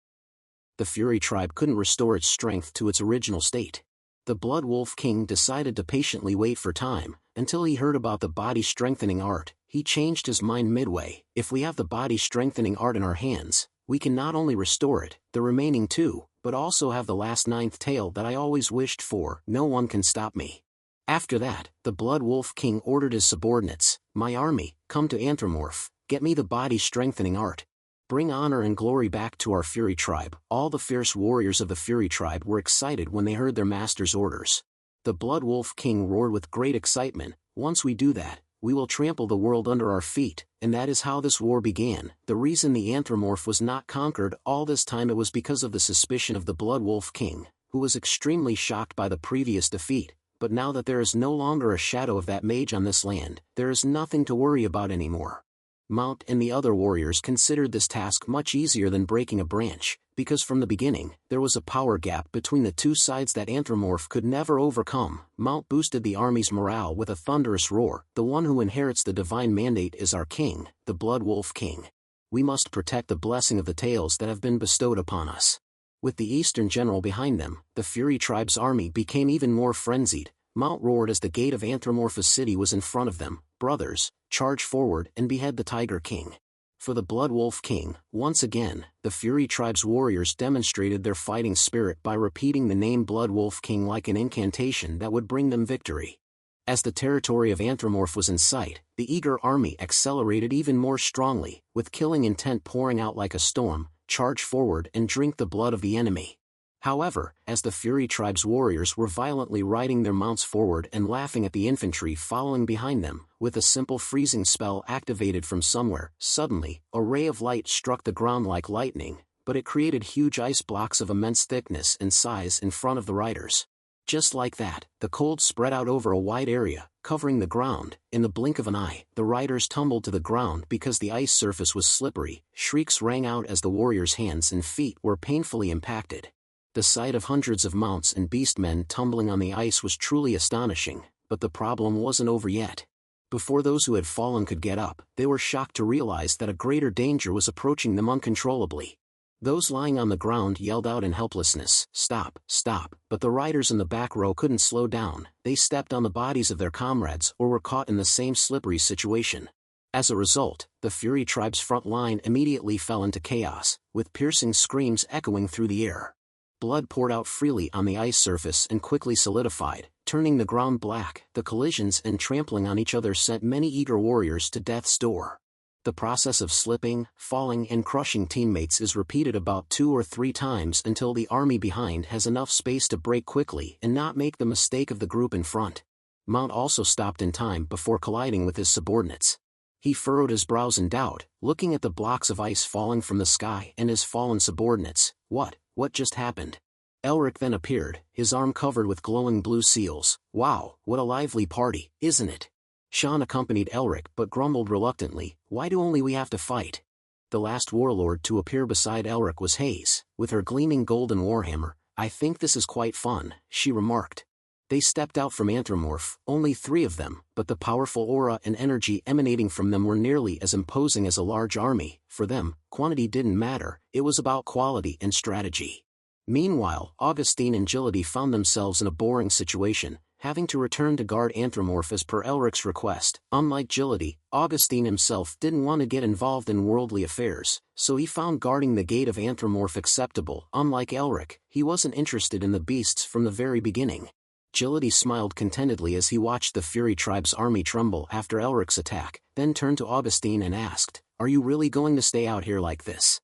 the Fury Tribe couldn't restore its strength to its original state. The Blood Wolf King decided to patiently wait for time, until he heard about the body-strengthening art. He changed his mind midway. If we have the body-strengthening art in our hands, we can not only restore it, the remaining 2, but also have the last 9th tail that I always wished for. No one can stop me. After that, the Blood Wolf King ordered his subordinates, my army, come to Anthropomorph, get me the body-strengthening art. Bring honor and glory back to our Fury Tribe. All the fierce warriors of the Fury Tribe were excited when they heard their master's orders. The Blood Wolf King roared with great excitement, once we do that, we will trample the world under our feet, and that is how this war began. The reason the Anthropomorph was not conquered all this time, it was because of the suspicion of the Blood Wolf King, who was extremely shocked by the previous defeat. But now that there is no longer a shadow of that mage on this land, there is nothing to worry about anymore. Mount and the other warriors considered this task much easier than breaking a branch, because from the beginning, there was a power gap between the two sides that Anthropomorph could never overcome. Mount boosted the army's morale with a thunderous roar. The one who inherits the divine mandate is our king, the Blood Wolf King. We must protect the blessing of the tales that have been bestowed upon us. With the Eastern general behind them, the Fury tribe's army became even more frenzied. Mount roared as the gate of Anthropomorph's city was in front of them. Brothers, charge forward and behead the Tiger King. For the Blood Wolf King, once again, the Fury tribe's warriors demonstrated their fighting spirit by repeating the name Blood Wolf King like an incantation that would bring them victory. As the territory of Anthropomorph was in sight, the eager army accelerated even more strongly, with killing intent pouring out like a storm. Charge forward and drink the blood of the enemy. However, as the Fury tribe's warriors were violently riding their mounts forward and laughing at the infantry following behind them, with a simple freezing spell activated from somewhere, suddenly, a ray of light struck the ground like lightning, but it created huge ice blocks of immense thickness and size in front of the riders. Just like that, the cold spread out over a wide area, covering the ground. In the blink of an eye, the riders tumbled to the ground because the ice surface was slippery. Shrieks rang out as the warriors' hands and feet were painfully impacted. The sight of hundreds of mounts and beastmen tumbling on the ice was truly astonishing, but the problem wasn't over yet. Before those who had fallen could get up, they were shocked to realize that a greater danger was approaching them uncontrollably. Those lying on the ground yelled out in helplessness, "Stop, stop," but the riders in the back row couldn't slow down. They stepped on the bodies of their comrades or were caught in the same slippery situation. As a result, the Fury tribe's front line immediately fell into chaos, with piercing screams echoing through the air. Blood poured out freely on the ice surface and quickly solidified, turning the ground black. The collisions and trampling on each other sent many eager warriors to death's door. The process of slipping, falling and crushing teammates is repeated about 2 or 3 times until the army behind has enough space to break quickly and not make the mistake of the group in front. Mount also stopped in time before colliding with his subordinates. He furrowed his brows in doubt, looking at the blocks of ice falling from the sky and his fallen subordinates. What just happened? Elric then appeared, his arm covered with glowing blue seals. Wow, what a lively party, isn't it? Sean accompanied Elric but grumbled reluctantly, why do only we have to fight? The last warlord to appear beside Elric was Hayes, with her gleaming golden warhammer. I think this is quite fun, she remarked. They stepped out from Anthropomorph, only 3 of them, but the powerful aura and energy emanating from them were nearly as imposing as a large army. For them, quantity didn't matter, it was about quality and strategy. Meanwhile, Augustine and Gility found themselves in a boring situation, having to return to guard Anthropomorph as per Elric's request. Unlike Gility, Augustine himself didn't want to get involved in worldly affairs, so he found guarding the gate of Anthropomorph acceptable. Unlike Elric, he wasn't interested in the beasts from the very beginning. Gility smiled contentedly as he watched the Fury tribe's army tremble after Elric's attack, then turned to Augustine and asked, "Are you really going to stay out here like this?"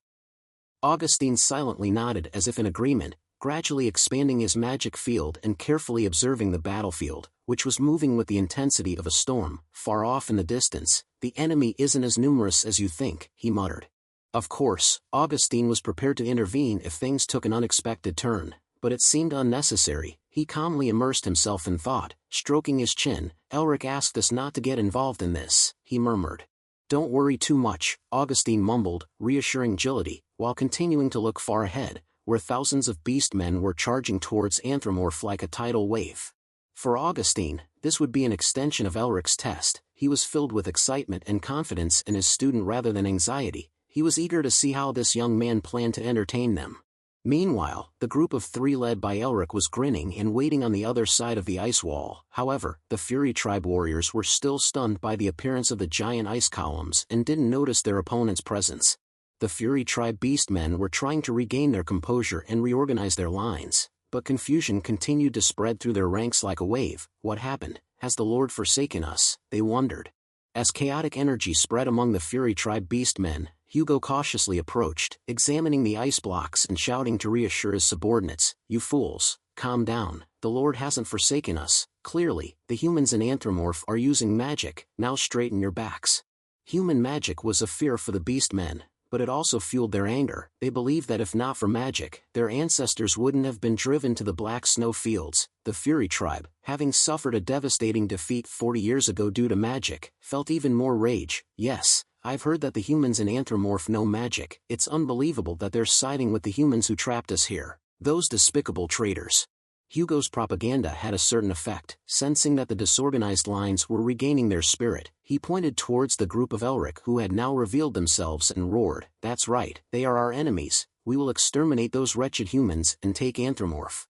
Augustine silently nodded as if in agreement, gradually expanding his magic field and carefully observing the battlefield, which was moving with the intensity of a storm. Far off in the distance, the enemy isn't as numerous as you think, he muttered. Of course, Augustine was prepared to intervene if things took an unexpected turn, but it seemed unnecessary. He calmly immersed himself in thought, stroking his chin. Elric asked us not to get involved in this, he murmured. Don't worry too much, Augustine mumbled, reassuring Gility, while continuing to look far ahead, where thousands of beastmen were charging towards Anthropomorph like a tidal wave. For Augustine, this would be an extension of Elric's test. He was filled with excitement and confidence in his student rather than anxiety. He was eager to see how this young man planned to entertain them. Meanwhile, the group of 3 led by Elric was grinning and waiting on the other side of the ice wall. However, the Fury tribe warriors were still stunned by the appearance of the giant ice columns and didn't notice their opponent's presence. The Fury tribe beastmen were trying to regain their composure and reorganize their lines, but confusion continued to spread through their ranks like a wave. What happened? Has the Lord forsaken us? They wondered. As chaotic energy spread among the Fury tribe beastmen, Hugo cautiously approached, examining the ice blocks and shouting to reassure his subordinates, "You fools, calm down, the Lord hasn't forsaken us. Clearly, the humans in Anthropomorph are using magic, now straighten your backs." Human magic was a fear for the beast men, but it also fueled their anger. They believed that if not for magic, their ancestors wouldn't have been driven to the black snow fields. The Fury tribe, having suffered a devastating defeat 40 years ago due to magic, felt even more rage. Yes, I've heard that the humans in Anthropomorph know magic. It's unbelievable that they're siding with the humans who trapped us here. Those despicable traitors. Hugo's propaganda had a certain effect. Sensing that the disorganized lines were regaining their spirit, he pointed towards the group of Elric who had now revealed themselves and roared, "That's right, they are our enemies. We will exterminate those wretched humans and take Anthropomorph."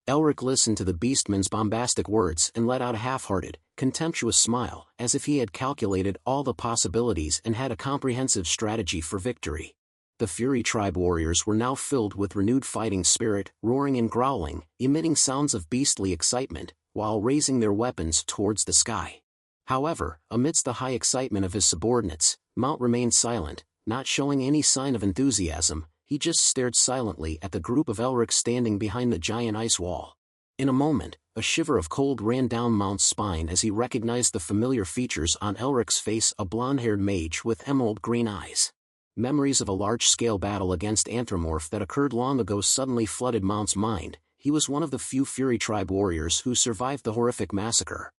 Elric listened to the beastman's bombastic words and let out a half-hearted, contemptuous smile, as if he had calculated all the possibilities and had a comprehensive strategy for victory. The Fury tribe warriors were now filled with renewed fighting spirit, roaring and growling, emitting sounds of beastly excitement, while raising their weapons towards the sky. However, amidst the high excitement of his subordinates, Mount remained silent, not showing any sign of enthusiasm. He just stared silently at the group of Elric standing behind the giant ice wall. In a moment, a shiver of cold ran down Mount's spine as he recognized the familiar features on Elric's face, a blonde-haired mage with emerald green eyes. Memories of a large-scale battle against Anthropomorph that occurred long ago suddenly flooded Mount's mind. He was one of the few Fury tribe warriors who survived the horrific massacre.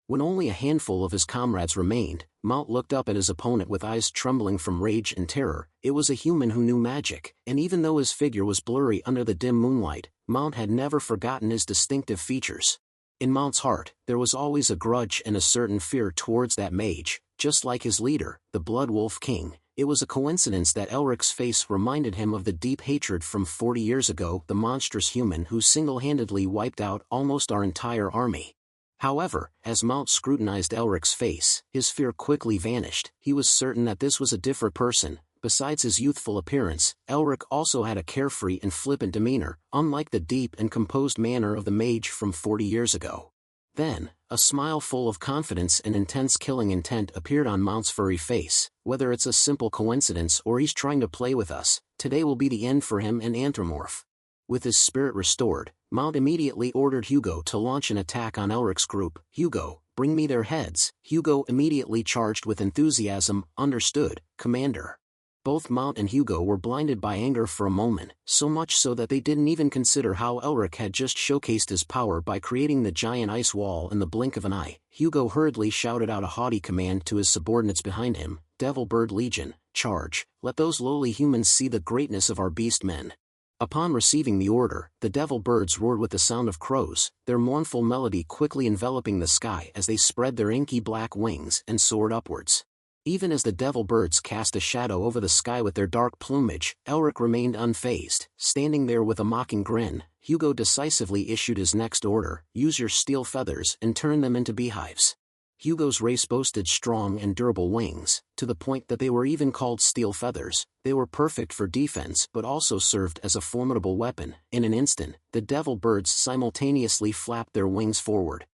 When only a handful of his comrades remained, Mount looked up at his opponent with eyes trembling from rage and terror. It was a human who knew magic, and even though his figure was blurry under the dim moonlight, Mount had never forgotten his distinctive features. In Mount's heart, there was always a grudge and a certain fear towards that mage, just like his leader, the Blood Wolf King. It was a coincidence that Elric's face reminded him of the deep hatred from 40 years ago, the monstrous human who single-handedly wiped out almost our entire army. However, as Mount scrutinized Elric's face, his fear quickly vanished. He was certain that this was a different person. Besides his youthful appearance, Elric also had a carefree and flippant demeanor, unlike the deep and composed manner of the mage from 40 years ago. Then, a smile full of confidence and intense killing intent appeared on Mount's furry face. "Whether it's a simple coincidence or he's trying to play with us, today will be the end for him and Anthropomorph." With his spirit restored, Mount immediately ordered Hugo to launch an attack on Elric's group. "Hugo, bring me their heads." Hugo immediately charged with enthusiasm. "Understood, Commander." Both Mount and Hugo were blinded by anger for a moment, so much so that they didn't even consider how Elric had just showcased his power by creating the giant ice wall in the blink of an eye. Hugo hurriedly shouted out a haughty command to his subordinates behind him, "Devil Bird Legion, charge, let those lowly humans see the greatness of our beast men." Upon receiving the order, the devil birds roared with the sound of crows, their mournful melody quickly enveloping the sky as they spread their inky black wings and soared upwards. Even as the devil birds cast a shadow over the sky with their dark plumage, Elric remained unfazed, standing there with a mocking grin. Hugo decisively issued his next order, "Use your steel feathers and turn them into beehives." Hugo's race boasted strong and durable wings, to the point that they were even called steel feathers. They were perfect for defense but also served as a formidable weapon. In an instant, the devil birds simultaneously flapped their wings forward.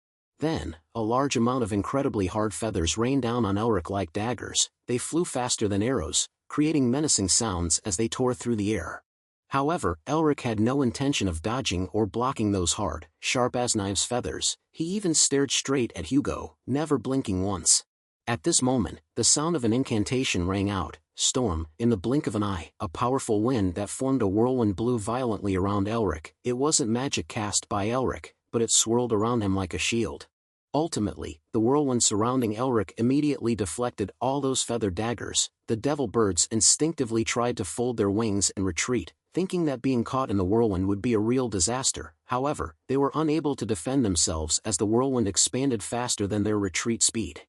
Then, a large amount of incredibly hard feathers rained down on Elric like daggers. They flew faster than arrows, creating menacing sounds as they tore through the air. However, Elric had no intention of dodging or blocking those hard, sharp-as-knives feathers. He even stared straight at Hugo, never blinking once. At this moment, the sound of an incantation rang out. "Storm." In the blink of an eye, a powerful wind that formed a whirlwind blew violently around Elric. It wasn't magic cast by Elric, but it swirled around him like a shield. Ultimately, the whirlwind surrounding Elric immediately deflected all those feathered daggers. The devil birds instinctively tried to fold their wings and retreat, thinking that being caught in the whirlwind would be a real disaster. However, they were unable to defend themselves as the whirlwind expanded faster than their retreat speed.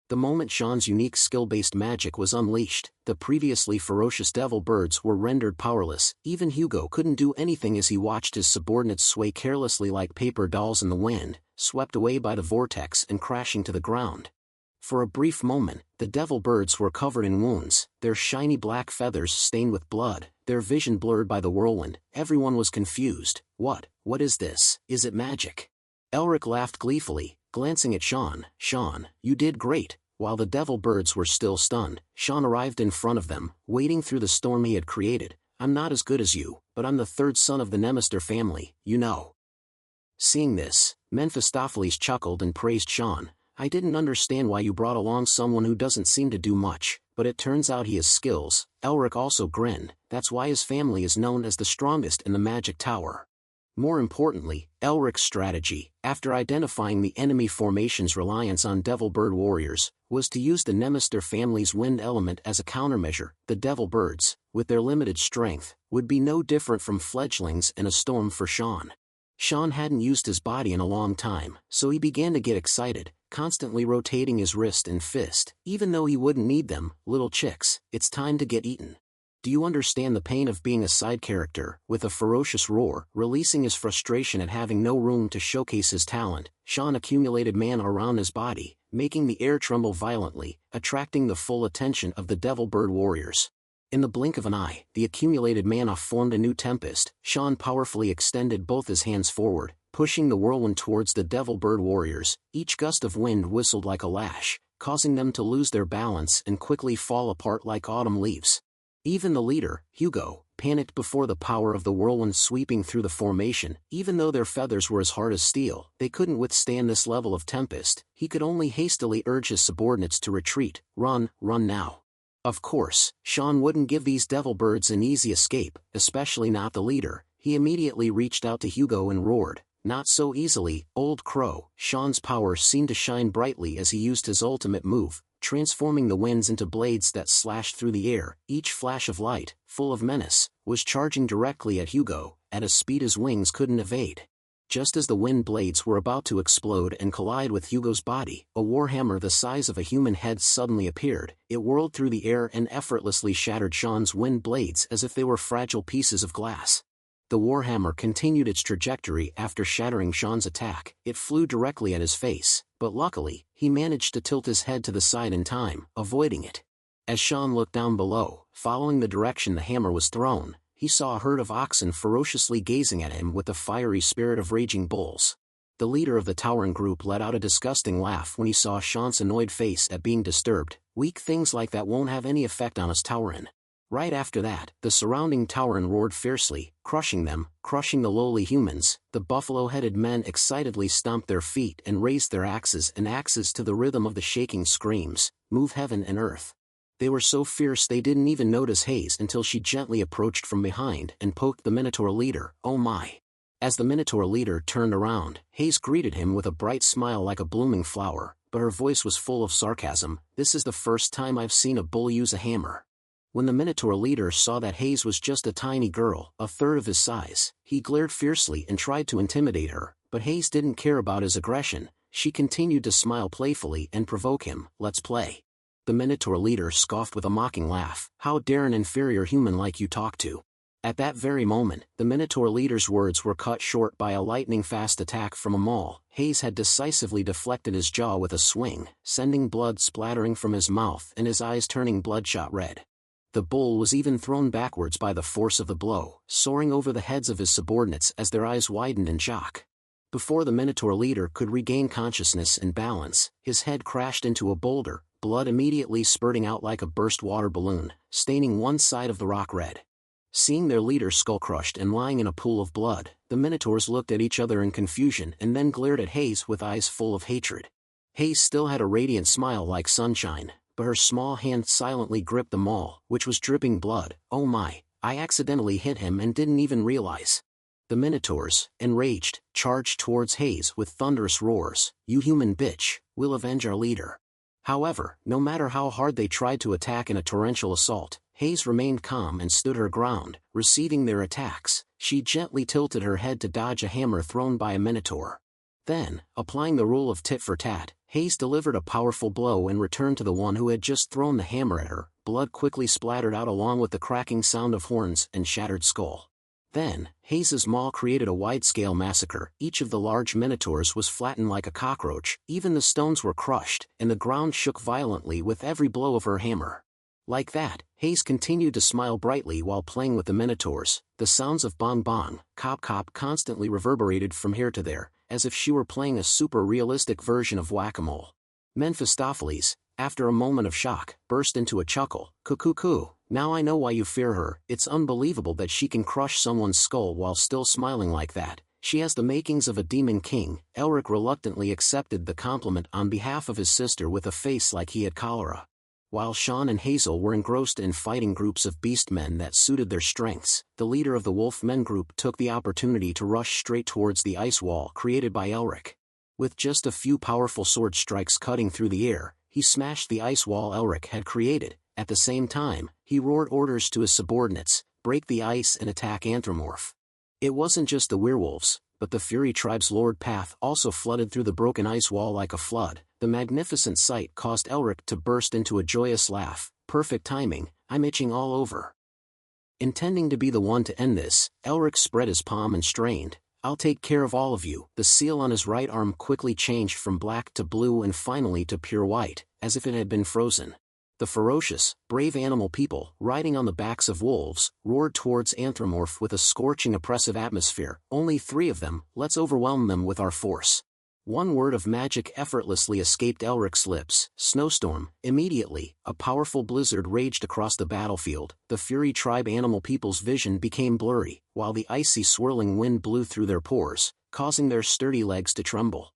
The moment Sean's unique skill-based magic was unleashed, the previously ferocious devil birds were rendered powerless. Even Hugo couldn't do anything as he watched his subordinates sway carelessly like paper dolls in the wind, swept away by the vortex and crashing to the ground. For a brief moment, the devil birds were covered in wounds, their shiny black feathers stained with blood, their vision blurred by the whirlwind. Everyone was confused. What is this? Is it magic?" Elric laughed gleefully, glancing at Sean. "Sean, you did great." While the devil birds were still stunned, Sean arrived in front of them, wading through the storm he had created. "I'm not as good as you, but I'm the third son of the Nemister family, you know." Seeing this, Mephistopheles chuckled and praised Sean. I didn't understand why you brought along someone who doesn't seem to do much, but it turns out he has skills." Elric also grinned. "That's why his family is known as the strongest in the magic tower." More importantly, Elric's strategy, after identifying the enemy formation's reliance on Devil Bird warriors, was to use the Nemister family's wind element as a countermeasure. The Devil Birds, with their limited strength, would be no different from fledglings in a storm for Sean. Sean hadn't used his body in a long time, so he began to get excited, constantly rotating his wrist and fist. "Even though he wouldn't need them, little chicks, it's time to get eaten. Do you understand the pain of being a side character?" With a ferocious roar, releasing his frustration at having no room to showcase his talent, Sean accumulated mana around his body, making the air tremble violently, attracting the full attention of the Devil Bird warriors. In the blink of an eye, the accumulated mana formed a new tempest. Sean powerfully extended both his hands forward, pushing the whirlwind towards the Devil Bird warriors. Each gust of wind whistled like a lash, causing them to lose their balance and quickly fall apart like autumn leaves. Even the leader, Hugo, panicked before the power of the whirlwind sweeping through the formation. Even though their feathers were as hard as steel, they couldn't withstand this level of tempest. He could only hastily urge his subordinates to retreat. "Run, run now." Of course, Sean wouldn't give these Devil Birds an easy escape, especially not the leader. He immediately reached out to Hugo and roared, "Not so easily, old crow." Sean's power seemed to shine brightly as he used his ultimate move, transforming the winds into blades that slashed through the air. Each flash of light, full of menace, was charging directly at Hugo, at a speed his wings couldn't evade. Just as the wind blades were about to explode and collide with Hugo's body, a warhammer the size of a human head suddenly appeared. It whirled through the air and effortlessly shattered Sean's wind blades as if they were fragile pieces of glass. The warhammer continued its trajectory after shattering Sean's attack. It flew directly at his face, but luckily, he managed to tilt his head to the side in time, avoiding it. As Sean looked down below, following the direction the hammer was thrown, he saw a herd of oxen ferociously gazing at him with the fiery spirit of raging bulls. The leader of the towering group let out a disgusting laugh when he saw Sean's annoyed face at being disturbed. "Weak things like that won't have any effect on us, Tauren." Right after that, the surrounding Tauren roared fiercely, crushing them, crushing the lowly humans. The buffalo-headed men excitedly stomped their feet and raised their axes to the rhythm of the shaking screams, "Move heaven and earth." They were so fierce they didn't even notice Hayes until she gently approached from behind and poked the Minotaur leader. "Oh my." As the Minotaur leader turned around, Hayes greeted him with a bright smile like a blooming flower, but her voice was full of sarcasm. "This is the first time I've seen a bull use a hammer." When the Minotaur leader saw that Hayes was just a tiny girl, a third of his size, he glared fiercely and tried to intimidate her, but Hayes didn't care about his aggression. She continued to smile playfully and provoke him. "Let's play." The Minotaur leader scoffed with a mocking laugh. "How dare an inferior human like you talk to?" At that very moment, the Minotaur leader's words were cut short by a lightning-fast attack from a maul. Hayes had decisively deflected his jaw with a swing, sending blood splattering from his mouth and his eyes turning bloodshot red. The bull was even thrown backwards by the force of the blow, soaring over the heads of his subordinates as their eyes widened in shock. Before the Minotaur leader could regain consciousness and balance, his head crashed into a boulder, blood immediately spurting out like a burst water balloon, staining one side of the rock red. Seeing their leader skull-crushed and lying in a pool of blood, the Minotaurs looked at each other in confusion and then glared at Hayes with eyes full of hatred. Hayes still had a radiant smile like sunshine, but her small hand silently gripped the maul, which was dripping blood. "Oh my, I accidentally hit him and didn't even realize." The Minotaurs, enraged, charged towards Hayes with thunderous roars. "You human bitch, we'll avenge our leader." However, no matter how hard they tried to attack in a torrential assault, Hayes remained calm and stood her ground, receiving their attacks. She gently tilted her head to dodge a hammer thrown by a Minotaur. Then, applying the rule of tit for tat, Hayes delivered a powerful blow in return to the one who had just thrown the hammer at her. Blood quickly splattered out along with the cracking sound of horns and shattered skull. Then, Hayes's maul created a wide-scale massacre. Each of the large Minotaurs was flattened like a cockroach, even the stones were crushed, and the ground shook violently with every blow of her hammer. Like that, Hayes continued to smile brightly while playing with the Minotaurs. The sounds of bong bong, cop cop constantly reverberated from here to there, as if she were playing a super-realistic version of whack-a-mole. Mephistopheles, after a moment of shock, burst into a chuckle. "Coo-coo-coo, now I know why you fear her. It's unbelievable that she can crush someone's skull while still smiling like that. She has the makings of a demon king. Elric reluctantly accepted the compliment on behalf of his sister with a face like he had cholera. While Sean and Hazel were engrossed in fighting groups of beastmen that suited their strengths, the leader of the wolf men group took the opportunity to rush straight towards the ice wall created by Elric. With just a few powerful sword strikes cutting through the air, he smashed the ice wall Elric had created. At the same time, he roared orders to his subordinates, break the ice and attack Anthropomorph. It wasn't just the werewolves, but the Fury Tribe's Lord Path also flooded through the broken ice wall like a flood. The magnificent sight caused Elric to burst into a joyous laugh. Perfect timing, I'm itching all over. Intending to be the one to end this, Elric spread his palm and strained. I'll take care of all of you. The seal on his right arm quickly changed from black to blue and finally to pure white, as if it had been frozen. The ferocious, brave animal people, riding on the backs of wolves, roared towards Anthropomorph with a scorching oppressive atmosphere. Only 3 of them, let's overwhelm them with our force. One word of magic effortlessly escaped Elric's lips, snowstorm. Immediately, a powerful blizzard raged across the battlefield. The Fury Tribe animal people's vision became blurry, while the icy swirling wind blew through their pores, causing their sturdy legs to tremble.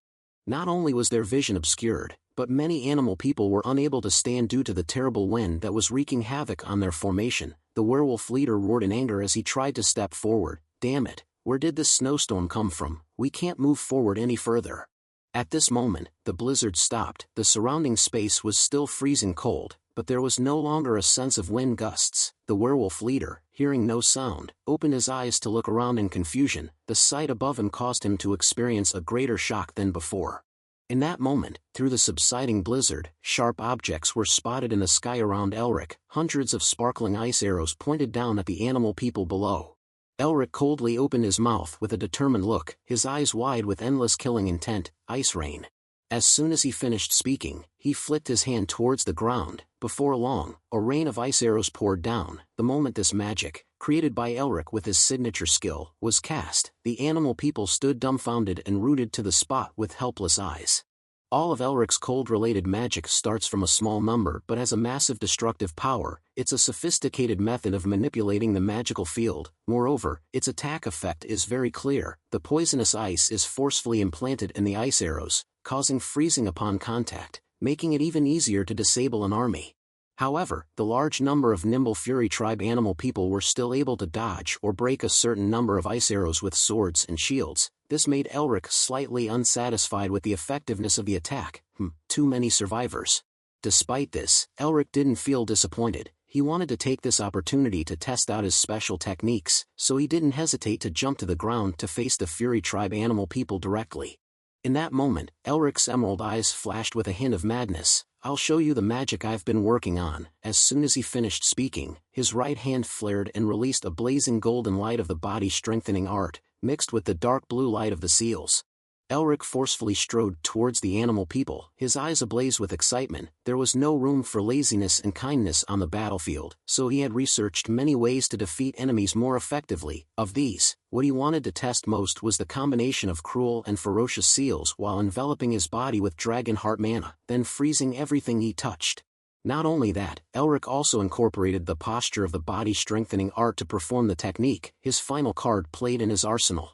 Not only was their vision obscured, but many animal people were unable to stand due to the terrible wind that was wreaking havoc on their formation. The werewolf leader roared in anger as he tried to step forward. Damn it, where did this snowstorm come from? We can't move forward any further. At this moment, the blizzard stopped. The surrounding space was still freezing cold, but there was no longer a sense of wind gusts. The werewolf leader, hearing no sound, opened his eyes to look around in confusion. The sight above him caused him to experience a greater shock than before. In that moment, through the subsiding blizzard, sharp objects were spotted in the sky around Elric. Hundreds of sparkling ice arrows pointed down at the animal people below. Elric coldly opened his mouth with a determined look, his eyes wide with endless killing intent. Ice rain. As soon as he finished speaking, he flicked his hand towards the ground. Before long, a rain of ice arrows poured down. The moment this magic, created by Elric with his signature skill, was cast, the animal people stood dumbfounded and rooted to the spot with helpless eyes. All of Elric's cold-related magic starts from a small number but has a massive destructive power. It's a sophisticated method of manipulating the magical field. Moreover, its attack effect is very clear. The poisonous ice is forcefully implanted in the ice arrows, causing freezing upon contact, making it even easier to disable an army. However, the large number of nimble Fury Tribe animal people were still able to dodge or break a certain number of ice arrows with swords and shields. This made Elric slightly unsatisfied with the effectiveness of the attack. Too many survivors. Despite this, Elric didn't feel disappointed. He wanted to take this opportunity to test out his special techniques, so he didn't hesitate to jump to the ground to face the Fury Tribe animal people directly. In that moment, Elric's emerald eyes flashed with a hint of madness. I'll show you the magic I've been working on. As soon as he finished speaking, his right hand flared and released a blazing golden light of the body-strengthening art, mixed with the dark blue light of the seals. Elric forcefully strode towards the animal people, his eyes ablaze with excitement. There was no room for laziness and kindness on the battlefield, so he had researched many ways to defeat enemies more effectively. Of these, what he wanted to test most was the combination of cruel and ferocious seals while enveloping his body with dragon heart mana, then freezing everything he touched. Not only that, Elric also incorporated the posture of the body-strengthening art to perform the technique, his final card played in his arsenal.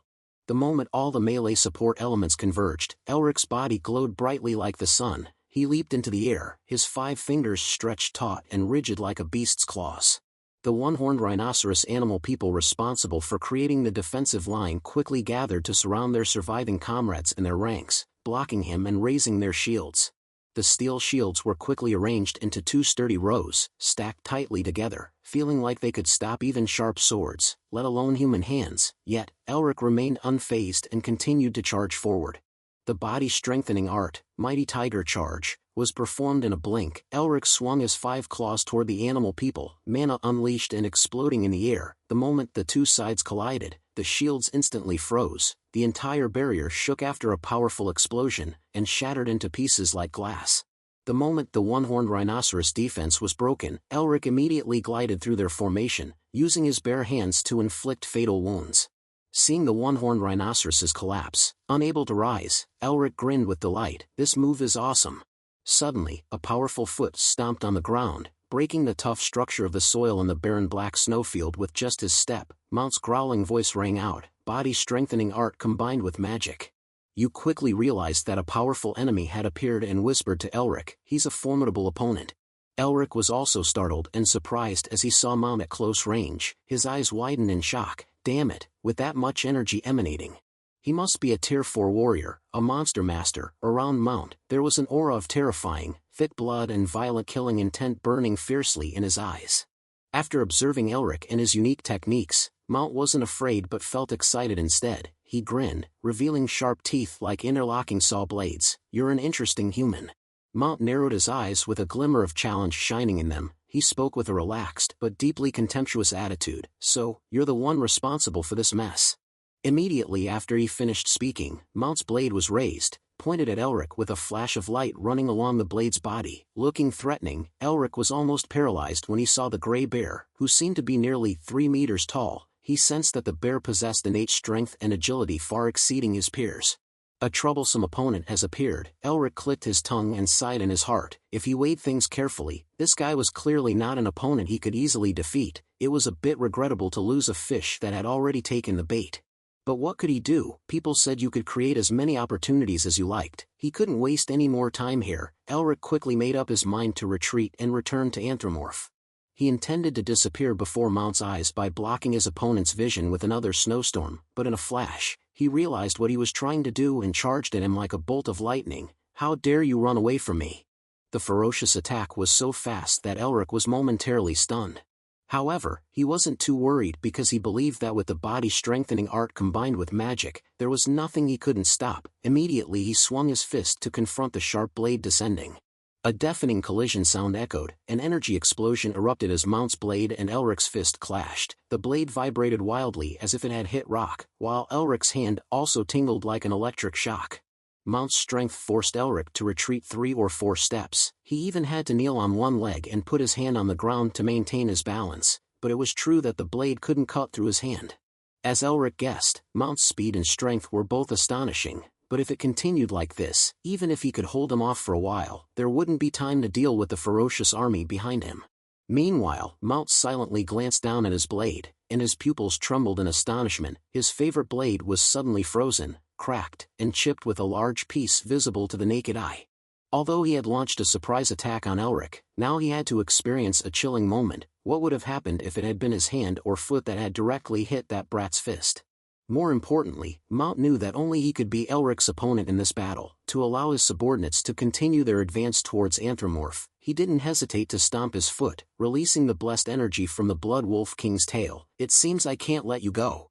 The moment all the melee support elements converged, Elric's body glowed brightly like the sun. He leaped into the air, his 5 fingers stretched taut and rigid like a beast's claws. The one-horned rhinoceros animal people responsible for creating the defensive line quickly gathered to surround their surviving comrades in their ranks, blocking him and raising their shields. The steel shields were quickly arranged into 2 sturdy rows, stacked tightly together, feeling like they could stop even sharp swords, let alone human hands. Yet, Elric remained unfazed and continued to charge forward. The body-strengthening art, Mighty Tiger Charge, was performed in a blink. Elric swung his 5 claws toward the animal people, mana unleashed and exploding in the air. The moment the 2 sides collided, the shields instantly froze. The entire barrier shook after a powerful explosion, and shattered into pieces like glass. The moment the one-horned rhinoceros defense was broken, Elric immediately glided through their formation, using his bare hands to inflict fatal wounds. Seeing the one-horned rhinoceroses collapse, unable to rise, Elric grinned with delight. This move is awesome. Suddenly, a powerful foot stomped on the ground, breaking the tough structure of the soil in the barren black snowfield with just his step. Mount's growling voice rang out, body-strengthening art combined with magic. You quickly realized that a powerful enemy had appeared and whispered to Elric, "He's a formidable opponent." Elric was also startled and surprised as he saw Mount at close range. His eyes widened in shock. Damn it, with that much energy emanating. He must be a tier 4 warrior, a monster master. Around Mount, there was an aura of terrifying, thick blood and violent killing intent burning fiercely in his eyes. After observing Elric and his unique techniques, Mount wasn't afraid but felt excited instead. He grinned, revealing sharp teeth like interlocking saw blades. "You're an interesting human." Mount narrowed his eyes with a glimmer of challenge shining in them. He spoke with a relaxed but deeply contemptuous attitude. "So, you're the one responsible for this mess." Immediately after he finished speaking, Mount's blade was raised, pointed at Elric with a flash of light running along the blade's body. Looking threatening, Elric was almost paralyzed when he saw the gray bear, who seemed to be nearly 3 meters tall. He sensed that the bear possessed innate strength and agility far exceeding his peers. A troublesome opponent has appeared. Elric clicked his tongue and sighed in his heart. If he weighed things carefully, this guy was clearly not an opponent he could easily defeat. It was a bit regrettable to lose a fish that had already taken the bait. But what could he do? People said you could create as many opportunities as you liked. He couldn't waste any more time here. Elric quickly made up his mind to retreat and return to Anthropomorph. He intended to disappear before Mount's eyes by blocking his opponent's vision with another snowstorm, but in a flash, he realized what he was trying to do and charged at him like a bolt of lightning. "How dare you run away from me?" The ferocious attack was so fast that Elric was momentarily stunned. However, he wasn't too worried because he believed that with the body-strengthening art combined with magic, there was nothing he couldn't stop. Immediately he swung his fist to confront the sharp blade descending. A deafening collision sound echoed, an energy explosion erupted as Mount's blade and Elric's fist clashed. The blade vibrated wildly as if it had hit rock, while Elric's hand also tingled like an electric shock. Mount's strength forced Elric to retreat 3 or 4 steps. He even had to kneel on one leg and put his hand on the ground to maintain his balance, but it was true that the blade couldn't cut through his hand. As Elric guessed, Mount's speed and strength were both astonishing, but if it continued like this, even if he could hold him off for a while, there wouldn't be time to deal with the ferocious army behind him. Meanwhile, Mount silently glanced down at his blade, and his pupils trembled in astonishment. His favorite blade was suddenly frozen, cracked, and chipped with a large piece visible to the naked eye. Although he had launched a surprise attack on Elric, now he had to experience a chilling moment. What would have happened if it had been his hand or foot that had directly hit that brat's fist? More importantly, Mount knew that only he could be Elric's opponent in this battle. To allow his subordinates to continue their advance towards Anthropomorph, he didn't hesitate to stomp his foot, releasing the blessed energy from the Blood Wolf King's tail. "It seems I can't let you go."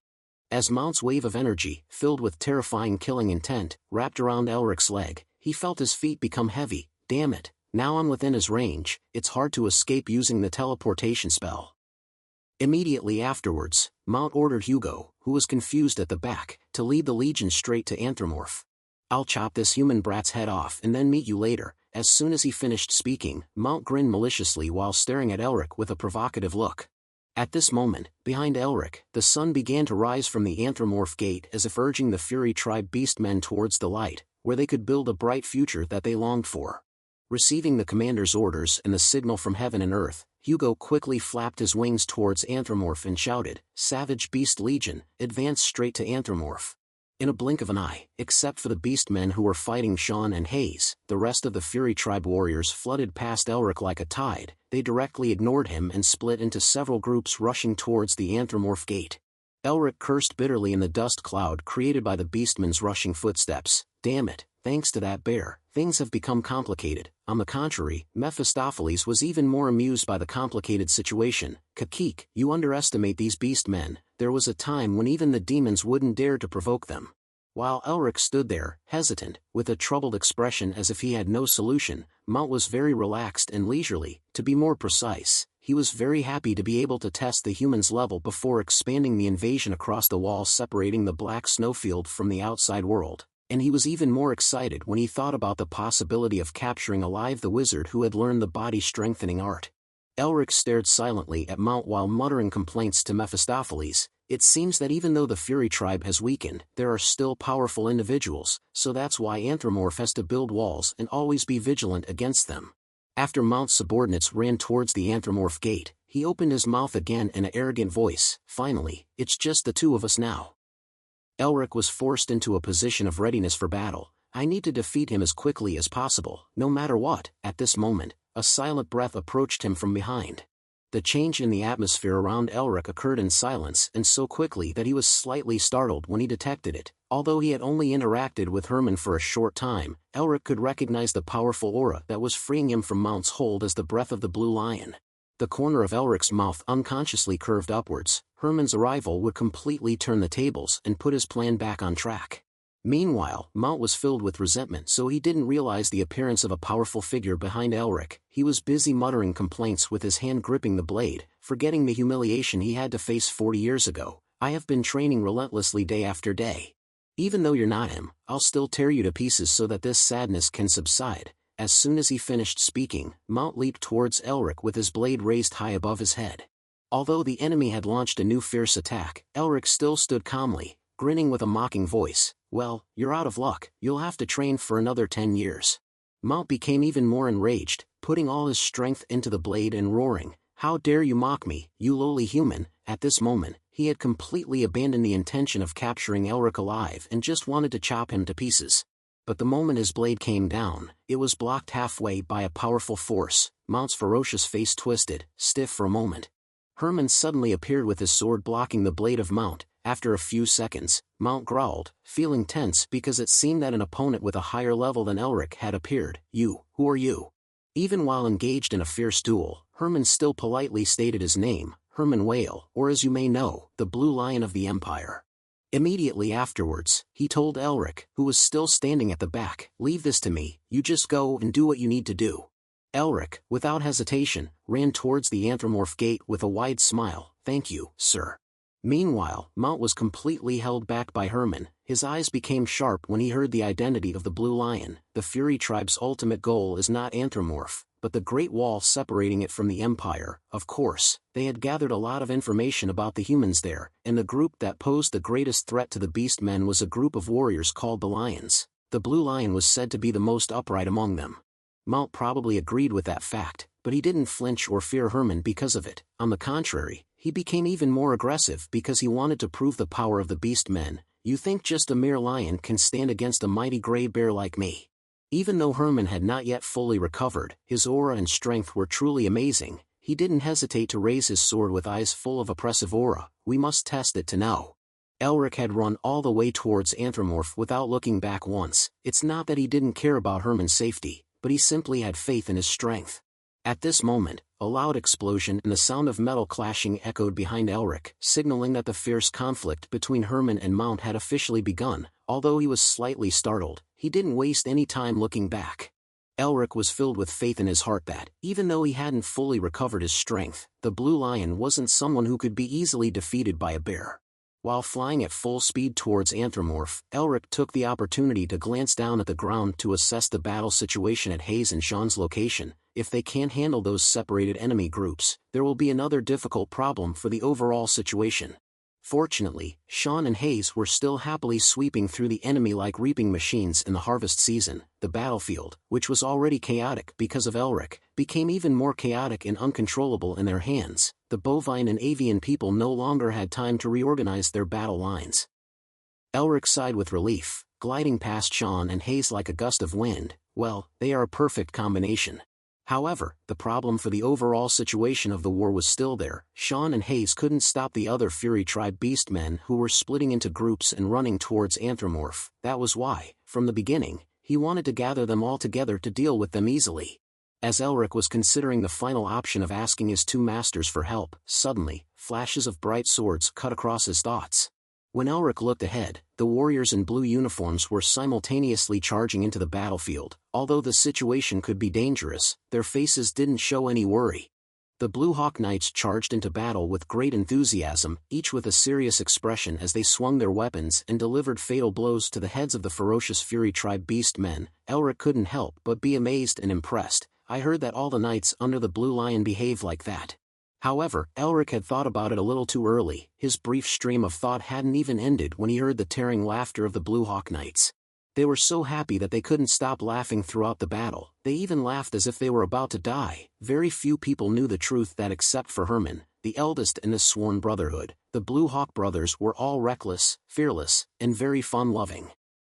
As Mount's wave of energy, filled with terrifying killing intent, wrapped around Elric's leg, he felt his feet become heavy. Damn it, now I'm within his range, it's hard to escape using the teleportation spell. Immediately afterwards, Mount ordered Hugo, who was confused at the back, to lead the legion straight to Anthropomorph. "I'll chop this human brat's head off and then meet you later." As soon as he finished speaking, Mount grinned maliciously while staring at Elric with a provocative look. At this moment, behind Elric, the sun began to rise from the Anthropomorph gate as if urging the Fury Tribe beastmen towards the light, where they could build a bright future that they longed for. Receiving the commander's orders and the signal from heaven and earth, Hugo quickly flapped his wings towards Anthropomorph and shouted, "Savage Beast Legion, advance straight to Anthropomorph." In a blink of an eye, except for the beastmen who were fighting Sean and Hayes, the rest of the Fury Tribe warriors flooded past Elric like a tide. They directly ignored him and split into several groups rushing towards the Anthropomorph gate. Elric cursed bitterly in the dust cloud created by the beastmen's rushing footsteps. "Damn it, thanks to that bear, things have become complicated." On the contrary, Mephistopheles was even more amused by the complicated situation. "Kakik, you underestimate these beastmen. There was a time when even the demons wouldn't dare to provoke them." While Elric stood there, hesitant, with a troubled expression as if he had no solution, Mount was very relaxed and leisurely. To be more precise, he was very happy to be able to test the humans' level before expanding the invasion across the wall separating the black snowfield from the outside world. And he was even more excited when he thought about the possibility of capturing alive the wizard who had learned the body-strengthening art. Elric stared silently at Mount while muttering complaints to Mephistopheles. "It seems that even though the Fury Tribe has weakened, there are still powerful individuals, so that's why Anthropomorph has to build walls and always be vigilant against them." After Mount's subordinates ran towards the Anthropomorph gate, he opened his mouth again in an arrogant voice. "Finally, it's just the two of us now." Elric was forced into a position of readiness for battle. I need to defeat him as quickly as possible, no matter what. At this moment, a silent breath approached him from behind. The change in the atmosphere around Elric occurred in silence and so quickly that he was slightly startled when he detected it. Although he had only interacted with Herman for a short time, Elric could recognize the powerful aura that was freeing him from Mount's hold as the breath of the Blue Lion. The corner of Elric's mouth unconsciously curved upwards. Herman's arrival would completely turn the tables and put his plan back on track. Meanwhile, Mount was filled with resentment, so he didn't realize the appearance of a powerful figure behind Elric. He was busy muttering complaints with his hand gripping the blade, forgetting the humiliation he had to face 40 years ago. I have been training relentlessly day after day. Even though you're not him, I'll still tear you to pieces so that this sadness can subside. As soon as he finished speaking, Mount leaped towards Elric with his blade raised high above his head. Although the enemy had launched a new fierce attack, Elric still stood calmly, grinning with a mocking voice. Well, you're out of luck, you'll have to train for another 10 years. Mount became even more enraged, putting all his strength into the blade and roaring, how dare you mock me, you lowly human. At this moment, he had completely abandoned the intention of capturing Elric alive and just wanted to chop him to pieces. But the moment his blade came down, it was blocked halfway by a powerful force. Mount's ferocious face twisted, stiff for a moment. Herman suddenly appeared with his sword blocking the blade of Mount. After a few seconds, Mount growled, feeling tense because it seemed that an opponent with a higher level than Elric had appeared. You, who are you? Even while engaged in a fierce duel, Herman still politely stated his name, Herman Whale, or as you may know, the Blue Lion of the Empire. Immediately afterwards, he told Elric, who was still standing at the back, leave this to me, you just go and do what you need to do. Elric, without hesitation, ran towards the anthropomorph gate with a wide smile, thank you, sir. Meanwhile, Mount was completely held back by Herman. His eyes became sharp when he heard the identity of the Blue Lion. The Fury Tribe's ultimate goal is not anthropomorph, but the Great Wall separating it from the Empire. Of course, they had gathered a lot of information about the humans there, and the group that posed the greatest threat to the Beast Men was a group of warriors called the Lions. The Blue Lion was said to be the most upright among them. Mount probably agreed with that fact, but he didn't flinch or fear Herman because of it. On the contrary, he became even more aggressive because he wanted to prove the power of the Beast Men. You think just a mere lion can stand against a mighty gray bear like me? Even though Herman had not yet fully recovered, his aura and strength were truly amazing. He didn't hesitate to raise his sword with eyes full of oppressive aura. We must test it to know. Elric had run all the way towards Anthropomorph without looking back once. It's not that he didn't care about Herman's safety, but he simply had faith in his strength. At this moment, a loud explosion and the sound of metal clashing echoed behind Elric, signaling that the fierce conflict between Herman and Mount had officially begun. Although he was slightly startled, he didn't waste any time looking back. Elric was filled with faith in his heart that, even though he hadn't fully recovered his strength, the Blue Lion wasn't someone who could be easily defeated by a bear. While flying at full speed towards Anthropomorph, Elric took the opportunity to glance down at the ground to assess the battle situation at Hayes and Sean's location. If they can't handle those separated enemy groups, there will be another difficult problem for the overall situation. Fortunately, Sean and Hayes were still happily sweeping through the enemy like reaping machines in the harvest season. The battlefield, which was already chaotic because of Elric, became even more chaotic and uncontrollable in their hands. The bovine and avian people no longer had time to reorganize their battle lines. Elric sighed with relief, gliding past Sean and Hayes like a gust of wind. Well, they are a perfect combination. However, the problem for the overall situation of the war was still there. Sean and Hayes couldn't stop the other Fury Tribe beastmen who were splitting into groups and running towards Anthropomorph. That was why, from the beginning, he wanted to gather them all together to deal with them easily. As Elric was considering the final option of asking his two masters for help, suddenly, flashes of bright swords cut across his thoughts. When Elric looked ahead, the warriors in blue uniforms were simultaneously charging into the battlefield. Although the situation could be dangerous, their faces didn't show any worry. The Blue Hawk Knights charged into battle with great enthusiasm, each with a serious expression as they swung their weapons and delivered fatal blows to the heads of the ferocious Fury Tribe beastmen. Elric couldn't help but be amazed and impressed. I heard that all the knights under the Blue Lion behave like that. However, Elric had thought about it a little too early. His brief stream of thought hadn't even ended when he heard the tearing laughter of the Blue Hawk Knights. They were so happy that they couldn't stop laughing throughout the battle. They even laughed as if they were about to die. Very few people knew the truth that except for Herman, the eldest in this sworn brotherhood. The Blue Hawk brothers were all reckless, fearless, and very fun-loving.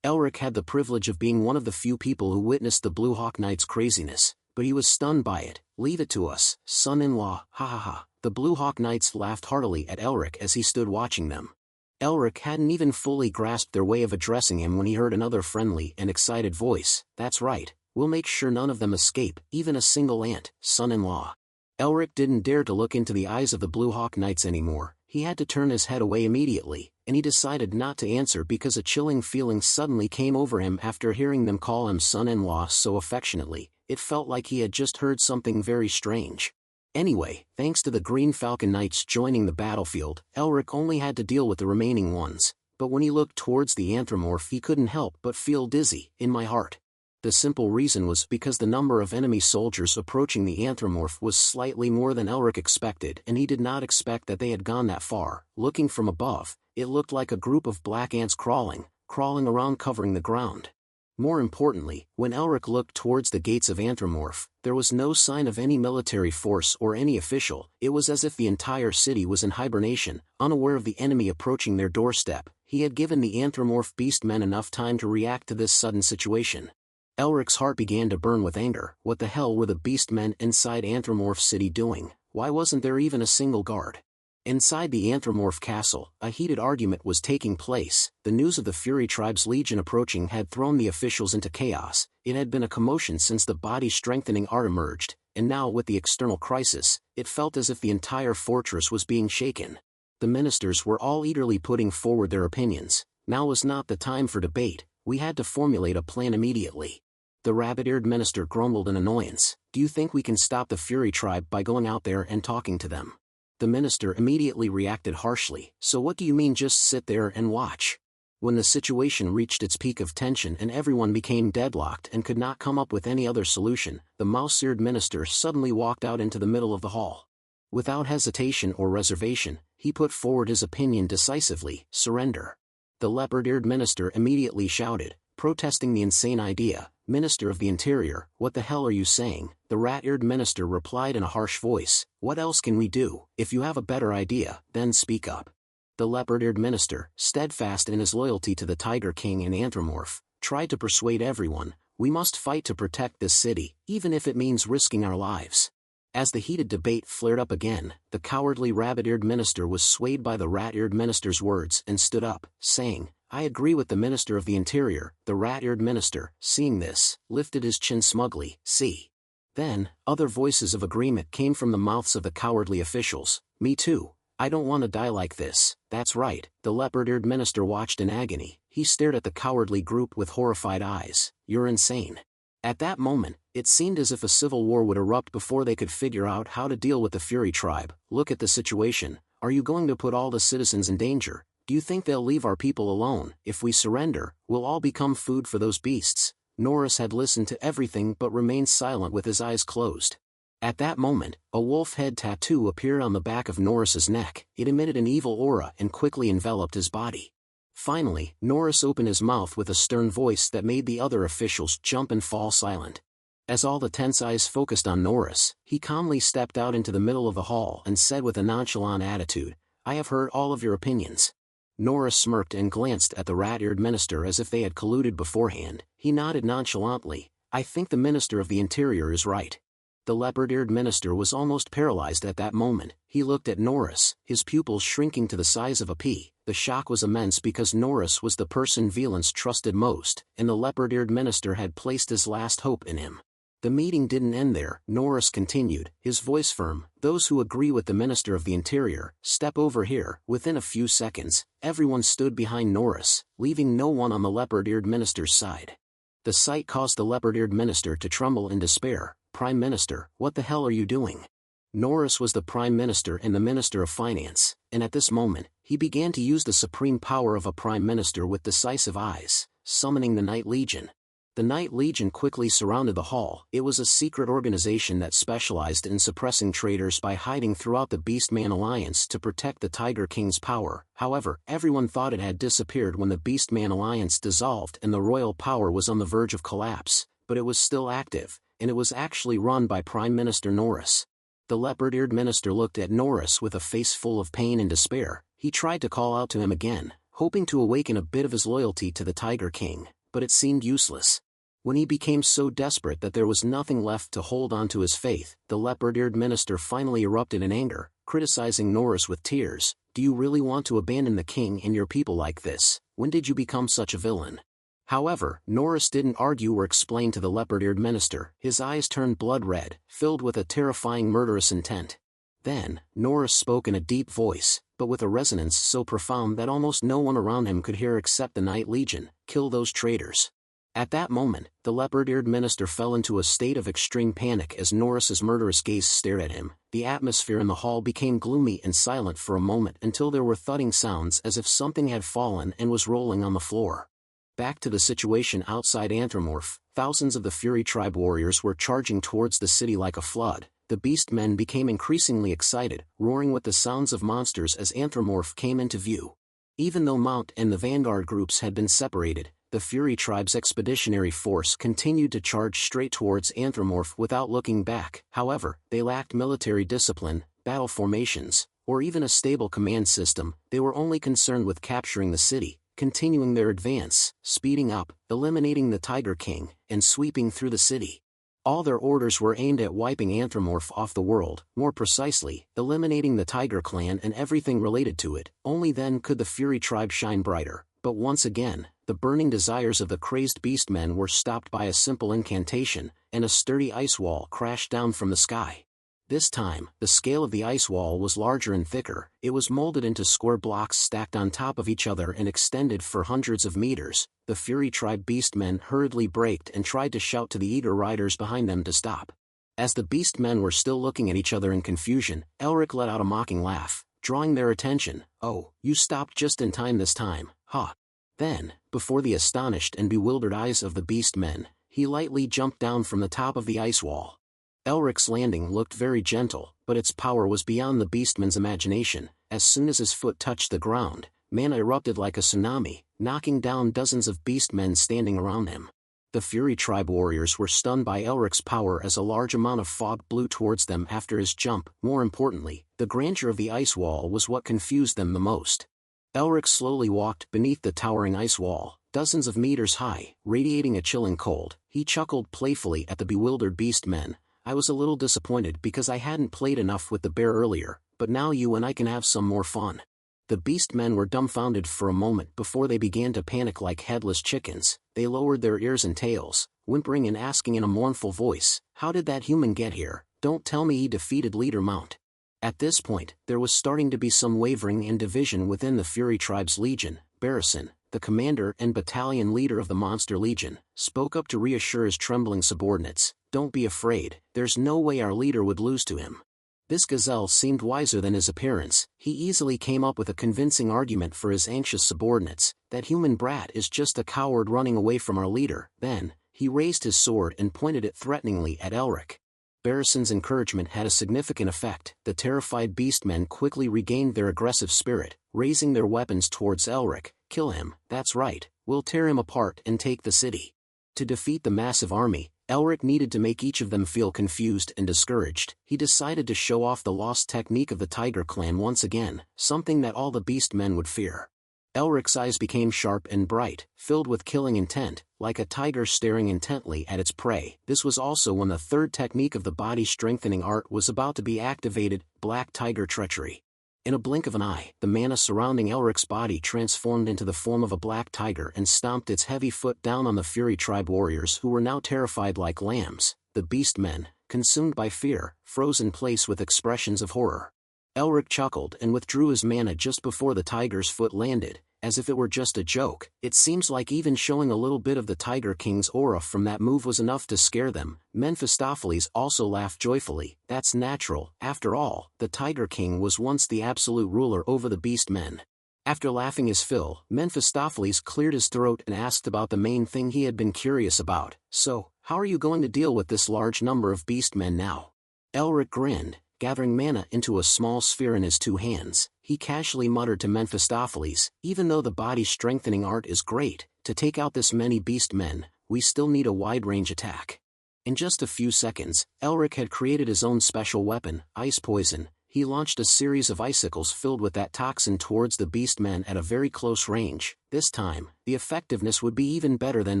Elric had the privilege of being one of the few people who witnessed the Blue Hawk Knight's craziness, but he was stunned by it. "Leave it to us, son-in-law, ha ha ha." The Blue Hawk Knights laughed heartily at Elric as he stood watching them. Elric hadn't even fully grasped their way of addressing him when he heard another friendly and excited voice. "That's right, we'll make sure none of them escape, even a single ant, son-in-law." Elric didn't dare to look into the eyes of the Blue Hawk Knights anymore. He had to turn his head away immediately, and he decided not to answer because a chilling feeling suddenly came over him after hearing them call him son-in-law so affectionately. It felt like he had just heard something very strange. Anyway, thanks to the Green Falcon Knights joining the battlefield, Elric only had to deal with the remaining ones, but when he looked towards the anthropomorph he couldn't help but feel dizzy in my heart. The simple reason was because the number of enemy soldiers approaching the anthropomorph was slightly more than Elric expected, and he did not expect that they had gone that far. Looking from above, it looked like a group of black ants crawling around covering the ground. More importantly, when Elric looked towards the gates of Anthropomorph, there was no sign of any military force or any official. It was as if the entire city was in hibernation, unaware of the enemy approaching their doorstep. He had given the Anthropomorph beastmen enough time to react to this sudden situation. Elric's heart began to burn with anger. What the hell were the beastmen inside Anthropomorph City doing? Why wasn't there even a single guard? Inside the Anthropomorph castle, a heated argument was taking place. The news of the Fury Tribe's legion approaching had thrown the officials into chaos. It had been a commotion since the body-strengthening art emerged, and now with the external crisis, it felt as if the entire fortress was being shaken. The ministers were all eagerly putting forward their opinions. Now was not the time for debate. We had to formulate a plan immediately. The rabbit-eared minister grumbled in annoyance. "Do you think we can stop the Fury Tribe by going out there and talking to them?" The minister immediately reacted harshly. "So what do you mean just sit there and watch?" When the situation reached its peak of tension and everyone became deadlocked and could not come up with any other solution, the mouse-eared minister suddenly walked out into the middle of the hall. Without hesitation or reservation, he put forward his opinion decisively: surrender. The leopard-eared minister immediately shouted, protesting the insane idea. "Minister of the Interior, what the hell are you saying?" The rat-eared minister replied in a harsh voice, "What else can we do? If you have a better idea, then speak up." The leopard-eared minister, steadfast in his loyalty to the Tiger King and Anthropomorph, tried to persuade everyone, "We must fight to protect this city, even if it means risking our lives." As the heated debate flared up again, the cowardly rabbit-eared minister was swayed by the rat-eared minister's words and stood up, saying, "I agree with the Minister of the Interior." The rat-eared minister, seeing this, lifted his chin smugly. "See." Then, other voices of agreement came from the mouths of the cowardly officials. "Me too. I don't want to die like this." "That's right." The leopard-eared minister watched in agony. He stared at the cowardly group with horrified eyes. "You're insane." At that moment, it seemed as if a civil war would erupt before they could figure out how to deal with the Fury Tribe. "Look at the situation. Are you going to put all the citizens in danger? Do you think they'll leave our people alone? If we surrender, we'll all become food for those beasts." Norris had listened to everything but remained silent with his eyes closed. At that moment, a wolf head tattoo appeared on the back of Norris's neck. It emitted an evil aura and quickly enveloped his body. Finally, Norris opened his mouth with a stern voice that made the other officials jump and fall silent. As all the tense eyes focused on Norris, he calmly stepped out into the middle of the hall and said with a nonchalant attitude, "I have heard all of your opinions." Norris smirked and glanced at the rat-eared minister as if they had colluded beforehand. He nodded nonchalantly. "I think the Minister of the Interior is right." The leopard-eared minister was almost paralyzed at that moment. He looked at Norris, his pupils shrinking to the size of a pea. The shock was immense because Norris was the person Velance trusted most, and the leopard-eared minister had placed his last hope in him. The meeting didn't end there. Norris continued, his voice firm. "Those who agree with the Minister of the Interior, step over here." Within a few seconds, everyone stood behind Norris, leaving no one on the leopard-eared minister's side. The sight caused the leopard-eared minister to tremble in despair. "Prime Minister, what the hell are you doing?" Norris was the Prime Minister and the Minister of Finance, and at this moment, he began to use the supreme power of a Prime Minister with decisive eyes, summoning the Night Legion. The Night Legion quickly surrounded the hall. It was a secret organization that specialized in suppressing traitors by hiding throughout the Beastman Alliance to protect the Tiger King's power. However, everyone thought it had disappeared when the Beastman Alliance dissolved and the royal power was on the verge of collapse, but it was still active, and it was actually run by Prime Minister Norris. The leopard-eared minister looked at Norris with a face full of pain and despair. He tried to call out to him again, hoping to awaken a bit of his loyalty to the Tiger King, but it seemed useless. When he became so desperate that there was nothing left to hold on to his faith, the leopard-eared minister finally erupted in anger, criticizing Norris with tears. "Do you really want to abandon the king and your people like this? When did you become such a villain?" However, Norris didn't argue or explain to the leopard-eared minister. His eyes turned blood red, filled with a terrifying murderous intent. Then, Norris spoke in a deep voice, but with a resonance so profound that almost no one around him could hear except the Night Legion. "Kill those traitors." At that moment, the leopard-eared minister fell into a state of extreme panic as Norris's murderous gaze stared at him. The atmosphere in the hall became gloomy and silent for a moment until there were thudding sounds as if something had fallen and was rolling on the floor. Back to the situation outside Anthromorph, thousands of the Fury Tribe warriors were charging towards the city like a flood. The beast men became increasingly excited, roaring with the sounds of monsters as Anthromorph came into view. Even though Mount and the Vanguard groups had been separated, the Fury Tribe's expeditionary force continued to charge straight towards Anthromorph without looking back. However, they lacked military discipline, battle formations, or even a stable command system. They were only concerned with capturing the city, continuing their advance, speeding up, eliminating the Tiger King, and sweeping through the city. All their orders were aimed at wiping Anthromorph off the world, more precisely, eliminating the Tiger Clan and everything related to it. Only then could the Fury Tribe shine brighter. But once again, the burning desires of the crazed beastmen were stopped by a simple incantation, and a sturdy ice wall crashed down from the sky. This time, the scale of the ice wall was larger and thicker. It was molded into square blocks stacked on top of each other and extended for hundreds of meters. The Fury Tribe beastmen hurriedly braked and tried to shout to the eager riders behind them to stop. As the beastmen were still looking at each other in confusion, Elric let out a mocking laugh, drawing their attention. "Oh, you stopped just in time this time, huh?" Then, before the astonished and bewildered eyes of the beastmen, he lightly jumped down from the top of the ice wall. Elric's landing looked very gentle, but its power was beyond the beastman's imagination. As soon as his foot touched the ground, mana erupted like a tsunami, knocking down dozens of beastmen standing around him. The Fury Tribe warriors were stunned by Elric's power as a large amount of fog blew towards them after his jump. More importantly, the grandeur of the ice wall was what confused them the most. Elric slowly walked beneath the towering ice wall, dozens of meters high, radiating a chilling cold. He chuckled playfully at the bewildered beastmen. "I was a little disappointed because I hadn't played enough with the bear earlier, but now you and I can have some more fun." The beastmen were dumbfounded for a moment before they began to panic like headless chickens. They lowered their ears and tails, whimpering and asking in a mournful voice, "How did that human get here? Don't tell me he defeated Leader Mount." At this point, there was starting to be some wavering and division within the Fury Tribe's Legion. Barrison, the commander and battalion leader of the Monster Legion, spoke up to reassure his trembling subordinates. "Don't be afraid, there's no way our leader would lose to him." This gazelle seemed wiser than his appearance. He easily came up with a convincing argument for his anxious subordinates. "That human brat is just a coward running away from our leader." Then, he raised his sword and pointed it threateningly at Elric. Barrison's encouragement had a significant effect. The terrified beastmen quickly regained their aggressive spirit, raising their weapons towards Elric. "Kill him, that's right, we'll tear him apart and take the city." To defeat the massive army, Elric needed to make each of them feel confused and discouraged. He decided to show off the lost technique of the Tiger Clan once again, something that all the beastmen would fear. Elric's eyes became sharp and bright, filled with killing intent, like a tiger staring intently at its prey. This was also when the third technique of the body-strengthening art was about to be activated, Black Tiger Treachery. In a blink of an eye, the mana surrounding Elric's body transformed into the form of a black tiger and stomped its heavy foot down on the Fury Tribe warriors who were now terrified like lambs. The beastmen, consumed by fear, froze in place with expressions of horror. Elric chuckled and withdrew his mana just before the tiger's foot landed, as if it were just a joke. It seems like even showing a little bit of the Tiger King's aura from that move was enough to scare them. Mephistopheles also laughed joyfully. "That's natural. After all, the Tiger King was once the absolute ruler over the beastmen." After laughing his fill, Mephistopheles cleared his throat and asked about the main thing he had been curious about. "So, how are you going to deal with this large number of beastmen now?" Elric grinned, gathering mana into a small sphere in his two hands. He casually muttered to Mephistopheles, "Even though the body-strengthening art is great, to take out this many beastmen, we still need a wide-range attack." In just a few seconds, Elric had created his own special weapon, ice poison. He launched a series of icicles filled with that toxin towards the beastmen at a very close range. This time, the effectiveness would be even better than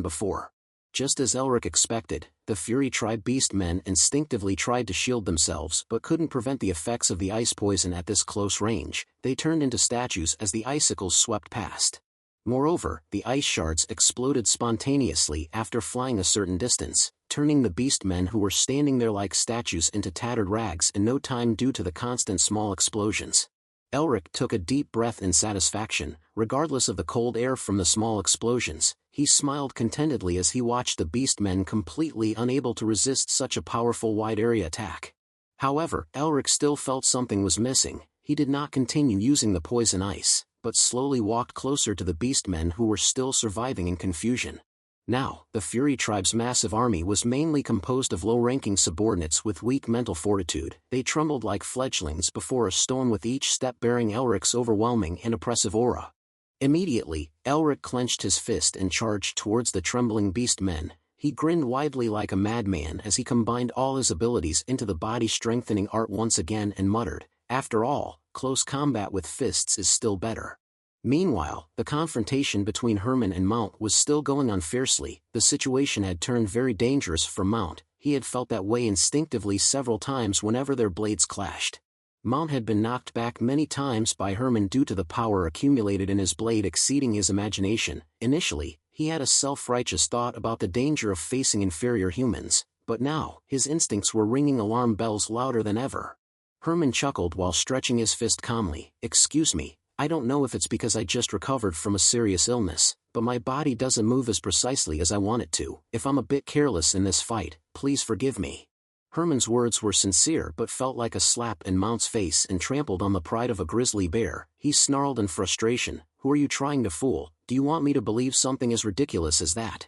before. Just as Elric expected, the Fury Tribe beastmen instinctively tried to shield themselves but couldn't prevent the effects of the ice poison at this close range. They turned into statues as the icicles swept past. Moreover, the ice shards exploded spontaneously after flying a certain distance, turning the beastmen who were standing there like statues into tattered rags in no time due to the constant small explosions. Elric took a deep breath in satisfaction. Regardless of the cold air from the small explosions, he smiled contentedly as he watched the beastmen completely unable to resist such a powerful wide-area attack. However, Elric still felt something was missing. He did not continue using the poison ice, but slowly walked closer to the beastmen who were still surviving in confusion. Now, the Fury Tribe's massive army was mainly composed of low-ranking subordinates with weak mental fortitude. They trembled like fledglings before a storm, with each step bearing Elric's overwhelming and oppressive aura. Immediately, Elric clenched his fist and charged towards the trembling beastmen. He grinned widely like a madman as he combined all his abilities into the body-strengthening art once again and muttered, "After all, close combat with fists is still better." Meanwhile, the confrontation between Herman and Mount was still going on fiercely. The situation had turned very dangerous for Mount. He had felt that way instinctively several times whenever their blades clashed. Mount had been knocked back many times by Herman due to the power accumulated in his blade exceeding his imagination. Initially, he had a self-righteous thought about the danger of facing inferior humans, but now, his instincts were ringing alarm bells louder than ever. Herman chuckled while stretching his fist calmly. "Excuse me, I don't know if it's because I just recovered from a serious illness, but my body doesn't move as precisely as I want it to. If I'm a bit careless in this fight, please forgive me." Herman's words were sincere but felt like a slap in Mount's face and trampled on the pride of a grizzly bear. He snarled in frustration, "Who are you trying to fool? Do you want me to believe something as ridiculous as that?"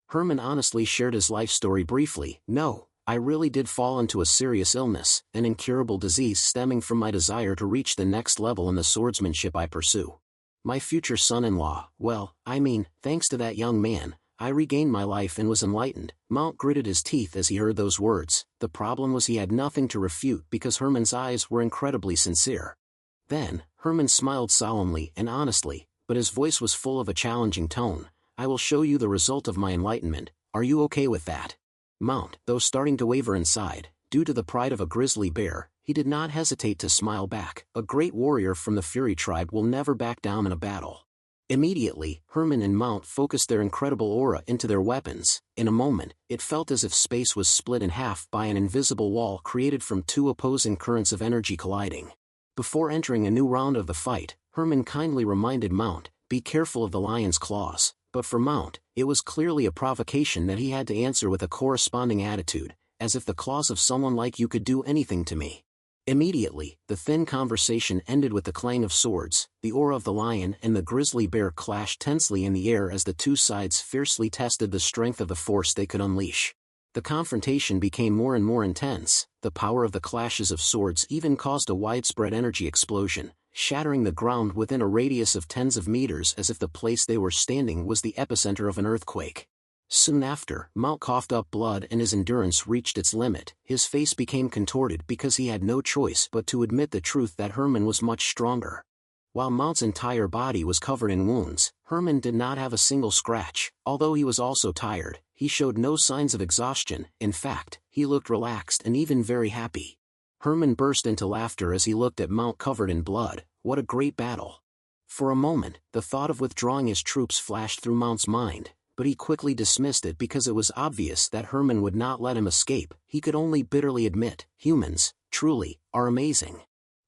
Herman honestly shared his life story briefly. "No, I really did fall into a serious illness, an incurable disease stemming from my desire to reach the next level in the swordsmanship I pursue. My future son-in-law, well, I mean, thanks to that young man, I regained my life and was enlightened." Mount gritted his teeth as he heard those words. The problem was he had nothing to refute because Herman's eyes were incredibly sincere. Then, Herman smiled solemnly and honestly, but his voice was full of a challenging tone. "I will show you the result of my enlightenment. Are you okay with that?" Mount, though starting to waver inside, due to the pride of a grizzly bear, he did not hesitate to smile back. A great warrior from the Fury Tribe will never back down in a battle. Immediately, Herman and Mount focused their incredible aura into their weapons. In a moment, it felt as if space was split in half by an invisible wall created from two opposing currents of energy colliding. Before entering a new round of the fight, Herman kindly reminded Mount, "Be careful of the lion's claws." But for Mount, it was clearly a provocation that he had to answer with a corresponding attitude, as if the claws of someone like you could do anything to me. Immediately, the thin conversation ended with the clang of swords. The aura of the lion and the grizzly bear clashed tensely in the air as the two sides fiercely tested the strength of the force they could unleash. The confrontation became more and more intense. The power of the clashes of swords even caused a widespread energy explosion, shattering the ground within a radius of tens of meters as if the place they were standing was the epicenter of an earthquake. Soon after, Mount coughed up blood and his endurance reached its limit. His face became contorted because he had no choice but to admit the truth that Herman was much stronger. While Mount's entire body was covered in wounds, Herman did not have a single scratch. Although he was also tired, he showed no signs of exhaustion. In fact, he looked relaxed and even very happy. Herman burst into laughter as he looked at Mount covered in blood. What a great battle! For a moment, the thought of withdrawing his troops flashed through Mount's mind, but he quickly dismissed it because it was obvious that Herman would not let him escape. He could only bitterly admit, humans, truly, are amazing.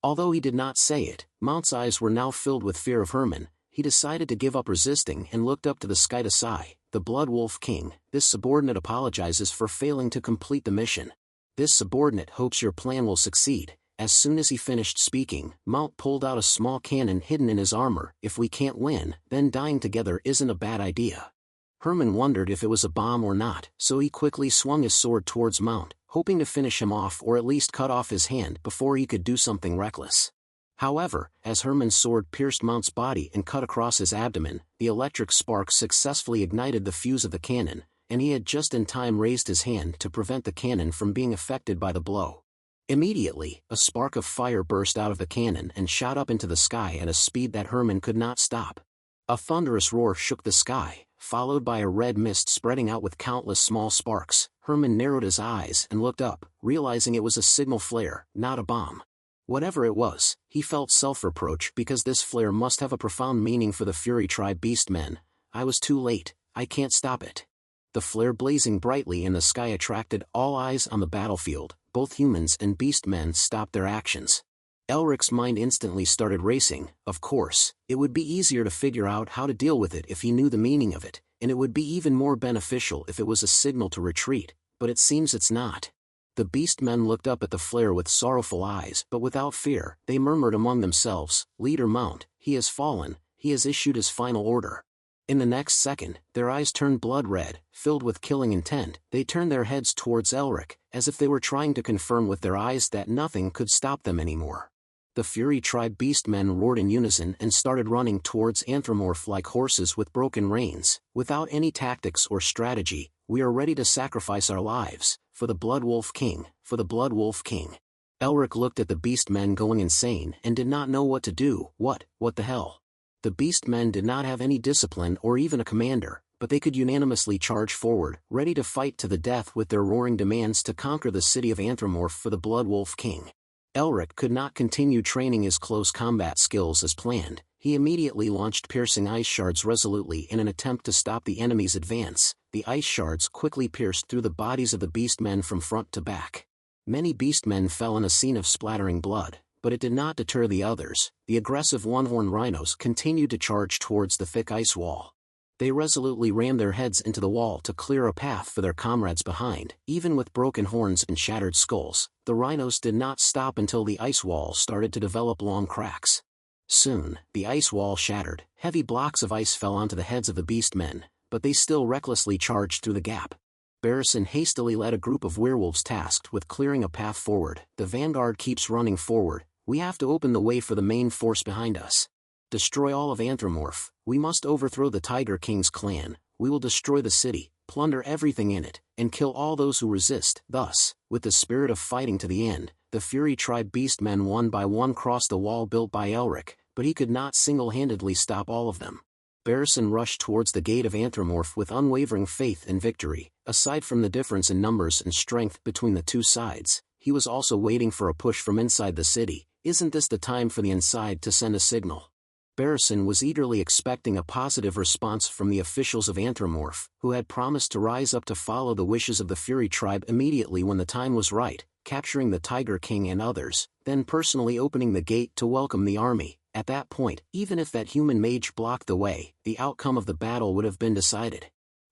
Although he did not say it, Mount's eyes were now filled with fear of Herman. He decided to give up resisting and looked up to the sky to sigh. "The Blood Wolf King, this subordinate apologizes for failing to complete the mission. This subordinate hopes your plan will succeed." As soon as he finished speaking, Mount pulled out a small cannon hidden in his armor. "If we can't win, then dying together isn't a bad idea." Herman wondered if it was a bomb or not, so he quickly swung his sword towards Mount, hoping to finish him off or at least cut off his hand before he could do something reckless. However, as Herman's sword pierced Mount's body and cut across his abdomen, the electric spark successfully ignited the fuse of the cannon. and he had just in time raised his hand to prevent the cannon from being affected by the blow. Immediately, a spark of fire burst out of the cannon and shot up into the sky at a speed that Herman could not stop. A thunderous roar shook the sky, followed by a red mist spreading out with countless small sparks. Herman narrowed his eyes and looked up, realizing it was a signal flare, not a bomb. Whatever it was, he felt self-reproach because this flare must have a profound meaning for the Fury Tribe beastmen. I was too late, I can't stop it. The flare blazing brightly in the sky attracted all eyes on the battlefield. Both humans and beastmen stopped their actions. Elric's mind instantly started racing. Of course, it would be easier to figure out how to deal with it if he knew the meaning of it, and it would be even more beneficial if it was a signal to retreat, but it seems it's not. The beastmen looked up at the flare with sorrowful eyes, but without fear. They murmured among themselves, "Leader Mount, he has fallen, he has issued his final order." In the next second, their eyes turned blood red, filled with killing intent. They turned their heads towards Elric, as if they were trying to confirm with their eyes that nothing could stop them anymore. The Fury Tribe beastmen roared in unison and started running towards Anthromorph like horses with broken reins. Without any tactics or strategy, we are ready to sacrifice our lives, for the Blood Wolf King, for the Blood Wolf King. Elric looked at the beastmen going insane and did not know what to do. What the hell? The beastmen did not have any discipline or even a commander, but they could unanimously charge forward, ready to fight to the death with their roaring demands to conquer the city of Anthromorph for the Blood Wolf King. Elric could not continue training his close combat skills as planned. He immediately launched piercing ice shards resolutely in an attempt to stop the enemy's advance. The ice shards quickly pierced through the bodies of the beastmen from front to back. Many beastmen fell in a scene of splattering blood, but it did not deter the others. The aggressive one-horned rhinos continued to charge towards the thick ice wall. They resolutely rammed their heads into the wall to clear a path for their comrades behind. Even with broken horns and shattered skulls, the rhinos did not stop until the ice wall started to develop long cracks. Soon, the ice wall shattered. Heavy blocks of ice fell onto the heads of the beastmen, but they still recklessly charged through the gap. Barrison hastily led a group of werewolves tasked with clearing a path forward. The vanguard keeps running forward. We have to open the way for the main force behind us. Destroy all of Anthromorph. We must overthrow the Tiger King's clan. We will destroy the city, plunder everything in it, and kill all those who resist. Thus, with the spirit of fighting to the end, the Fury Tribe beastmen one by one crossed the wall built by Elric, but he could not single-handedly stop all of them. Barrison rushed towards the gate of Anthromorph with unwavering faith in victory. Aside from the difference in numbers and strength between the two sides, he was also waiting for a push from inside the city. Isn't this the time for the inside to send a signal? Barrison was eagerly expecting a positive response from the officials of Anthromorph, who had promised to rise up to follow the wishes of the Fury Tribe immediately when the time was right, capturing the Tiger King and others, then personally opening the gate to welcome the army. At that point, even if that human mage blocked the way, the outcome of the battle would have been decided.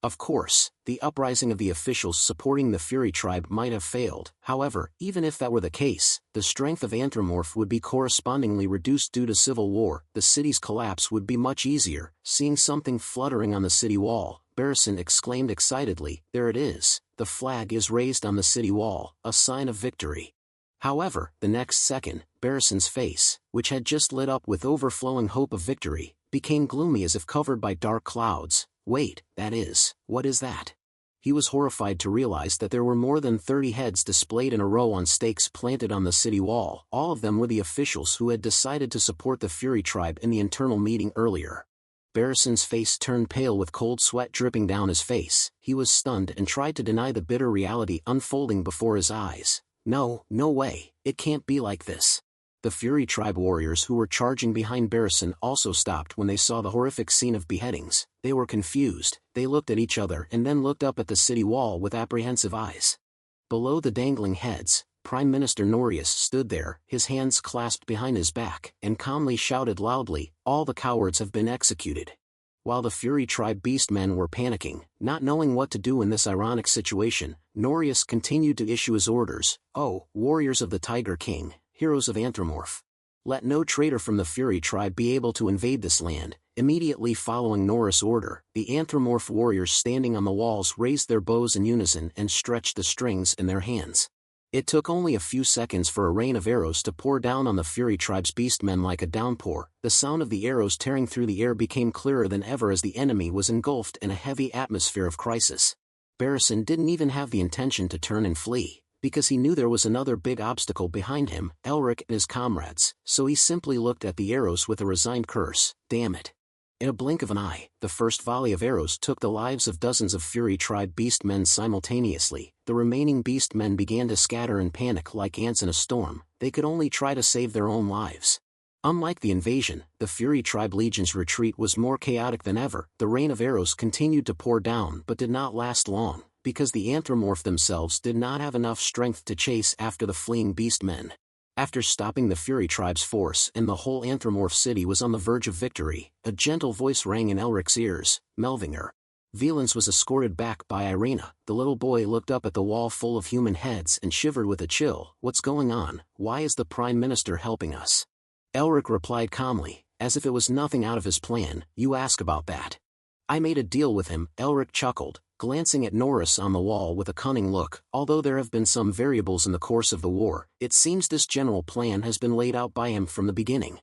Of course, the uprising of the officials supporting the Fury Tribe might have failed. However, even if that were the case, the strength of Anthromorph would be correspondingly reduced due to civil war. The city's collapse would be much easier. Seeing something fluttering on the city wall, Barrison exclaimed excitedly, "There it is! The flag is raised on the city wall, a sign of victory." However, the next second, Barrison's face, which had just lit up with overflowing hope of victory, became gloomy as if covered by dark clouds. Wait, what is that? He was horrified to realize that there were more than 30 heads displayed in a row on stakes planted on the city wall. All of them were the officials who had decided to support the Fury Tribe in the internal meeting earlier. Barrison's face turned pale with cold sweat dripping down his face. He was stunned and tried to deny the bitter reality unfolding before his eyes. No way, it can't be like this. The Fury Tribe warriors who were charging behind Barrison also stopped when they saw the horrific scene of beheadings. They were confused. They looked at each other and then looked up at the city wall with apprehensive eyes. Below the dangling heads, Prime Minister Norius stood there, his hands clasped behind his back, and calmly shouted loudly, "All the cowards have been executed." While the Fury Tribe beastmen were panicking, not knowing what to do in this ironic situation, Norius continued to issue his orders. "Oh, warriors of the Tiger King, heroes of Anthromorph. Let no traitor from the Fury Tribe be able to invade this land." Immediately following Norris' order, the Anthromorph warriors standing on the walls raised their bows in unison and stretched the strings in their hands. It took only a few seconds for a rain of arrows to pour down on the Fury Tribe's beastmen like a downpour. The sound of the arrows tearing through the air became clearer than ever as the enemy was engulfed in a heavy atmosphere of crisis. Barrison didn't even have the intention to turn and flee, because he knew there was another big obstacle behind him, Elric and his comrades, so he simply looked at the arrows with a resigned curse. Damn it. In a blink of an eye, the first volley of arrows took the lives of dozens of Fury Tribe beastmen simultaneously. The remaining beastmen began to scatter and panic like ants in a storm. They could only try to save their own lives. Unlike the invasion, the Fury Tribe Legion's retreat was more chaotic than ever. The rain of arrows continued to pour down but did not last long, because the anthropomorph themselves did not have enough strength to chase after the fleeing beastmen. After stopping the Fury Tribe's force and the whole anthropomorph city was on the verge of victory, a gentle voice rang in Elric's ears, Melvinger. Velance was escorted back by Irena. The little boy looked up at the wall full of human heads and shivered with a chill. What's going on? Why is the Prime Minister helping us? Elric replied calmly, as if it was nothing out of his plan. You ask about that. I made a deal with him, Elric chuckled, glancing at Norris on the wall with a cunning look. Although there have been some variables in the course of the war, it seems this general plan has been laid out by him from the beginning.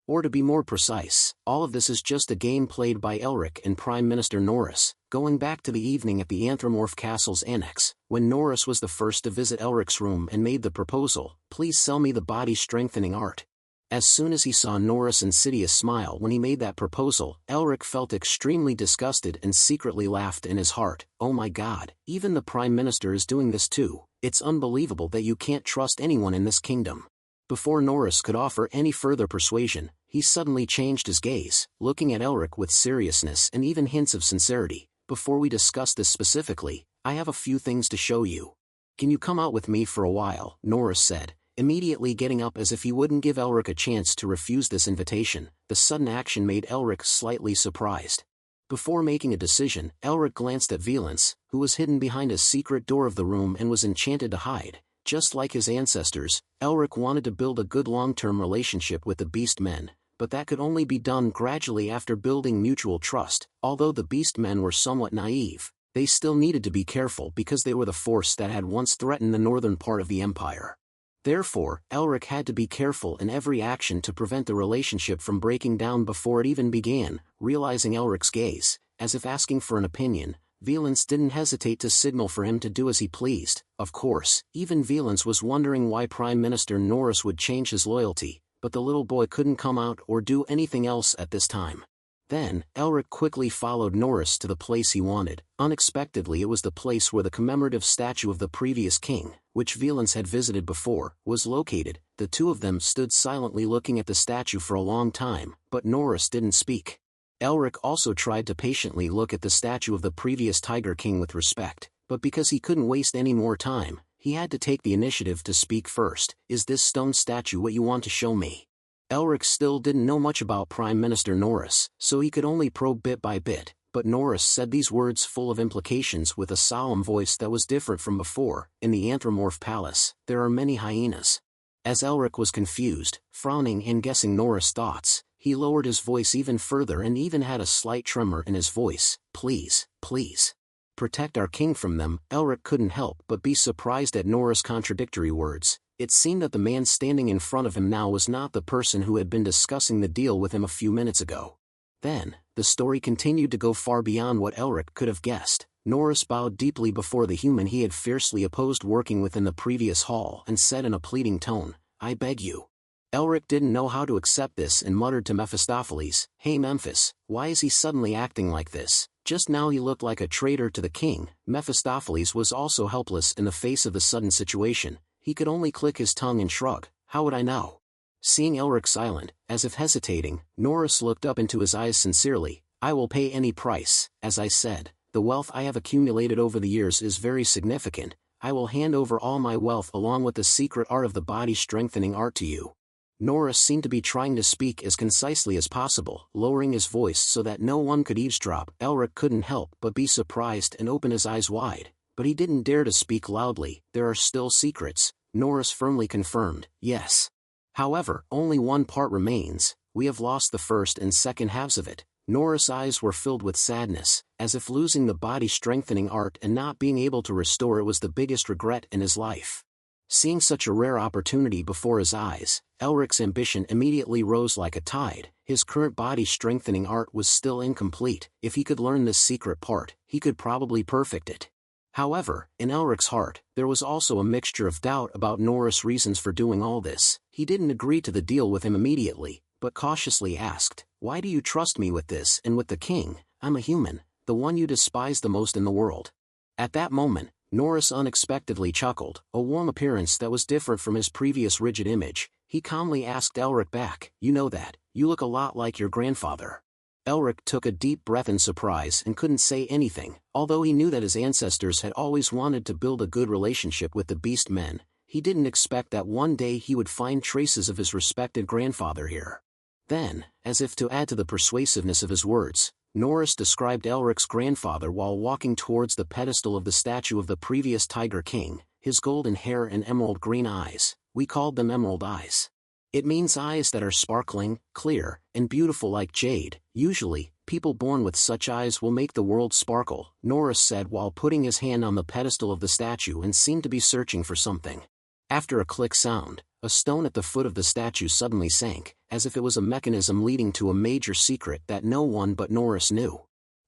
Or to be more precise, all of this is just a game played by Elric and Prime Minister Norris. Going back to the evening at the Anthropomorph Castle's annex, when Norris was the first to visit Elric's room and made the proposal, please sell me the body-strengthening art. As soon as he saw Norris' insidious smile when he made that proposal, Elric felt extremely disgusted and secretly laughed in his heart. Oh my god, even the Prime Minister is doing this too. It's unbelievable that you can't trust anyone in this kingdom. Before Norris could offer any further persuasion, he suddenly changed his gaze, looking at Elric with seriousness and even hints of sincerity. Before we discuss this specifically, I have a few things to show you. Can you come out with me for a while? Norris said, immediately getting up as if he wouldn't give Elric a chance to refuse this invitation. The sudden action made Elric slightly surprised. Before making a decision, Elric glanced at Velance, who was hidden behind a secret door of the room and was enchanted to hide. Just like his ancestors, Elric wanted to build a good long-term relationship with the Beastmen, but that could only be done gradually after building mutual trust. Although the Beastmen were somewhat naive, they still needed to be careful because they were the force that had once threatened the northern part of the Empire. Therefore, Elric had to be careful in every action to prevent the relationship from breaking down before it even began. Realizing Elric's gaze, as if asking for an opinion, Velance didn't hesitate to signal for him to do as he pleased. Of course, even Velance was wondering why Prime Minister Norris would change his loyalty, but the little boy couldn't come out or do anything else at this time. Then, Elric quickly followed Norris to the place he wanted. Unexpectedly, it was the place where the commemorative statue of the previous king, which Velance had visited before, was located. The two of them stood silently looking at the statue for a long time, but Norris didn't speak. Elric also tried to patiently look at the statue of the previous Tiger King with respect, but because he couldn't waste any more time, he had to take the initiative to speak first. Is this stone statue what you want to show me? Elric still didn't know much about Prime Minister Norris, so he could only probe bit by bit, but Norris said these words full of implications with a solemn voice that was different from before. In the Anthropomorph Palace, there are many hyenas. As Elric was confused, frowning and guessing Norris' thoughts, he lowered his voice even further and even had a slight tremor in his voice. Please, please. Protect our king from them. Elric couldn't help but be surprised at Norris' contradictory words. It seemed that the man standing in front of him now was not the person who had been discussing the deal with him a few minutes ago. Then, the story continued to go far beyond what Elric could have guessed. Norris bowed deeply before the human he had fiercely opposed working within the previous hall and said in a pleading tone, I beg you. Elric didn't know how to accept this and muttered to Mephistopheles, Hey Memphis, why is he suddenly acting like this? Just now he looked like a traitor to the king. Mephistopheles was also helpless in the face of the sudden situation. He could only click his tongue and shrug. How would I know? Seeing Elric silent, as if hesitating, Norris looked up into his eyes sincerely. I will pay any price. As I said, the wealth I have accumulated over the years is very significant. I will hand over all my wealth along with the secret art of the body-strengthening art to you. Norris seemed to be trying to speak as concisely as possible, lowering his voice so that no one could eavesdrop. Elric couldn't help but be surprised and open his eyes wide, but he didn't dare to speak loudly. There are still secrets, Norris firmly confirmed. Yes. However, only one part remains. We have lost the first and second halves of it. Norris' eyes were filled with sadness, as if losing the body-strengthening art and not being able to restore it was the biggest regret in his life. Seeing such a rare opportunity before his eyes, Elric's ambition immediately rose like a tide. His current body-strengthening art was still incomplete. If he could learn this secret part, he could probably perfect it. However, in Elric's heart, there was also a mixture of doubt about Norris' reasons for doing all this. He didn't agree to the deal with him immediately, but cautiously asked, "Why do you trust me with this and with the king? I'm a human, the one you despise the most in the world." At that moment, Norris unexpectedly chuckled, a warm appearance that was different from his previous rigid image. He calmly asked Elric back, "You know that, you look a lot like your grandfather." Elric took a deep breath in surprise and couldn't say anything. Although he knew that his ancestors had always wanted to build a good relationship with the beast men, he didn't expect that one day he would find traces of his respected grandfather here. Then, as if to add to the persuasiveness of his words, Norris described Elric's grandfather while walking towards the pedestal of the statue of the previous Tiger King, his golden hair and emerald green eyes. We called them emerald eyes. It means eyes that are sparkling, clear, and beautiful like jade. Usually, people born with such eyes will make the world sparkle, Norris said while putting his hand on the pedestal of the statue and seemed to be searching for something. After a click sound, a stone at the foot of the statue suddenly sank, as if it was a mechanism leading to a major secret that no one but Norris knew.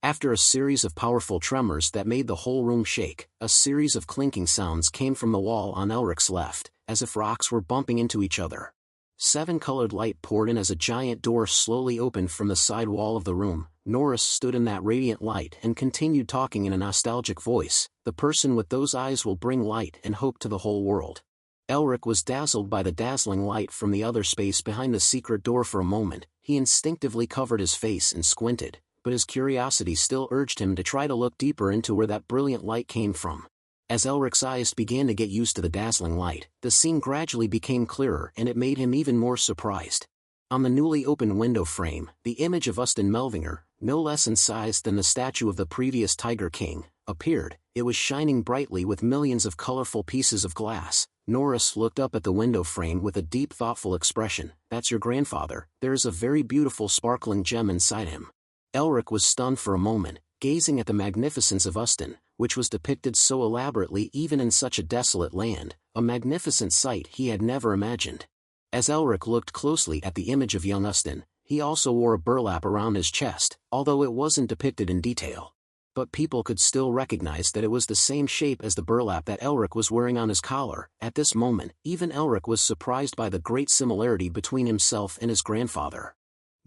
After a series of powerful tremors that made the whole room shake, a series of clinking sounds came from the wall on Elric's left, as if rocks were bumping into each other. 7-colored light poured in as a giant door slowly opened from the side wall of the room. Norris stood in that radiant light and continued talking in a nostalgic voice, "The person with those eyes will bring light and hope to the whole world." Elric was dazzled by the dazzling light from the other space behind the secret door for a moment. He instinctively covered his face and squinted, but his curiosity still urged him to try to look deeper into where that brilliant light came from. As Elric's eyes began to get used to the dazzling light, the scene gradually became clearer and it made him even more surprised. On the newly opened window frame, the image of Ustin Melvinger, no less in size than the statue of the previous Tiger King, appeared. It was shining brightly with millions of colorful pieces of glass. Norris looked up at the window frame with a deep thoughtful expression. "That's your grandfather. There is a very beautiful sparkling gem inside him." Elric was stunned for a moment, gazing at the magnificence of Ustin, which was depicted so elaborately even in such a desolate land, a magnificent sight he had never imagined. As Elric looked closely at the image of young Ustin, he also wore a burlap around his chest, although it wasn't depicted in detail. But people could still recognize that it was the same shape as the burlap that Elric was wearing on his collar. At this moment, even Elric was surprised by the great similarity between himself and his grandfather.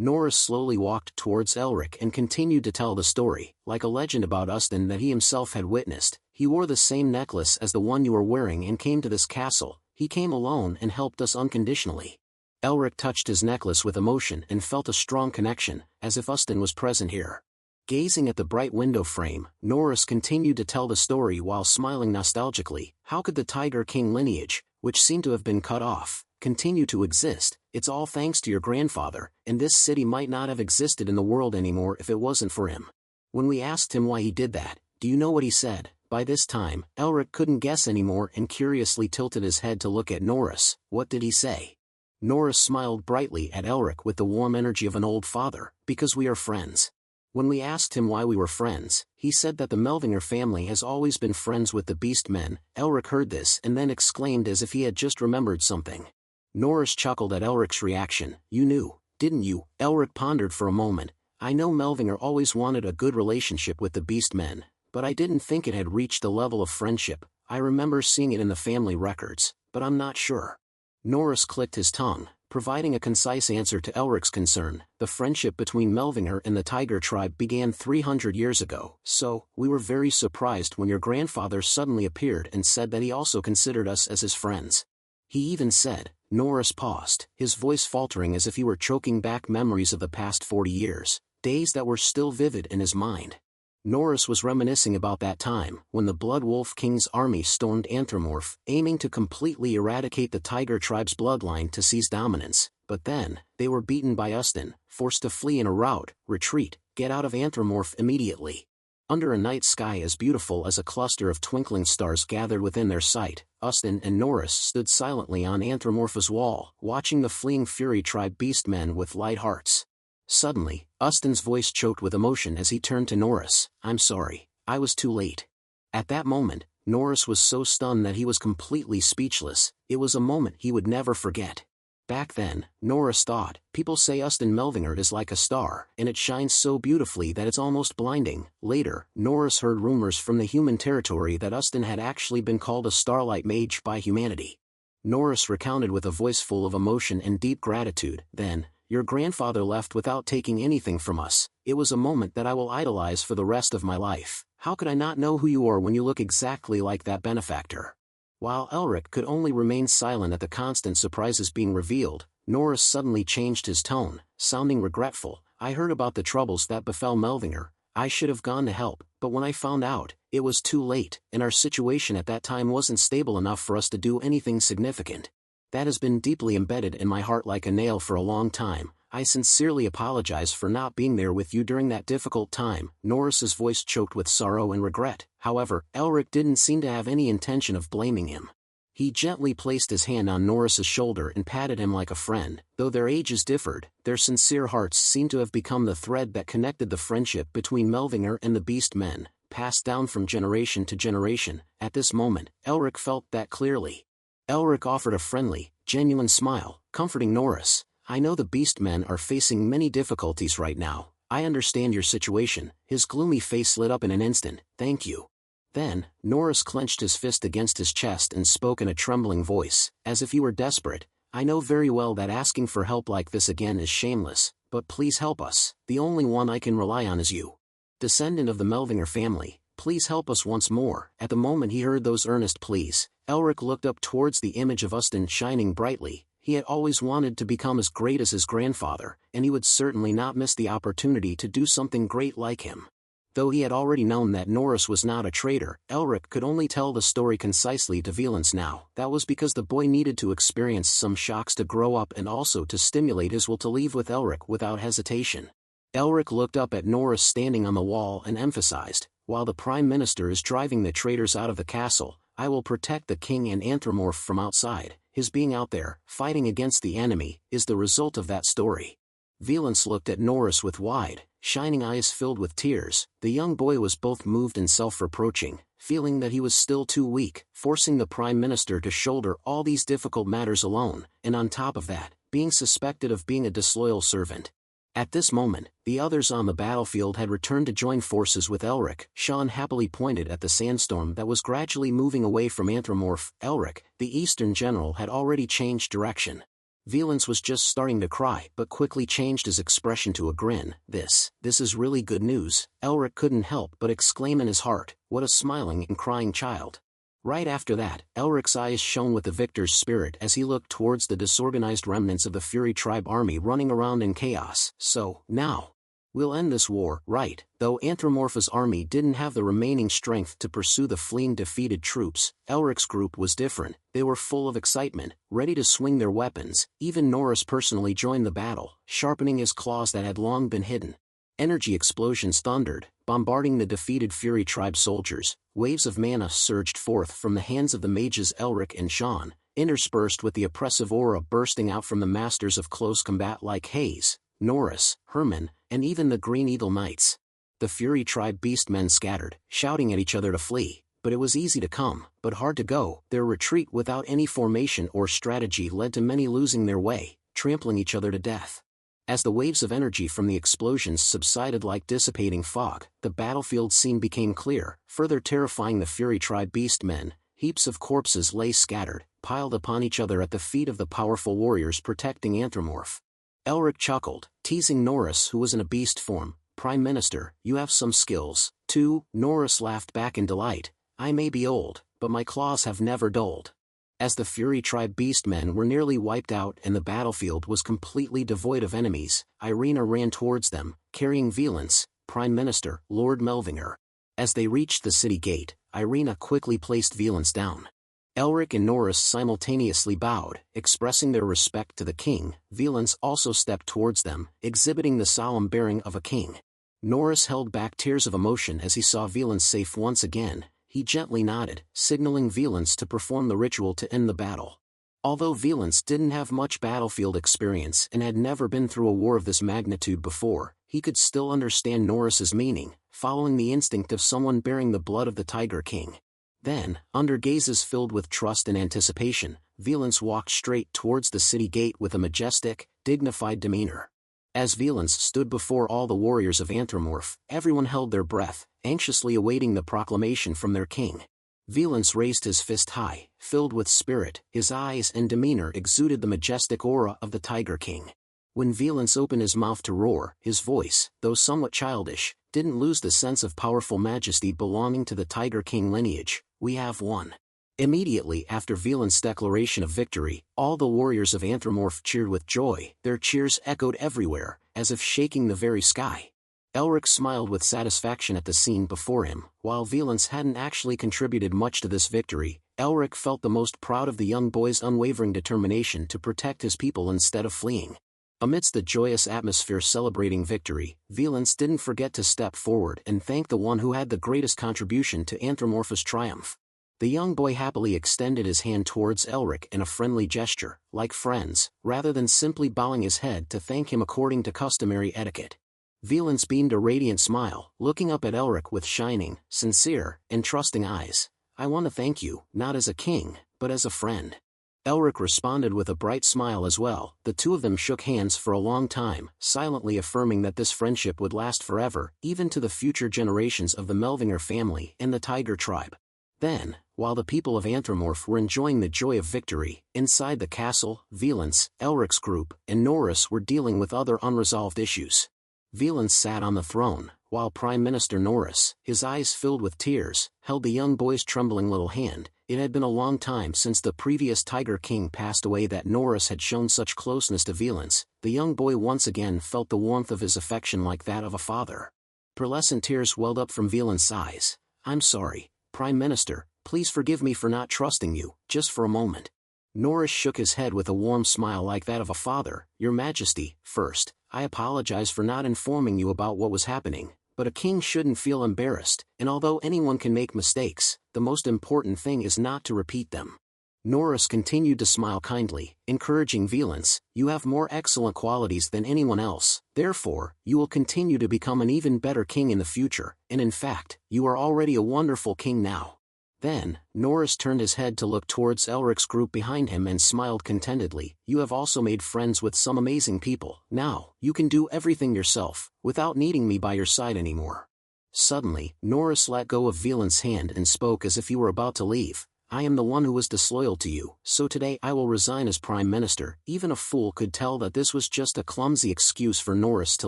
Norris slowly walked towards Elric and continued to tell the story, like a legend about Ustin that he himself had witnessed. "He wore the same necklace as the one you were wearing and came to this castle. He came alone and helped us unconditionally." Elric touched his necklace with emotion and felt a strong connection, as if Ustin was present here. Gazing at the bright window frame, Norris continued to tell the story while smiling nostalgically. "How could the Tiger King lineage, which seemed to have been cut off, continue to exist? It's all thanks to your grandfather, and this city might not have existed in the world anymore if it wasn't for him." When we asked him why he did that, do you know what he said? By this time, Elric couldn't guess anymore and curiously tilted his head to look at Norris. "What did he say?" Norris smiled brightly at Elric with the warm energy of an old father. "Because we are friends." When we asked him why we were friends, he said that the Melvinger family has always been friends with the beast men. Elric heard this and then exclaimed as if he had just remembered something. Norris chuckled at Elric's reaction. "You knew, didn't you?" Elric pondered for a moment. "I know Melvinger always wanted a good relationship with the beast men, but I didn't think it had reached the level of friendship. I remember seeing it in the family records, but I'm not sure." Norris clicked his tongue, providing a concise answer to Elric's concern. "The friendship between Melvinger and the Tiger tribe began 300 years ago, so we were very surprised when your grandfather suddenly appeared and said that he also considered us as his friends. He even said," Norris paused, his voice faltering as if he were choking back memories of the past 40 years, days that were still vivid in his mind. Norris was reminiscing about that time, when the Blood Wolf King's army stormed Anthromorph, aiming to completely eradicate the Tiger tribe's bloodline to seize dominance, but then, they were beaten by Ustin, forced to flee in a rout, retreat, get out of Anthromorph immediately. Under a night sky as beautiful as a cluster of twinkling stars gathered within their sight, Ustin and Norris stood silently on Anthromorph's wall, watching the fleeing Fury tribe beastmen with light hearts. Suddenly, Ustin's voice choked with emotion as he turned to Norris. "I'm sorry, I was too late." At that moment, Norris was so stunned that he was completely speechless. It was a moment he would never forget. Back then, Norris thought, people say Ustin Melvinger is like a star, and it shines so beautifully that it's almost blinding. Later, Norris heard rumors from the human territory that Ustin had actually been called a starlight mage by humanity. Norris recounted with a voice full of emotion and deep gratitude. Then, your grandfather left without taking anything from us. It was a moment that I will idolize for the rest of my life. How could I not know who you are when you look exactly like that benefactor? While Elric could only remain silent at the constant surprises being revealed, Norris suddenly changed his tone, sounding regretful. I heard about the troubles that befell Melvinger. I should have gone to help, but when I found out, it was too late, and our situation at that time wasn't stable enough for us to do anything significant. That has been deeply embedded in my heart like a nail for a long time. I sincerely apologize for not being there with you during that difficult time. Norris's voice choked with sorrow and regret. However, Elric didn't seem to have any intention of blaming him. He gently placed his hand on Norris's shoulder and patted him like a friend. Though their ages differed, their sincere hearts seemed to have become the thread that connected the friendship between Melvinger and the Beast Men, passed down from generation to generation. At this moment, Elric felt that clearly. Elric offered a friendly, genuine smile, comforting Norris. I know the Beast Men are facing many difficulties right now. I understand your situation. His gloomy face lit up in an instant. Thank you. Then, Norris clenched his fist against his chest and spoke in a trembling voice, as if he were desperate. I know very well that asking for help like this again is shameless, but please help us. The only one I can rely on is you. Descendant of the Melvinger family, please help us once more. At the moment he heard those earnest pleas, Elric looked up towards the image of Ustin shining brightly. He had always wanted to become as great as his grandfather, and he would certainly not miss the opportunity to do something great like him. Though he had already known that Norris was not a traitor, Elric could only tell the story concisely to Velance now. That was because the boy needed to experience some shocks to grow up and also to stimulate his will to leave with Elric without hesitation. Elric looked up at Norris standing on the wall and emphasized, while the Prime Minister is driving the traitors out of the castle, I will protect the king and Anthropomorph from outside. His being out there, fighting against the enemy, is the result of that story. Velance looked at Norris with wide, shining eyes filled with tears. The young boy was both moved and self-reproaching, feeling that he was still too weak, forcing the Prime Minister to shoulder all these difficult matters alone, and on top of that, being suspected of being a disloyal servant. At this moment, the others on the battlefield had returned to join forces with Elric. Sean happily pointed at the sandstorm that was gradually moving away from Anthropomorph. Elric, the Eastern general, had already changed direction. Velance was just starting to cry but quickly changed his expression to a grin. This is really good news. Elric couldn't help but exclaim in his heart, what a smiling and crying child. Right after that, Elric's eyes shone with the victor's spirit as he looked towards the disorganized remnants of the Fury tribe army running around in chaos. So, now, we'll end this war, right? Though Anthropomorph's army didn't have the remaining strength to pursue the fleeing defeated troops, Elric's group was different. They were full of excitement, ready to swing their weapons. Even Norris personally joined the battle, sharpening his claws that had long been hidden. Energy explosions thundered, bombarding the defeated Fury tribe soldiers. Waves of mana surged forth from the hands of the mages Elric and Sean, interspersed with the oppressive aura bursting out from the masters of close combat like Hayes, Norris, Herman, and even the Green Eagle Knights. The Fury tribe beastmen scattered, shouting at each other to flee, but it was easy to come, but hard to go. Their retreat without any formation or strategy led to many losing their way, trampling each other to death. As the waves of energy from the explosions subsided like dissipating fog, the battlefield scene became clear, further terrifying the Fury tribe beastmen. Heaps of corpses lay scattered, piled upon each other at the feet of the powerful warriors protecting Anthropomorph. Elric chuckled, teasing Norris, who was in a beast form. Prime Minister, you have some skills, too. Norris laughed back in delight. I may be old, but my claws have never dulled. As the Fury tribe beastmen were nearly wiped out and the battlefield was completely devoid of enemies, Irina ran towards them, carrying Velance, Prime Minister, Lord Melvinger. As they reached the city gate, Irina quickly placed Velance down. Elric and Norris simultaneously bowed, expressing their respect to the king. Velance also stepped towards them, exhibiting the solemn bearing of a king. Norris held back tears of emotion as he saw Velance safe once again. He gently nodded, signaling Velance to perform the ritual to end the battle. Although Velance didn't have much battlefield experience and had never been through a war of this magnitude before, he could still understand Norris's meaning, following the instinct of someone bearing the blood of the Tiger King. Then, under gazes filled with trust and anticipation, Velance walked straight towards the city gate with a majestic, dignified demeanor. As Velance stood before all the warriors of Anthromorph, everyone held their breath, anxiously awaiting the proclamation from their king. Velance raised his fist high, filled with spirit, his eyes and demeanor exuded the majestic aura of the Tiger King. When Velance opened his mouth to roar, his voice, though somewhat childish, didn't lose the sense of powerful majesty belonging to the Tiger King lineage. "We have won." Immediately after Velance's declaration of victory, all the warriors of Anthromorph cheered with joy. Their cheers echoed everywhere, as if shaking the very sky. Elric smiled with satisfaction at the scene before him. While Velance hadn't actually contributed much to this victory, Elric felt the most proud of the young boy's unwavering determination to protect his people instead of fleeing. Amidst the joyous atmosphere celebrating victory, Velance didn't forget to step forward and thank the one who had the greatest contribution to Anthromorph's triumph. The young boy happily extended his hand towards Elric in a friendly gesture, like friends, rather than simply bowing his head to thank him according to customary etiquette. Velance beamed a radiant smile, looking up at Elric with shining, sincere, and trusting eyes. "I want to thank you, not as a king, but as a friend." Elric responded with a bright smile as well. The two of them shook hands for a long time, silently affirming that this friendship would last forever, even to the future generations of the Melvinger family and the Tiger tribe. Then, while the people of Anthromorph were enjoying the joy of victory, inside the castle, Velance, Elric's group, and Norris were dealing with other unresolved issues. Velance sat on the throne, while Prime Minister Norris, his eyes filled with tears, held the young boy's trembling little hand. It had been a long time since the previous Tiger King passed away that Norris had shown such closeness to Velance. The young boy once again felt the warmth of his affection like that of a father. Pearlescent tears welled up from Velance's eyes. "I'm sorry, Prime Minister, please forgive me for not trusting you, just for a moment." Norris shook his head with a warm smile like that of a father. "Your Majesty, first, I apologize for not informing you about what was happening, but a king shouldn't feel embarrassed, and although anyone can make mistakes, the most important thing is not to repeat them." Norris continued to smile kindly, encouraging Velance. "You have more excellent qualities than anyone else, therefore, you will continue to become an even better king in the future, and in fact, you are already a wonderful king now." Then, Norris turned his head to look towards Elric's group behind him and smiled contentedly. "You have also made friends with some amazing people. Now, you can do everything yourself, without needing me by your side anymore." Suddenly, Norris let go of Velance's hand and spoke as if he were about to leave. "I am the one who was disloyal to you, so today I will resign as Prime Minister." Even a fool could tell that this was just a clumsy excuse for Norris to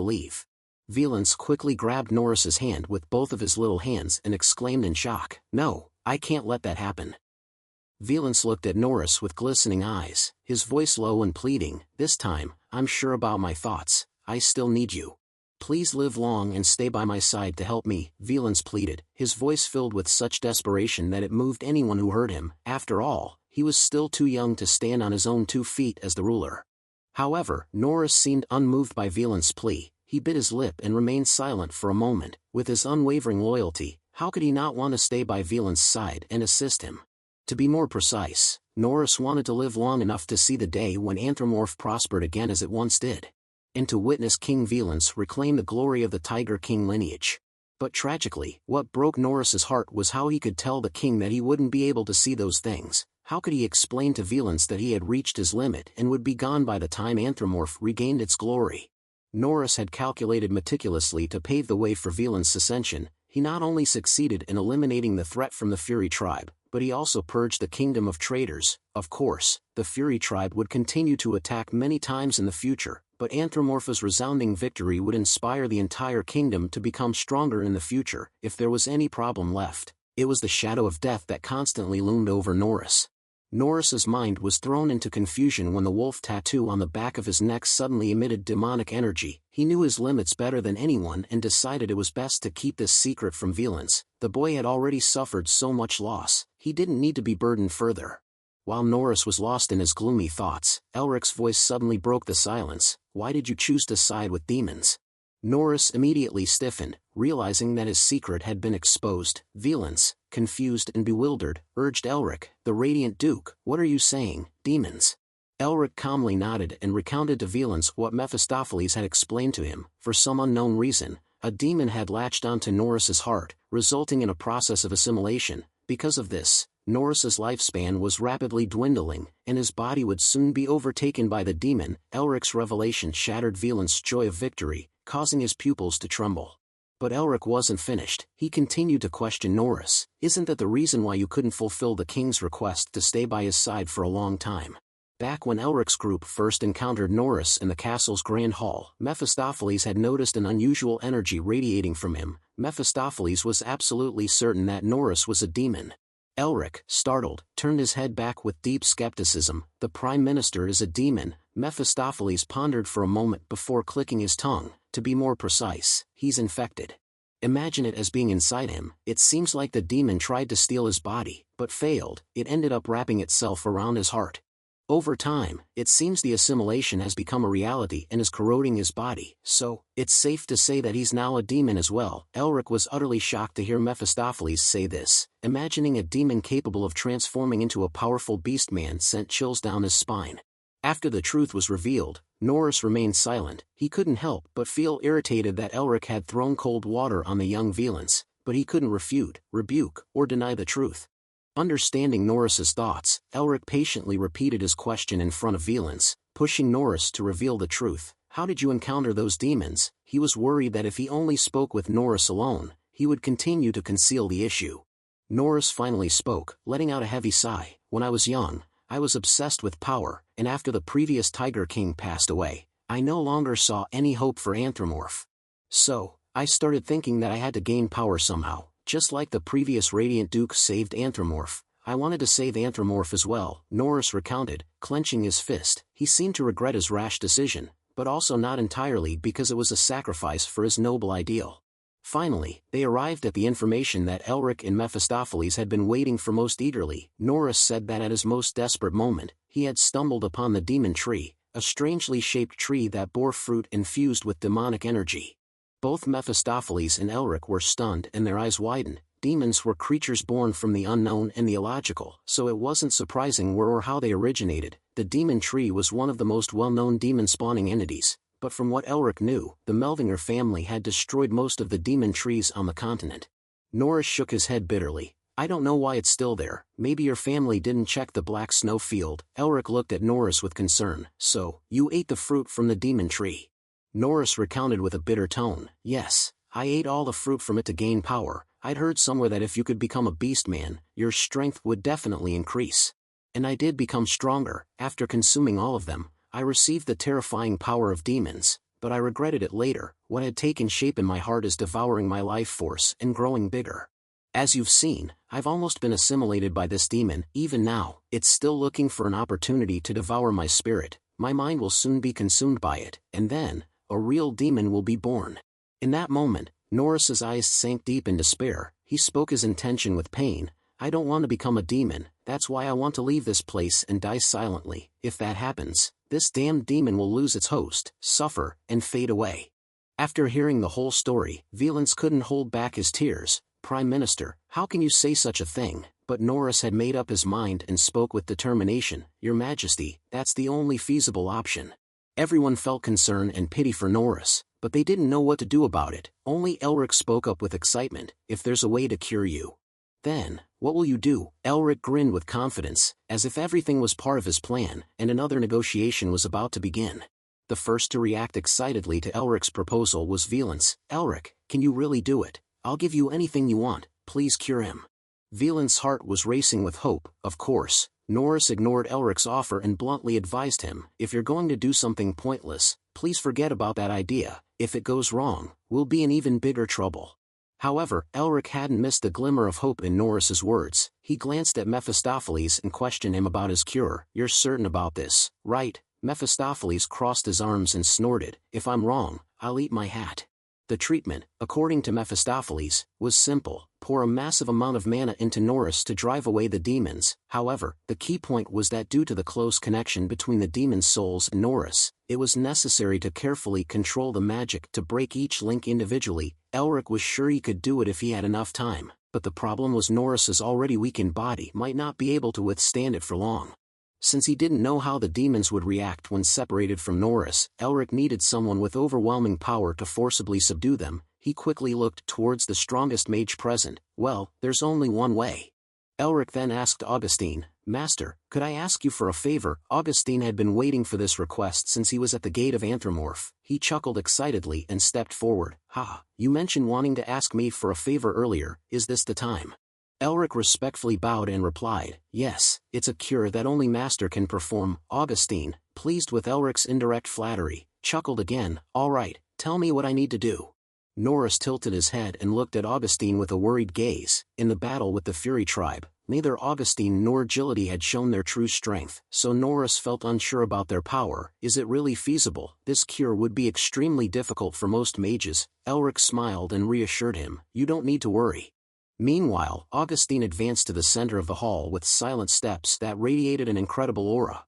leave. Velance quickly grabbed Norris's hand with both of his little hands and exclaimed in shock, "No, I can't let that happen." Velance looked at Norris with glistening eyes, his voice low and pleading. "This time, I'm sure about my thoughts. I still need you. Please live long and stay by my side to help me," Velance pleaded, his voice filled with such desperation that it moved anyone who heard him. After all, he was still too young to stand on his own 2 feet as the ruler. However, Norris seemed unmoved by Velance's plea. He bit his lip and remained silent for a moment. With his unwavering loyalty, how could he not want to stay by Velance's side and assist him? To be more precise, Norris wanted to live long enough to see the day when Anthromorph prospered again as it once did, and to witness King Velance reclaim the glory of the Tiger King lineage. But tragically, what broke Norris's heart was how he could tell the king that he wouldn't be able to see those things. How could he explain to Velance that he had reached his limit and would be gone by the time Anthromorph regained its glory? Norris had calculated meticulously to pave the way for Velance's ascension. He not only succeeded in eliminating the threat from the Fury tribe, but he also purged the kingdom of traitors. Of course, the Fury tribe would continue to attack many times in the future, but Anthromorph's resounding victory would inspire the entire kingdom to become stronger in the future. If there was any problem left, it was the shadow of death that constantly loomed over Norris. Norris's mind was thrown into confusion when the wolf tattoo on the back of his neck suddenly emitted demonic energy. He knew his limits better than anyone and decided it was best to keep this secret from Velance. The boy had already suffered so much loss, he didn't need to be burdened further. While Norris was lost in his gloomy thoughts, Elric's voice suddenly broke the silence. "Why did you choose to side with demons?" Norris immediately stiffened, realizing that his secret had been exposed. Velance, confused and bewildered, urged Elric, "The Radiant Duke, what are you saying, demons?" Elric calmly nodded and recounted to Velance what Mephistopheles had explained to him. For some unknown reason, a demon had latched onto Norris's heart, resulting in a process of assimilation. Because of this, Norris's lifespan was rapidly dwindling, and his body would soon be overtaken by the demon. Elric's revelation shattered Violen's joy of victory, causing his pupils to tremble. But Elric wasn't finished. He continued to question Norris. Isn't that the reason why you couldn't fulfill the king's request to stay by his side for a long time? Back when Elric's group first encountered Norris in the castle's grand hall, Mephistopheles had noticed an unusual energy radiating from him. Mephistopheles was absolutely certain that Norris was a demon. Elric, startled, turned his head back with deep skepticism. The Prime Minister is a demon. Mephistopheles pondered for a moment before clicking his tongue. To be more precise, he's infected. Imagine it as being inside him. It seems like the demon tried to steal his body, but failed. It ended up wrapping itself around his heart. Over time, it seems the assimilation has become a reality and is corroding his body, so it's safe to say that he's now a demon as well. Elric was utterly shocked to hear Mephistopheles say this. Imagining a demon capable of transforming into a powerful beast-man sent chills down his spine. After the truth was revealed, Norris remained silent. He couldn't help but feel irritated that Elric had thrown cold water on the young Violence, but he couldn't refute, rebuke, or deny the truth. Understanding Norris's thoughts, Elric patiently repeated his question in front of Violence, pushing Norris to reveal the truth. How did you encounter those demons? He was worried that if he only spoke with Norris alone, he would continue to conceal the issue. Norris finally spoke, letting out a heavy sigh. When I was young, I was obsessed with power, and after the previous Tiger King passed away, I no longer saw any hope for Anthropomorph. So, I started thinking that I had to gain power somehow. Just like the previous Radiant Duke saved Anthropomorph, I wanted to save Anthropomorph as well, Norris recounted, clenching his fist. He seemed to regret his rash decision, but also not entirely because it was a sacrifice for his noble ideal. Finally, they arrived at the information that Elric and Mephistopheles had been waiting for most eagerly. Norris said that at his most desperate moment, he had stumbled upon the demon tree, a strangely shaped tree that bore fruit infused with demonic energy. Both Mephistopheles and Elric were stunned and their eyes widened. Demons were creatures born from the unknown and the illogical, so it wasn't surprising where or how they originated. The demon tree was one of the most well-known demon-spawning entities, but from what Elric knew, the Melvinger family had destroyed most of the demon trees on the continent. Norris shook his head bitterly. I don't know why it's still there. Maybe your family didn't check the Black Snow Field. Elric looked at Norris with concern. So, you ate the fruit from the demon tree? Norris recounted with a bitter tone. Yes, I ate all the fruit from it to gain power. I'd heard somewhere that if you could become a beast man, your strength would definitely increase. And I did become stronger. After consuming all of them, I received the terrifying power of demons, but I regretted it later. What had taken shape in my heart is devouring my life force and growing bigger. As you've seen, I've almost been assimilated by this demon. Even now, it's still looking for an opportunity to devour my spirit. My mind will soon be consumed by it, and then a real demon will be born. In that moment, Norris's eyes sank deep in despair. He spoke his intention with pain. I don't want to become a demon, that's why I want to leave this place and die silently. If that happens, this damned demon will lose its host, suffer, and fade away. After hearing the whole story, Violence couldn't hold back his tears. Prime Minister, how can you say such a thing? But Norris had made up his mind and spoke with determination. Your Majesty, that's the only feasible option. Everyone felt concern and pity for Norris, but they didn't know what to do about it. Only Elric spoke up with excitement. If there's a way to cure you, then, what will you do? Elric grinned with confidence, as if everything was part of his plan, and another negotiation was about to begin. The first to react excitedly to Elric's proposal was Violence. Elric, can you really do it? I'll give you anything you want, please cure him. Violence's heart was racing with hope. Of course, Norris ignored Elric's offer and bluntly advised him, if you're going to do something pointless, please forget about that idea. If it goes wrong, we'll be in even bigger trouble. However, Elric hadn't missed a glimmer of hope in Norris's words. He glanced at Mephistopheles and questioned him about his cure. You're certain about this, right? Mephistopheles crossed his arms and snorted. If I'm wrong, I'll eat my hat. The treatment, according to Mephistopheles, was simple. Pour a massive amount of mana into Norris to drive away the demons. However, the key point was that due to the close connection between the demon's souls and Norris, it was necessary to carefully control the magic to break each link individually. Elric was sure he could do it if he had enough time, but the problem was Norris's already weakened body might not be able to withstand it for long. Since he didn't know how the demons would react when separated from Norris, Elric needed someone with overwhelming power to forcibly subdue them. He quickly looked towards the strongest mage present. Well, there's only one way. Elric then asked Augustine, "Master, could I ask you for a favor?" Augustine had been waiting for this request since he was at the gate of Anthropomorph. He chuckled excitedly and stepped forward. "Ha, you mentioned wanting to ask me for a favor earlier, is this the time?" Elric respectfully bowed and replied, "Yes, it's a cure that only Master can perform." Augustine, pleased with Elric's indirect flattery, chuckled again. "All right, tell me what I need to do." Norris tilted his head and looked at Augustine with a worried gaze. In the battle with the Fury tribe, neither Augustine nor Agility had shown their true strength, so Norris felt unsure about their power. Is it really feasible? This cure would be extremely difficult for most mages. Elric smiled and reassured him, "You don't need to worry." Meanwhile, Augustine advanced to the center of the hall with silent steps that radiated an incredible aura.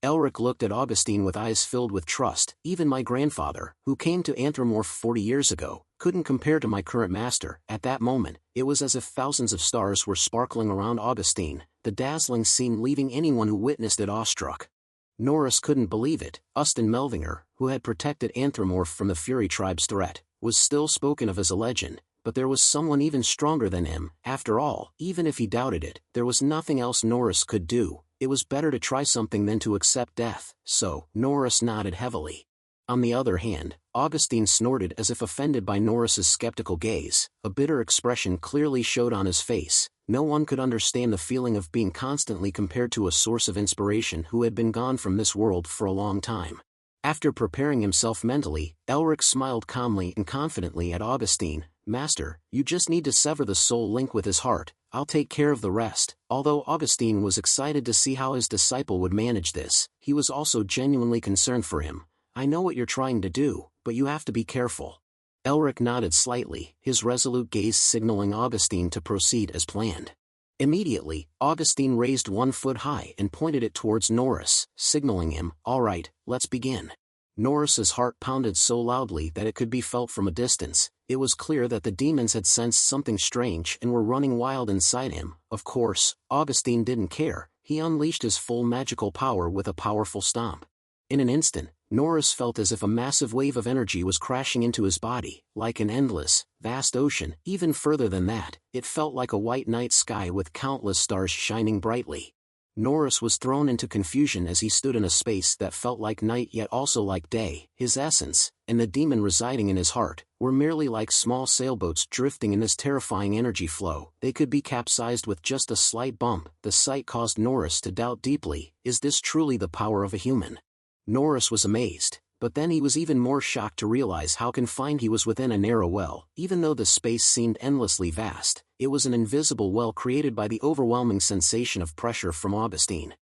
Elric looked at Augustine with eyes filled with trust. "Even my grandfather, who came to Anthropomorph 40 years ago, couldn't compare to my current master." At that moment, it was as if thousands of stars were sparkling around Augustine, the dazzling scene leaving anyone who witnessed it awestruck. Norris couldn't believe it. Ustin Melvinger, who had protected Anthropomorph from the Fury tribe's threat, was still spoken of as a legend, but there was someone even stronger than him. After all, even if he doubted it, there was nothing else Norris could do. It was better to try something than to accept death, so Norris nodded heavily. On the other hand, Augustine snorted as if offended by Norris's skeptical gaze. A bitter expression clearly showed on his face. No one could understand the feeling of being constantly compared to a source of inspiration who had been gone from this world for a long time. After preparing himself mentally, Elric smiled calmly and confidently at Augustine. "Master, you just need to sever the soul link with his heart. I'll take care of the rest." Although Augustine was excited to see how his disciple would manage this, he was also genuinely concerned for him. "I know what you're trying to do, but you have to be careful." Elric nodded slightly, his resolute gaze signaling Augustine to proceed as planned. Immediately, Augustine raised one foot high and pointed it towards Norris, signaling him, "All right, let's begin." Norris's heart pounded so loudly that it could be felt from a distance. It was clear that the demons had sensed something strange and were running wild inside him. Of course, Augustine didn't care. He unleashed his full magical power with a powerful stomp. In an instant, Norris felt as if a massive wave of energy was crashing into his body, like an endless, vast ocean. Even further than that, it felt like a white night sky with countless stars shining brightly. Norris was thrown into confusion as he stood in a space that felt like night yet also like day. His essence, and the demon residing in his heart, were merely like small sailboats drifting in this terrifying energy flow. They could be capsized with just a slight bump. The sight caused Norris to doubt deeply, is this truly the power of a human? Norris was amazed, but then he was even more shocked to realize how confined he was within a narrow well. Even though the space seemed endlessly vast, it was an invisible well created by the overwhelming sensation of pressure from Augustine.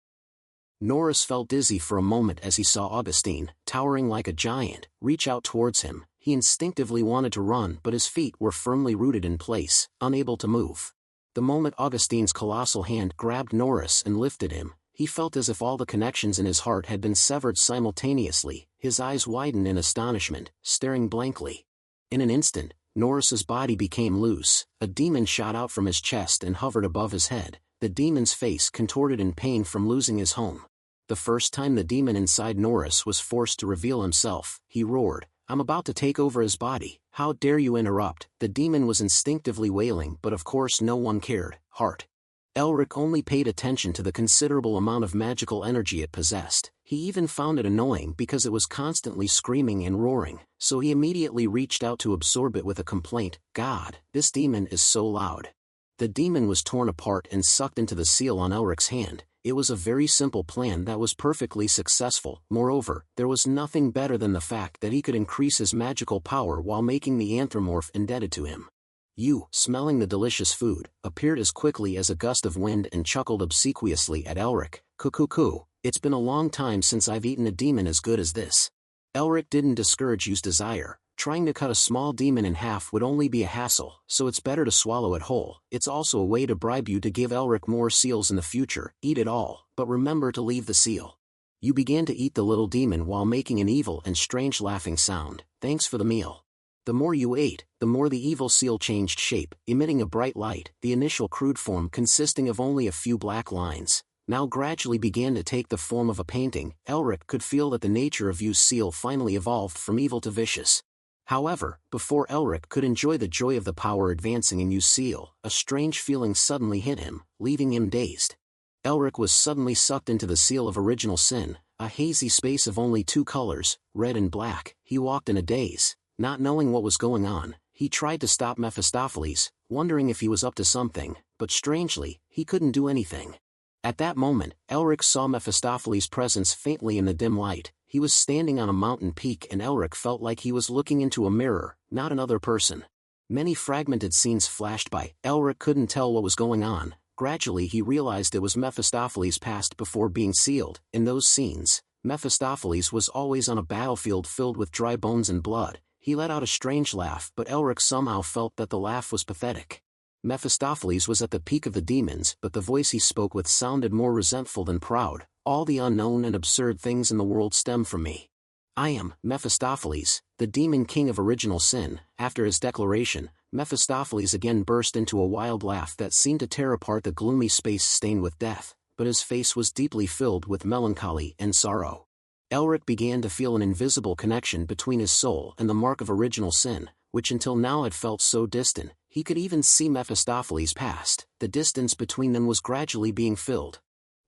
Norris felt dizzy for a moment as he saw Augustine, towering like a giant, reach out towards him. He instinctively wanted to run, but his feet were firmly rooted in place, unable to move. The moment Augustine's colossal hand grabbed Norris and lifted him, he felt as if all the connections in his heart had been severed simultaneously. His eyes widened in astonishment, staring blankly. In an instant, Norris's body became loose. A demon shot out from his chest and hovered above his head. The demon's face contorted in pain from losing his home. The first time the demon inside Norris was forced to reveal himself, he roared, "I'm about to take over his body. How dare you interrupt?" The demon was instinctively wailing, but of course no one cared. Heart. Elric only paid attention to the considerable amount of magical energy it possessed. He even found it annoying because it was constantly screaming and roaring, so he immediately reached out to absorb it with a complaint, "God, this demon is so loud." The demon was torn apart and sucked into the seal on Elric's hand. It was a very simple plan that was perfectly successful. Moreover, there was nothing better than the fact that he could increase his magical power while making the anthropomorph indebted to him. You, smelling the delicious food, appeared as quickly as a gust of wind and chuckled obsequiously at Elric. "Cuckoo, it's been a long time since I've eaten a demon as good as this." Elric didn't discourage Yu's desire. Trying to cut a small demon in half would only be a hassle, so it's better to swallow it whole. It's also a way to bribe you to give Elric more seals in the future. Eat it all, but remember to leave the seal. You began to eat the little demon while making an evil and strange laughing sound. "Thanks for the meal." The more you ate, the more the evil seal changed shape, emitting a bright light. The initial crude form, consisting of only a few black lines, now gradually began to take the form of a painting. Elric could feel that the nature of Yu's seal finally evolved from evil to vicious. However, before Elric could enjoy the joy of the power advancing in Usil, a strange feeling suddenly hit him, leaving him dazed. Elric was suddenly sucked into the seal of original sin, a hazy space of only two colors, red and black. He walked in a daze, not knowing what was going on. He tried to stop Mephistopheles, wondering if he was up to something, but strangely, he couldn't do anything. At that moment, Elric saw Mephistopheles' presence faintly in the dim light. He was standing on a mountain peak and Elric felt like he was looking into a mirror, not another person. Many fragmented scenes flashed by. Elric couldn't tell what was going on. Gradually he realized it was Mephistopheles' past before being sealed. In those scenes, Mephistopheles was always on a battlefield filled with dry bones and blood. He let out a strange laugh, but Elric somehow felt that the laugh was pathetic. Mephistopheles was at the peak of the demons, but the voice he spoke with sounded more resentful than proud. All the unknown and absurd things in the world stem from me. I am Mephistopheles, the demon king of original sin. After his declaration, Mephistopheles again burst into a wild laugh that seemed to tear apart the gloomy space stained with death, but his face was deeply filled with melancholy and sorrow. Elric began to feel an invisible connection between his soul and the mark of original sin, which until now had felt so distant. He could even see Mephistopheles past. The distance between them was gradually being filled.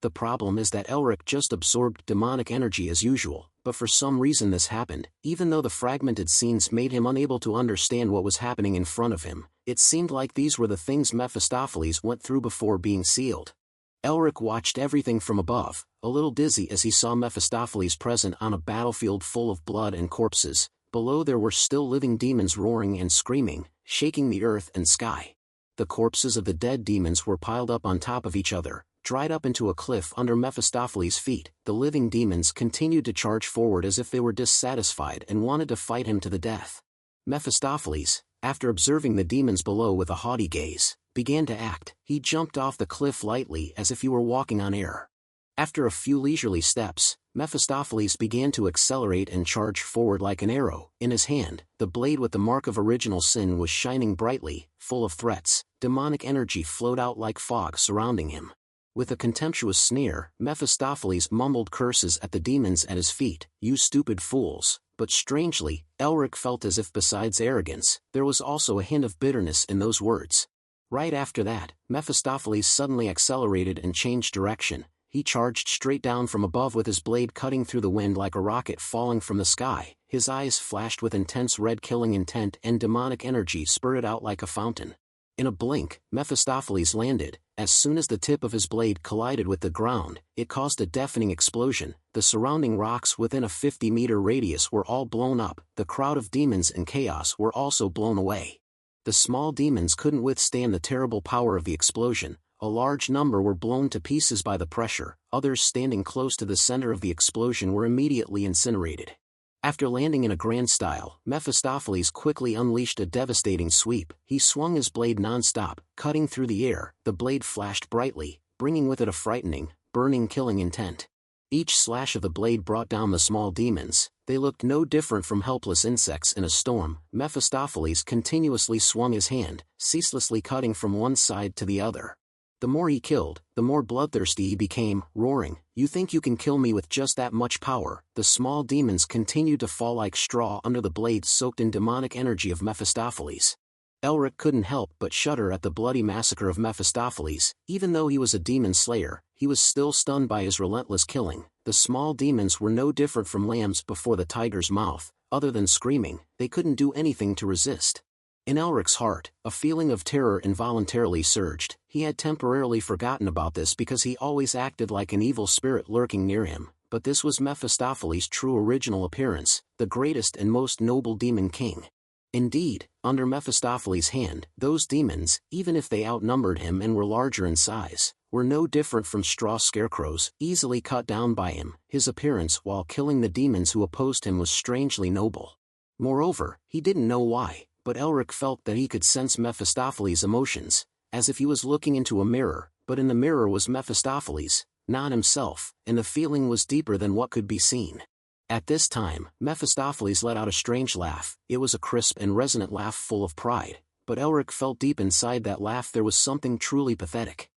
The problem is that Elric just absorbed demonic energy as usual, but for some reason this happened. Even though the fragmented scenes made him unable to understand what was happening in front of him, it seemed like these were the things Mephistopheles went through before being sealed. Elric watched everything from above, a little dizzy as he saw Mephistopheles present on a battlefield full of blood and corpses. Below there were still living demons roaring and screaming, shaking the earth and sky. The corpses of the dead demons were piled up on top of each other, dried up into a cliff under Mephistopheles' feet. The living demons continued to charge forward as if they were dissatisfied and wanted to fight him to the death. Mephistopheles, after observing the demons below with a haughty gaze, began to act. He jumped off the cliff lightly as if he were walking on air. After a few leisurely steps, Mephistopheles began to accelerate and charge forward like an arrow. In his hand, the blade with the mark of original sin was shining brightly, full of threats. Demonic energy flowed out like fog surrounding him. With a contemptuous sneer, Mephistopheles mumbled curses at the demons at his feet. "You stupid fools." But strangely, Elric felt as if besides arrogance, there was also a hint of bitterness in those words. Right after that, Mephistopheles suddenly accelerated and changed direction. He charged straight down from above with his blade cutting through the wind like a rocket falling from the sky. His eyes flashed with intense red killing intent and demonic energy spurted out like a fountain. In a blink, Mephistopheles landed. As soon as the tip of his blade collided with the ground, it caused a deafening explosion. The surrounding rocks within a 50-meter radius were all blown up. The crowd of demons in chaos were also blown away. The small demons couldn't withstand the terrible power of the explosion. A large number were blown to pieces by the pressure. Others standing close to the center of the explosion were immediately incinerated. After landing in a grand style, Mephistopheles quickly unleashed a devastating sweep. He swung his blade non-stop, cutting through the air. The blade flashed brightly, bringing with it a frightening, burning killing intent. Each slash of the blade brought down the small demons. They looked no different from helpless insects in a storm. Mephistopheles continuously swung his hand, ceaselessly cutting from one side to the other. The more he killed, the more bloodthirsty he became, roaring, "You think you can kill me with just that much power?" The small demons continued to fall like straw under the blades soaked in demonic energy of Mephistopheles. Elric couldn't help but shudder at the bloody massacre of Mephistopheles. Even though he was a demon slayer, he was still stunned by his relentless killing. The small demons were no different from lambs before the tiger's mouth. Other than screaming, they couldn't do anything to resist. In Elric's heart, a feeling of terror involuntarily surged. He had temporarily forgotten about this because he always acted like an evil spirit lurking near him, but this was Mephistopheles' true original appearance, the greatest and most noble demon king. Indeed, under Mephistopheles' hand, those demons, even if they outnumbered him and were larger in size, were no different from straw scarecrows, easily cut down by him. His appearance while killing the demons who opposed him was strangely noble. Moreover, he didn't know why, but Elric felt that he could sense Mephistopheles' emotions, as if he was looking into a mirror, but in the mirror was Mephistopheles, not himself, and the feeling was deeper than what could be seen. At this time, Mephistopheles let out a strange laugh. It was a crisp and resonant laugh full of pride, but Elric felt deep inside that laugh there was something truly pathetic.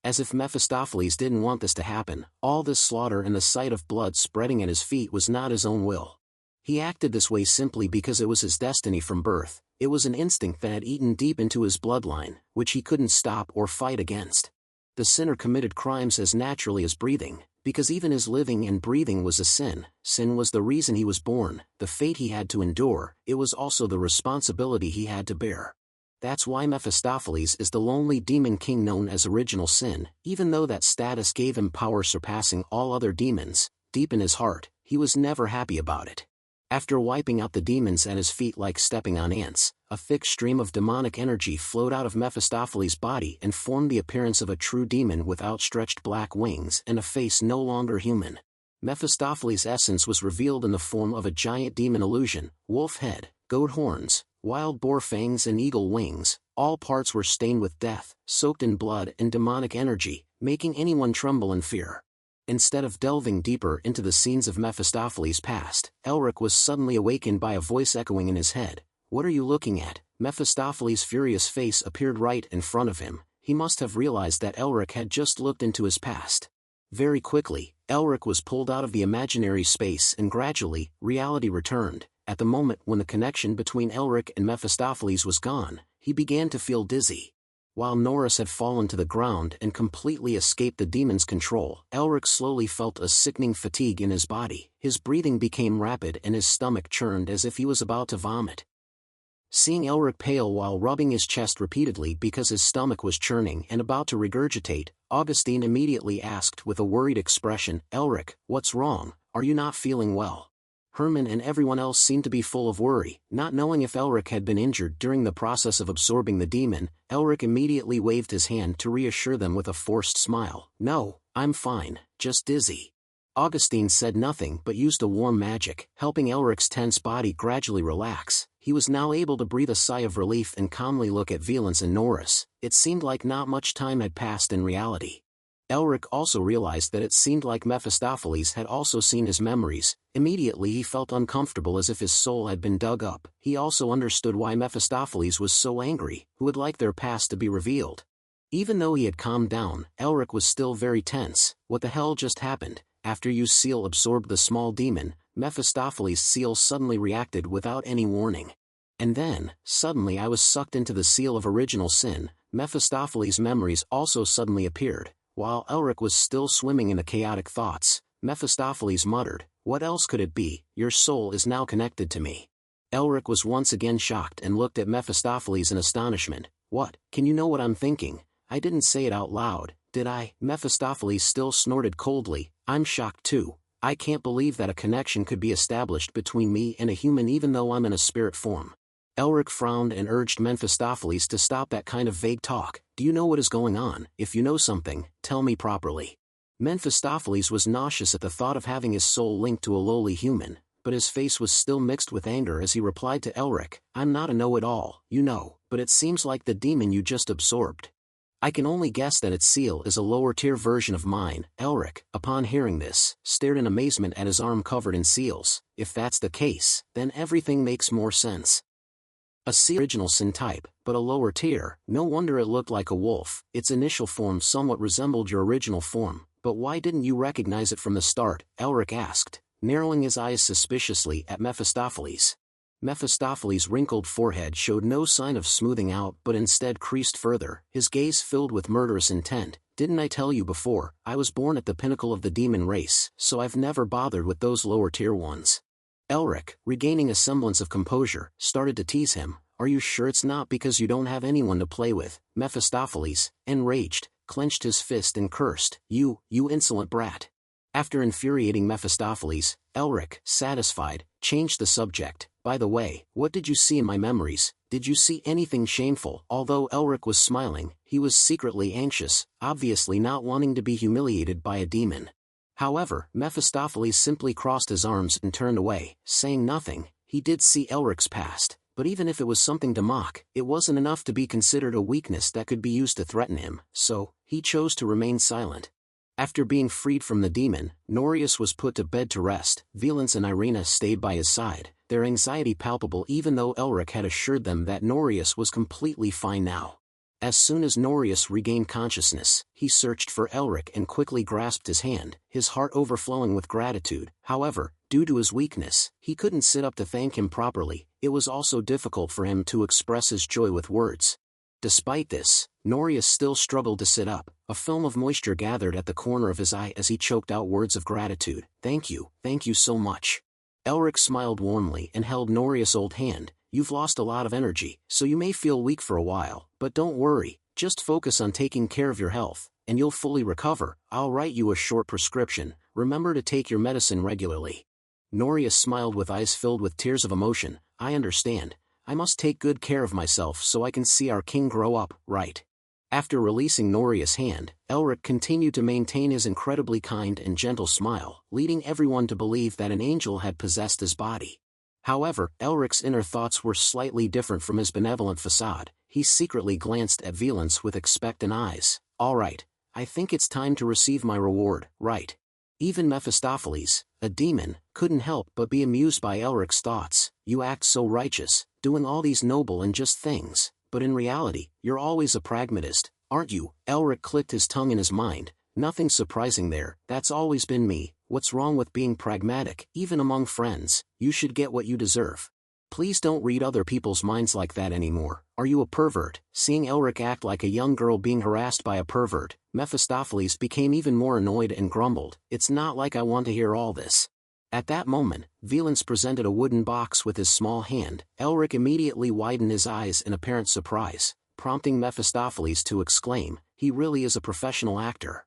As if Mephistopheles didn't want this to happen, all this slaughter and the sight of blood spreading at his feet was not his own will. He acted this way simply because it was his destiny from birth. It was an instinct that had eaten deep into his bloodline, which he couldn't stop or fight against. The sinner committed crimes as naturally as breathing, because even his living and breathing was a sin. Sin was the reason he was born, the fate he had to endure, it was also the responsibility he had to bear. That's why Mephistopheles is the lonely demon king known as Original Sin. Even though that status gave him power surpassing all other demons, deep in his heart, he was never happy about it. After wiping out the demons at his feet like stepping on ants, a thick stream of demonic energy flowed out of Mephistopheles' body and formed the appearance of a true demon with outstretched black wings and a face no longer human. Mephistopheles' essence was revealed in the form of a giant demon illusion: wolf head, goat horns, wild boar fangs and eagle wings. All parts were stained with death, soaked in blood and demonic energy, making anyone tremble in fear. Instead of delving deeper into the scenes of Mephistopheles' past, Elric was suddenly awakened by a voice echoing in his head. "What are you looking at?" Mephistopheles' furious face appeared right in front of him. He must have realized that Elric had just looked into his past. Very quickly, Elric was pulled out of the imaginary space and gradually, reality returned. At the moment when the connection between Elric and Mephistopheles was gone, he began to feel dizzy. While Norris had fallen to the ground and completely escaped the demon's control, Elric slowly felt a sickening fatigue in his body. His breathing became rapid and his stomach churned as if he was about to vomit. Seeing Elric pale while rubbing his chest repeatedly because his stomach was churning and about to regurgitate, Augustine immediately asked with a worried expression, "Elric, what's wrong? Are you not feeling well?" Herman and everyone else seemed to be full of worry, not knowing if Elric had been injured during the process of absorbing the demon. Elric immediately waved his hand to reassure them with a forced smile. "No, I'm fine, just dizzy." Augustine said nothing but used a warm magic, helping Elric's tense body gradually relax. He was now able to breathe a sigh of relief and calmly look at Valence and Norris. It seemed like not much time had passed in reality. Elric also realized that it seemed like Mephistopheles had also seen his memories. Immediately he felt uncomfortable as if his soul had been dug up. He also understood why Mephistopheles was so angry, who would like their past to be revealed. Even though he had calmed down, Elric was still very tense. What the hell just happened? After you seal absorbed the small demon, Mephistopheles' seal suddenly reacted without any warning. And then, suddenly I was sucked into the seal of Original Sin. Mephistopheles' memories also suddenly appeared. While Elric was still swimming in the chaotic thoughts, Mephistopheles muttered, "What else could it be? Your soul is now connected to me." Elric was once again shocked and looked at Mephistopheles in astonishment. "What? Can you know what I'm thinking? I didn't say it out loud, did I?" Mephistopheles still snorted coldly. "I'm shocked too. I can't believe that a connection could be established between me and a human even though I'm in a spirit form." Elric frowned and urged Mephistopheles to stop that kind of vague talk. "Do you know what is going on? If you know something, tell me properly." Mephistopheles was nauseous at the thought of having his soul linked to a lowly human, but his face was still mixed with anger as he replied to Elric, "I'm not a know-it-all, you know, but it seems like the demon you just absorbed. I can only guess that its seal is a lower-tier version of mine." Elric, upon hearing this, stared in amazement at his arm covered in seals. If that's the case, then everything makes more sense. A seal Original Sin type, but a lower tier. No wonder it looked like a wolf. Its initial form somewhat resembled your original form, but why didn't you recognize it from the start? Elric asked, narrowing his eyes suspiciously at Mephistopheles. Mephistopheles' wrinkled forehead showed no sign of smoothing out but instead creased further, his gaze filled with murderous intent. "Didn't I tell you before? I was born at the pinnacle of the demon race, so I've never bothered with those lower-tier ones." Elric, regaining a semblance of composure, started to tease him. "Are you sure it's not because you don't have anyone to play with?" Mephistopheles, enraged, clenched his fist and cursed, You insolent brat." After infuriating Mephistopheles, Elric, satisfied, changed the subject. "By the way, what did you see in my memories? Did you see anything shameful?" Although Elric was smiling, he was secretly anxious, obviously not wanting to be humiliated by a demon. However, Mephistopheles simply crossed his arms and turned away, saying nothing. He did see Elric's past, but even if it was something to mock, it wasn't enough to be considered a weakness that could be used to threaten him, so he chose to remain silent. After being freed from the demon, Norrius was put to bed to rest. Valence and Irina stayed by his side, their anxiety palpable even though Elric had assured them that Norrius was completely fine now. As soon as Norius regained consciousness, he searched for Elric and quickly grasped his hand, his heart overflowing with gratitude. However, due to his weakness, he couldn't sit up to thank him properly. It was also difficult for him to express his joy with words. Despite this, Norius still struggled to sit up. A film of moisture gathered at the corner of his eye as he choked out words of gratitude. Thank you so much. Elric smiled warmly and held Norius' old hand. You've lost a lot of energy, so you may feel weak for a while, but don't worry, just focus on taking care of your health, and you'll fully recover. I'll write you a short prescription. Remember to take your medicine regularly. Norius smiled with eyes filled with tears of emotion. I understand. I must take good care of myself so I can see our king grow up, right? After releasing Norius' hand, Elric continued to maintain his incredibly kind and gentle smile, leading everyone to believe that an angel had possessed his body. However, Elric's inner thoughts were slightly different from his benevolent facade. He secretly glanced at Velance with expectant eyes. All right, I think it's time to receive my reward, right? Even Mephistopheles, a demon, couldn't help but be amused by Elric's thoughts. You act so righteous, doing all these noble and just things, but in reality, you're always a pragmatist, aren't you? Elric clicked his tongue in his mind. Nothing surprising there, that's always been me. What's wrong with being pragmatic? Even among friends, you should get what you deserve. Please don't read other people's minds like that anymore. Are you a pervert? Seeing Elric act like a young girl being harassed by a pervert, Mephistopheles became even more annoyed and grumbled. It's not like I want to hear all this. At that moment, Velance presented a wooden box with his small hand. Elric immediately widened his eyes in apparent surprise, prompting Mephistopheles to exclaim, he really is a professional actor.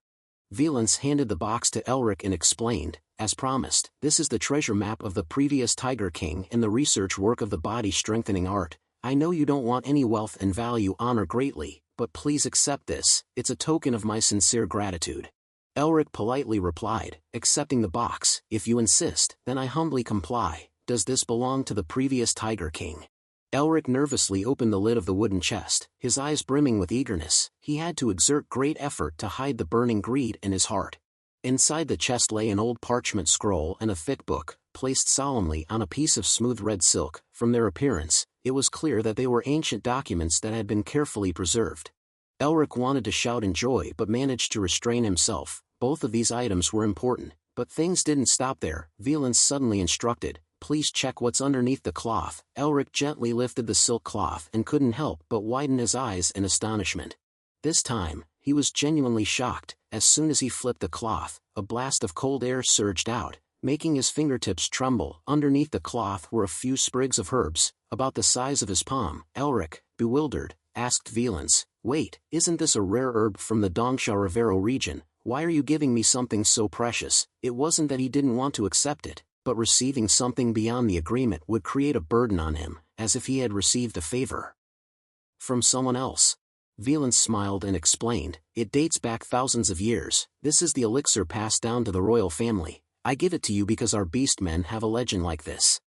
Velance handed the box to Elric and explained, as promised, this is the treasure map of the previous Tiger King and the research work of the body-strengthening art. I know you don't want any wealth and value honor greatly, but please accept this, it's a token of my sincere gratitude. Elric politely replied, accepting the box. If you insist, then I humbly comply. Does this belong to the previous Tiger King? Elric nervously opened the lid of the wooden chest, his eyes brimming with eagerness. He had to exert great effort to hide the burning greed in his heart. Inside the chest lay an old parchment scroll and a thick book, placed solemnly on a piece of smooth red silk. From their appearance, it was clear that they were ancient documents that had been carefully preserved. Elric wanted to shout in joy but managed to restrain himself. Both of these items were important, but things didn't stop there. Velance suddenly instructed, please check what's underneath the cloth. Elric gently lifted the silk cloth and couldn't help but widen his eyes in astonishment. This time, he was genuinely shocked. As soon as he flipped the cloth, a blast of cold air surged out, making his fingertips tremble. Underneath the cloth were a few sprigs of herbs, about the size of his palm. Elric, bewildered, asked Velance, wait, isn't this a rare herb from the Dongsha Rivero region? Why are you giving me something so precious? It wasn't that he didn't want to accept it, but receiving something beyond the agreement would create a burden on him, as if he had received a favor from someone else. Velance smiled and explained, it dates back thousands of years. This is the elixir passed down to the royal family. I give it to you because our beastmen have a legend like this.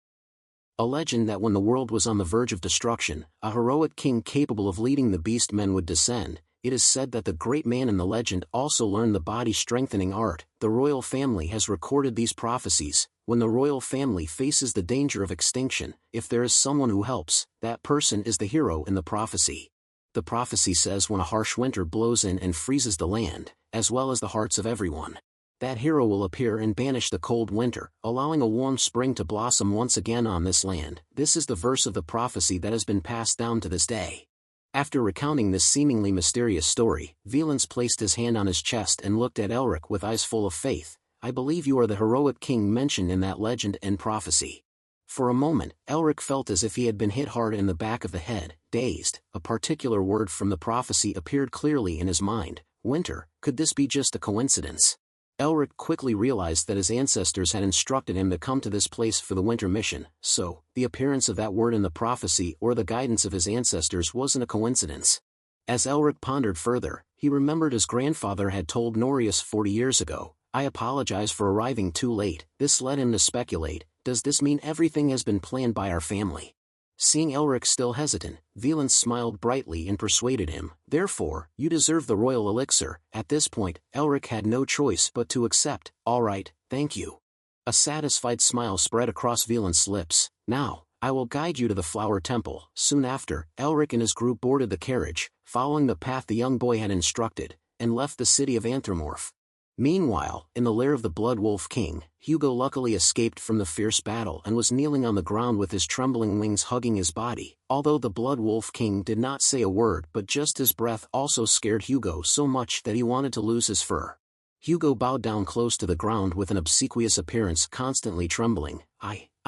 A legend that when the world was on the verge of destruction, a heroic king capable of leading the beastmen would descend. It is said that the great man in the legend also learned the body-strengthening art. The royal family has recorded these prophecies. When the royal family faces the danger of extinction, if there is someone who helps, that person is the hero in the prophecy. The prophecy says when a harsh winter blows in and freezes the land, as well as the hearts of everyone, that hero will appear and banish the cold winter, allowing a warm spring to blossom once again on this land. This is the verse of the prophecy that has been passed down to this day. After recounting this seemingly mysterious story, Velance placed his hand on his chest and looked at Elric with eyes full of faith. I believe you are the heroic king mentioned in that legend and prophecy. For a moment, Elric felt as if he had been hit hard in the back of the head. Dazed, a particular word from the prophecy appeared clearly in his mind. Winter, could this be just a coincidence? Elric quickly realized that his ancestors had instructed him to come to this place for the winter mission, so, the appearance of that word in the prophecy or the guidance of his ancestors wasn't a coincidence. As Elric pondered further, he remembered his grandfather had told Norius 40 years ago, I apologize for arriving too late. This led him to speculate, does this mean everything has been planned by our family? Seeing Elric still hesitant, Velance smiled brightly and persuaded him, therefore, you deserve the royal elixir. At this point, Elric had no choice but to accept. All right, thank you. A satisfied smile spread across Velance's lips. Now, I will guide you to the flower temple. Soon after, Elric and his group boarded the carriage, following the path the young boy had instructed, and left the city of Anthromorph. Meanwhile, in the lair of the Blood Wolf King, Hugo luckily escaped from the fierce battle and was kneeling on the ground with his trembling wings hugging his body. Although the Blood Wolf King did not say a word, but just his breath also scared Hugo so much that he wanted to lose his fur. Hugo bowed down close to the ground with an obsequious appearance, constantly trembling.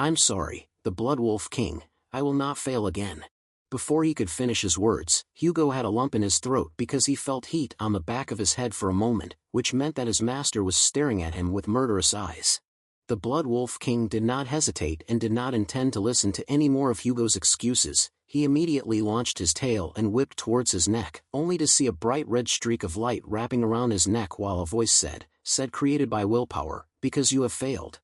I'm sorry, the Blood Wolf King, I will not fail again. Before he could finish his words, Hugo had a lump in his throat because he felt heat on the back of his head for a moment, which meant that his master was staring at him with murderous eyes. The Blood Wolf King did not hesitate and did not intend to listen to any more of Hugo's excuses. He immediately launched his tail and whipped towards his neck, only to see a bright red streak of light wrapping around his neck while a voice said, created by willpower, because you have failed.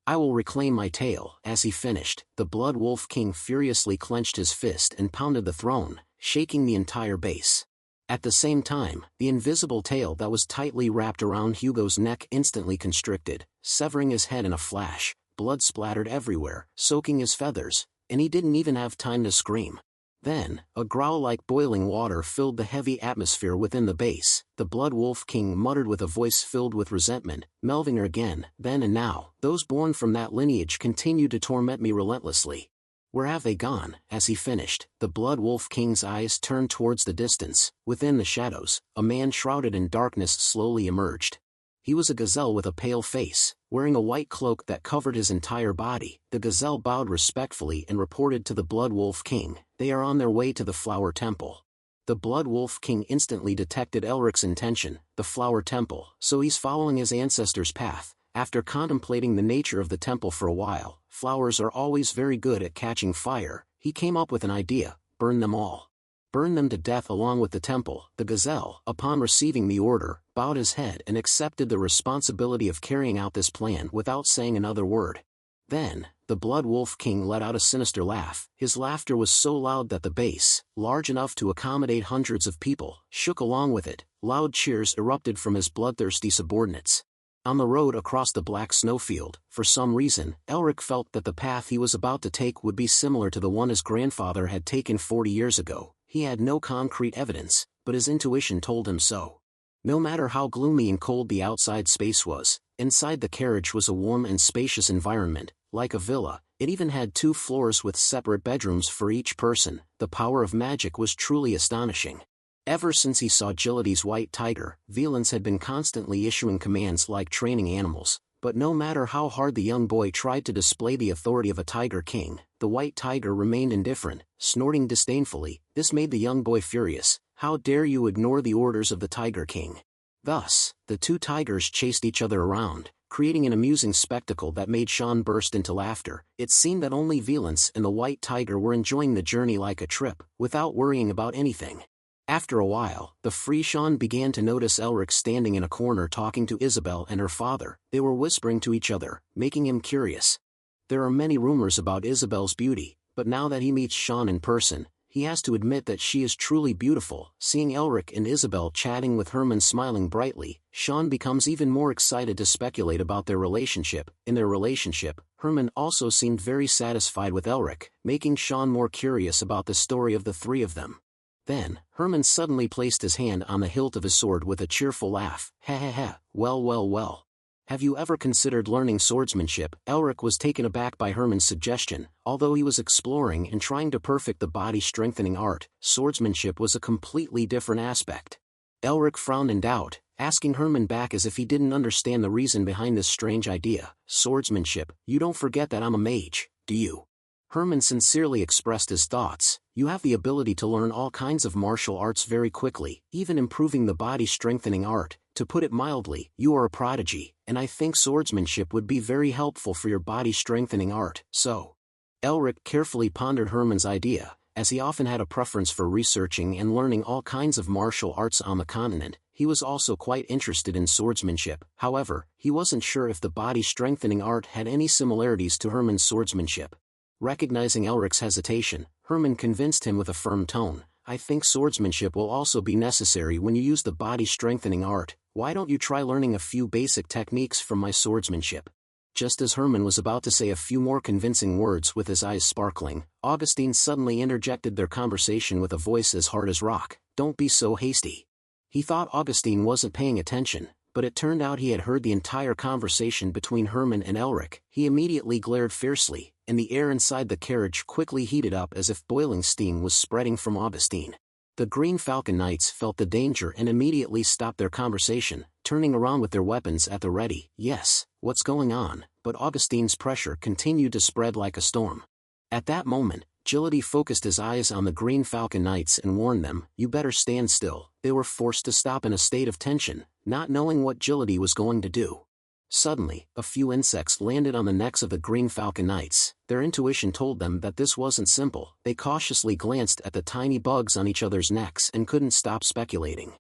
I will reclaim my tail. As he finished, the Blood Wolf King furiously clenched his fist and pounded the throne, shaking the entire base. At the same time, the invisible tail that was tightly wrapped around Hugo's neck instantly constricted, severing his head in a flash. Blood splattered everywhere, soaking his feathers, and he didn't even have time to scream. Then, a growl like boiling water filled the heavy atmosphere within the base. The Blood Wolf King muttered with a voice filled with resentment, "Melvinger again, then and now. Those born from that lineage continue to torment me relentlessly. Where have they gone?" As he finished, the Blood Wolf King's eyes turned towards the distance. Within the shadows, a man shrouded in darkness slowly emerged. He was a gazelle with a pale face, wearing a white cloak that covered his entire body. The gazelle bowed respectfully and reported to the Blood Wolf King, "They are on their way to the Flower Temple." The Blood Wolf King instantly detected Elric's intention, the Flower Temple, so he's following his ancestors' path. After contemplating the nature of the temple for a while, flowers are always very good at catching fire, he came up with an idea: burn them all. Burn them to death along with the temple. The gazelle, upon receiving the order, bowed his head and accepted the responsibility of carrying out this plan without saying another word. Then, the Blood Wolf King let out a sinister laugh. His laughter was so loud that the base, large enough to accommodate hundreds of people, shook along with it. Loud cheers erupted from his bloodthirsty subordinates. On the road across the black snowfield, for some reason, Elric felt that the path he was about to take would be similar to the one his grandfather had taken 40 years ago. He had no concrete evidence, but his intuition told him so. No matter how gloomy and cold the outside space was, inside the carriage was a warm and spacious environment. Like a villa, it even had 2 floors with separate bedrooms for each person. The power of magic was truly astonishing. Ever since he saw Gillity's white tiger, Velance had been constantly issuing commands like training animals, but no matter how hard the young boy tried to display the authority of a tiger king, the white tiger remained indifferent, snorting disdainfully. This made the young boy furious. "How dare you ignore the orders of the Tiger King?" Thus, the 2 tigers chased each other around, creating an amusing spectacle that made Sean burst into laughter. It seemed that only Velance and the white tiger were enjoying the journey like a trip, without worrying about anything. After a while, the free Sean began to notice Elric standing in a corner talking to Isabel and her father. They were whispering to each other, making him curious. There are many rumors about Isabel's beauty, but now that he meets Sean in person, he has to admit that she is truly beautiful. Seeing Elric and Isabel chatting with Herman smiling brightly, Sean becomes even more excited to speculate about their relationship. In their relationship, Herman also seemed very satisfied with Elric, making Sean more curious about the story of the 3 of them. Then, Herman suddenly placed his hand on the hilt of his sword with a cheerful laugh. "Ha ha ha, well. Have you ever considered learning swordsmanship?" Elric was taken aback by Herman's suggestion. Although he was exploring and trying to perfect the body-strengthening art, swordsmanship was a completely different aspect. Elric frowned in doubt, asking Herman back as if he didn't understand the reason behind this strange idea. "Swordsmanship? You don't forget that I'm a mage, do you?" Herman sincerely expressed his thoughts. "You have the ability to learn all kinds of martial arts very quickly, even improving the body-strengthening art. To put it mildly, you are a prodigy, and I think swordsmanship would be very helpful for your body-strengthening art." So, Elric carefully pondered Herman's idea. As he often had a preference for researching and learning all kinds of martial arts on the continent, he was also quite interested in swordsmanship. However, he wasn't sure if the body-strengthening art had any similarities to Herman's swordsmanship. Recognizing Elric's hesitation, Herman convinced him with a firm tone. "I think swordsmanship will also be necessary when you use the body-strengthening art. Why don't you try learning a few basic techniques from my swordsmanship? Just as Herman was about to say a few more convincing words with his eyes sparkling, Augustine suddenly interjected their conversation with a voice as hard as rock. "Don't be so hasty." He thought Augustine wasn't paying attention, but it turned out he had heard the entire conversation between Herman and Elric. He immediately glared fiercely, and the air inside the carriage quickly heated up as if boiling steam was spreading from Augustine. The Green Falcon Knights felt the danger and immediately stopped their conversation, turning around with their weapons at the ready. "Yes, what's going on?" But Augustine's pressure continued to spread like a storm. At that moment, Agility focused his eyes on the Green Falcon Knights and warned them, "You better stand still." They were forced to stop in a state of tension, not knowing what Agility was going to do. Suddenly, a few insects landed on the necks of the Green Falcon Knights. Their intuition told them that this wasn't simple. They cautiously glanced at the tiny bugs on each other's necks and couldn't stop speculating.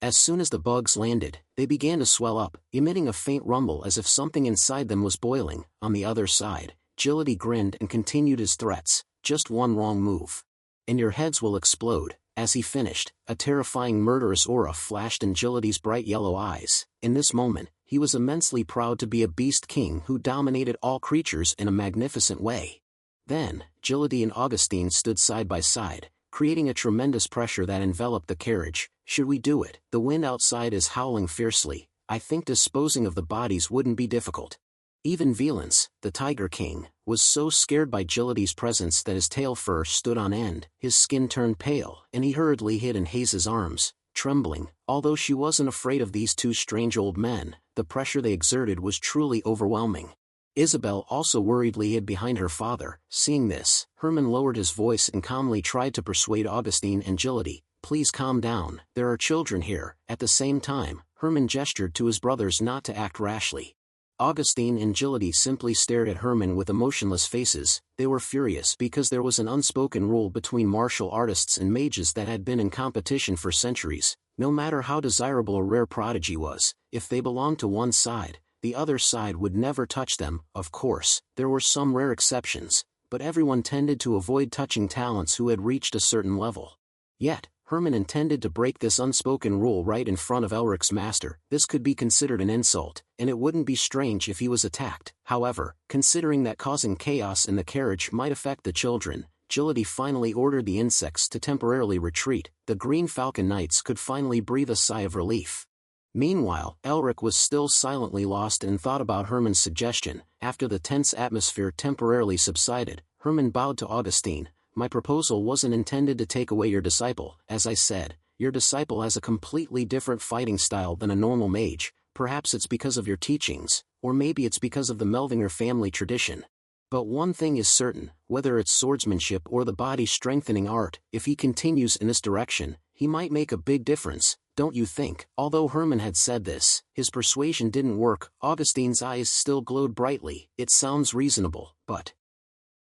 As soon as the bugs landed, they began to swell up, emitting a faint rumble as if something inside them was boiling. On the other side, Agility grinned and continued his threats. "Just one wrong move, and your heads will explode." As he finished, a terrifying murderous aura flashed in Agility's bright yellow eyes. In this moment, he was immensely proud to be a beast king who dominated all creatures in a magnificent way. Then, Agility and Augustine stood side by side, creating a tremendous pressure that enveloped the carriage. "Should we do it? The wind outside is howling fiercely. I think disposing of the bodies wouldn't be difficult." Even Velance, the Tiger King, was so scared by Agility's presence that his tail fur stood on end, his skin turned pale, and he hurriedly hid in Haze's arms, trembling. Although she wasn't afraid of these two strange old men, the pressure they exerted was truly overwhelming. Isabel also worriedly hid behind her father. Seeing this, Herman lowered his voice and calmly tried to persuade Augustine and Agility, "Please calm down, there are children here." At the same time, Herman gestured to his brothers not to act rashly. Augustine and Agility simply stared at Herman with emotionless faces. They were furious because there was an unspoken rule between martial artists and mages that had been in competition for centuries. No matter how desirable a rare prodigy was, if they belonged to one side, the other side would never touch them. Of course, there were some rare exceptions, but everyone tended to avoid touching talents who had reached a certain level. Yet, Herman intended to break this unspoken rule right in front of Elric's master. This could be considered an insult, and it wouldn't be strange if he was attacked. However, considering that causing chaos in the carriage might affect the children, Agility finally ordered the insects to temporarily retreat. The Green Falcon Knights could finally breathe a sigh of relief. Meanwhile, Elric was still silently lost and thought about Herman's suggestion. After the tense atmosphere temporarily subsided, Herman bowed to Augustine. "My proposal wasn't intended to take away your disciple. As I said, your disciple has a completely different fighting style than a normal mage. Perhaps it's because of your teachings, or maybe it's because of the Melvinger family tradition. But one thing is certain, whether it's swordsmanship or the body-strengthening art, if he continues in this direction, he might make a big difference, don't you think?" Although Herman had said this, his persuasion didn't work. Augustine's eyes still glowed brightly. "It sounds reasonable, but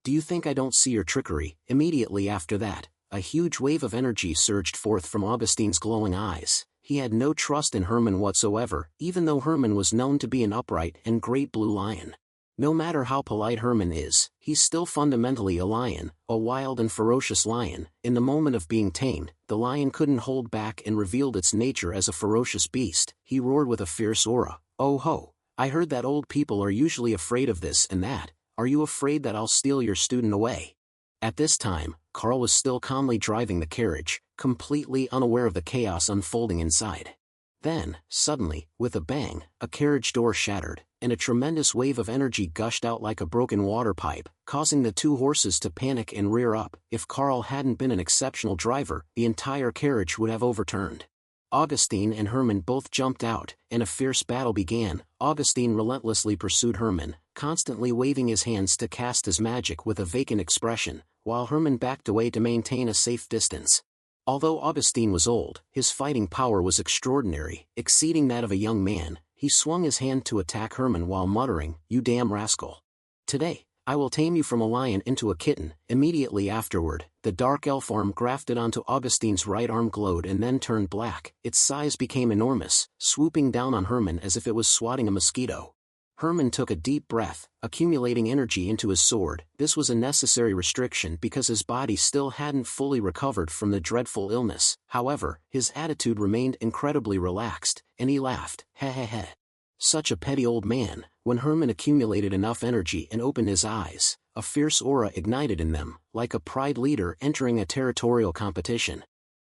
do you think I don't see your trickery?" Immediately after that, a huge wave of energy surged forth from Augustine's glowing eyes. He had no trust in Herman whatsoever, even though Herman was known to be an upright and great blue lion. No matter how polite Herman is, he's still fundamentally a lion, a wild and ferocious lion. In the moment of being tamed, the lion couldn't hold back and revealed its nature as a ferocious beast. He roared with a fierce aura. "Oh ho! I heard that old people are usually afraid of this and that. Are you afraid that I'll steal your student away?" At this time, Carl was still calmly driving the carriage, completely unaware of the chaos unfolding inside. Then, suddenly, with a bang, a carriage door shattered, and a tremendous wave of energy gushed out like a broken water pipe, causing the two horses to panic and rear up. If Carl hadn't been an exceptional driver, the entire carriage would have overturned. Augustine and Herman both jumped out, and a fierce battle began. Augustine relentlessly pursued Herman, constantly waving his hands to cast his magic with a vacant expression, while Herman backed away to maintain a safe distance. Although Augustine was old, his fighting power was extraordinary, exceeding that of a young man. He swung his hand to attack Herman while muttering, "You damn rascal. Today, I will tame you from a lion into a kitten." Immediately afterward, the dark elf arm grafted onto Augustine's right arm glowed and then turned black. Its size became enormous, swooping down on Herman as if it was swatting a mosquito. Herman took a deep breath, accumulating energy into his sword. This was a necessary restriction because his body still hadn't fully recovered from the dreadful illness. However, his attitude remained incredibly relaxed, and he laughed. "Heh heh heh. Such a petty old man, When Herman accumulated enough energy and opened his eyes, a fierce aura ignited in them, like a pride leader entering a territorial competition.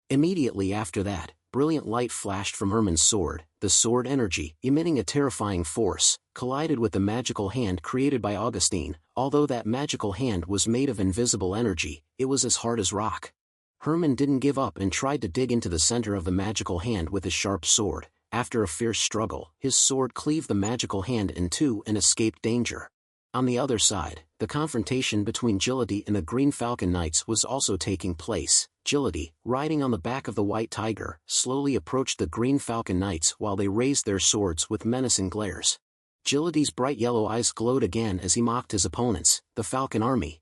Immediately after that, brilliant light flashed from Herman's sword. The sword energy, emitting a terrifying force, collided with the magical hand created by Augustine. Although that magical hand was made of invisible energy, it was as hard as rock. Herman didn't give up and tried to dig into the center of the magical hand with his sharp sword. After a fierce struggle, his sword cleaved the magical hand in two and escaped danger. On the other side, the confrontation between Gilady and the Green Falcon Knights was also taking place. Gilady, riding on the back of the White Tiger, slowly approached the Green Falcon Knights while they raised their swords with menacing glares. Gilady's bright yellow eyes glowed again as he mocked his opponents. The Falcon Army,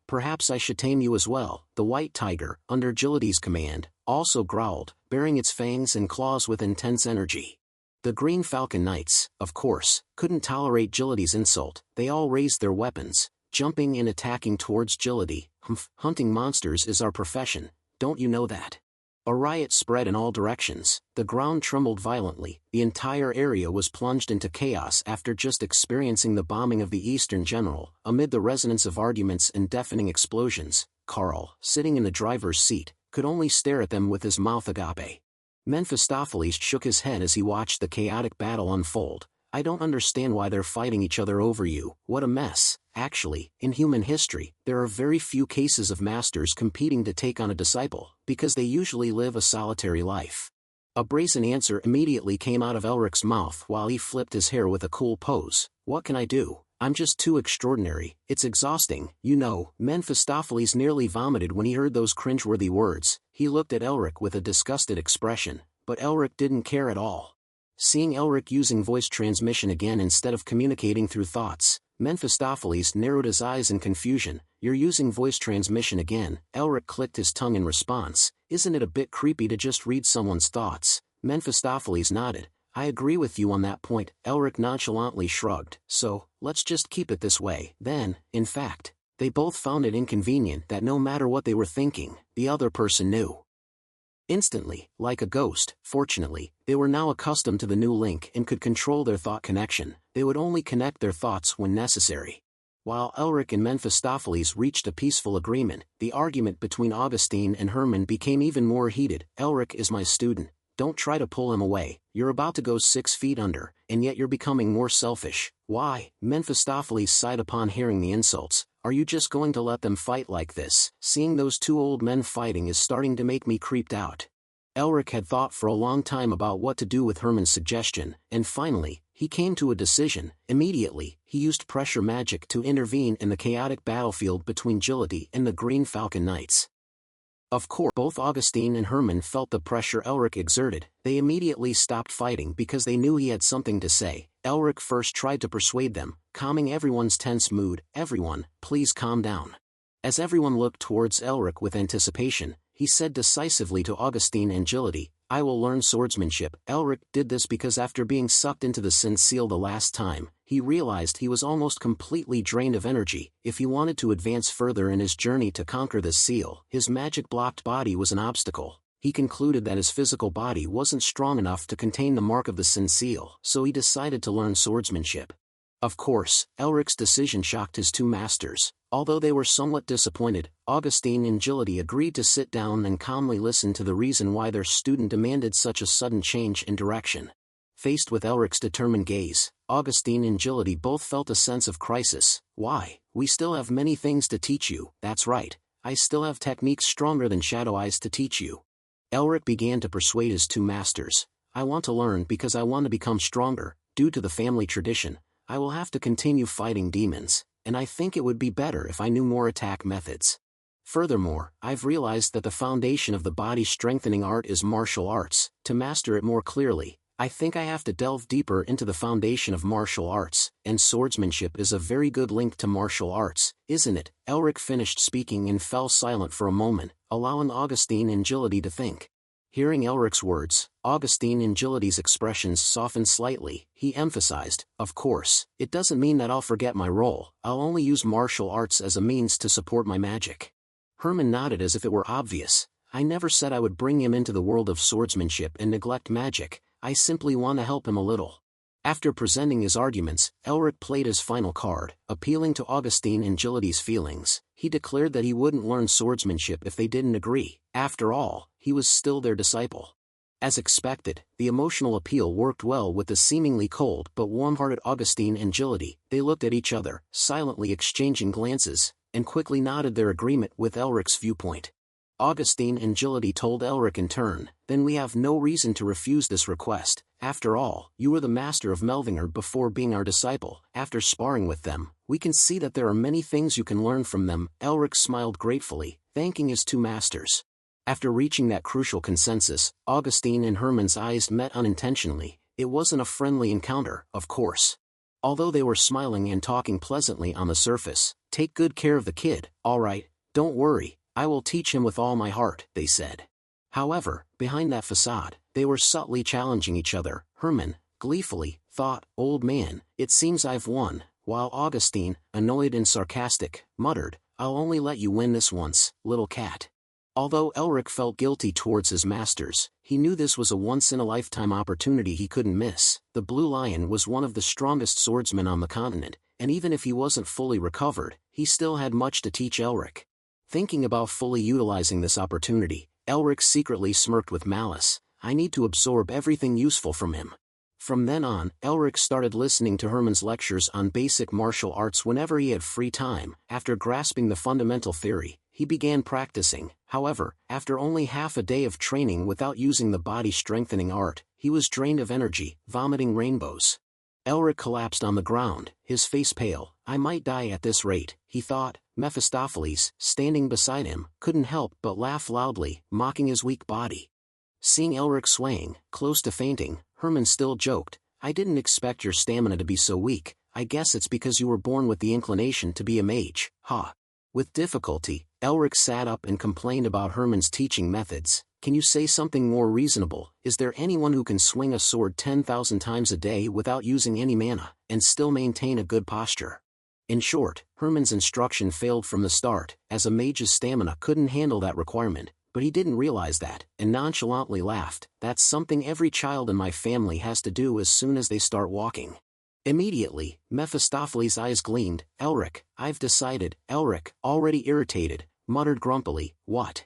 perhaps I should tame you as well. The White Tiger, under Gilady's command, also growled, baring its fangs and claws with intense energy. The Green Falcon Knights, of course, couldn't tolerate Gilady's insult. They all raised their weapons, jumping and attacking towards Gilady. Hunting monsters is our profession, don't you know that? A riot spread in all directions. The ground trembled violently. The entire area was plunged into chaos after just experiencing the bombing of the Eastern General. Amid the resonance of arguments and deafening explosions, Carl, sitting in the driver's seat, could only stare at them with his mouth agape. Mephistopheles shook his head as he watched the chaotic battle unfold. I don't understand why they're fighting each other over you. What a mess. Actually, in human history, there are very few cases of masters competing to take on a disciple, because they usually live a solitary life. A brazen answer immediately came out of Elric's mouth while he flipped his hair with a cool pose. What can I do? I'm just too extraordinary. It's exhausting, you know. Mephistopheles nearly vomited when he heard those cringeworthy words. He looked at Elric with a disgusted expression, but Elric didn't care at all. Seeing Elric using voice transmission again instead of communicating through thoughts, Mephistopheles narrowed his eyes in confusion. You're using voice transmission again. Elric clicked his tongue in response. Isn't it a bit creepy to just read someone's thoughts? Mephistopheles nodded. I agree with you on that point. Elric nonchalantly shrugged. So, let's just keep it this way. Then, in fact, they both found it inconvenient that no matter what they were thinking, the other person knew. Instantly, like a ghost. Fortunately, they were now accustomed to the new link and could control their thought connection. They would only connect their thoughts when necessary. While Elric and Mephistopheles reached a peaceful agreement, the argument between Augustine and Herman became even more heated. Elric is my student. Don't try to pull him away. You're about to go 6 feet under, and yet you're becoming more selfish. Why? Mephistopheles sighed upon hearing the insults. Are you just going to let them fight like this? Seeing those two old men fighting is starting to make me creeped out. Elric had thought for a long time about what to do with Herman's suggestion, and finally, he came to a decision. Immediately, he used pressure magic to intervene in the chaotic battlefield between Gilady and the Green Falcon Knights. Of course, both Augustine and Herman felt the pressure Elric exerted. They immediately stopped fighting because they knew he had something to say. Elric first tried to persuade them, calming everyone's tense mood. Everyone, please calm down. As everyone looked towards Elric with anticipation, he said decisively to Augustine and Gilady, I will learn swordsmanship. Elric did this because after being sucked into the Sin Seal the last time, he realized he was almost completely drained of energy. If he wanted to advance further in his journey to conquer the seal, his magic-blocked body was an obstacle. He concluded that his physical body wasn't strong enough to contain the mark of the Sin Seal, so he decided to learn swordsmanship. Of course, Elric's decision shocked his two masters. Although they were somewhat disappointed, Augustine and Gilady agreed to sit down and calmly listen to the reason why their student demanded such a sudden change in direction. Faced with Elric's determined gaze, Augustine and Gilady both felt a sense of crisis. Why? We still have many things to teach you. That's right. I still have techniques stronger than Shadow Eyes to teach you. Elric began to persuade his two masters. I want to learn because I want to become stronger. Due to the family tradition, I will have to continue fighting demons, and I think it would be better if I knew more attack methods. Furthermore, I've realized that the foundation of the body-strengthening art is martial arts. To master it more clearly, I think I have to delve deeper into the foundation of martial arts, and swordsmanship is a very good link to martial arts, isn't it? Elric finished speaking and fell silent for a moment, allowing Augustine and Gilady to think. Hearing Elric's words, Augustine and Gilady's expressions softened slightly. He emphasized, of course, it doesn't mean that I'll forget my role. I'll only use martial arts as a means to support my magic. Herman nodded as if it were obvious. I never said I would bring him into the world of swordsmanship and neglect magic. I simply want to help him a little. After presenting his arguments, Elric played his final card, appealing to Augustine and Gillity's feelings. He declared that he wouldn't learn swordsmanship if they didn't agree. After all, he was still their disciple. As expected, the emotional appeal worked well with the seemingly cold but warm-hearted Augustine and Gillity. They looked at each other, silently exchanging glances, and quickly nodded their agreement with Elric's viewpoint. Augustine and Gillity told Elric in turn, "Then we have no reason to refuse this request. After all, you were the master of Melvinger before being our disciple. After sparring with them, we can see that there are many things you can learn from them." Elric smiled gratefully, thanking his two masters. After reaching that crucial consensus, Augustine and Hermann's eyes met unintentionally. It wasn't a friendly encounter, of course. Although they were smiling and talking pleasantly on the surface. "Take good care of the kid, all right? Don't worry, I will teach him with all my heart," they said. However, behind that facade, they were subtly challenging each other. Hermann, gleefully, thought, "Old man, it seems I've won," while Augustine, annoyed and sarcastic, muttered, "I'll only let you win this once, little cat." Although Elric felt guilty towards his masters, he knew this was a once-in-a-lifetime opportunity he couldn't miss. The Blue Lion was one of the strongest swordsmen on the continent, and even if he wasn't fully recovered, he still had much to teach Elric. Thinking about fully utilizing this opportunity, Elric secretly smirked with malice. "I need to absorb everything useful from him." From then on, Elric started listening to Hermann's lectures on basic martial arts whenever he had free time. After grasping the fundamental theory, he began practicing. However, after only half a day of training without using the body-strengthening art, he was drained of energy, vomiting rainbows. Elric collapsed on the ground, his face pale. "I might die at this rate," he thought. Mephistopheles, standing beside him, couldn't help but laugh loudly, mocking his weak body. Seeing Elric swaying, close to fainting, Hermann still joked, "I didn't expect your stamina to be so weak. I guess it's because you were born with the inclination to be a mage, huh?" With difficulty, Elric sat up and complained about Hermann's teaching methods. "Can you say something more reasonable? Is there anyone who can swing a sword 10,000 times a day without using any mana, and still maintain a good posture?" In short, Hermann's instruction failed from the start, as a mage's stamina couldn't handle that requirement, but he didn't realize that, and nonchalantly laughed. "That's something every child in my family has to do as soon as they start walking." Immediately, Mephistopheles' eyes gleamed. "Elric, I've decided." Elric, already irritated, muttered grumpily, "What?"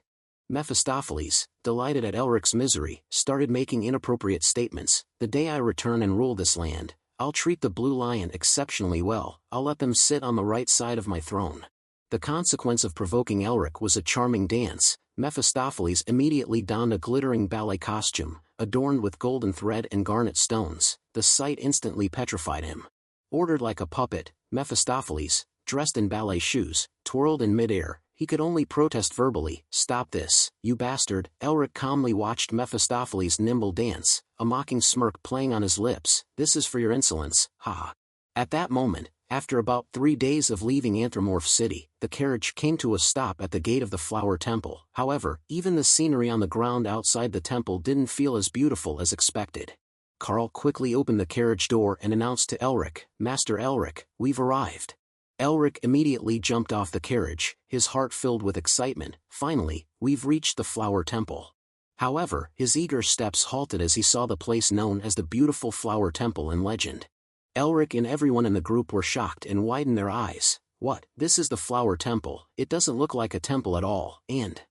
Mephistopheles, delighted at Elric's misery, started making inappropriate statements. "The day I return and rule this land, I'll treat the Blue Lion exceptionally well. I'll let them sit on the right side of my throne." The consequence of provoking Elric was a charming dance. Mephistopheles immediately donned a glittering ballet costume, adorned with golden thread and garnet stones. The sight instantly petrified him. Ordered like a puppet, Mephistopheles, dressed in ballet shoes, twirled in midair. He could only protest verbally, "Stop this, you bastard." Elric calmly watched Mephistopheles' nimble dance, a mocking smirk playing on his lips. "This is for your insolence, ha." At that moment, after about 3 days of leaving Anthropomorph City, the carriage came to a stop at the gate of the Flower Temple. However, even the scenery on the ground outside the temple didn't feel as beautiful as expected. Carl quickly opened the carriage door and announced to Elric, "Master Elric, we've arrived." Elric immediately jumped off the carriage, his heart filled with excitement. "Finally, we've reached the Flower Temple." However, his eager steps halted as he saw the place known as the Beautiful Flower Temple in legend. Elric and everyone in the group were shocked and widened their eyes. "What? This is the Flower Temple? It doesn't look like a temple at all, and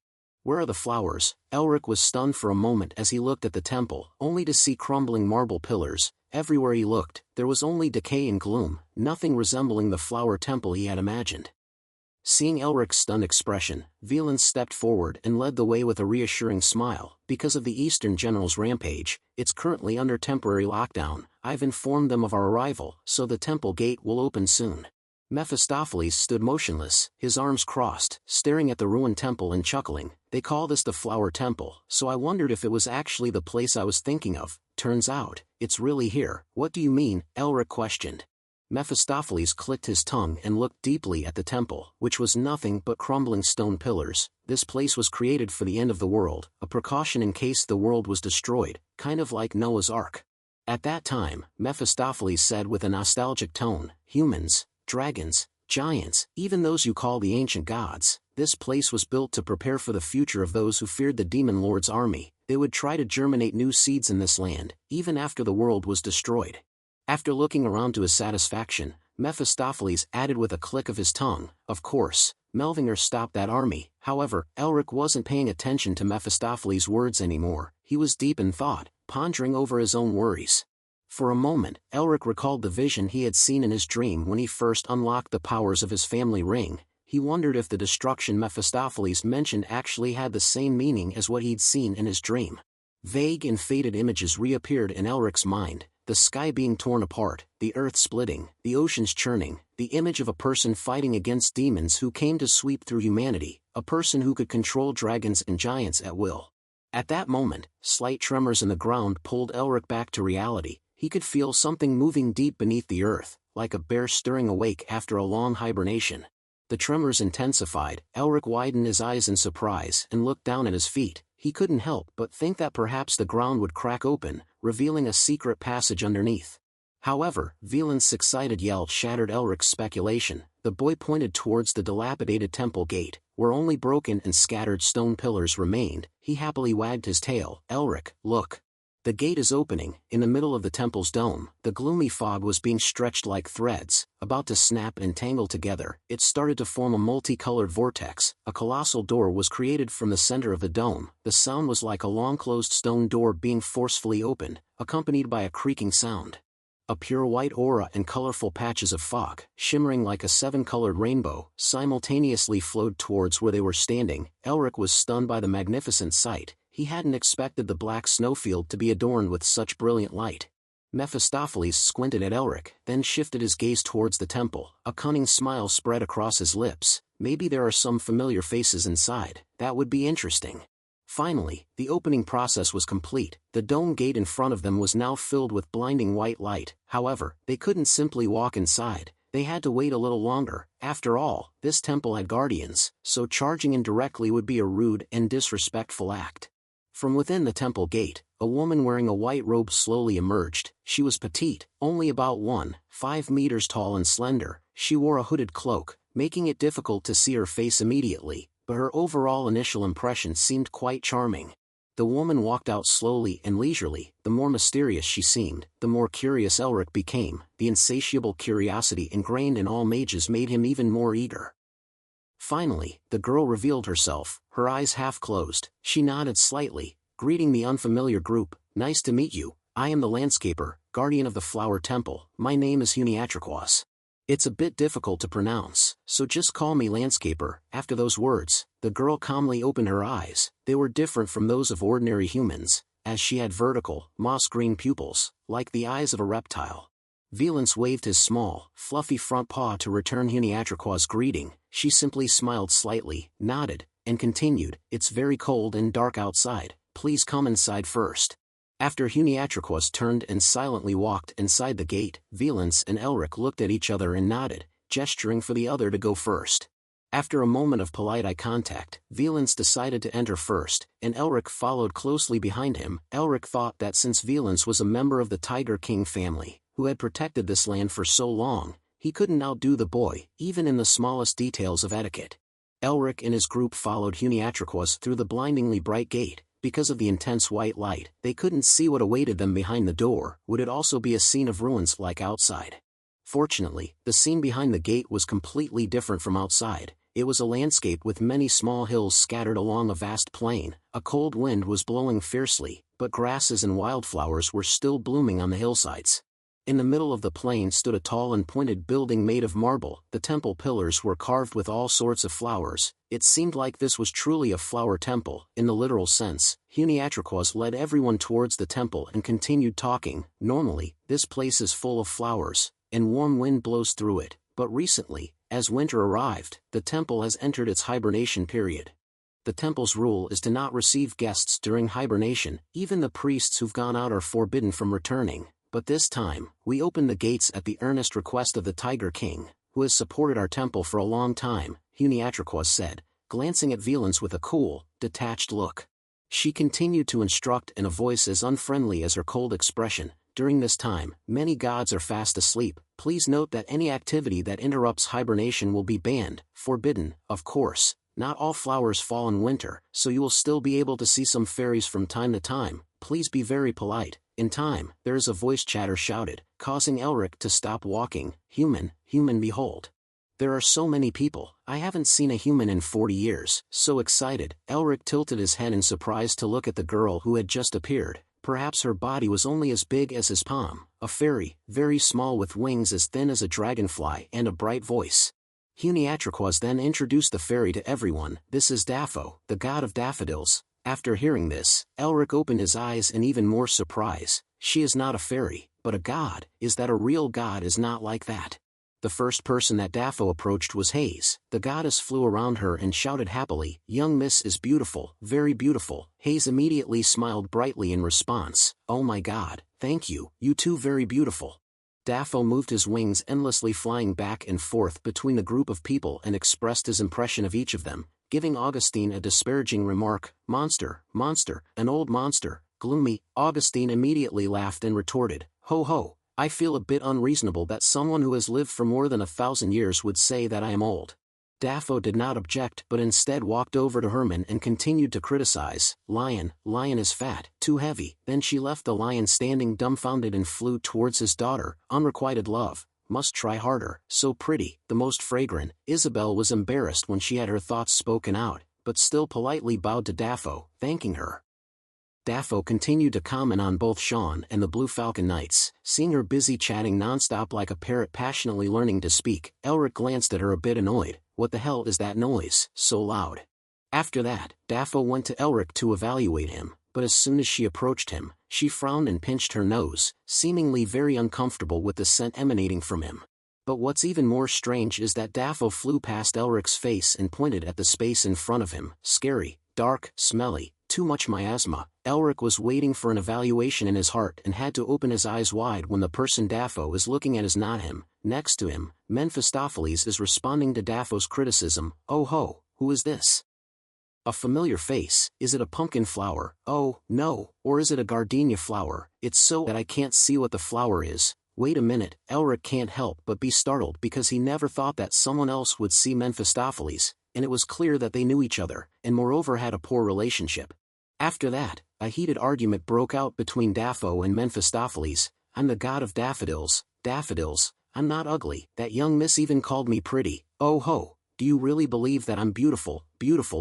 where are the flowers?" Elric was stunned for a moment as he looked at the temple, only to see crumbling marble pillars. Everywhere he looked, there was only decay and gloom, nothing resembling the Flower Temple he had imagined. Seeing Elric's stunned expression, Veland stepped forward and led the way with a reassuring smile. "Because of the Eastern General's rampage, it's currently under temporary lockdown. I've informed them of our arrival, so the temple gate will open soon." Mephistopheles stood motionless, his arms crossed, staring at the ruined temple and chuckling. "They call this the Flower Temple, so I wondered if it was actually the place I was thinking of. Turns out, it's really here." "What do you mean?" Elric questioned. Mephistopheles clicked his tongue and looked deeply at the temple, which was nothing but crumbling stone pillars. "This place was created for the end of the world, a precaution in case the world was destroyed, kind of like Noah's Ark." At that time, Mephistopheles said with a nostalgic tone, "Humans, dragons, giants, even those you call the ancient gods, this place was built to prepare for the future of those who feared the demon lord's army. They would try to germinate new seeds in this land, even after the world was destroyed." After looking around to his satisfaction, Mephistopheles added with a click of his tongue, "Of course, Melvinger stopped that army." However, Elric wasn't paying attention to Mephistopheles' words anymore. He was deep in thought, pondering over his own worries. For a moment, Elric recalled the vision he had seen in his dream when he first unlocked the powers of his family ring. He wondered if the destruction Mephistopheles mentioned actually had the same meaning as what he'd seen in his dream. Vague and faded images reappeared in Elric's mind, the sky being torn apart, the earth splitting, the oceans churning, the image of a person fighting against demons who came to sweep through humanity, a person who could control dragons and giants at will. At that moment, slight tremors in the ground pulled Elric back to reality. He could feel something moving deep beneath the earth, like a bear stirring awake after a long hibernation. The tremors intensified. Elric widened his eyes in surprise and looked down at his feet. He couldn't help but think that perhaps the ground would crack open, revealing a secret passage underneath. However, Veland's excited yell shattered Elric's speculation. The boy pointed towards the dilapidated temple gate, where only broken and scattered stone pillars remained. He happily wagged his tail. "Elric, look. The gate is opening." In the middle of the temple's dome, the gloomy fog was being stretched like threads, about to snap and tangle together. It started to form a multicolored vortex. A colossal door was created from the center of the dome. The sound was like a long-closed stone door being forcefully opened, accompanied by a creaking sound. A pure white aura and colorful patches of fog, shimmering like a seven-colored rainbow, simultaneously flowed towards where they were standing. Elric was stunned by the magnificent sight. He hadn't expected the black snowfield to be adorned with such brilliant light. Mephistopheles squinted at Elric, then shifted his gaze towards the temple. A cunning smile spread across his lips. "Maybe there are some familiar faces inside. That would be interesting." Finally, the opening process was complete. The dome gate in front of them was now filled with blinding white light. However, they couldn't simply walk inside. They had to wait a little longer. After all, this temple had guardians, so charging in directly would be a rude and disrespectful act. From within the temple gate, a woman wearing a white robe slowly emerged. She was petite, only about 1.5 meters tall and slender. She wore a hooded cloak, making it difficult to see her face immediately, but her overall initial impression seemed quite charming. The woman walked out slowly and leisurely. The more mysterious she seemed, the more curious Elric became. The insatiable curiosity ingrained in all mages made him even more eager. Finally, the girl revealed herself, her eyes half closed. She nodded slightly, greeting the unfamiliar group. "Nice to meet you. I am the landscaper, guardian of the flower temple. My name is Huniatriquas. It's a bit difficult to pronounce, so just call me landscaper." After those words, the girl calmly opened her eyes. They were different from those of ordinary humans, as she had vertical, moss-green pupils, like the eyes of a reptile. Veland waved his small, fluffy front paw to return Huniatriquas' greeting. She simply smiled slightly, nodded, and continued, "It's very cold and dark outside. Please come inside first." After Huniatriquas turned and silently walked inside the gate, Veland and Elric looked at each other and nodded, gesturing for the other to go first. After a moment of polite eye contact, Veland decided to enter first, and Elric followed closely behind him. Elric thought that since Veland was a member of the Tiger King family, who had protected this land for so long, he couldn't outdo the boy, even in the smallest details of etiquette. Elric and his group followed Huniatriquas through the blindingly bright gate. Because of the intense white light, they couldn't see what awaited them behind the door. Would it also be a scene of ruins like outside? Fortunately, the scene behind the gate was completely different from outside. It was a landscape with many small hills scattered along a vast plain. A cold wind was blowing fiercely, but grasses and wildflowers were still blooming on the hillsides. In the middle of the plain stood a tall and pointed building made of marble. The temple pillars were carved with all sorts of flowers. It seemed like this was truly a flower temple, in the literal sense. Huniatriquas led everyone towards the temple and continued talking. "Normally, this place is full of flowers, and warm wind blows through it, but recently, as winter arrived, the temple has entered its hibernation period. The temple's rule is to not receive guests during hibernation. Even the priests who've gone out are forbidden from returning. But this time, we opened the gates at the earnest request of the Tiger King, who has supported our temple for a long time," Huniatriquas said, glancing at Veland with a cool, detached look. She continued to instruct in a voice as unfriendly as her cold expression. "During this time, many gods are fast asleep. Please note that any activity that interrupts hibernation will be banned, forbidden. Of course, not all flowers fall in winter, so you will still be able to see some fairies from time to time. please be very polite. In time, there is a voice chatter shouted, causing Elric to stop walking. Human, behold. There are so many people, I haven't seen a human in 40 years. So excited, Elric tilted his head in surprise to look at the girl who had just appeared. Perhaps her body was only as big as his palm, a fairy, very small with wings as thin as a dragonfly and a bright voice. Huniatraquoise then introduced the fairy to everyone. This is Daffo, the god of daffodils. After hearing this, Elric opened his eyes in even more surprise. She is not a fairy, but a god. Is that a real god? Is not like that. The first person that Daffo approached was Hayes. The goddess flew around her and shouted happily, "Young miss is beautiful, very beautiful." Hayes immediately smiled brightly in response. "Oh my god, thank you, you too very beautiful." Daffo moved his wings endlessly, flying back and forth between the group of people and expressed his impression of each of them, giving Augustine a disparaging remark, "Monster, monster, an old monster, gloomy." Augustine immediately laughed and retorted, "Ho ho, I feel a bit unreasonable that someone who has lived for more than 1,000 years would say that I am old." Daffo did not object but instead walked over to Herman and continued to criticize, "Lion is fat, too heavy." Then she left the lion standing dumbfounded and flew towards his daughter. "Unrequited love, must try harder, so pretty, the most fragrant." Isabel was embarrassed when she had her thoughts spoken out, but still politely bowed to Daffo, thanking her. Daffo continued to comment on both Sean and the Blue Falcon Knights, seeing her busy chatting nonstop like a parrot passionately learning to speak. Elric glanced at her a bit annoyed. What the hell is that noise, so loud? After that, Daffo went to Elric to evaluate him, but as soon as she approached him, she frowned and pinched her nose, seemingly very uncomfortable with the scent emanating from him. But what's even more strange is that Daffo flew past Elric's face and pointed at the space in front of him. Scary, dark, smelly, too much miasma. Elric was waiting for an evaluation in his heart and had to open his eyes wide when the person Daffo is looking at is not him. Next to him, Mephistopheles is responding to Daffo's criticism. "Oh ho, who is this? A familiar face. Is it a pumpkin flower? Oh, no, or is it a gardenia flower? It's so that I can't see what the flower is." Wait a minute, Elric can't help but be startled because he never thought that someone else would see Mephistopheles, and it was clear that they knew each other, and moreover had a poor relationship. After that, a heated argument broke out between Daffo and Mephistopheles. "I'm the god of daffodils. Daffodils, I'm not ugly. That young miss even called me pretty. Oh ho, do you really believe that I'm beautiful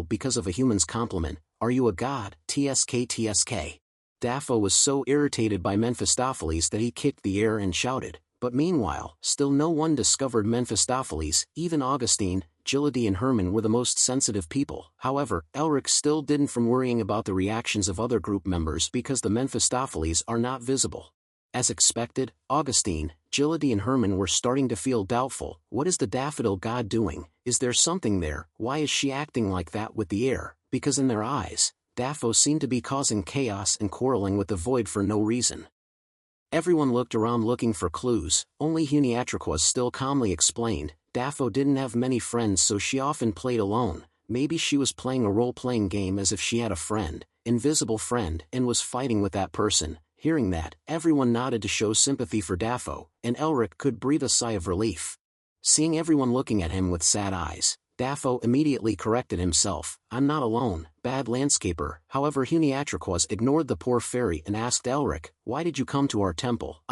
because of a human's compliment? Are you a god? TSK. Daffo was so irritated by Mephistopheles that he kicked the air and shouted. But meanwhile, still no one discovered Mephistopheles. Even Augustine, Gilady and Herman were the most sensitive people. However, Elric still didn't from worrying about the reactions of other group members because the Mephistopheles are not visible. As expected, Augustine, Gilady and Herman were starting to feel doubtful. What is the daffodil god doing? Is there something there? Why is she acting like that with the air? Because in their eyes, Daffo seemed to be causing chaos and quarreling with the void for no reason. Everyone looked around looking for clues. Only Huniatraquoise still calmly explained, "Daffo didn't have many friends, so she often played alone. Maybe she was playing a role-playing game as if she had a friend, invisible friend, and was fighting with that person." Hearing that, everyone nodded to show sympathy for Daffo, and Elric could breathe a sigh of relief. Seeing everyone looking at him with sad eyes, Daffo immediately corrected himself. "I'm not alone, bad landscaper." However, Huniatraquoise ignored the poor fairy and asked Elric, "Why did you come to our temple?"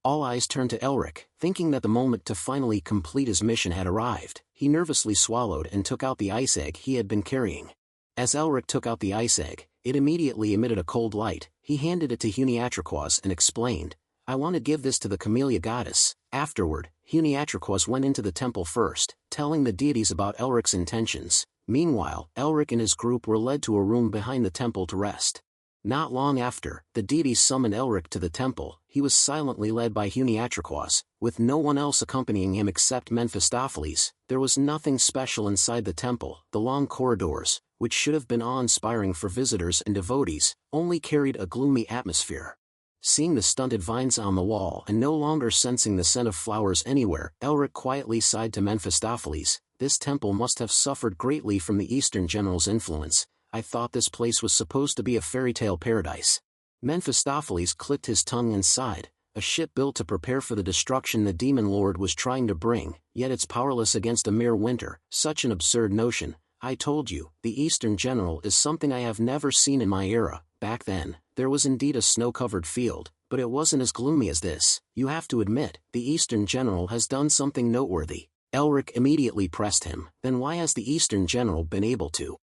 All eyes turned to Elric, thinking that the moment to finally complete his mission had arrived. He nervously swallowed and took out the ice egg he had been carrying. As Elric took out the ice egg, it immediately emitted a cold light. He handed it to Huniatraquoise and explained, "I want to give this to the camellia goddess." Afterward, Huniatraquoise went into the temple first, telling the deities about Elric's intentions. Meanwhile, Elric and his group were led to a room behind the temple to rest. Not long after, the deities summoned Elric to the temple. He was silently led by Huniatraquoise, with no one else accompanying him except Mephistopheles. There was nothing special inside the temple. The long corridors, which should have been awe-inspiring for visitors and devotees, only carried a gloomy atmosphere. Seeing the stunted vines on the wall and no longer sensing the scent of flowers anywhere, Elric quietly sighed to Mephistopheles. "This temple must have suffered greatly from the Eastern general's influence. I thought this place was supposed to be a fairy tale paradise." Mephistopheles clicked his tongue and sighed. "A ship built to prepare for the destruction the demon lord was trying to bring, yet it's powerless against a mere winter. Such an absurd notion. I told you, the Eastern General is something I have never seen in my era. Back then, there was indeed a snow-covered field, but it wasn't as gloomy as this. You have to admit, the Eastern General has done something noteworthy. Elric immediately pressed him. Then why has the Eastern General been able to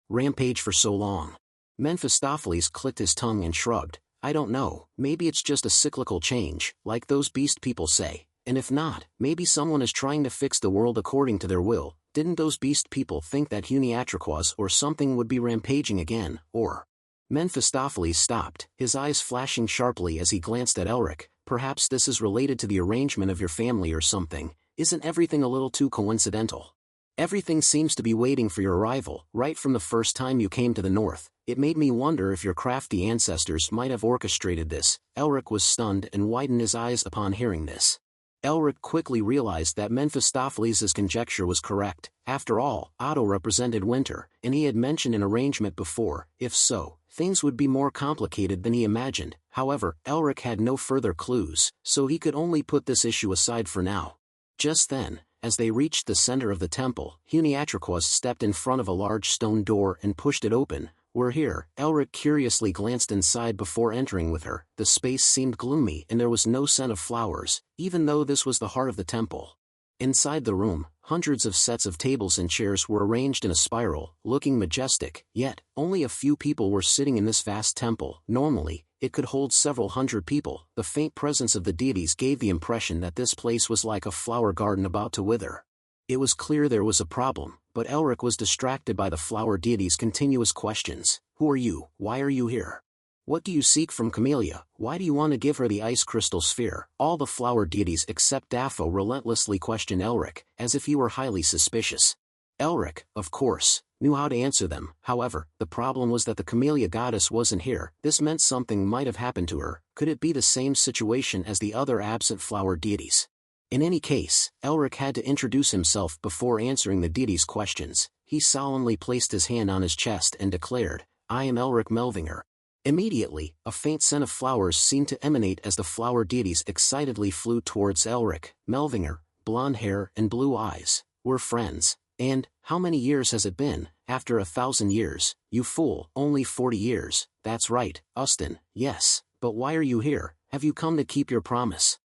rampage for so long? Mephistopheles clicked his tongue and shrugged. I don't know, maybe it's just a cyclical change, like those beast people say. And if not, maybe someone is trying to fix the world according to their will. Didn't those beast people think that Huniatriquas or something would be rampaging again, or... Mephistopheles stopped, his eyes flashing sharply as he glanced at Elric. Perhaps this is related to the arrangement of your family or something. Isn't everything a little too coincidental? Everything seems to be waiting for your arrival, right from the first time you came to the north. It made me wonder if your crafty ancestors might have orchestrated this. Elric was stunned and widened his eyes upon hearing this. Elric quickly realized that Mephistopheles' conjecture was correct. After all, Otto represented winter, and he had mentioned an arrangement before. If so, things would be more complicated than he imagined. However, Elric had no further clues, so he could only put this issue aside for now. Just then, as they reached the center of the temple, Huniatriquas stepped in front of a large stone door and pushed it open. We're here. Elric curiously glanced inside before entering with her. The space seemed gloomy and there was no scent of flowers, even though this was the heart of the temple. Inside the room, hundreds of sets of tables and chairs were arranged in a spiral, looking majestic, yet, only a few people were sitting in this vast temple. Normally, it could hold several hundred people. The faint presence of the deities gave the impression that this place was like a flower garden about to wither. It was clear there was a problem, but Elric was distracted by the flower deities' continuous questions. Who are you? Why are you here? What do you seek from Camellia? Why do you want to give her the ice crystal sphere? All the flower deities except Daffo relentlessly questioned Elric, as if he were highly suspicious. Elric, of course, knew how to answer them. However, the problem was that the Camellia goddess wasn't here. This meant something might have happened to her. Could it be the same situation as the other absent flower deities? In any case, Elric had to introduce himself before answering the deities' questions. He solemnly placed his hand on his chest and declared, I am Elric Melvinger. Immediately, a faint scent of flowers seemed to emanate as the flower deities excitedly flew towards Elric. Melvinger, blonde hair and blue eyes, we're friends. And, how many years has it been? After 1,000 years, you fool, only 40 years. That's right, Ustin, yes, but why are you here? Have you come to keep your promise?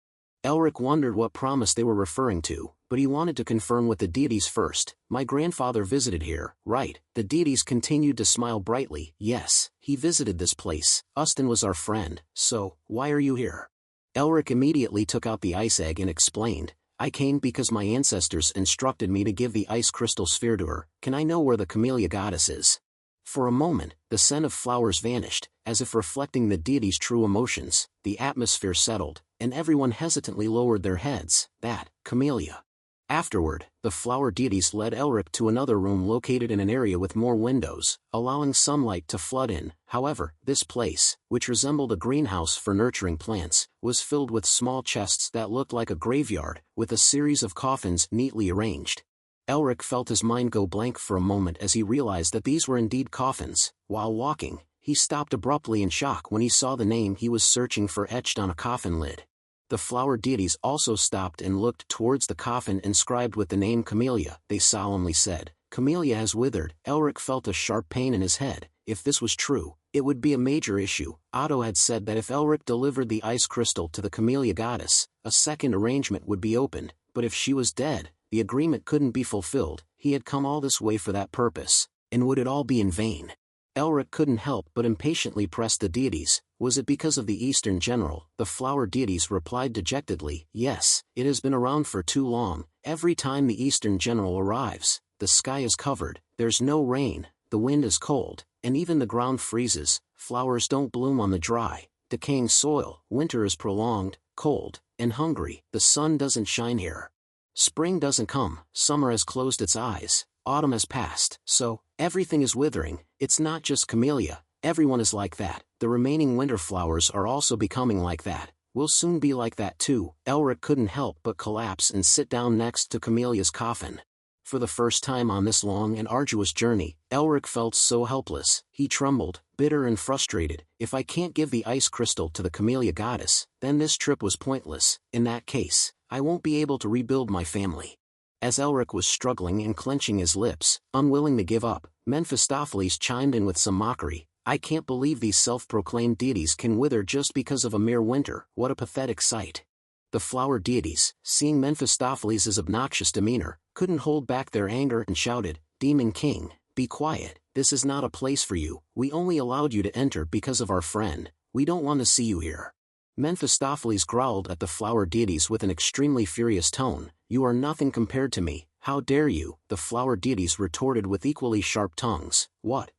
Elric wondered what promise they were referring to, but he wanted to confirm with the deities first. My grandfather visited here, right? The deities continued to smile brightly. Yes, he visited this place. Ustin was our friend, so, why are you here? Elric immediately took out the ice egg and explained, I came because my ancestors instructed me to give the ice crystal sphere to her. Can I know where the Camellia goddess is? For a moment, the scent of flowers vanished, as if reflecting the deity's true emotions. The atmosphere settled, and everyone hesitantly lowered their heads. That, Camellia. Afterward, the flower deities led Elric to another room located in an area with more windows, allowing sunlight to flood in. However, this place, which resembled a greenhouse for nurturing plants, was filled with small chests that looked like a graveyard, with a series of coffins neatly arranged. Elric felt his mind go blank for a moment as he realized that these were indeed coffins. While walking, he stopped abruptly in shock when he saw the name he was searching for etched on a coffin lid. The flower deities also stopped and looked towards the coffin inscribed with the name Camellia. They solemnly said, Camellia has withered. Elric felt a sharp pain in his head. If this was true, it would be a major issue. Otto had said that if Elric delivered the ice crystal to the Camellia goddess, a second arrangement would be opened, but if she was dead, the agreement couldn't be fulfilled. He had come all this way for that purpose, and would it all be in vain? Elric couldn't help but impatiently press the deities. Was it because of the Eastern General? The flower deities replied dejectedly, yes, it has been around for too long. Every time the Eastern General arrives, the sky is covered, there's no rain, the wind is cold, and even the ground freezes. Flowers don't bloom on the dry, decaying soil. Winter is prolonged, cold, and hungry. The sun doesn't shine here. Spring doesn't come, summer has closed its eyes, autumn has passed, so, everything is withering. It's not just Camellia, everyone is like that. The remaining winter flowers are also becoming like that. We'll soon be like that too. Elric couldn't help but collapse and sit down next to Camellia's coffin. For the first time on this long and arduous journey, Elric felt so helpless. He trembled, bitter and frustrated. If I can't give the ice crystal to the Camellia goddess, then this trip was pointless. In that case, I won't be able to rebuild my family. As Elric was struggling and clenching his lips, unwilling to give up, Mephistopheles chimed in with some mockery. I can't believe these self-proclaimed deities can wither just because of a mere winter. What a pathetic sight. The flower deities, seeing Mephistopheles' obnoxious demeanor, couldn't hold back their anger and shouted, Demon King, be quiet, this is not a place for you, we only allowed you to enter because of our friend, we don't want to see you here. Mephistopheles growled at the flower deities with an extremely furious tone, you are nothing compared to me, how dare you, the flower deities retorted with equally sharp tongues, what,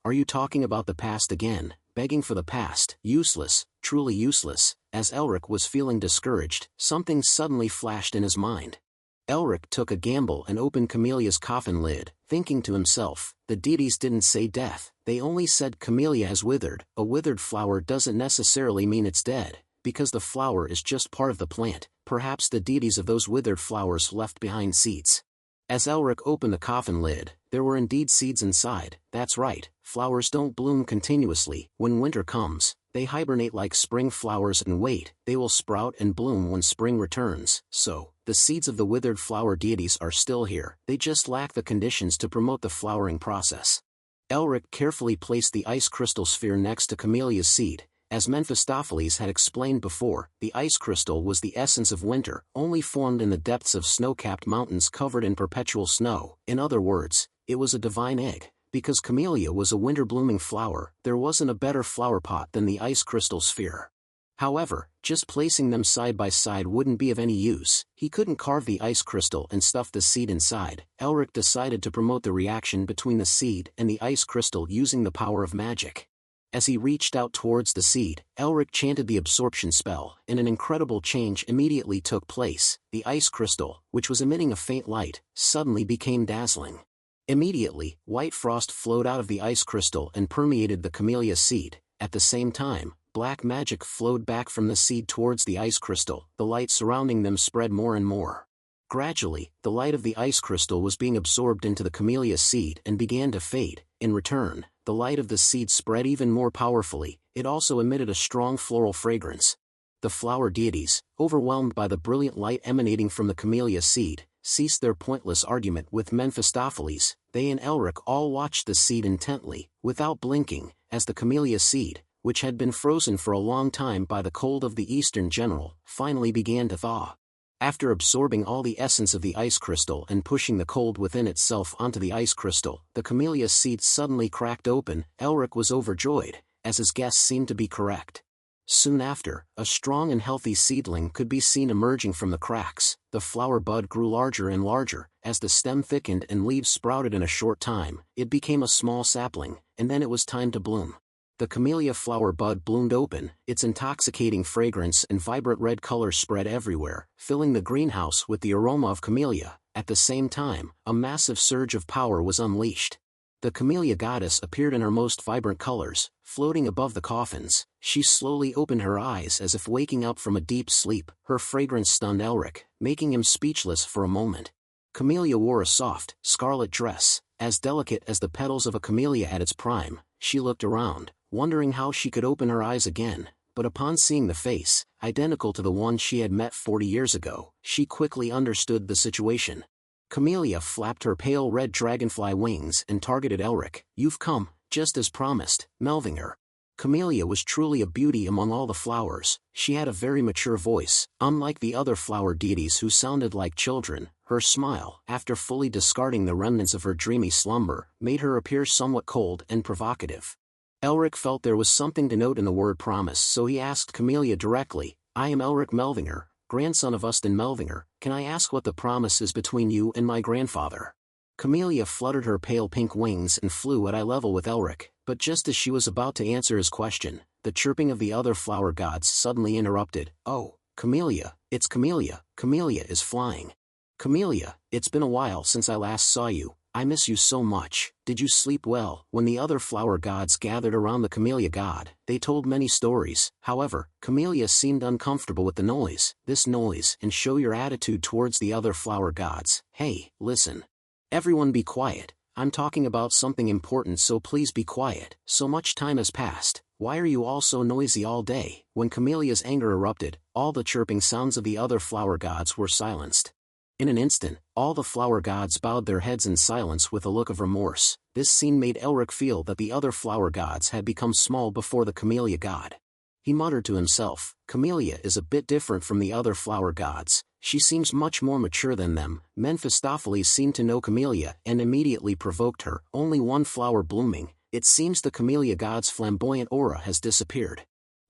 are you talking about the past again, begging for the past, useless, truly useless. As Elric was feeling discouraged, something suddenly flashed in his mind. Elric took a gamble and opened Camellia's coffin lid, thinking to himself, the deities didn't say death, they only said Camellia has withered. A withered flower doesn't necessarily mean it's dead, because the flower is just part of the plant, perhaps the deities of those withered flowers left behind seeds. As Elric opened the coffin lid, there were indeed seeds inside. That's right, flowers don't bloom continuously. When winter comes, they hibernate like spring flowers and wait, they will sprout and bloom when spring returns. So, the seeds of the withered flower deities are still here, they just lack the conditions to promote the flowering process. Elric carefully placed the ice crystal sphere next to Camellia's seed. As Mephistopheles had explained before, the ice crystal was the essence of winter, only formed in the depths of snow-capped mountains covered in perpetual snow. In other words, it was a divine egg. Because Camellia was a winter-blooming flower, there wasn't a better flower pot than the ice crystal sphere. However, just placing them side by side wouldn't be of any use. He couldn't carve the ice crystal and stuff the seed inside. Elric decided to promote the reaction between the seed and the ice crystal using the power of magic. As he reached out towards the seed, Elric chanted the absorption spell, and an incredible change immediately took place. The ice crystal, which was emitting a faint light, suddenly became dazzling. Immediately, white frost flowed out of the ice crystal and permeated the Camellia seed. At the same time, black magic flowed back from the seed towards the ice crystal. The light surrounding them spread more and more. Gradually, the light of the ice crystal was being absorbed into the Camellia seed and began to fade. In return, the light of the seed spread even more powerfully. It also emitted a strong floral fragrance. The flower deities, overwhelmed by the brilliant light emanating from the Camellia seed, ceased their pointless argument with Mephistopheles. They and Elric all watched the seed intently, without blinking, as the Camellia seed, which had been frozen for a long time by the cold of the eastern general, finally began to thaw. After absorbing all the essence of the ice crystal and pushing the cold within itself onto the ice crystal, the Camellia seed suddenly cracked open. Elric was overjoyed, as his guess seemed to be correct. Soon after, a strong and healthy seedling could be seen emerging from the cracks. The flower bud grew larger and larger. As the stem thickened and leaves sprouted in a short time, it became a small sapling, and then it was time to bloom. The Camellia flower bud bloomed open, its intoxicating fragrance and vibrant red color spread everywhere, filling the greenhouse with the aroma of camellia. At the same time, a massive surge of power was unleashed. The Camellia goddess appeared in her most vibrant colors, floating above the coffins. She slowly opened her eyes as if waking up from a deep sleep. Her fragrance stunned Elric, making him speechless for a moment. Camellia wore a soft, scarlet dress, as delicate as the petals of a camellia at its prime. She looked around, wondering how she could open her eyes again, but upon seeing the face, identical to the one she had met 40 years ago, she quickly understood the situation. Camellia flapped her pale red dragonfly wings and targeted Elric. You've come, just as promised, Melvinger. Camellia was truly a beauty among all the flowers. She had a very mature voice, unlike the other flower deities who sounded like children. Her smile, after fully discarding the remnants of her dreamy slumber, made her appear somewhat cold and provocative. Elric felt there was something to note in the word promise, so he asked Camellia directly, I am Elric Melvinger, grandson of Ustin Melvinger, can I ask what the promise is between you and my grandfather? Camellia fluttered her pale pink wings and flew at eye level with Elric, but just as she was about to answer his question, the chirping of the other flower gods suddenly interrupted. Oh, Camellia, it's Camellia, Camellia is flying. Camellia, it's been a while since I last saw you, I miss you so much. Did you sleep well? When the other flower gods gathered around the Camellia god, they told many stories. However, Camellia seemed uncomfortable with the noise. This noise, and show your attitude towards the other flower gods. Hey, listen. Everyone be quiet. I'm talking about something important, so please be quiet. So much time has passed. Why are you all so noisy all day? When Camellia's anger erupted, all the chirping sounds of the other flower gods were silenced. In an instant, all the flower gods bowed their heads in silence with a look of remorse. This scene made Elric feel that the other flower gods had become small before the camellia god. He muttered to himself, "Camellia is a bit different from the other flower gods. She seems much more mature than them." Mephistopheles seemed to know Camellia and immediately provoked her. "Only one flower blooming. It seems the camellia god's flamboyant aura has disappeared."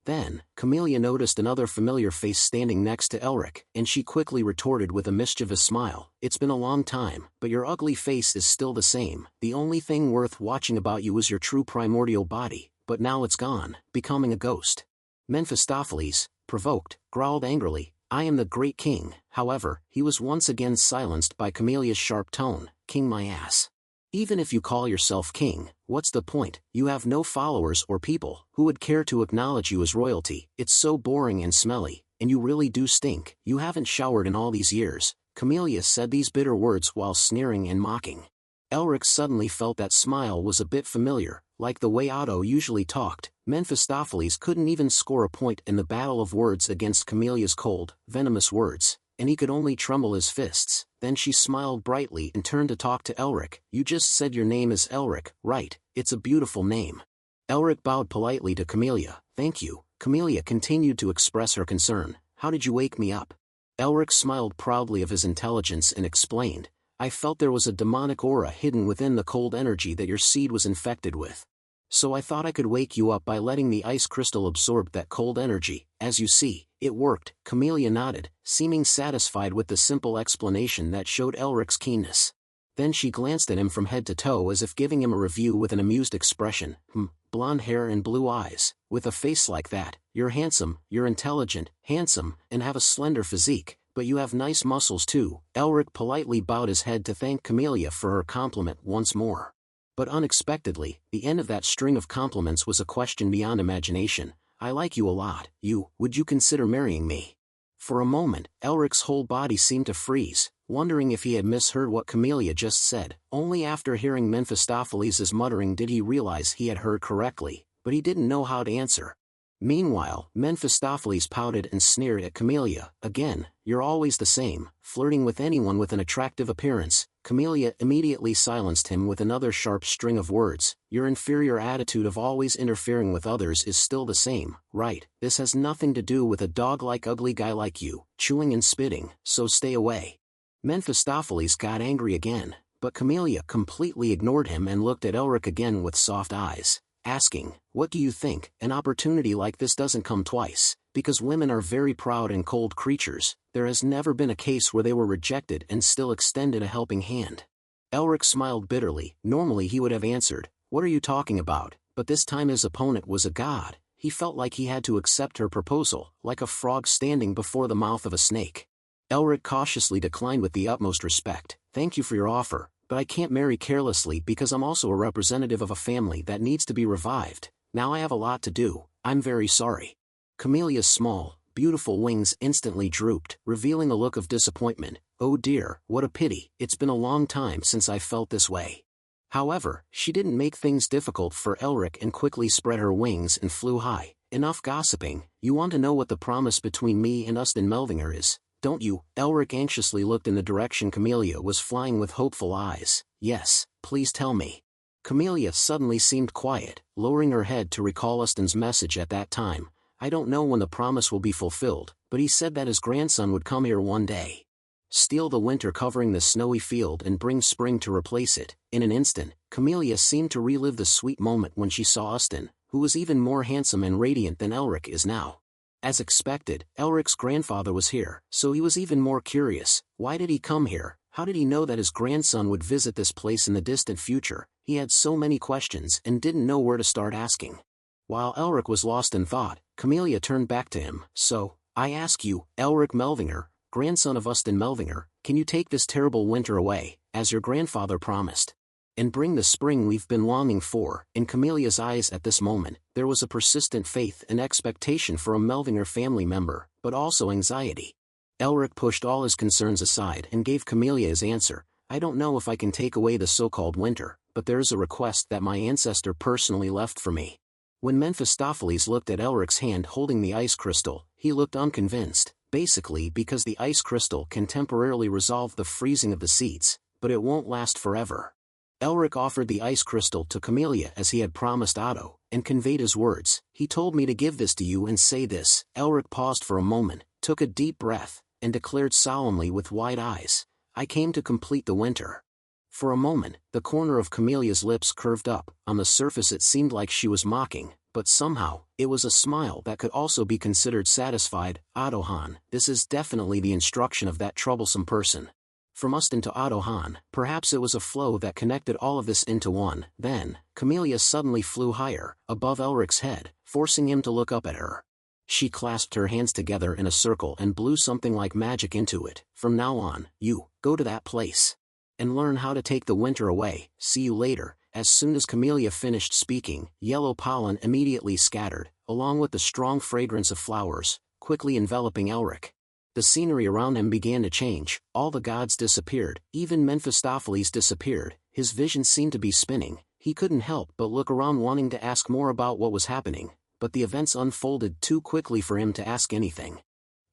Then, Camellia noticed another familiar face standing next to Elric, and she quickly retorted with a mischievous smile, "It's been a long time, but your ugly face is still the same. The only thing worth watching about you is your true primordial body, but now it's gone, becoming a ghost." Mephistopheles, provoked, growled angrily, "I am the great king." However, he was once again silenced by Camellia's sharp tone, "King my ass. Even if you call yourself king, what's the point? You have no followers or people who would care to acknowledge you as royalty. It's so boring and smelly, and you really do stink. You haven't showered in all these years." Camellia said these bitter words while sneering and mocking. Elric suddenly felt that smile was a bit familiar, like the way Otto usually talked. Mephistopheles couldn't even score a point in the battle of words against Camellia's cold, venomous words, and he could only tremble his fists. Then she smiled brightly and turned to talk to Elric. "You just said your name is Elric, right? It's a beautiful name." Elric bowed politely to Camellia. "Thank you." Camellia continued to express her concern. "How did you wake me up?" Elric smiled proudly of his intelligence and explained, "I felt there was a demonic aura hidden within the cold energy that your seed was infected with. So I thought I could wake you up by letting the ice crystal absorb that cold energy. As you see, it worked." Camellia nodded, seeming satisfied with the simple explanation that showed Elric's keenness. Then she glanced at him from head to toe as if giving him a review with an amused expression. Blonde hair and blue eyes. With a face like that, you're handsome, you're intelligent, handsome, and have a slender physique, but you have nice muscles too." Elric politely bowed his head to thank Camellia for her compliment once more. But unexpectedly, the end of that string of compliments was a question beyond imagination. "I like you a lot. Would you consider marrying me?" For a moment, Elric's whole body seemed to freeze, wondering if he had misheard what Camellia just said. Only after hearing Mephistopheles' muttering did he realize he had heard correctly, but he didn't know how to answer. Meanwhile, Mephistopheles pouted and sneered at Camellia. "Again, you're always the same, flirting with anyone with an attractive appearance." Camellia immediately silenced him with another sharp string of words. "Your inferior attitude of always interfering with others is still the same, right? This has nothing to do with a dog-like ugly guy like you, chewing and spitting, so stay away." Mephistopheles got angry again, but Camellia completely ignored him and looked at Elric again with soft eyes, asking, "What do you think? An opportunity like this doesn't come twice, because women are very proud and cold creatures. There has never been a case where they were rejected and still extended a helping hand." Elric smiled bitterly. Normally he would have answered, "What are you talking about?" But this time his opponent was a god. He felt like he had to accept her proposal, like a frog standing before the mouth of a snake. Elric cautiously declined with the utmost respect. "Thank you for your offer, but I can't marry carelessly because I'm also a representative of a family that needs to be revived. Now I have a lot to do. I'm very sorry." Camellia's small, beautiful wings instantly drooped, revealing a look of disappointment. "Oh dear, what a pity. It's been a long time since I felt this way." However, she didn't make things difficult for Elric and quickly spread her wings and flew high. "Enough gossiping. You want to know what the promise between me and Ustin Melvinger is, don't you?" Elric anxiously looked in the direction Camellia was flying with hopeful eyes. "Yes, please tell me." Camellia suddenly seemed quiet, lowering her head to recall Ustin's message at that time. "I don't know when the promise will be fulfilled, but he said that his grandson would come here one day. Steal the winter covering the snowy field and bring spring to replace it." In an instant, Camellia seemed to relive the sweet moment when she saw Ustin, who was even more handsome and radiant than Elric is now. As expected, Elric's grandfather was here, so he was even more curious. Why did he come here? How did he know that his grandson would visit this place in the distant future? He had so many questions and didn't know where to start asking. While Elric was lost in thought, Camellia turned back to him. "So, I ask you, Elric Melvinger, grandson of Ustin Melvinger, can you take this terrible winter away, as your grandfather promised, and bring the spring we've been longing for?" In Camellia's eyes at this moment, there was a persistent faith and expectation for a Melvinger family member, but also anxiety. Elric pushed all his concerns aside and gave Camellia his answer. "I don't know if I can take away the so-called winter, but there is a request that my ancestor personally left for me." When Mephistopheles looked at Elric's hand holding the ice crystal, he looked unconvinced. Basically because the ice crystal can temporarily resolve the freezing of the seeds, but it won't last forever. Elric offered the ice crystal to Camellia as he had promised Otto, and conveyed his words. He told me to give this to you and say this. Elric paused for a moment, took a deep breath, and declared solemnly with wide eyes, I came to complete the winter. For a moment, the corner of Camelia's lips curved up. On the surface it seemed like she was mocking, but somehow, it was a smile that could also be considered satisfied. Otto-han, this is definitely the instruction of that troublesome person. From Ustin to Otto-han, perhaps it was a flow that connected all of this into one. Then, Camellia suddenly flew higher, above Elric's head, forcing him to look up at her. She clasped her hands together in a circle and blew something like magic into it. From now on, you, go to that place. And learn how to take the winter away. See you later. As soon as Camellia finished speaking, yellow pollen immediately scattered, along with the strong fragrance of flowers, quickly enveloping Elric. The scenery around him began to change, all the gods disappeared, even Mephistopheles disappeared, his vision seemed to be spinning, he couldn't help but look around wanting to ask more about what was happening, but the events unfolded too quickly for him to ask anything.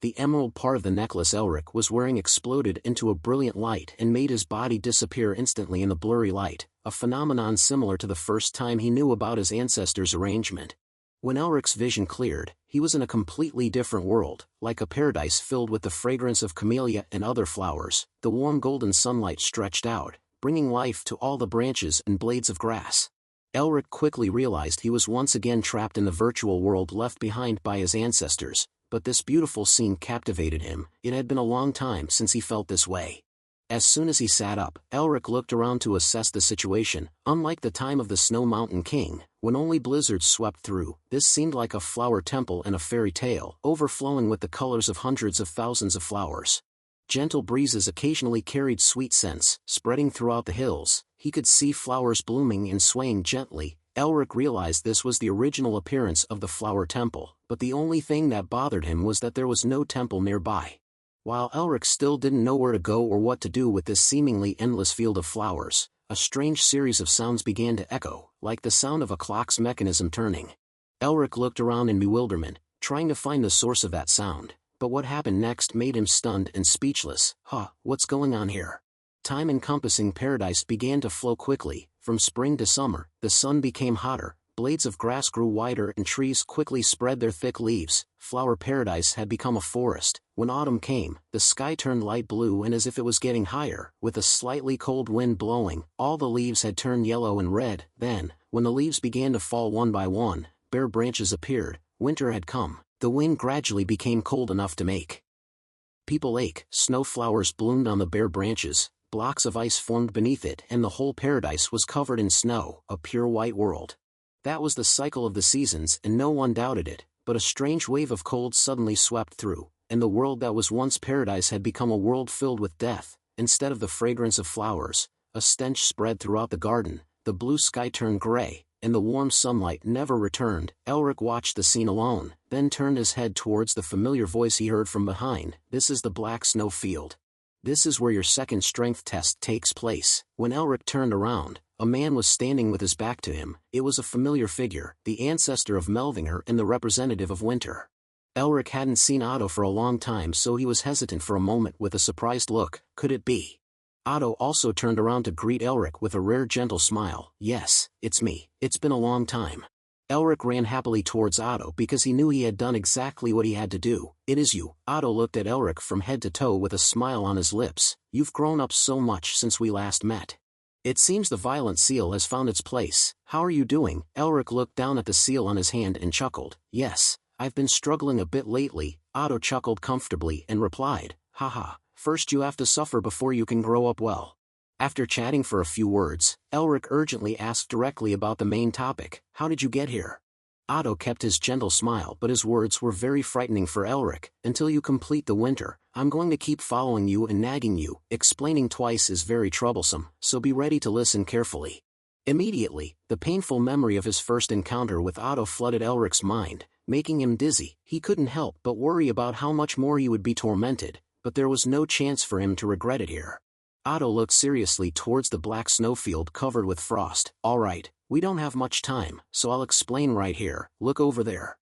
The emerald part of the necklace Elric was wearing exploded into a brilliant light and made his body disappear instantly in the blurry light, a phenomenon similar to the first time he knew about his ancestors' arrangement. When Elric's vision cleared, he was in a completely different world, like a paradise filled with the fragrance of camellia and other flowers. The warm golden sunlight stretched out, bringing life to all the branches and blades of grass. Elric quickly realized he was once again trapped in the virtual world left behind by his ancestors, but this beautiful scene captivated him. It had been a long time since he felt this way. As soon as he sat up, Elric looked around to assess the situation. Unlike the time of the Snow Mountain King, when only blizzards swept through, this seemed like a flower temple in a fairy tale, overflowing with the colors of hundreds of thousands of flowers. Gentle breezes occasionally carried sweet scents, spreading throughout the hills. He could see flowers blooming and swaying gently. Elric realized this was the original appearance of the flower temple, but the only thing that bothered him was that there was no temple nearby. While Elric still didn't know where to go or what to do with this seemingly endless field of flowers, a strange series of sounds began to echo, like the sound of a clock's mechanism turning. Elric looked around in bewilderment, trying to find the source of that sound, but what happened next made him stunned and speechless. What's going on here? Time-encompassing paradise began to flow quickly. From spring to summer, the sun became hotter, blades of grass grew wider and trees quickly spread their thick leaves. Flower paradise had become a forest. When autumn came, the sky turned light blue, and as if it was getting higher, with a slightly cold wind blowing, all the leaves had turned yellow and red. Then, when the leaves began to fall one by one, bare branches appeared. Winter had come. The wind gradually became cold enough to make people ache. Snow flowers bloomed on the bare branches. Blocks of ice formed beneath it, and the whole paradise was covered in snow, a pure white world. That was the cycle of the seasons, and no one doubted it, but a strange wave of cold suddenly swept through, and the world that was once paradise had become a world filled with death. Instead of the fragrance of flowers, a stench spread throughout the garden, the blue sky turned gray, and the warm sunlight never returned. Elric watched the scene alone, then turned his head towards the familiar voice he heard from behind. This is the Black Snow Field. This is where your second strength test takes place. When Elric turned around, a man was standing with his back to him. It was a familiar figure, the ancestor of Melvinger and the representative of winter. Elric hadn't seen Otto for a long time, so he was hesitant for a moment with a surprised look. Could it be? Otto also turned around to greet Elric with a rare gentle smile. Yes, it's me. It's been a long time. Elric ran happily towards Otto because he knew he had done exactly what he had to do. It is you. Otto looked at Elric from head to toe with a smile on his lips. You've grown up so much since we last met. It seems the violent seal has found its place. How are you doing? Elric looked down at the seal on his hand and chuckled. Yes, I've been struggling a bit lately. Otto chuckled comfortably and replied, haha, first you have to suffer before you can grow up well. After chatting for a few words, Elric urgently asked directly about the main topic. How did you get here? Otto kept his gentle smile, but his words were very frightening for Elric. Until you complete the winter, I'm going to keep following you and nagging you. Explaining twice is very troublesome, so be ready to listen carefully. Immediately, the painful memory of his first encounter with Otto flooded Elric's mind, making him dizzy. He couldn't help but worry about how much more he would be tormented, but there was no chance for him to regret it here. Otto looked seriously towards the black snowfield covered with frost. All right, we don't have much time, so I'll explain right here. Look over there.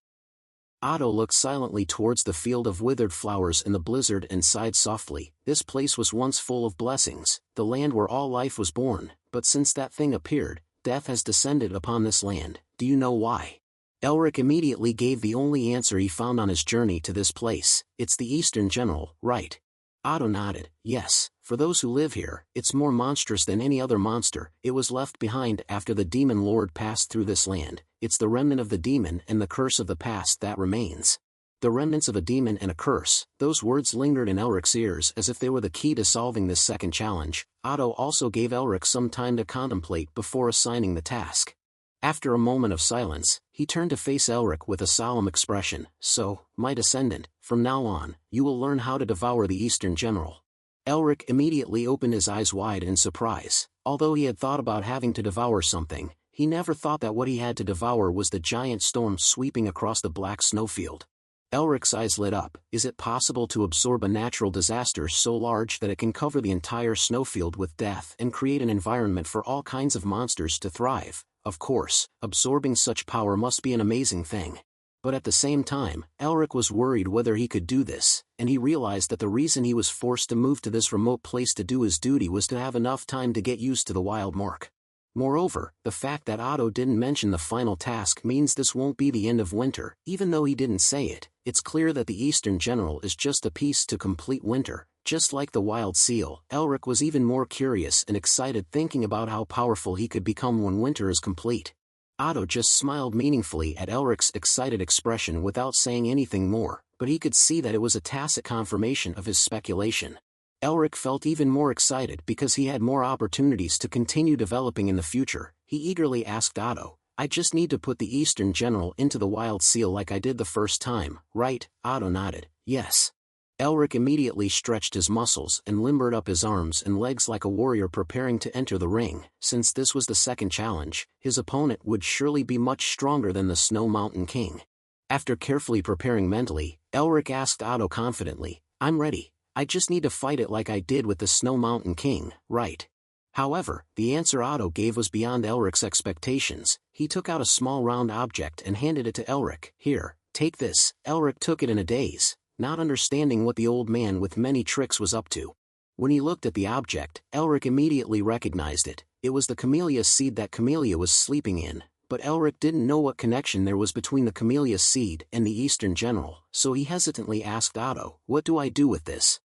Otto looked silently towards the field of withered flowers in the blizzard and sighed softly. This place was once full of blessings, the land where all life was born, but since that thing appeared, death has descended upon this land. Do you know why? Elric immediately gave the only answer he found on his journey to this place. It's the Eastern General, right? Otto nodded. Yes, for those who live here, it's more monstrous than any other monster. It was left behind after the demon lord passed through this land. It's the remnant of the demon and the curse of the past that remains. The remnants of a demon and a curse. Those words lingered in Elric's ears as if they were the key to solving this second challenge. Otto also gave Elric some time to contemplate before assigning the task. After a moment of silence, he turned to face Elric with a solemn expression. So, my descendant, from now on, you will learn how to devour the Eastern General. Elric immediately opened his eyes wide in surprise. Although he had thought about having to devour something, he never thought that what he had to devour was the giant storm sweeping across the black snowfield. Elric's eyes lit up. Is it possible to absorb a natural disaster so large that it can cover the entire snowfield with death and create an environment for all kinds of monsters to thrive? Of course, absorbing such power must be an amazing thing. But at the same time, Elric was worried whether he could do this, and he realized that the reason he was forced to move to this remote place to do his duty was to have enough time to get used to the wild mark. Moreover, the fact that Otto didn't mention the final task means this won't be the end of winter. Even though he didn't say it, it's clear that the Eastern General is just a piece to complete winter. Just like the wild seal, Elric was even more curious and excited thinking about how powerful he could become when winter is complete. Otto just smiled meaningfully at Elric's excited expression without saying anything more, but he could see that it was a tacit confirmation of his speculation. Elric felt even more excited because he had more opportunities to continue developing in the future. He eagerly asked Otto, I just need to put the Eastern General into the wild seal like I did the first time, right? Otto nodded. Yes. Elric immediately stretched his muscles and limbered up his arms and legs like a warrior preparing to enter the ring. Since this was the second challenge, his opponent would surely be much stronger than the Snow Mountain King. After carefully preparing mentally, Elric asked Otto confidently, I'm ready. I just need to fight it like I did with the Snow Mountain King, right? However, the answer Otto gave was beyond Elric's expectations. He took out a small round object and handed it to Elric. Here, take this. Elric took it in a daze, not understanding what the old man with many tricks was up to. When he looked at the object, Elric immediately recognized it. It was the camellia seed that Camellia was sleeping in, but Elric didn't know what connection there was between the camellia seed and the Eastern General, so he hesitantly asked Otto, what do I do with this?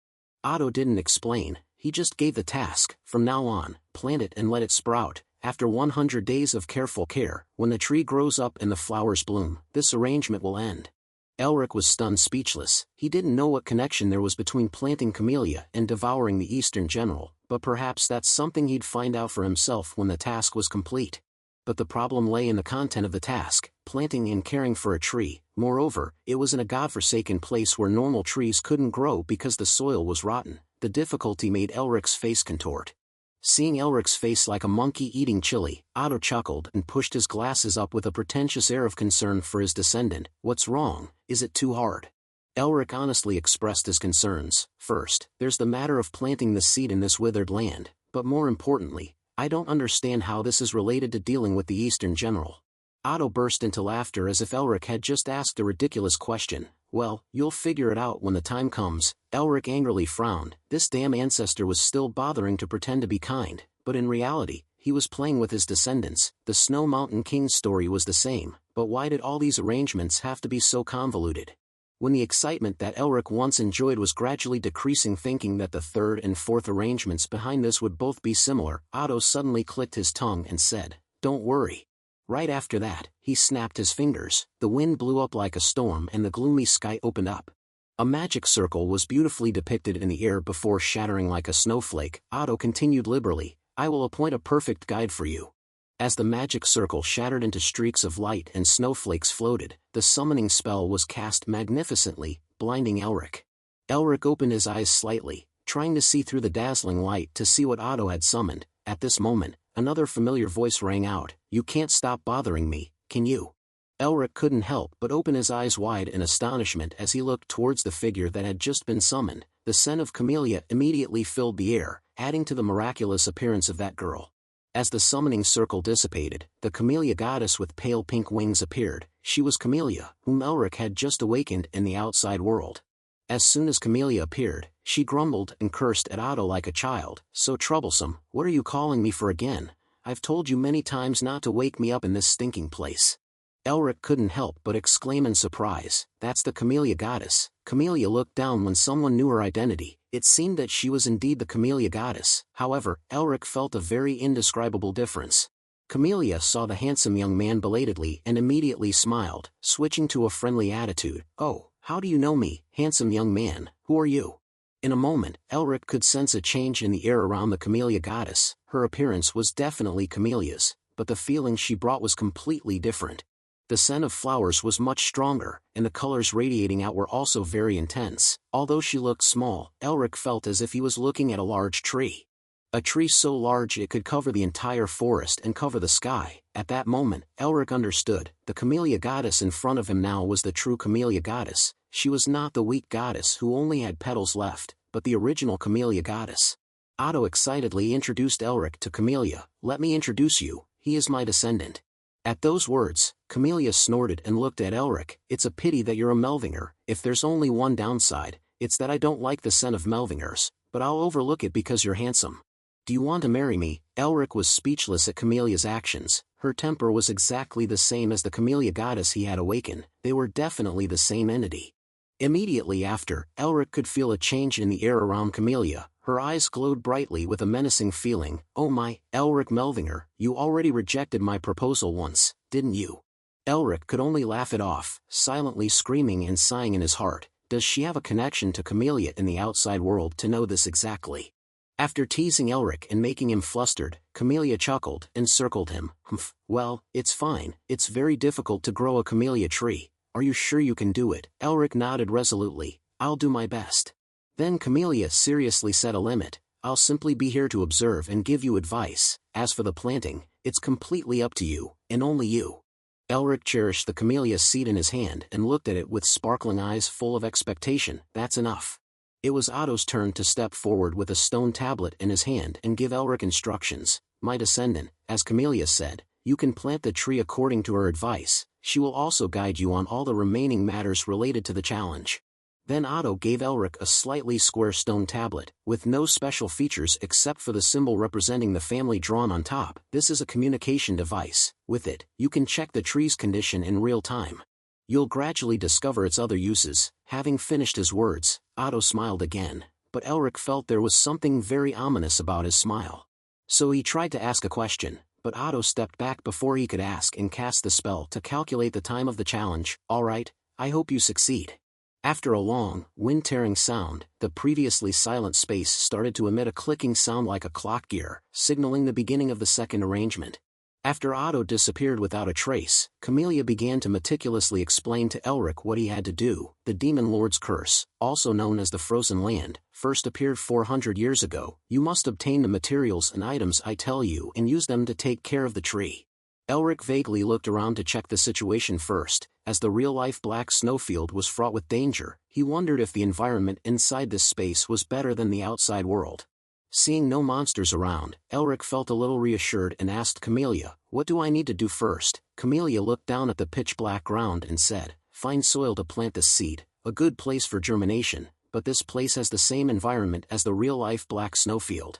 Otto didn't explain, he just gave the task. From now on, plant it and let it sprout. After 100 days of careful care, when the tree grows up and the flowers bloom, this arrangement will end. Elric was stunned speechless. He didn't know what connection there was between planting camellia and devouring the Eastern General, but perhaps that's something he'd find out for himself when the task was complete. But the problem lay in the content of the task, planting and caring for a tree. Moreover, it was in a godforsaken place where normal trees couldn't grow because the soil was rotten. The difficulty made Elric's face contort. Seeing Elric's face like a monkey eating chili, Otto chuckled and pushed his glasses up with a pretentious air of concern for his descendant. What's wrong? Is it too hard? Elric honestly expressed his concerns. First, there's the matter of planting the seed in this withered land, but more importantly, I don't understand how this is related to dealing with the Eastern General. Otto burst into laughter as if Elric had just asked a ridiculous question. Well, you'll figure it out when the time comes. Elric angrily frowned. This damn ancestor was still bothering to pretend to be kind, but in reality, he was playing with his descendants. The Snow Mountain King's story was the same, but why did all these arrangements have to be so convoluted? When the excitement that Elric once enjoyed was gradually decreasing, thinking that the third and fourth arrangements behind this would both be similar, Otto suddenly clicked his tongue and said, Don't worry. Right after that, he snapped his fingers, the wind blew up like a storm and the gloomy sky opened up. A magic circle was beautifully depicted in the air before shattering like a snowflake. Otto continued liberally, I will appoint a perfect guide for you. As the magic circle shattered into streaks of light and snowflakes floated, the summoning spell was cast magnificently, blinding Elric. Elric opened his eyes slightly, trying to see through the dazzling light to see what Otto had summoned. At this moment, another familiar voice rang out, You can't stop bothering me, can you? Elric couldn't help but open his eyes wide in astonishment as he looked towards the figure that had just been summoned. The scent of camellia immediately filled the air, adding to the miraculous appearance of that girl. As the summoning circle dissipated, the camellia goddess with pale pink wings appeared. She was Camellia, whom Elric had just awakened in the outside world. As soon as Camellia appeared, she grumbled and cursed at Otto like a child. "So troublesome, what are you calling me for again? I've told you many times not to wake me up in this stinking place." Elric couldn't help but exclaim in surprise, "That's the Camellia goddess." Camellia looked down when someone knew her identity. It seemed that she was indeed the Camellia goddess. However, Elric felt a very indescribable difference. Camellia saw the handsome young man belatedly and immediately smiled, switching to a friendly attitude. "Oh, how do you know me, handsome young man? Who are you?" In a moment, Elric could sense a change in the air around the Camellia goddess. Her appearance was definitely Camellia's, but the feeling she brought was completely different. The scent of flowers was much stronger, and the colors radiating out were also very intense. Although she looked small, Elric felt as if he was looking at a large tree. A tree so large it could cover the entire forest and cover the sky. At that moment, Elric understood. The Camellia goddess in front of him now was the true Camellia goddess. She was not the weak goddess who only had petals left, but the original Camellia goddess. Otto excitedly introduced Elric to Camellia. "Let me introduce you, he is my descendant." At those words, Camellia snorted and looked at Elric. "It's a pity that you're a Melvinger. If there's only one downside, it's that I don't like the scent of Melvingers, but I'll overlook it because you're handsome. Do you want to marry me?" Elric was speechless at Camelia's actions. Her temper was exactly the same as the Camellia goddess he had awakened. They were definitely the same entity. Immediately after, Elric could feel a change in the air around Camellia. Her eyes glowed brightly with a menacing feeling. "Oh my, Elric Melvinger, you already rejected my proposal once, didn't you?" Elric could only laugh it off, silently screaming and sighing in his heart. Does she have a connection to Camellia in the outside world to know this exactly? After teasing Elric and making him flustered, Camellia chuckled and circled him. "Humph, well, it's fine. It's very difficult to grow a camellia tree. Are you sure you can do it?" Elric nodded resolutely. "I'll do my best." Then Camellia seriously set a limit. "I'll simply be here to observe and give you advice. As for the planting, it's completely up to you, and only you." Elric cherished the camellia's seed in his hand and looked at it with sparkling eyes full of expectation. "That's enough." It was Otto's turn to step forward with a stone tablet in his hand and give Elric instructions. "My descendant, as Camellia said, you can plant the tree according to her advice. She will also guide you on all the remaining matters related to the challenge." Then Otto gave Elric a slightly square stone tablet, with no special features except for the symbol representing the family drawn on top. "This is a communication device. With it, you can check the tree's condition in real time. You'll gradually discover its other uses." Having finished his words, Otto smiled again, but Elric felt there was something very ominous about his smile. So he tried to ask a question, but Otto stepped back before he could ask and cast the spell to calculate the time of the challenge. "All right, I hope you succeed." After a long, wind-tearing sound, the previously silent space started to emit a clicking sound like a clock gear, signaling the beginning of the second arrangement. After Otto disappeared without a trace, Camellia began to meticulously explain to Elric what he had to do. "The Demon Lord's Curse, also known as the Frozen Land, first appeared 400 years ago. You must obtain the materials and items I tell you and use them to take care of the tree." Elric vaguely looked around to check the situation first. As the real-life black snowfield was fraught with danger, he wondered if the environment inside this space was better than the outside world. Seeing no monsters around, Elric felt a little reassured and asked Camellia, "What do I need to do first?" Camellia looked down at the pitch-black ground and said, "Find soil to plant the seed, a good place for germination, but this place has the same environment as the real-life black snowfield."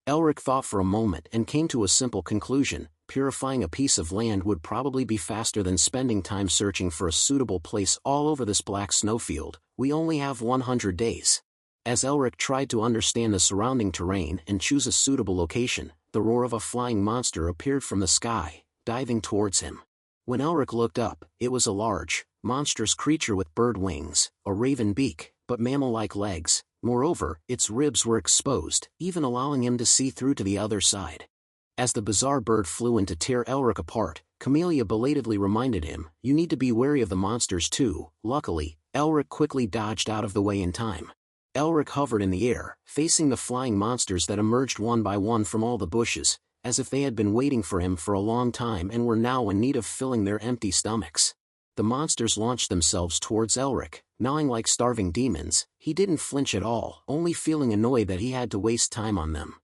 Elric thought for a moment and came to a simple conclusion. Purifying a piece of land would probably be faster than spending time searching for a suitable place all over this black snowfield. We only have 100 days. As Elric tried to understand the surrounding terrain and choose a suitable location, the roar of a flying monster appeared from the sky, diving towards him. When Elric looked up, it was a large, monstrous creature with bird wings, a raven beak, but mammal-like legs. Moreover, its ribs were exposed, even allowing him to see through to the other side. As the bizarre bird flew in to tear Elric apart, Camellia belatedly reminded him, "You need to be wary of the monsters too." Luckily, Elric quickly dodged out of the way in time. Elric hovered in the air, facing the flying monsters that emerged one by one from all the bushes, as if they had been waiting for him for a long time and were now in need of filling their empty stomachs. The monsters launched themselves towards Elric, gnawing like starving demons. He didn't flinch at all, only feeling annoyed that he had to waste time on them.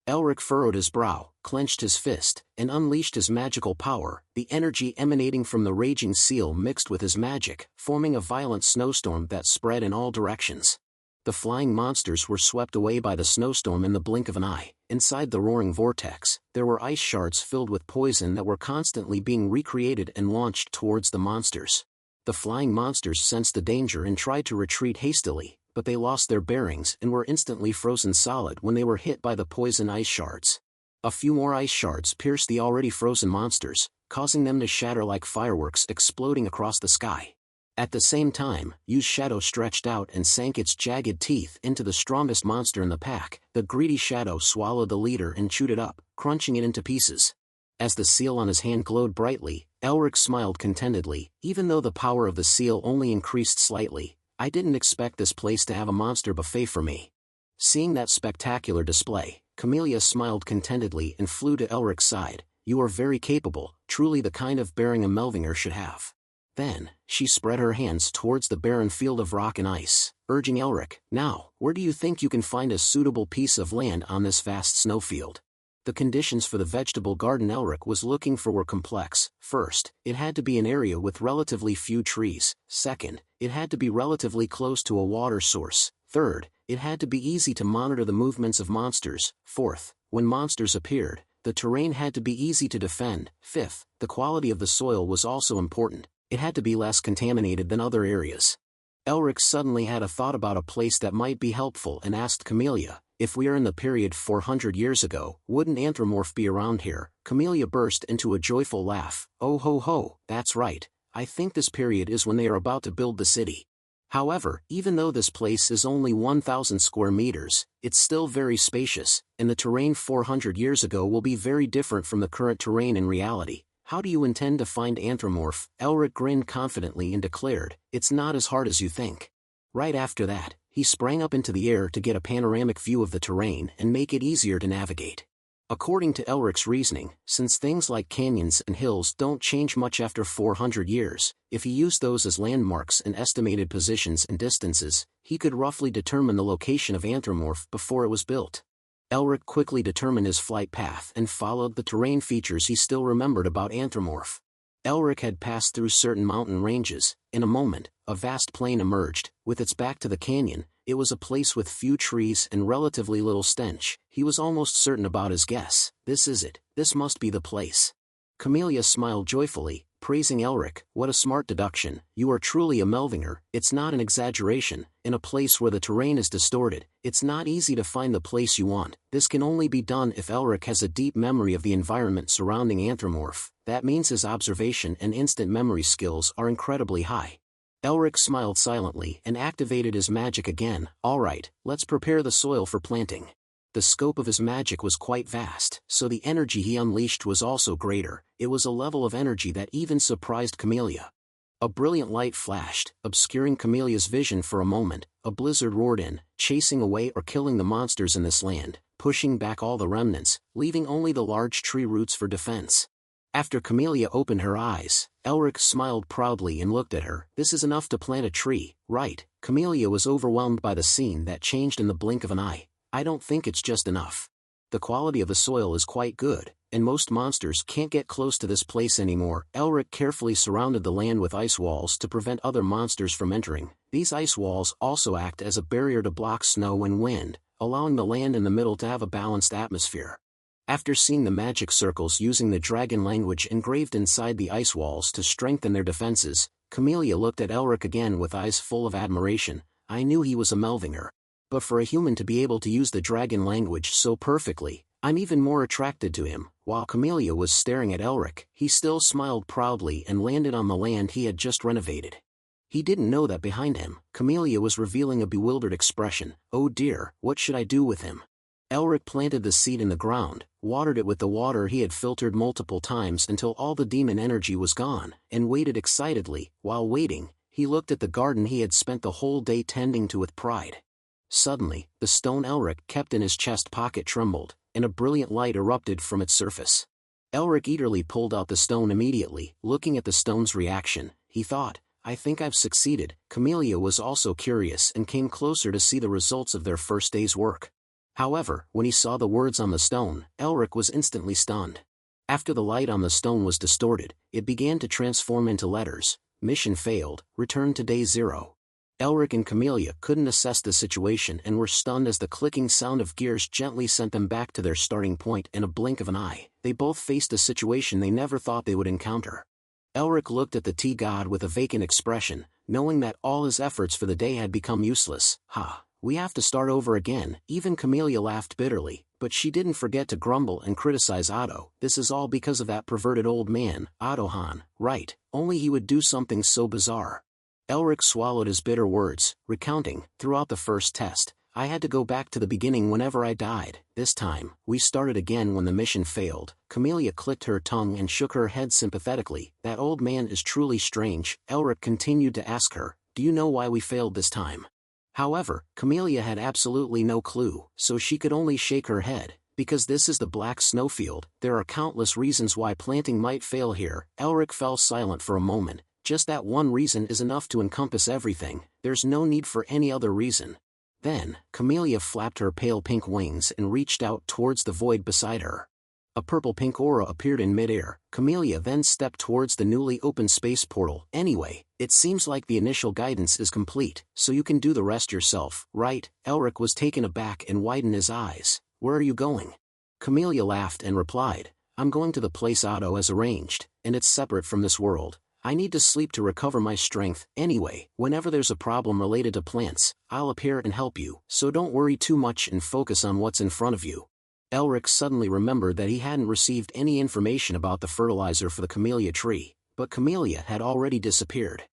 Elric furrowed his brow, clenched his fist, and unleashed his magical power. The energy emanating from the raging seal mixed with his magic, forming a violent snowstorm that spread in all directions. The flying monsters were swept away by the snowstorm in the blink of an eye. Inside the roaring vortex, there were ice shards filled with poison that were constantly being recreated and launched towards the monsters. The flying monsters sensed the danger and tried to retreat hastily, but they lost their bearings and were instantly frozen solid when they were hit by the poison ice shards. A few more ice shards pierced the already frozen monsters, causing them to shatter like fireworks exploding across the sky. At the same time, Yu's shadow stretched out and sank its jagged teeth into the strongest monster in the pack. The greedy shadow swallowed the leader and chewed it up, crunching it into pieces. As the seal on his hand glowed brightly, Elric smiled contentedly. Even though the power of the seal only increased slightly, I didn't expect this place to have a monster buffet for me. Seeing that spectacular display, Camellia smiled contentedly and flew to Elric's side. You are very capable, truly the kind of bearing a Melvinger should have. Then, she spread her hands towards the barren field of rock and ice, urging Elric, now, where do you think you can find a suitable piece of land on this vast snowfield? The conditions for the vegetable garden Elric was looking for were complex. First, it had to be an area with relatively few trees. Second, it had to be relatively close to a water source. Third, it had to be easy to monitor the movements of monsters. Fourth, when monsters appeared, the terrain had to be easy to defend. Fifth, the quality of the soil was also important. It had to be less contaminated than other areas. Elric suddenly had a thought about a place that might be helpful and asked Camellia, if we are in the period 400 years ago, wouldn't Anthromorph be around here? Camellia burst into a joyful laugh. Oh ho ho, that's right, I think this period is when they are about to build the city. However, even though this place is only 1,000 square meters, it's still very spacious, and the terrain 400 years ago will be very different from the current terrain in reality. How do you intend to find Anthromorph? Elric grinned confidently and declared, it's not as hard as you think. Right after that, he sprang up into the air to get a panoramic view of the terrain and make it easier to navigate. According to Elric's reasoning, since things like canyons and hills don't change much after 400 years, if he used those as landmarks and estimated positions and distances, he could roughly determine the location of Anthromorph before it was built. Elric quickly determined his flight path and followed the terrain features he still remembered about Anthromorph. Elric had passed through certain mountain ranges. In a moment, a vast plain emerged, with its back to the canyon. It was a place with few trees and relatively little stench. He was almost certain about his guess. This is it, this must be the place. Camellia smiled joyfully, praising Elric. What a smart deduction, you are truly a Melvinger. It's not an exaggeration. In a place where the terrain is distorted, it's not easy to find the place you want. This can only be done if Elric has a deep memory of the environment surrounding Anthromorph. That means his observation and instant memory skills are incredibly high. Elric smiled silently and activated his magic again. Alright, let's prepare the soil for planting. The scope of his magic was quite vast, so the energy he unleashed was also greater. It was a level of energy that even surprised Camellia. A brilliant light flashed, obscuring Camelia's vision for a moment. A blizzard roared in, chasing away or killing the monsters in this land, pushing back all the remnants, leaving only the large tree roots for defense. After Camellia opened her eyes, Elric smiled proudly and looked at her. This is enough to plant a tree, right? Camellia was overwhelmed by the scene that changed in the blink of an eye. I don't think it's just enough. The quality of the soil is quite good, and most monsters can't get close to this place anymore. Elric carefully surrounded the land with ice walls to prevent other monsters from entering. These ice walls also act as a barrier to block snow and wind, allowing the land in the middle to have a balanced atmosphere. After seeing the magic circles using the dragon language engraved inside the ice walls to strengthen their defenses, Camellia looked at Elric again with eyes full of admiration. I knew he was a Melvinger. But for a human to be able to use the dragon language so perfectly, I'm even more attracted to him. While Camellia was staring at Elric, he still smiled proudly and landed on the land he had just renovated. He didn't know that behind him, Camellia was revealing a bewildered expression. Oh dear, what should I do with him? Elric planted the seed in the ground, watered it with the water he had filtered multiple times until all the demon energy was gone, and waited excitedly. While waiting, he looked at the garden he had spent the whole day tending to with pride. Suddenly, the stone Elric kept in his chest pocket trembled, and a brilliant light erupted from its surface. Elric eagerly pulled out the stone immediately. Looking at the stone's reaction, he thought, I think I've succeeded. Camellia was also curious and came closer to see the results of their first day's work. However, when he saw the words on the stone, Elric was instantly stunned. After the light on the stone was distorted, it began to transform into letters. Mission failed, return to day 0. Elric and Camellia couldn't assess the situation and were stunned as the clicking sound of gears gently sent them back to their starting point in a blink of an eye. They both faced a situation they never thought they would encounter. Elric looked at the tea god with a vacant expression, knowing that all his efforts for the day had become useless. We have to start over again. Even Camellia laughed bitterly, but she didn't forget to grumble and criticize Otto. This is all because of that perverted old man, Otto-han, right? Only he would do something so bizarre. Elric swallowed his bitter words, recounting, throughout the first test, I had to go back to the beginning whenever I died. This time, we started again when the mission failed. Camellia clicked her tongue and shook her head sympathetically. That old man is truly strange. Elric continued to ask her, do you know why we failed this time? However, Camellia had absolutely no clue, so she could only shake her head. Because this is the Black Snowfield, there are countless reasons why planting might fail here. Elric fell silent for a moment. Just that one reason is enough to encompass everything, there's no need for any other reason. Then, Camellia flapped her pale pink wings and reached out towards the void beside her. A purple-pink aura appeared in midair. Camellia then stepped towards the newly opened space portal. Anyway, it seems like the initial guidance is complete, so you can do the rest yourself, right? Elric was taken aback and widened his eyes. Where are you going? Camellia laughed and replied, I'm going to the place Otto has arranged, and it's separate from this world. I need to sleep to recover my strength. Anyway, whenever there's a problem related to plants, I'll appear and help you, so don't worry too much and focus on what's in front of you. Elric suddenly remembered that he hadn't received any information about the fertilizer for the camellia tree, but Camellia had already disappeared.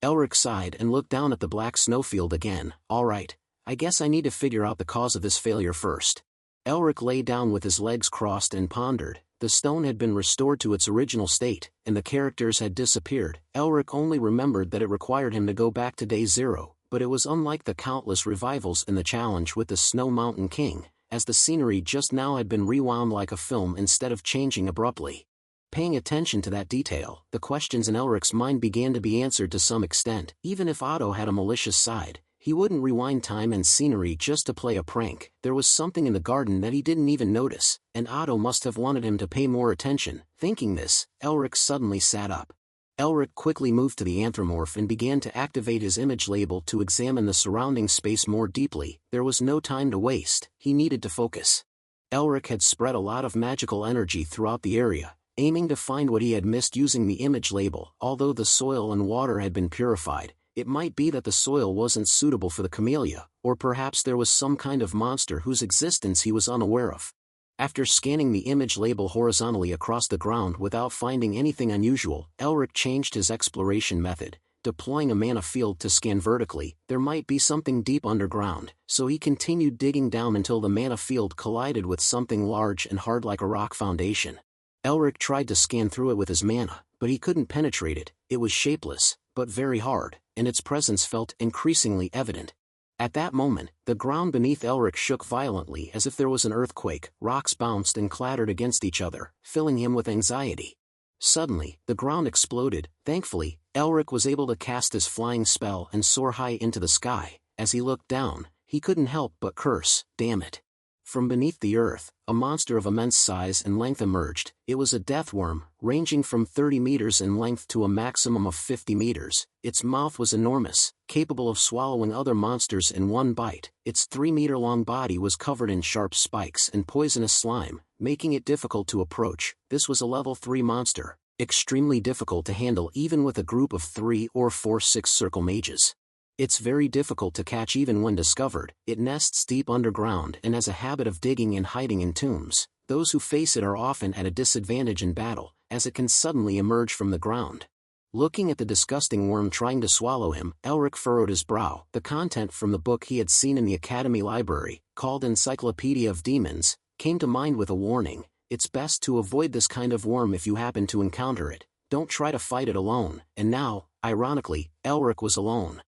Elric sighed and looked down at the black snowfield again. Alright, I guess I need to figure out the cause of this failure first. Elric lay down with his legs crossed and pondered. The stone had been restored to its original state, and the characters had disappeared. Elric only remembered that it required him to go back to day 0, but it was unlike the countless revivals in the challenge with the Snow Mountain King, as the scenery just now had been rewound like a film instead of changing abruptly. Paying attention to that detail, the questions in Elric's mind began to be answered to some extent. Even if Otto had a malicious side, he wouldn't rewind time and scenery just to play a prank. There was something in the garden that he didn't even notice, and Otto must have wanted him to pay more attention. Thinking this, Elric suddenly sat up. Elric quickly moved to the anthropomorph and began to activate his image label to examine the surrounding space more deeply. There was no time to waste, he needed to focus. Elric had spread a lot of magical energy throughout the area, aiming to find what he had missed using the image label. Although the soil and water had been purified, it might be that the soil wasn't suitable for the camellia, or perhaps there was some kind of monster whose existence he was unaware of. After scanning the image label horizontally across the ground without finding anything unusual, Elric changed his exploration method, deploying a mana field to scan vertically. There might be something deep underground, so he continued digging down until the mana field collided with something large and hard like a rock foundation. Elric tried to scan through it with his mana, but he couldn't penetrate it. It was shapeless, but very hard, and its presence felt increasingly evident. At that moment, the ground beneath Elric shook violently as if there was an earthquake. Rocks bounced and clattered against each other, filling him with anxiety. Suddenly, the ground exploded. Thankfully, Elric was able to cast his flying spell and soar high into the sky. As he looked down, he couldn't help but curse, damn it. From beneath the earth, a monster of immense size and length emerged. It was a death worm, ranging from 30 meters in length to a maximum of 50 meters. Its mouth was enormous, capable of swallowing other monsters in one bite. Its 3-meter-long body was covered in sharp spikes and poisonous slime, making it difficult to approach. This was a level 3 monster, extremely difficult to handle even with a group of 3 or 4 six-circle mages. It's very difficult to catch even when discovered. It nests deep underground and has a habit of digging and hiding in tombs. Those who face it are often at a disadvantage in battle, as it can suddenly emerge from the ground. Looking at the disgusting worm trying to swallow him, Elric furrowed his brow. The content from the book he had seen in the Academy Library, called Encyclopedia of Demons, came to mind with a warning. It's best to avoid this kind of worm if you happen to encounter it. Don't try to fight it alone. And now, ironically, Elric was alone.